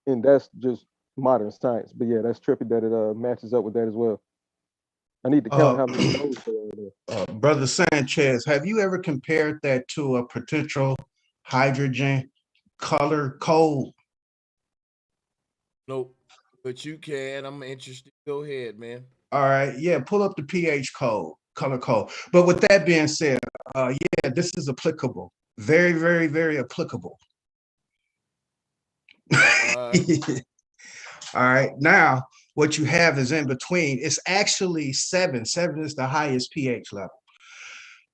and that's just modern science. But yeah, that's trippy that it matches up with that as well. I need to count how many nodes there are there. Brother Sanchez, have you ever compared that to a potential hydrogen color code? Nope. But you can. I'm interested. Go ahead, man. All right, yeah, pull up the pH code, color code. But with that being said, yeah, this is applicable. Very, very, very applicable. All right, now what you have is in between. It's actually 7. 7 is the highest pH level.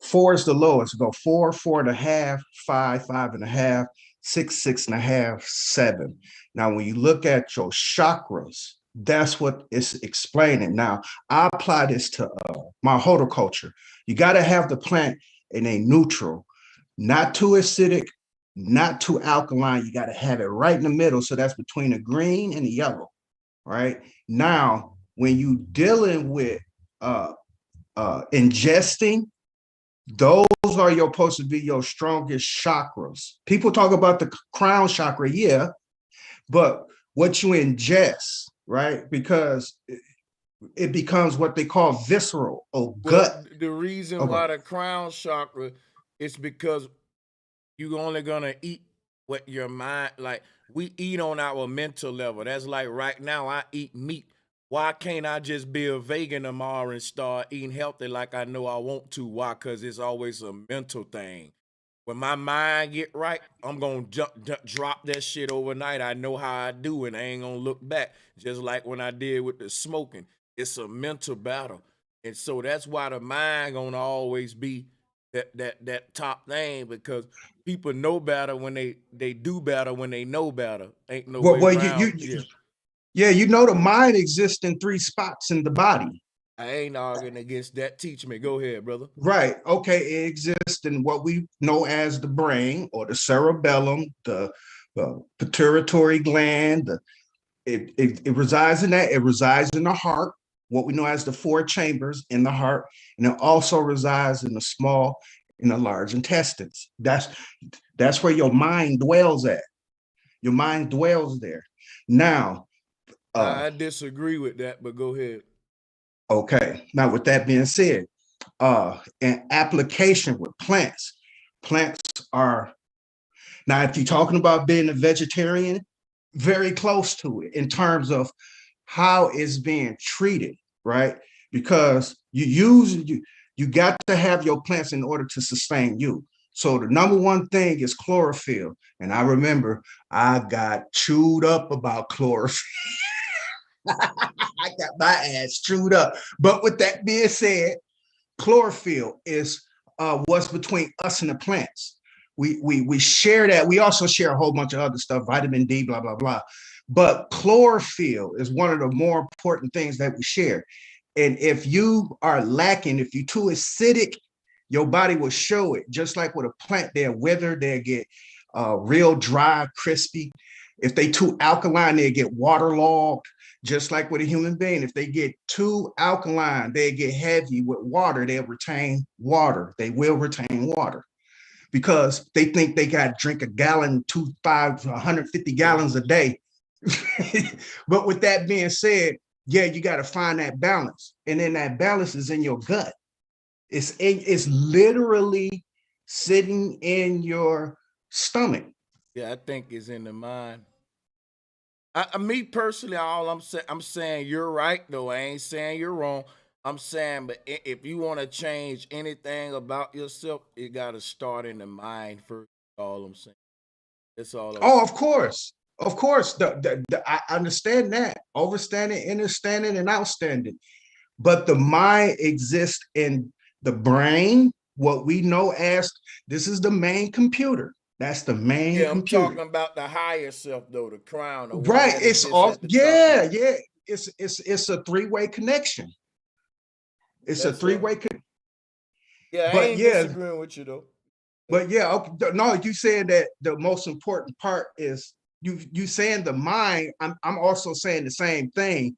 4 is the lowest. Go 4, 4.5, 5, 5.5, 6, 6.5, 7. Now, when you look at your chakras, that's what it's explaining. Now, I apply this to my horticulture. You got to have the plant in a neutral, not too acidic, not too alkaline. You got to have it right in the middle. So that's between the green and the yellow, right? Now, when you dealing with ingesting, those are supposed to be your strongest chakras. People talk about the crown chakra, yeah, but what you ingest, right? Because it becomes what they call visceral or gut. Well, the reason why the crown chakra is because you're only gonna eat what your mind, like we eat on our mental level. That's like right now I eat meat. Why can't I just be a vegan tomorrow and start eating healthy like I know I want to? Why? Because it's always a mental thing. When my mind get right, I'm gonna drop that shit overnight. I know how I do, and I ain't gonna look back. Just like when I did with the smoking, it's a mental battle, and so that's why the mind gonna always be that top thing, because people know better when they do better when they know better. Ain't no way around. Yeah, you know the mind exists in 3 spots in the body. I ain't arguing against that. Teach me. Go ahead, brother. Right. Okay. It exists in what we know as the brain or the cerebellum, the pituitary gland. It resides in that. It resides in the heart, what we know as the 4 chambers in the heart, and it also resides in the small and the large intestines. That's where your mind dwells at. Your mind dwells there. Now, I disagree with that, but go ahead. Okay. Now, with that being said, an application with plants are, now if you're talking about being a vegetarian, very close to it in terms of how it's being treated, right? Because you got to have your plants in order to sustain you. So the number one thing is chlorophyll. And I remember I got chewed up about chlorophyll. I got my ass chewed up. But with that being said, chlorophyll is what's between us and the plants. We share that. We also share a whole bunch of other stuff, vitamin D, blah, blah, blah. But chlorophyll is one of the more important things that we share. And if you are lacking, if you're too acidic, your body will show it. Just like with a plant, they'll wither, they'll get real dry, crispy. If they too alkaline, they'll get waterlogged. Just like with a human being, if they get too alkaline, they get heavy with water, they'll retain water. They will retain water because they think they got to drink a gallon, 150 gallons a day. But with that being said, yeah, you got to find that balance. And then that balance is in your gut. It's literally sitting in your stomach. Yeah, I think it's in the mind. Me personally, all I'm saying you're right though. I ain't saying you're wrong. I'm saying, but if you want to change anything about yourself, it got to start in the mind first. All I'm saying. That's all I'm Oh, saying. of course. I understand that. Overstanding, understanding, and outstanding. But the mind exists in the brain, what we know as this is the main computer. That's the main Yeah, I'm computer. talking about the higher self though, the crown, the one Right. that It's exists all at the top. yeah, yeah. It's a three-way connection. It's a That's right. three-way Yeah, I but ain't yeah, disagreeing with you though. but yeah, okay, no, you saying that the most important part is you saying the mind. I'm also saying the same thing,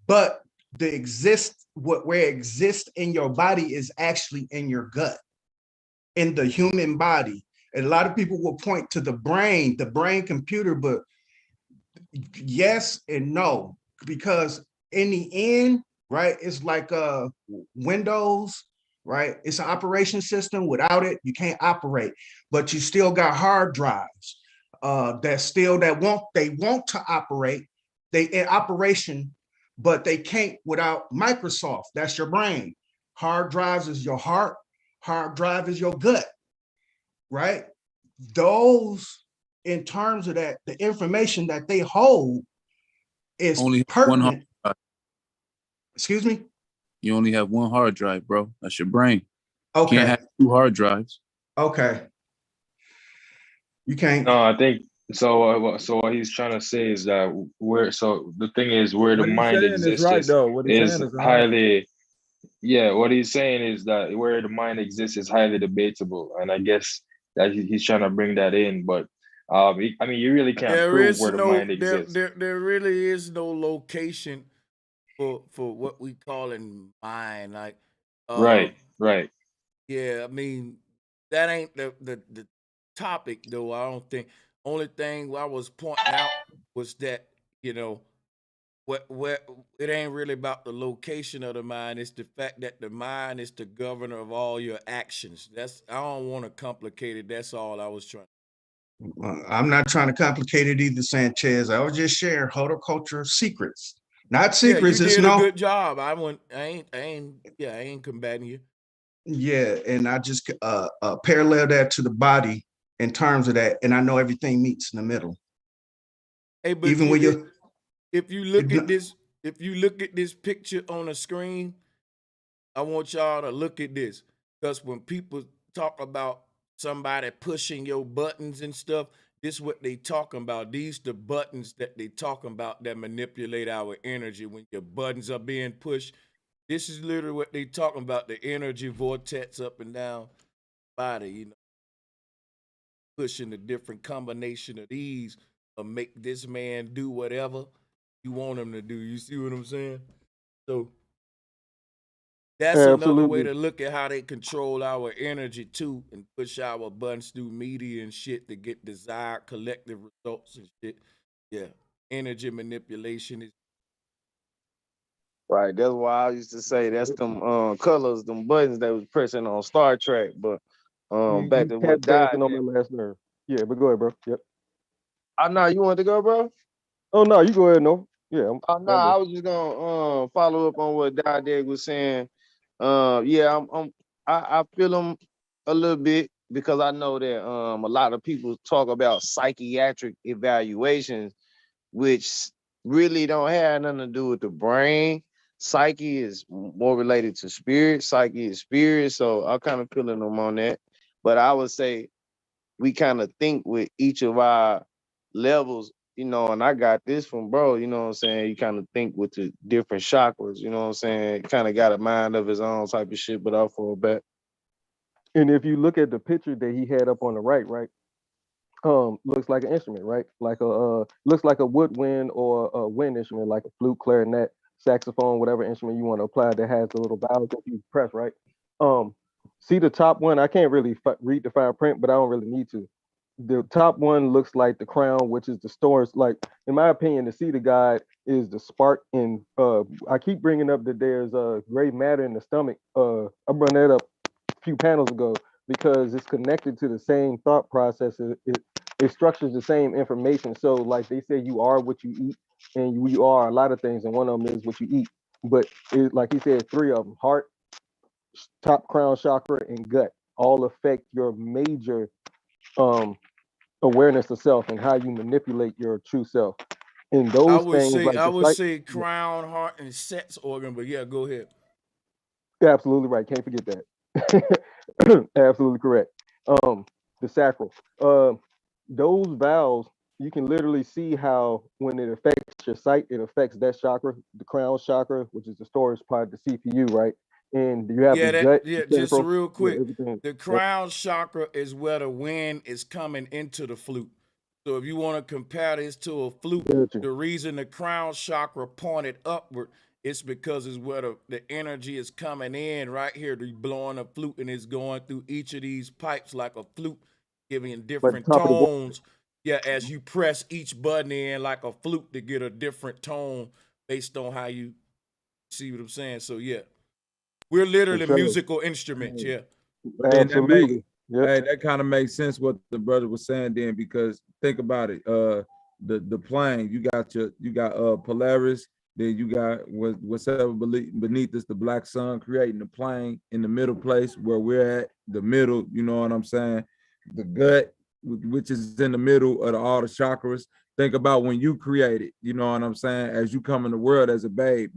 but the exist what where it exists in your body is actually in your gut, in the human body. And a lot of people will point to the brain computer, but yes and no, because in the end, right, it's like Windows, right? It's an operation system. Without it, you can't operate, but you still got hard drives that want to operate. They in operation, but they can't without Microsoft. That's your brain. Hard drives is your heart, hard drive is your gut, right? Those, in terms of that, the information that they hold is Only have one hard pertinent. drive. Excuse me? You only have one hard drive, bro. That's your brain. Okay. You can't have two hard drives. Okay. You can't. No, I think so. So what he's trying to say is that so the thing is where the What he's mind saying is exists right though. What he's is saying is 100. highly, yeah. What he's saying is that where the mind exists is highly debatable, and I guess that he's trying to bring that in. But I mean, you really can't There prove is where the no mind exists. there really is no location for what we call in mind. Like Right, right. yeah, I mean that ain't the topic though. I don't think. Only thing I was pointing out was that, you know, what it ain't really about the location of the mind. It's the fact that the mind is the governor of all your actions. That's I don't want to complicate it. That's all I was trying. I'm not trying to complicate it either, Sanchez. I was just sharing horticulture secrets. Not Yeah, you secrets, it's did a no. good job. I ain't combating you. Yeah, and I just parallel that to the body in terms of that, and I know everything meets in the middle. Hey, but Even when you're if you look at this, if you look at this picture on the screen, I want y'all to look at this. Because when people talk about somebody pushing your buttons and stuff, this is what they talking about. These the buttons that they talking about that manipulate our energy when your buttons are being pushed. This is literally what they talking about, the energy vortex up and down body, you know, pushing the different combination of these to make this man do whatever you want him to do. You see what I'm saying? So that's another way Absolutely. to look at how they control our energy too and push our buttons through media and shit to get desired collective results and shit. Yeah. Energy manipulation is Right. That's why I used to say that's them colors, them buttons that was pressing on Star Trek. But back You to tap what died. dancing on my last nerve. Yeah, but go ahead, bro. Yep. I know you want to go, bro. Oh no, you go ahead. No. Yeah. Oh no, I'm I listening. was just gonna follow up on what Dad was saying. Yeah, I feel him a little bit because I know that a lot of people talk about psychiatric evaluations, which really don't have nothing to do with the brain. Psyche is more related to spirit. Psyche is spirit, so I kind of feeling them on that. But I would say we kind of think with each of our levels and I got this from bro, you know what I'm saying? He kind of think with the different chakras, you know what I'm saying? Kind of got a mind of his own type of shit, but I'll fall back. And if you look at the picture that he had up on the right, looks like an instrument, right? Like looks like a woodwind or a wind instrument, like a flute, clarinet, saxophone, whatever instrument you want to apply that has the little valves that you press, right? Um, See the top one. I can't really read the fine print, but I don't really need to. The top one looks like the crown, which is the stores. Like in my opinion, the seed of God is the spark. And I keep bringing up that there's gray matter in the stomach. I brought that up a few panels ago because it's connected to the same thought process. It structures the same information. So like they say, you are what you eat, and you are a lot of things, and one of them is what you eat. But like he said, three of them: heart, top crown chakra, and gut, all affect your major awareness of self and how you manipulate your true self. And those things, like I the would psych, say crown, heart, and sex organ, but yeah, go ahead. absolutely right. Can't forget that. Absolutely correct. The sacral. Those valves, you can literally see how when it affects your sight, it affects that chakra, the crown chakra, which is the storage part, the CPU, right? And you have the gut, the Just central, real yeah, quick. everything. The Yep. crown chakra is where the wind is coming into the flute. So if you want to compare this to a flute, Gotcha. the reason the crown chakra pointed upward is because it's where the energy is coming in right here to blowing a flute, and it's going through each of these pipes like a flute, giving Like the different top of the voice. tones. Yeah, as you press each button in like a flute to get a different tone based on how you see what I'm saying. So yeah. We're For literally sure. musical instruments, yeah. Then that make Absolutely. Yep. hey, that kind of makes sense what the brother was saying then, because think about it. The plane, you got Polaris, then you got whatever beneath us, the black sun creating the plane in the middle place where we're at, the middle, you know what I'm saying? The gut, which is in the middle of all the chakras. Think about when you created, you know what I'm saying? As you come in the world as a babe,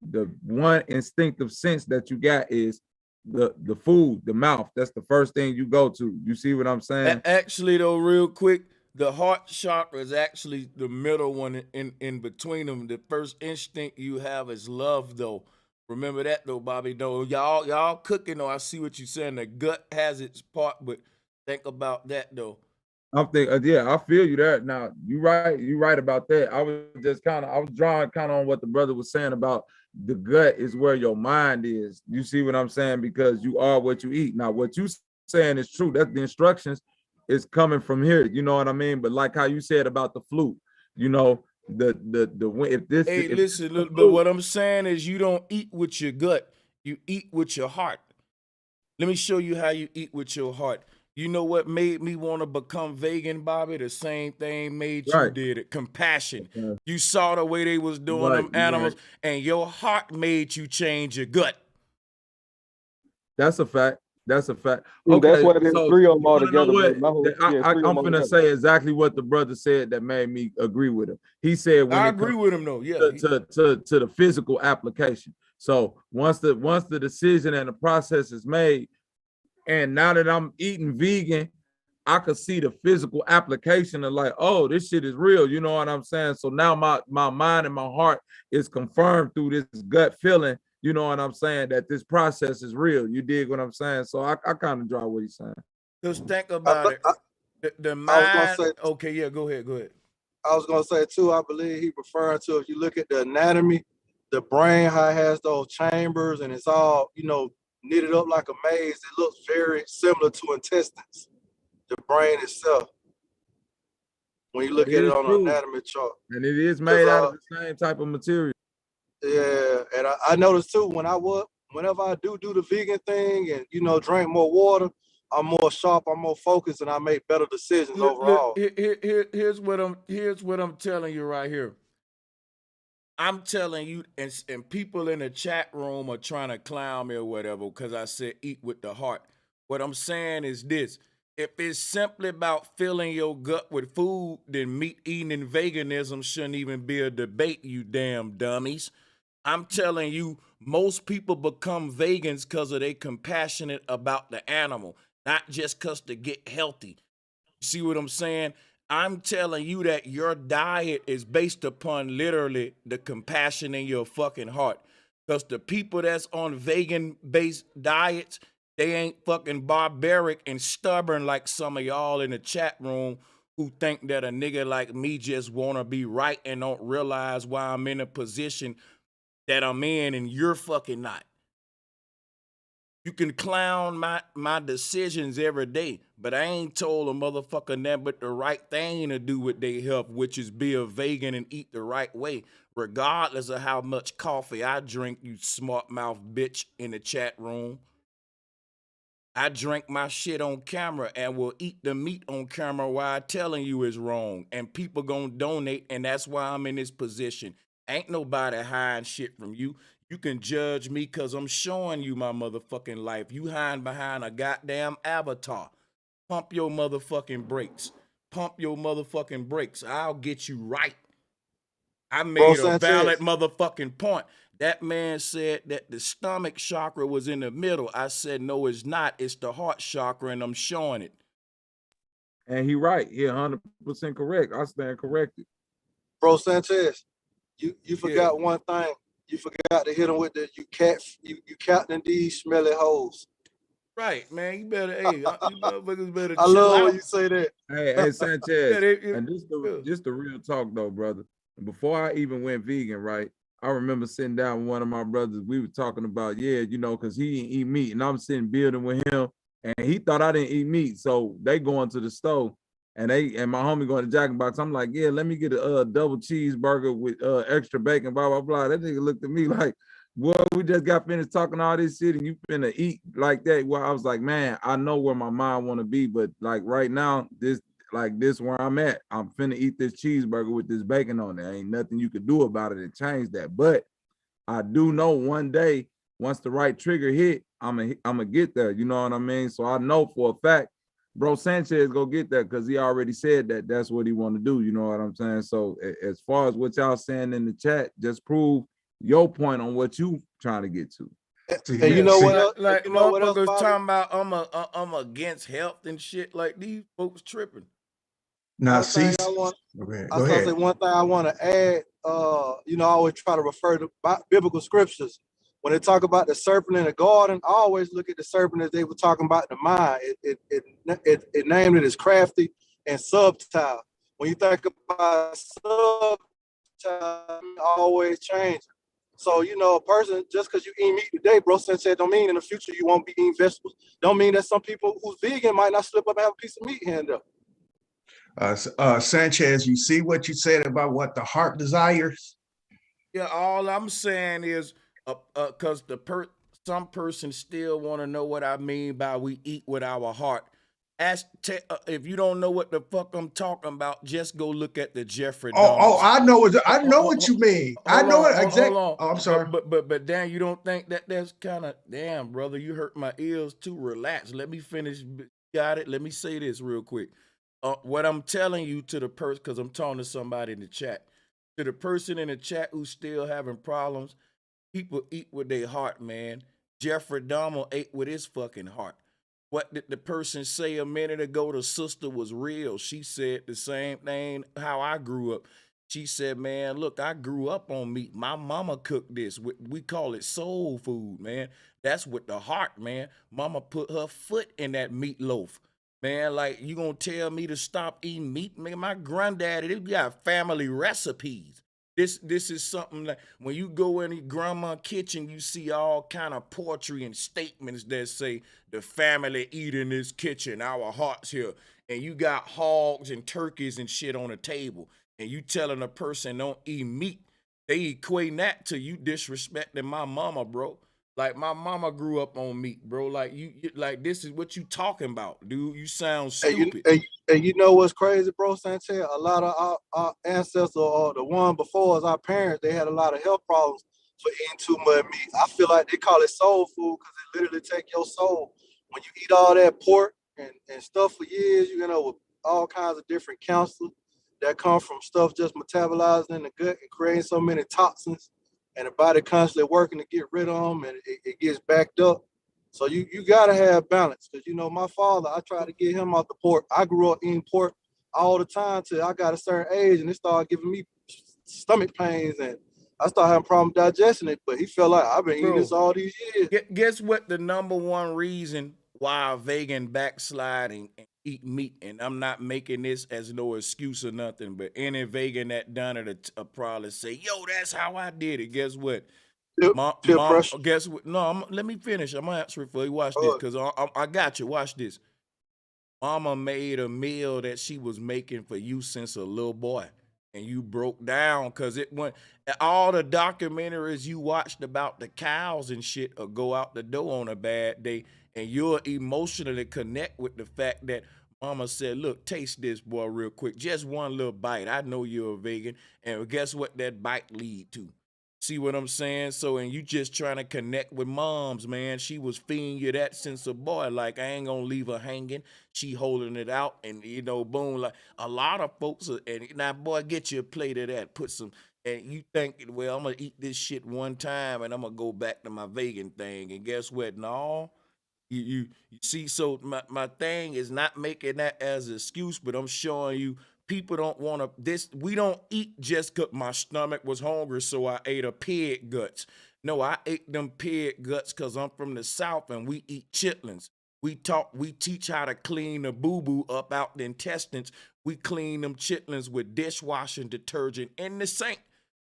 the one instinctive sense that you got is the food, the mouth. That's the first thing you go to. You see what I'm saying? Actually, though, real quick, the heart chakra is actually the middle one in between them. The first instinct you have is love, though. Remember that, though, Bobby. Though y'all cooking, though. I see what you're saying. The gut has its part, but think about that, though. I'm thinking, yeah, I feel you there. Now you right about that. I was drawing kind of on what the brother was saying about the gut is where your mind is. You see what I'm saying? Because you are what you eat. Now, what you saying is true. That the instructions is coming from here. You know what I mean? But like how you said about the flute, you know, the if this Hey, if listen, the look, but flute, what I'm saying is you don't eat with your gut. You eat with your heart. Let me show you how you eat with your heart. You know what made me want to become vegan, Bobby? The same thing made you right, did it. Compassion. You saw the way they was doing right, them right. animals, and your heart made you change your gut. That's a fact. That's a fact. And that's Okay, why there's so three of them you all want to know together, what? but my whole, yeah, three of I'm them all finna together. say exactly what the brother said that made me agree with him. He said when I it comes agree with him though. Yeah. to the physical application. So once the decision and the process is made, and now that I'm eating vegan, I could see the physical application of like, oh, this shit is real. You know what I'm saying? So now my mind and my heart is confirmed through this gut feeling. You know what I'm saying? That this process is real. You dig what I'm saying? So I kind of draw what he's saying. Just think about it. The I was gonna mind. say, Okay, yeah, go ahead. I was gonna say too. I believe he referring to, if you look at the anatomy, the brain how it has those chambers and it's all knitted up like a maze. It looks very similar to intestines. The brain itself, when you That look at it is on an true. anatomy chart. And it is Cause made out of the same type of material. yeah, and I noticed too whenever I do the vegan thing and drink more water, I'm more sharp, I'm more focused, and I make better decisions overall. Here's what I'm telling you right here. I'm telling you, and people in the chat room are trying to clown me or whatever because I said eat with the heart. What I'm saying is this. If it's simply about filling your gut with food, then meat eating and veganism shouldn't even be a debate, you damn dummies. I'm telling you, most people become vegans because of they compassionate about the animal, not just because to get healthy. See what I'm saying? I'm telling you that your diet is based upon literally the compassion in your fucking heart. Because the people that's on vegan-based diets, they ain't fucking barbaric and stubborn like some of y'all in the chat room who think that a nigga like me just want to be right and don't realize why I'm in a position that I'm in and you're fucking not. You can clown my decisions every day, but I ain't told a motherfucker nothing but the right thing to do with their health, which is be a vegan and eat the right way, regardless of how much coffee I drink, you smart mouth bitch in the chat room. I drink my shit on camera and will eat the meat on camera while telling you it's wrong. And people gonna donate, and that's why I'm in this position. Ain't nobody hiding shit from you. You can judge me because I'm showing you my motherfucking life. You hiding behind a goddamn avatar. Pump your motherfucking brakes. Pump your motherfucking brakes. I'll get you right. I Bro made a valid Sanchez. motherfucking point. That man said that the stomach chakra was in the middle. I said, no, it's not. It's the heart chakra, and I'm showing it. And he right. He 100% correct. I stand corrected. Bro Sanchez, you Yeah. forgot one thing. You forgot to hit him with the you counting these smelly hoes. Right, man. You better, hey, you motherfuckers better I chill love out. when you say that. Hey, Sanchez, Yeah, and just the real talk though, brother. Before I even went vegan, right? I remember sitting down with one of my brothers. We were talking about, because he didn't eat meat, and I'm sitting building with him, and he thought I didn't eat meat. So they going to the store, and my homie going to Jack in the Box. I'm like, yeah, let me get a double cheeseburger with extra bacon, blah blah blah. That nigga looked at me like, well, we just got finished talking all this shit, and you finna eat like that. Well, I was like, man, I know where my mind want to be, but like right now, this where I'm at. I'm finna eat this cheeseburger with this bacon on it. Ain't nothing you could do about it and change that. But I do know one day, once the right trigger hit, I'm gonna get there. You know what I mean? So I know for a fact, bro, Sanchez go get that because he already said that that's what he want to do. You know what I'm saying? So as far as what y'all saying in the chat, just prove your point on what you trying to get to. And you know what else? Like You know what else, motherfuckers Bobby? talking about I'm against health and shit. Like these folks tripping. Now, One thing I want, I was gonna say one thing I want to add. I always try to refer to biblical scriptures. When they talk about the serpent in the garden, I always look at the serpent as they were talking about the mind. It named it as crafty and subtle. When you think about subtle, always changing. So, a person, just because you eat meat today, bro, Sanchez, don't mean in the future you won't be eating vegetables. Don't mean that some people who's vegan might not slip up and have a piece of meat here and there. Sanchez, you see what you said about what the heart desires? Yeah, all I'm saying is, because some person still want to know what I mean by we eat with our heart. If you don't know what the fuck I'm talking about, just go look at the Jeffrey Dahmer. I know what you mean. I know it exactly. Oh, I'm sorry. But Dan, you don't think that's kind of damn, brother? You hurt my ears too. Relax. Let me finish. Got it. Let me say this real quick. What I'm telling you to the person, because I'm talking to somebody in the chat, to the person in the chat who's still having problems, people eat with their heart, man. Jeffrey Dahmer ate with his fucking heart. What did the person say a minute ago? The sister was real. She said the same thing how I grew up. She said, man, look, I grew up on meat. My mama cooked this. We call it soul food, man. That's with the heart, man. Mama put her foot in that meatloaf. Man, like, you gonna tell me to stop eating meat? Man, my granddaddy, they got family recipes. This is something that when you go in your grandma's kitchen, you see all kind of poetry and statements that say the family eat in this kitchen, our hearts here. And you got hogs and turkeys and shit on the table. And you telling a person don't eat meat. They equating that to you disrespecting my mama, bro. Like my mama grew up on meat, bro. Like you like this is what you talking about, dude. You sound stupid. And you know what's crazy, bro, Sanchez? A lot of our ancestors or the one before us, our parents, they had a lot of health problems for eating too much meat. I feel like they call it soul food because it literally take your soul. When you eat all that pork and stuff for years, with all kinds of different cancers that come from stuff just metabolizing in the gut and creating so many toxins, and the body constantly working to get rid of them, and it gets backed up. So you gotta have balance, because my father, I tried to get him off the pork. I grew up eating pork all the time till I got a certain age, and it started giving me stomach pains, and I started having problems digesting it. But he felt like I've been eating this Bro, all these years. guess what the number one reason why a vegan backslide and eat meat, and I'm not making this as no excuse or nothing, but any vegan that done it will probably say, yo, that's how I did it. Guess what? Peer pressure. Guess what? No, let me finish. I'm gonna answer it for you. Watch this, because I got you. Watch this. Mama made a meal that she was making for you since a little boy, and you broke down because it went. All the documentaries you watched about the cows and shit will go out the door on a bad day, and you'll emotionally connect with the fact that mama said, look, taste this, boy, real quick. Just one little bite. I know you're a vegan, and guess what that bite lead to? See what I'm saying? So, and you just trying to connect with moms, man. She was feeding you that since a boy. Like, I ain't gonna leave her hanging. She holding it out, and boom. Like a lot of folks are, and now, boy, get you a plate of that. Put some, and you think, well, I'm gonna eat this shit one time, and I'm gonna go back to my vegan thing. And guess what? No. You see, so my thing is not making that as an excuse, but I'm showing you people don't want to we don't eat just because my stomach was hungry, so I ate a pig guts. No, I ate them pig guts because I'm from the South and we eat chitlins. We teach how to clean the boo-boo up out the intestines. We clean them chitlins with dishwashing detergent in the sink.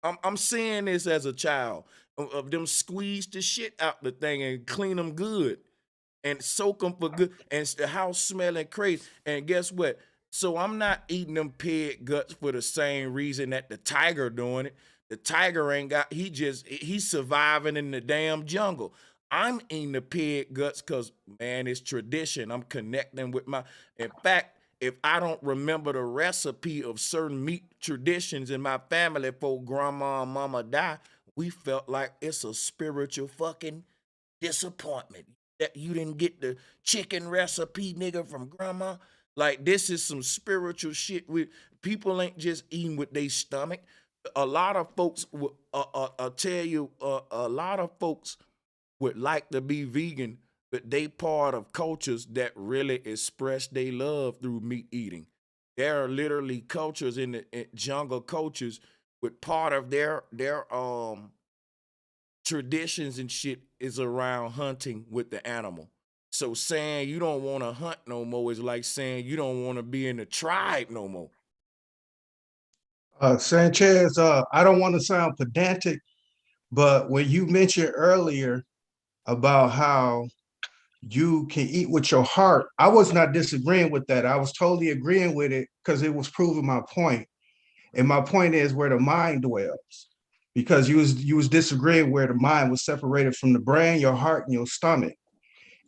I'm saying this as a child of them squeeze the shit out the thing and clean them good and soak them for good, and the house smelling crazy. And guess what? So I'm not eating them pig guts for the same reason that the tiger doing it. The tiger ain't got, he's surviving in the damn jungle. I'm eating the pig guts because, man, it's tradition. I'm connecting with in fact, if I don't remember the recipe of certain meat traditions in my family before grandma and mama die, we felt like it's a spiritual fucking disappointment that you didn't get the chicken recipe, nigga, from grandma. Like, this is some spiritual shit. People ain't just eating with their stomach. A lot of folks I'll tell you, a lot of folks would like to be vegan, but they part of cultures that really express their love through meat eating. There are literally cultures in jungle cultures with part of their traditions and shit is around hunting with the animal. So saying you don't want to hunt no more is like saying you don't want to be in the tribe no more. Sanchez, I don't want to sound pedantic, but when you mentioned earlier about how you can eat with your heart, I was not disagreeing with that. I was totally agreeing with it because it was proving my point. And my point is where the mind dwells, because you was disagreeing where the mind was separated from the brain, your heart, and your stomach.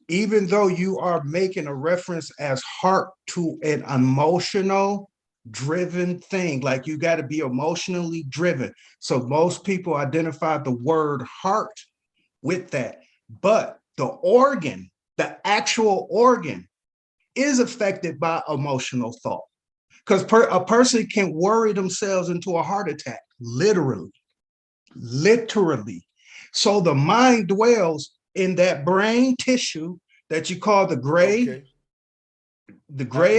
Even though you are making a reference as heart to an emotional driven thing, like you got to be emotionally driven. So most people identify the word heart with that, but the organ, the actual organ, is affected by emotional thought. Because a person can worry themselves into a heart attack, literally. So the mind dwells in that brain tissue that you call the gray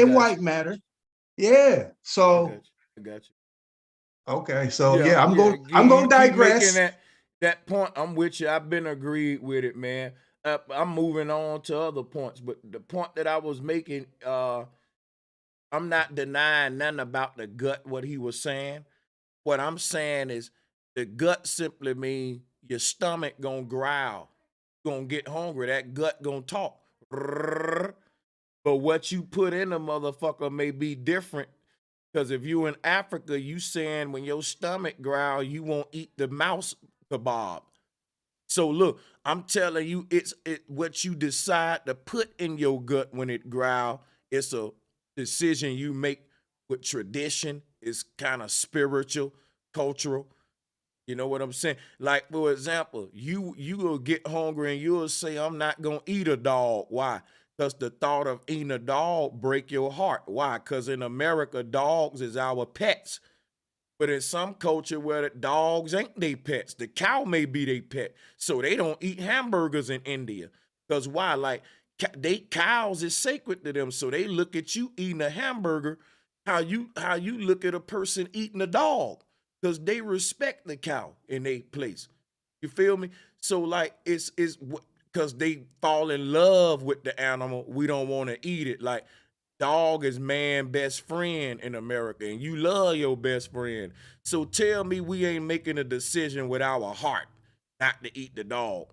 and white matter. Yeah. So I got you. Okay. So yeah, I'm going to digress. Making that point. I'm with you. I've been agreed with it, man. I'm moving on to other points, but the point that I was making, I'm not denying nothing about the gut, what he was saying. What I'm saying is the gut simply means your stomach gonna growl, gonna get hungry, that gut gonna talk. But what you put in a motherfucker may be different. Because if you in Africa, you saying when your stomach growl, you won't eat the mouse kebab. So look, I'm telling you, it's what you decide to put in your gut when it growl. It's a decision you make with tradition. It's kind of spiritual, cultural. You know what I'm saying? Like, for example, you will get hungry and you'll say, I'm not gonna eat a dog. Why? Because the thought of eating a dog break your heart. Why? Because in America, dogs is our pets. But in some culture where the dogs ain't they pets, the cow may be their pet. So they don't eat hamburgers in India. Because why? Like, cows is sacred to them. So they look at you eating a hamburger how you look at a person eating a dog, because they respect the cow in their place. You feel me? So like it's because they fall in love with the animal, we don't want to eat it. Like dog is man best friend in America, and you love your best friend. So tell me we ain't making a decision with our heart not to eat the dog.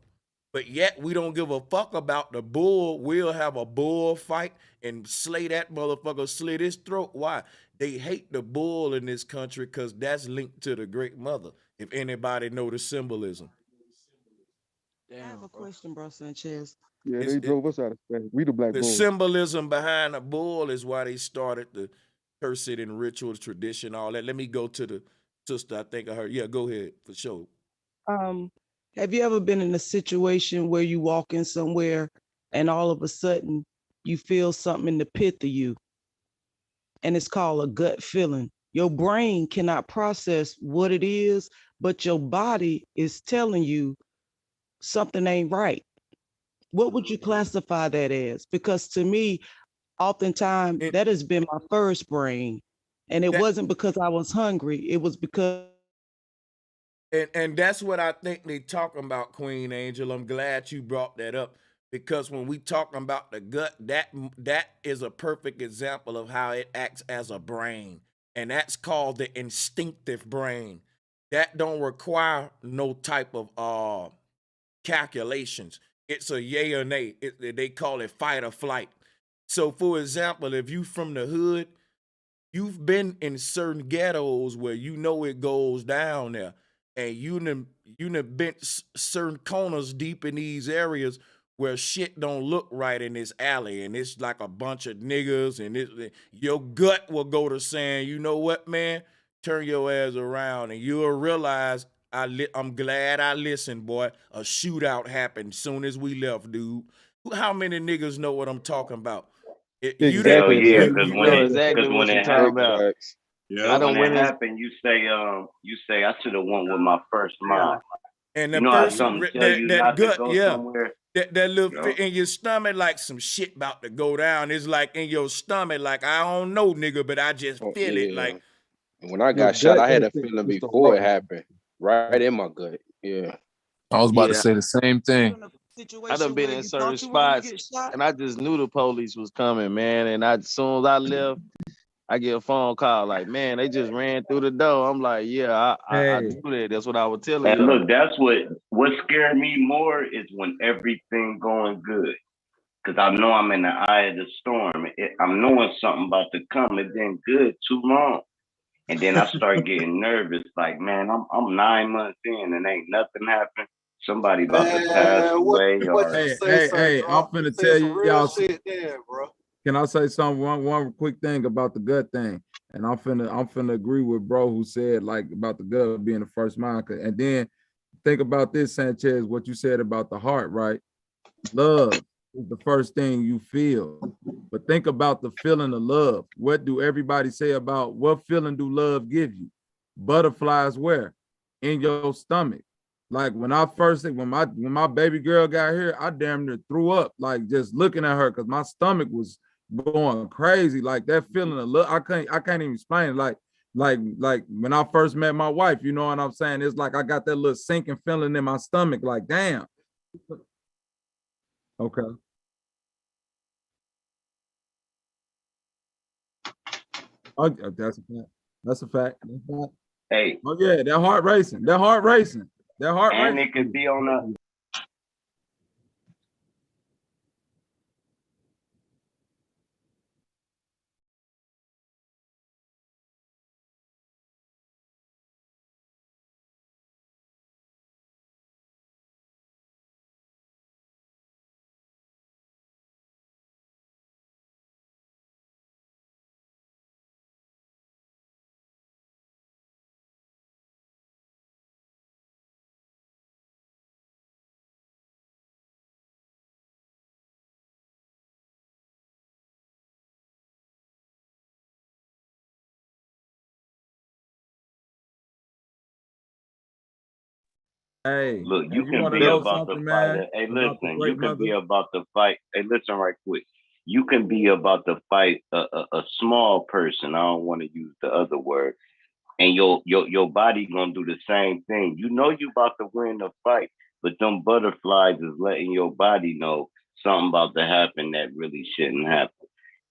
But yet we don't give a fuck about the bull. We'll have a bull fight and slay that motherfucker, slit his throat. Why? They hate the bull in this country because that's linked to the great mother. If anybody know the symbolism. I have a question, bro Sanchez. Yeah, It's they it, drove us out of space. We the black the bulls. symbolism behind the bull is why they started the curse it in rituals, tradition, all that. Let me go to the sister. I think I heard. Yeah, go ahead for sure. Um, have you ever been in a situation where you walk in somewhere and all of a sudden you feel something in the pit of you, and it's called a gut feeling? Your brain cannot process what it is, but your body is telling you something ain't right. What would you classify that as? Because to me, oftentimes that has been my first brain. And it wasn't because I was hungry. It was because And that's what I think they talking about, Queen Angel. I'm glad you brought that up, because when we talking about the gut, that is a perfect example of how it acts as a brain, and that's called the instinctive brain. That don't require no type of calculations. It's a yay or nay. They call it fight or flight. So, for example, if you from the hood, you've been in certain ghettos where you know it goes down there, and you done been certain corners deep in these areas where shit don't look right in this alley, and it's like a bunch of niggas, and your gut will go to saying, you know what, man, turn your ass around, and you'll realize I'm glad I listened, boy. A shootout happened soon as we left, dude. How many niggas know what I'm talking about? You Hell didn't. yeah, You because you when know it exactly because when what you're it talking happened, about. Yeah. when it happened, you say I should have went with my first mind. And You the know how first something tell that you that not to gut, go yeah, somewhere? that little You know? fit in your stomach, like some shit about to go down. It's like in your stomach, like I don't know, nigga, but I just Oh, feel it. yeah. Like And when I Your got shot, gut I had a instinct feeling is the before raw it happened, right in my gut. Yeah. I was about to Yeah, say the same thing. I done situation been where in you certain thought you were gonna spots, get shot. and I just knew the police was coming, man. And as soon as I left, I get a phone call like, man, they just ran through the door. I'm like, yeah, I Hey, knew that. That's what I was telling And y'all. look, that's what scared me more is when everything going good. Cause I know I'm in the eye of the storm. I'm knowing something about to come. It been good too long. And then I start getting nervous, like, man, I'm 9 months in and ain't nothing happened. Somebody about to pass Man, away what or you hey, say, hey, sir? hey, I'm Drop. You finna said tell some real y'all. shit there, bro. Can I say something? One quick thing about the gut thing, and I'm finna agree with bro who said like about the gut being the first mind. And then think about this, Sanchez, what you said about the heart, right? Love is the first thing you feel, but think about the feeling of love. What do everybody say about what feeling do love give you? Butterflies where? In your stomach. Like when my baby girl got here, I damn near threw up, like just looking at her, because my stomach was going crazy. Like that feeling of love, I can't even explain it. Like when I first met my wife, you know what I'm saying? It's like I got that little sinking feeling in my stomach, like damn. Okay. Oh, yeah, that's a fact. That's a fact. That's a fact. hey, Oh yeah, that heart racing. That heart racing. That heart and it could racing. be on a Hey, look, hey, you you can want to be know about the something, fight. man? Hey, About the listen, you great can mother. be about the fight. Hey, listen right quick. you can be about to fight a small person. I don't want to use the other word. And your body gonna do the same thing. You know you about to win the fight, but them butterflies is letting your body know something about to happen that really shouldn't happen.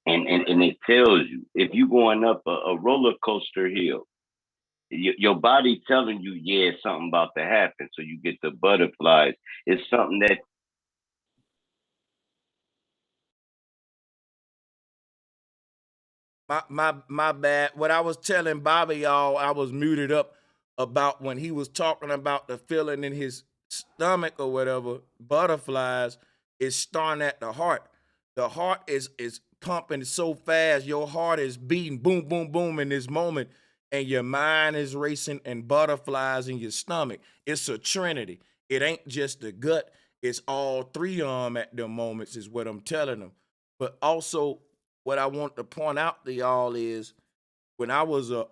And it tells you if you going up a roller coaster hill, your body telling you, yeah, something about to happen. So you get the butterflies. It's something that My bad. What I was telling Bobby, y'all, I was muted up about when he was talking about the feeling in his stomach or whatever. Butterflies is starting at the heart. The heart is pumping so fast. Your heart is beating boom, boom, boom in this moment, and your mind is racing and butterflies in your stomach. It's a trinity. It ain't just the gut. It's all three of them at the moments, is what I'm telling them. But also, what I want to point out to y'all is when I was doing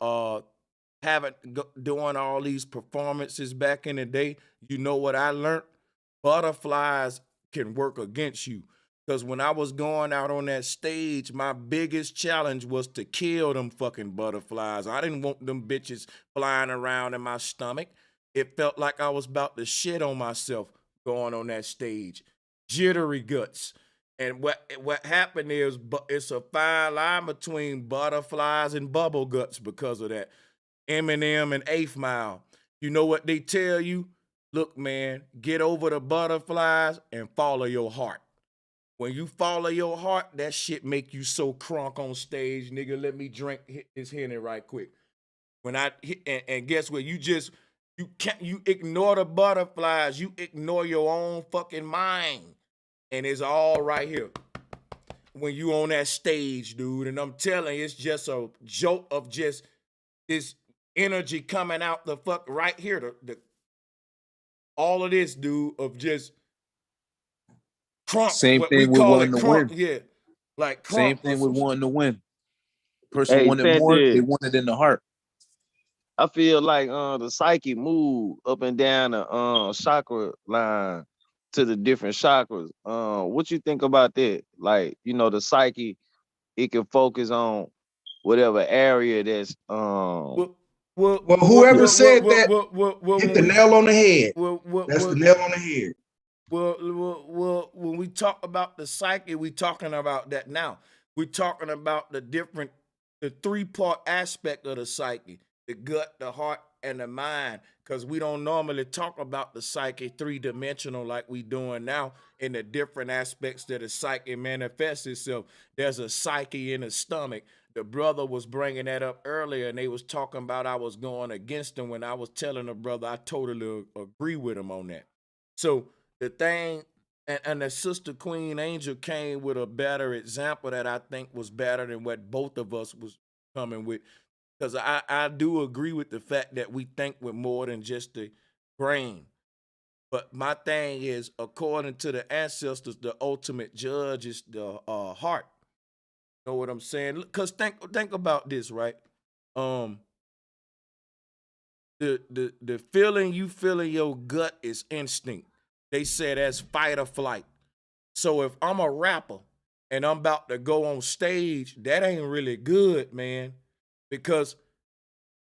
all these performances back in the day, you know what I learned? Butterflies can work against you. Because when I was going out on that stage, my biggest challenge was to kill them fucking butterflies. I didn't want them bitches flying around in my stomach. It felt like I was about to shit on myself going on that stage. Jittery guts. And what happened is, it's a fine line between butterflies and bubble guts because of that. Eminem and 8th Mile. You know what they tell you? Look, man, get over the butterflies and follow your heart. When you follow your heart, that shit make you so crunk on stage, nigga. Let me hit this Henny right quick. When I hit, and guess what? You ignore the butterflies. You ignore your own fucking mind. And it's all right here when you on that stage, dude. And I'm telling you, it's just a joke of just this energy coming out the fuck right here. All of this, dude, of just crunk, Same what we thing with call it wanting to crunk, win. yeah. Like Same crunk or thing with some shit. wanting to win. Person Hey, wanted more, they Sanchez, want it in the heart. I feel like the psyche move up and down the chakra line to the different chakras. What you think about that? Like, the psyche, it can focus on whatever area that's Well, well, Well, well, whoever well, well, said well, that well, well, well, hit when the we nail on the head. well, well, That's the well, nail on the head. well, when we talk about the psyche, we talking about that now. We're talking about the three-part aspect of the psyche: the gut, the heart, and the mind. Because we don't normally talk about the psyche three-dimensional like we doing now in the different aspects that the psyche manifests itself. There's a psyche in the stomach. The brother was bringing that up earlier, and they was talking about I was going against him when I was telling the brother I totally agree with him on that. So the thing, and the sister Queen Angel came with a better example that I think was better than what both of us was coming with. Because I do agree with the fact that we think with more than just the brain. But my thing is, according to the ancestors, the ultimate judge is the heart. Know what I'm saying? Because think about this, right? Um, the feeling you feel in your gut is instinct. They say that's fight or flight. So if I'm a rapper and I'm about to go on stage, that ain't really good, man, because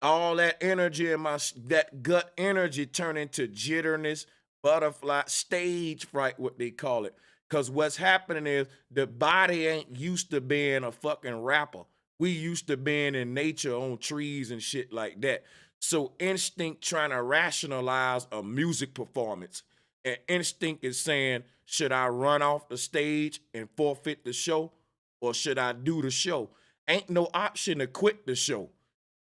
all that energy in that gut energy turn into jitterness, butterfly, stage fright, what they call it. Because what's happening is the body ain't used to being a fucking rapper. We used to being in nature on trees and shit like that. So instinct trying to rationalize a music performance. And instinct is saying, should I run off the stage and forfeit the show? Or should I do the show? Ain't no option to quit the show.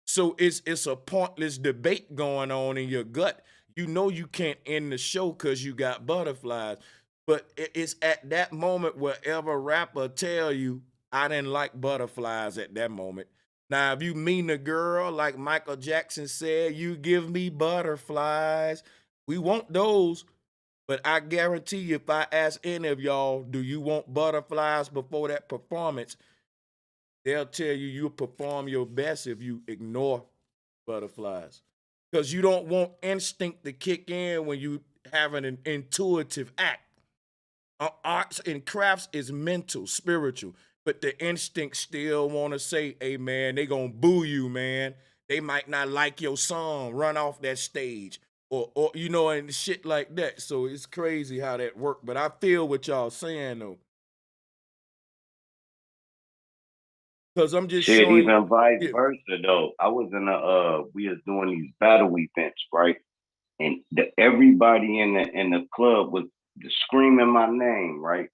So it's a pointless debate going on in your gut. You know you can't end the show because you got butterflies. But it's at that moment wherever rapper tell you, I didn't like butterflies at that moment. Now, if you mean a girl, like Michael Jackson said, you give me butterflies. We want those. But I guarantee you, if I ask any of y'all, do you want butterflies before that performance? They'll tell you you'll perform your best if you ignore butterflies. Because you don't want instinct to kick in when you having an intuitive act. Arts and crafts is mental, spiritual, but the instinct still want to say, hey man, they gonna boo you, man. They might not like your song, run off that stage, or you know, and shit like that. So it's crazy how that work. But I feel what y'all saying though, because I'm just Shit, showing you. even vice Yeah, versa though. I was in we was doing these battle events, right? And everybody in the club was screaming my name, right?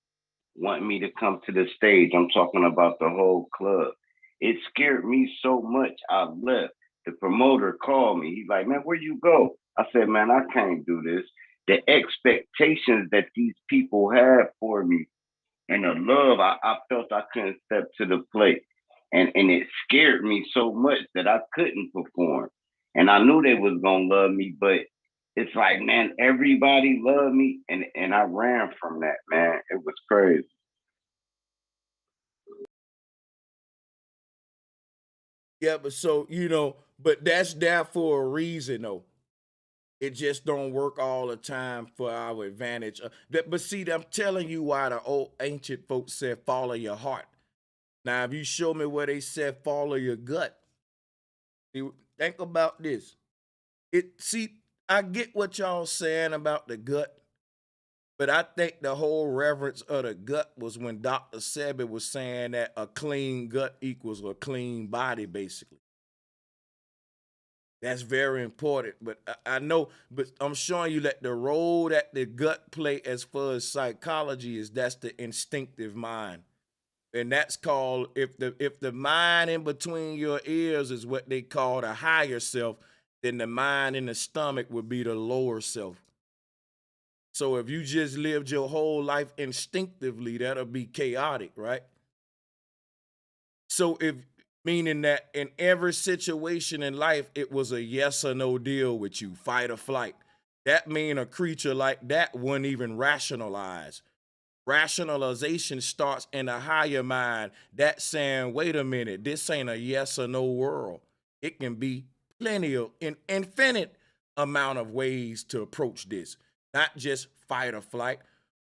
Wanting me to come to the stage. I'm talking about the whole club. It scared me so much I left. The promoter called me. He's like, man, where you go? I said, man, I can't do this. The expectations that these people had for me and the love, I felt I couldn't step to the plate. And it scared me so much that I couldn't perform. And I knew they was gonna love me, but it's like, man, everybody loved me and I ran from that, man. It was crazy. yeah, but so you know, but that's there for a reason though. It just don't work all the time for our advantage. But see, I'm telling you why the old ancient folks said follow your heart. Now, if you show me where they said follow your gut, think about this. I get what y'all saying about the gut, but I think the whole reverence of the gut was when Dr. Sebi was saying that a clean gut equals a clean body, basically. That's very important. But I know, but I'm showing you that the role that the gut play as far as psychology is that's the instinctive mind. And that's called if the mind in between your ears is what they call the higher self, then the mind in the stomach would be the lower self. So if you just lived your whole life instinctively, that'll be chaotic, right? So if meaning that in every situation in life, it was a yes or no deal with you, fight or flight. That mean a creature like that wouldn't even rationalize. Rationalization starts in a higher mind. That's saying, wait a minute, this ain't a yes or no world. It can be plenty of an infinite amount of ways to approach this. Not just fight or flight,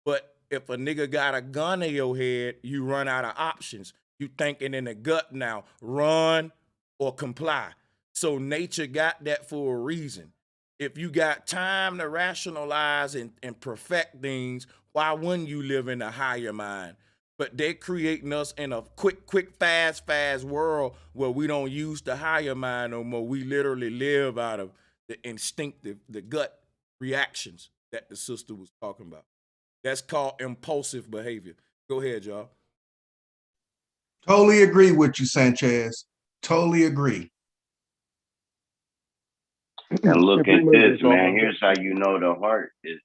but if a nigga got a gun in your head, you run out of options. You thinking in the gut now, run or comply. So nature got that for a reason. If you got time to rationalize and perfect things, why wouldn't you live in a higher mind? But they're creating us in a quick, fast world where we don't use the higher mind no more. We literally live out of the instinctive, the gut reactions that the sister was talking about. That's called impulsive behavior. Go ahead, y'all. Totally agree with you, Sanchez. Totally agree. And look And pretty at much this, that's man. all. Here's how you know the heart is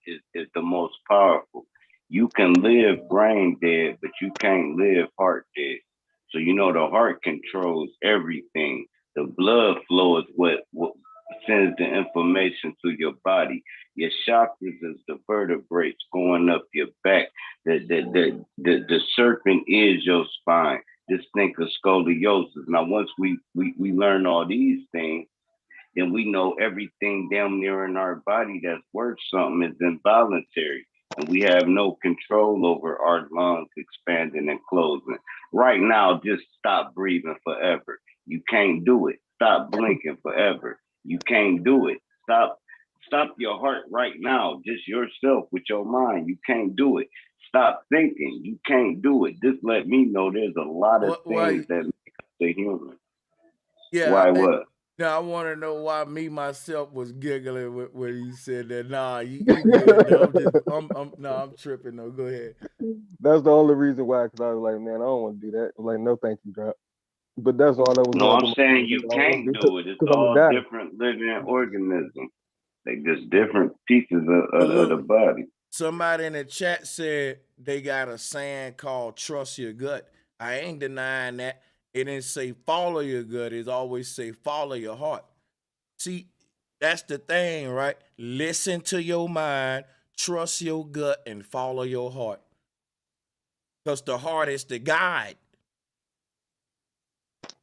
the most powerful. You can live brain dead, but you can't live heart dead. So you know the heart controls everything. The blood flow is what sends the information to your body. Your chakras is the vertebrae going up your back. The serpent is your spine. Just think of scoliosis. Now, once we learn all these things, then we know everything damn near in our body that's worth something is involuntary. And we have no control over our lungs expanding and closing. Right now, just stop breathing forever. You can't do it. Stop blinking forever. You can't do it. Stop your heart right now. Just yourself with your mind. You can't do it. Stop thinking. You can't do it. Just let me know there's a lot of things Why? that make us a human. Yeah. Why what? Now I want to know why me myself was giggling when you said that. Nah, you good. No, I'm tripping. No, go ahead. That's the only reason why, because I was like, man, I don't want to do that. I'm like, no, thank you, drop. But that's all I was No, going I'm through my saying mind, you because I don't want to can't do it, do it. It's because I'm all gonna die. different living organisms. Like just different pieces But of the look, body. somebody in the chat said they got a saying called trust your gut. I ain't denying that. It didn't say follow your gut. It always say follow your heart. See, that's the thing, right? Listen to your mind, trust your gut, and follow your heart. Because the heart is the guide.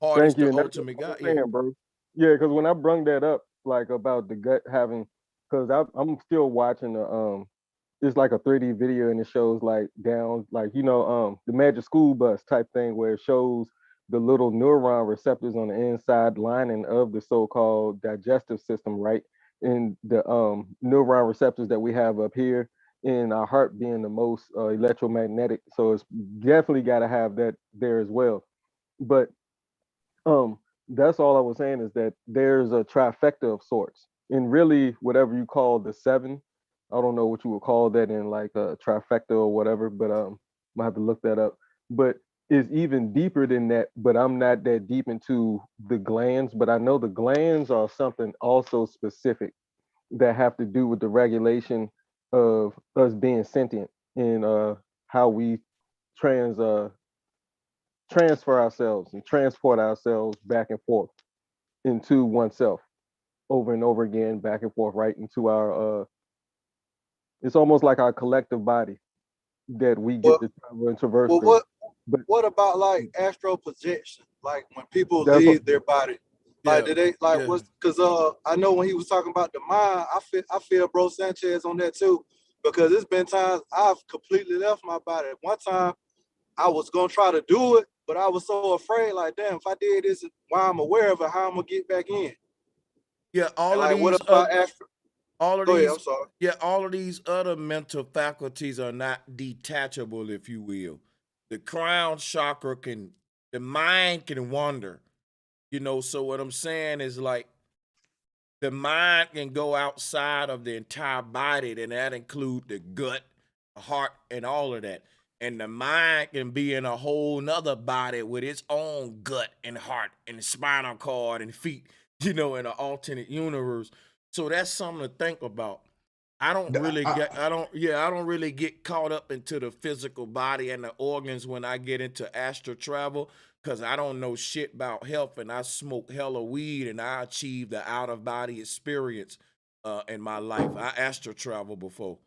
Heart is Thank you, the and that's what ultimate I was guide. Yeah. saying, bro. Yeah, because when I brung that up, like about the gut having, because I'm still watching the it's like a 3D video and it shows like down like the Magic School Bus type thing where it shows the little neuron receptors on the inside lining of the so-called digestive system, right? And the neuron receptors that we have up here in our heart being the most electromagnetic. So it's definitely got to have that there as well. But um, that's all I was saying is that there's a trifecta of sorts, and really whatever you call the seven, I don't know what you would call that in like a trifecta or whatever, but I have to look that up. But it's even deeper than that. But I'm not that deep into the glands, but I know the glands are something also specific that have to do with the regulation of us being sentient and how we trans transfer ourselves and transport ourselves back and forth into oneself over and over again, back and forth, right into our it's almost like our collective body that we get to travel and traverse Well, through. But what about like astral projection? Like when people that's leave their body, like Yeah, do they like yeah. what's because I know when he was talking about the mind, I feel bro Sanchez on that too. Because it's been times I've completely left my body. One time I was gonna try to do it, but I was so afraid, like, damn, if I did this while I'm aware of it, how I'm gonna get back in? Yeah, And all of like what these about astral? all of Go ahead, I'm these sorry. yeah, all of these other mental faculties are not detachable, if you will. The crown chakra the mind can wander. So what I'm saying is like the mind can go outside of the entire body, and that include the gut, the heart, and all of that. And the mind can be in a whole nother body with its own gut and heart and spinal cord and feet, in an alternate universe. So that's something to think about. I don't really get caught up into the physical body and the organs when I get into astral travel because I don't know shit about health and I smoke hella weed and I achieved the out of body experience in my life. I astral travel before.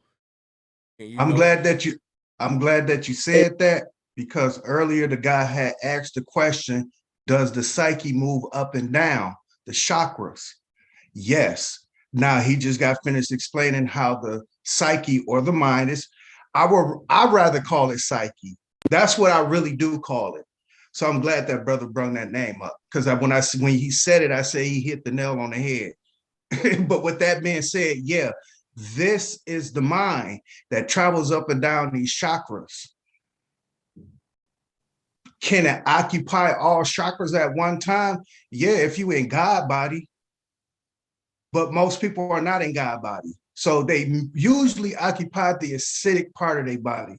And I'm glad that you I'm glad that you said that because earlier the guy had asked the question, does the psyche move up and down, the chakras? Yes. Now he just got finished explaining how the psyche or the mind is. I'd rather call it psyche. That's what I really do call it. So I'm glad that brother brought that name up because when he said it, I say he hit the nail on the head. But with that being said, yeah, this is the mind that travels up and down these chakras. Can it occupy all chakras at one time? Yeah, if you in God body, but most people are not in God body. So they usually occupy the acidic part of their body.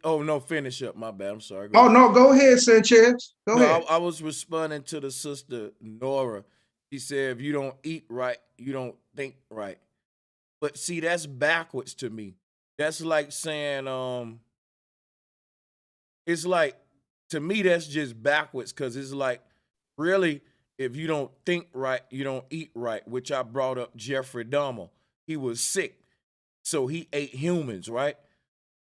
Oh no, finish up. My bad. I'm sorry. Oh no, go ahead, Sanchez. Go ahead. I was responding to the sister Nora. She said, if you don't eat right, you don't think right. But see, that's backwards to me. That's like saying, it's like, to me, that's just backwards because it's like, really, if you don't think right, you don't eat right, which I brought up Jeffrey Dahmer. He was sick, so he ate humans, right?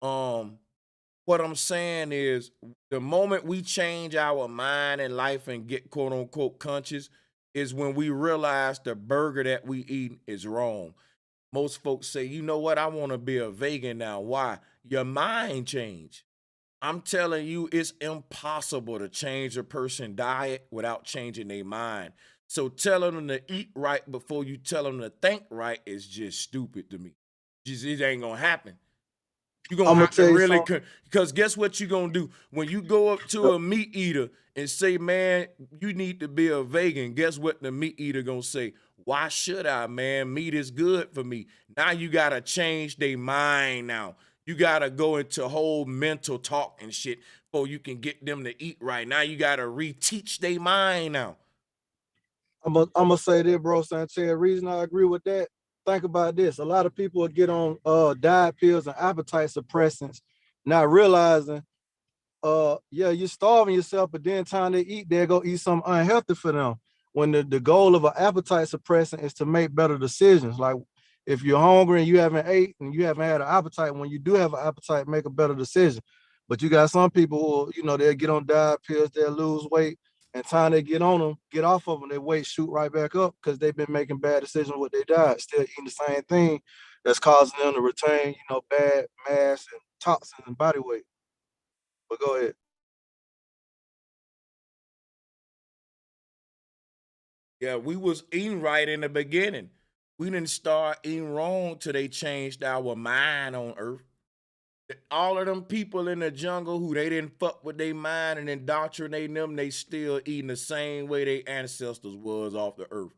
What I'm saying is the moment we change our mind and life and get quote unquote conscious is when we realize the burger that we eat is wrong. Most folks say, you know what, I want to be a vegan now. Why? Your mind changed. I'm telling you, it's impossible to change a person's diet without changing their mind. So telling them to eat right before you tell them to think right is just stupid to me. It ain't gonna happen. You're gonna I'm gonna have to tell you really, something. because guess what you're gonna do? When you go up to a meat eater and say, man, you need to be a vegan, guess what the meat eater gonna say? Why should I, man? Meat is good for me. Now you gotta change their mind now. You gotta go into whole mental talk and shit before you can get them to eat right. Now you gotta reteach their mind now. I'm gonna say this, bro, Sanchez. Reason I agree with that. Think about this. A lot of people will get on diet pills and appetite suppressants, not realizing, yeah, you're starving yourself, but then time they eat, they'll go eat something unhealthy for them. When the goal of an appetite suppressant is to make better decisions. Like if you're hungry and you haven't ate and you haven't had an appetite, when you do have an appetite, make a better decision. But you got some people who, they'll get on diet pills, they'll lose weight, And time they get on them, get off of them, their weight shoot right back up because they've been making bad decisions with their diet, still eating the same thing that's causing them to retain, bad mass and toxins and body weight. But go ahead. Yeah, we was eating right in the beginning. We didn't start eating wrong till they changed our mind on earth. All of them people in the jungle who they didn't fuck with their mind and indoctrinating them, they still eating the same way their ancestors was off the earth.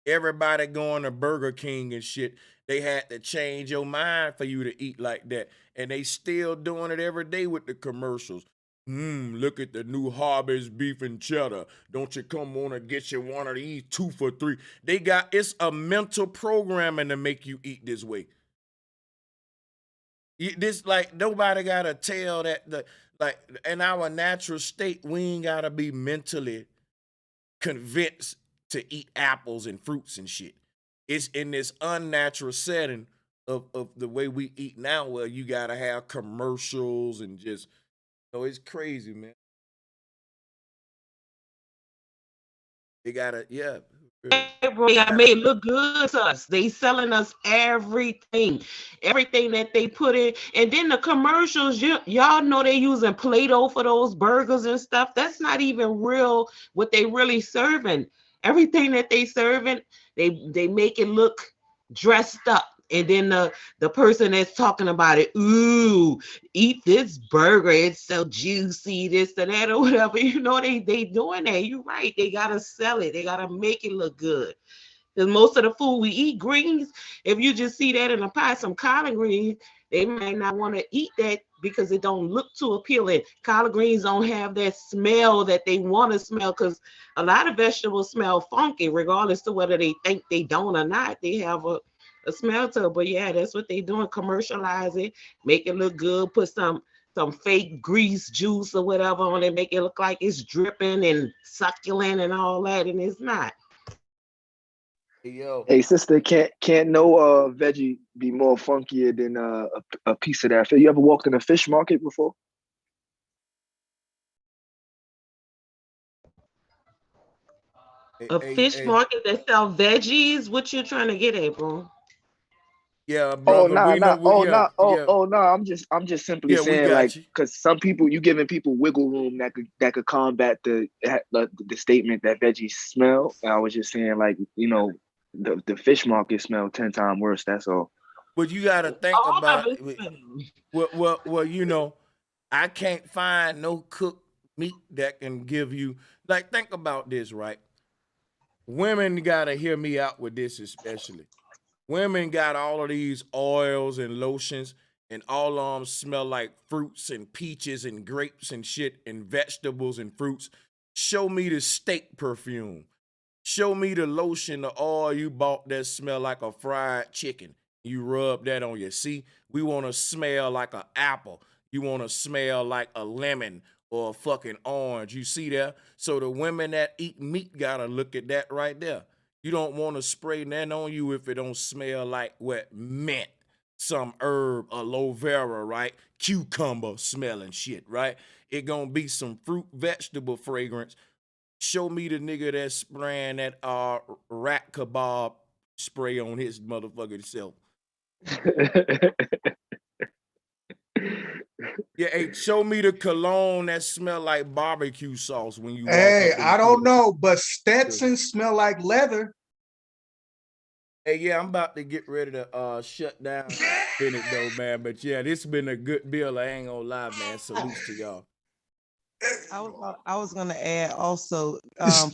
Everybody going to Burger King and shit. They had to change your mind for you to eat like that. And they still doing it every day with the commercials. Look at the new Harvey's beef and cheddar. Don't you come on and get you one of these 2 for $3. It's a mental programming to make you eat this way. This like nobody gotta tell that in our natural state, we ain't gotta be mentally convinced to eat apples and fruits and shit. It's in this unnatural setting of the way we eat now where you gotta have commercials and just it's crazy, man. They gotta, yeah. Bro, they made it look good to us. They selling us everything that they put in. And then the commercials, y'all know they using Play-Doh for those burgers and stuff. That's not even real what they really serving. Everything that they serving, they make it look dressed up. And then the person that's talking about it, ooh, eat this burger, it's so juicy, this and that or whatever. They doing that. You're right. They gotta sell it. They gotta make it look good. Because most of the food we eat, greens, if you just see that in a pie, some collard greens, they might not want to eat that because it don't look too appealing. Collard greens don't have that smell that they want to smell because a lot of vegetables smell funky, regardless to whether they think they don't or not. They have a smell to it. But yeah, that's what they doing. Commercialize it, make it look good, put some fake grease juice or whatever on it, make it look like it's dripping and succulent and all that, and it's not. Yo. Hey sister, can't no veggie be more funkier than a piece of that fish? You ever walked in a fish market before? A fish market that sell veggies? What you trying to get at, bro? Yeah, brother. No. I'm just simply saying, like, because some people, you giving people wiggle room that could combat the statement that veggies smell. And I was just saying, like, the fish market smell 10 times worse. That's all. But you got to think about well, I can't find no cooked meat that can give you, like, think about this, right? Women got to hear me out with this, especially. Women got all of these oils and lotions, and all of them smell like fruits and peaches and grapes and shit and vegetables and fruits. Show me the steak perfume. Show me the lotion, the oil you bought that smell like a fried chicken. You rub that on you. See, we want to smell like an apple. You want to smell like a lemon or a fucking orange. You see that? So the women that eat meat got to look at that right there. You don't want to spray that on you if it don't smell like what mint, some herb, aloe vera, right? Cucumber smelling shit, right? It gonna be some fruit vegetable fragrance. Show me the nigga that's spraying that rat kebab spray on his motherfucking self. Yeah, hey, show me the cologne that smell like barbecue sauce when you walk up I don't know, but Stetson smell like leather. Hey, yeah, I'm about to get ready to shut down in it though, man. But yeah, this has been a good bill. I ain't gonna lie, man. Salutes to y'all. I was gonna add also,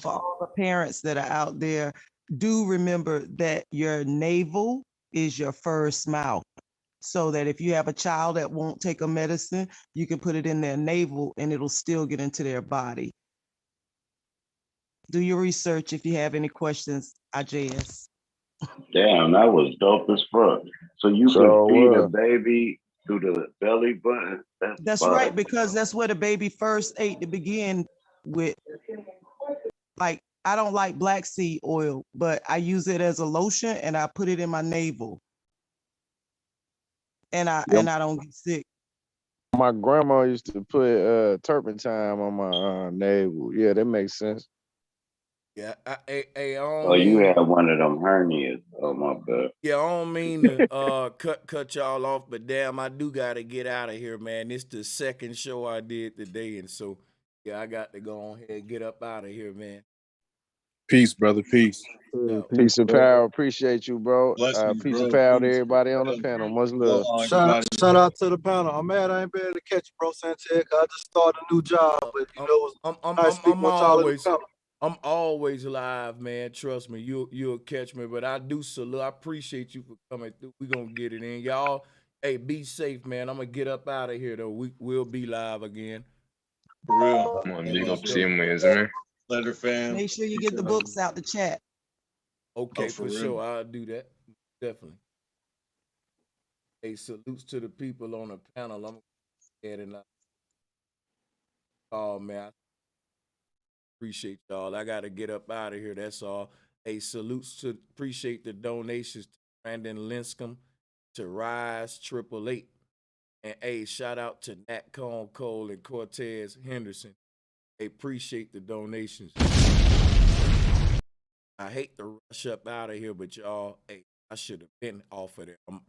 for all the parents that are out there, do remember that your navel is your first mouth. So that if you have a child that won't take a medicine, you can put it in their navel and it'll still get into their body. Do your research if you have any questions, IJS. Damn, that was dope as fuck. So you could feed a baby through the belly button? That's right, because that's where the baby first ate to begin with. Like, I don't like black seed oil, but I use it as a lotion and I put it in my navel. And I don't get sick. My grandma used to put turpentine on my navel. Yeah, that makes sense. Yeah, I Oh, don't you mean had one of them hernias. Oh my bad. yeah, I don't mean to cut y'all off, but damn, I do gotta get out of here, man. This the second show I did today, and so yeah, I got to go on here and get up out of here, man. Peace, brother. Peace. Yeah. Peace and power. Appreciate you, bro. Blessings, Peace and bro. power to Peace. everybody on the panel. Much love. Shout out to the panel. I'm mad I ain't been able to catch you, bro, Sanchez. I just started a new job, but you know, it was nice speaking with y'all in the panel. I'm always live, man. Trust me, you'll catch me. But I do salute. I appreciate you for coming through. We gonna get it in, y'all. Hey, be safe, man. I'm gonna get up out of here though. We'll be live again. For real. Come on, big up to you, man. Letter fam. Make sure you get the books out the chat. Okay, for for real. sure. I'll do that. Definitely. Hey, salutes to the people on the panel. I'm heading out. Oh man, I appreciate y'all. I gotta get up out of here. That's all. Hey, salutes to appreciate the donations to Brandon Linscomb, to Rise 888. And hey, shout out to Nat Cole and Cortez Henderson. Hey, appreciate the donations. I hate to rush up out of here, but y'all, hey, I should have been off of there. I'm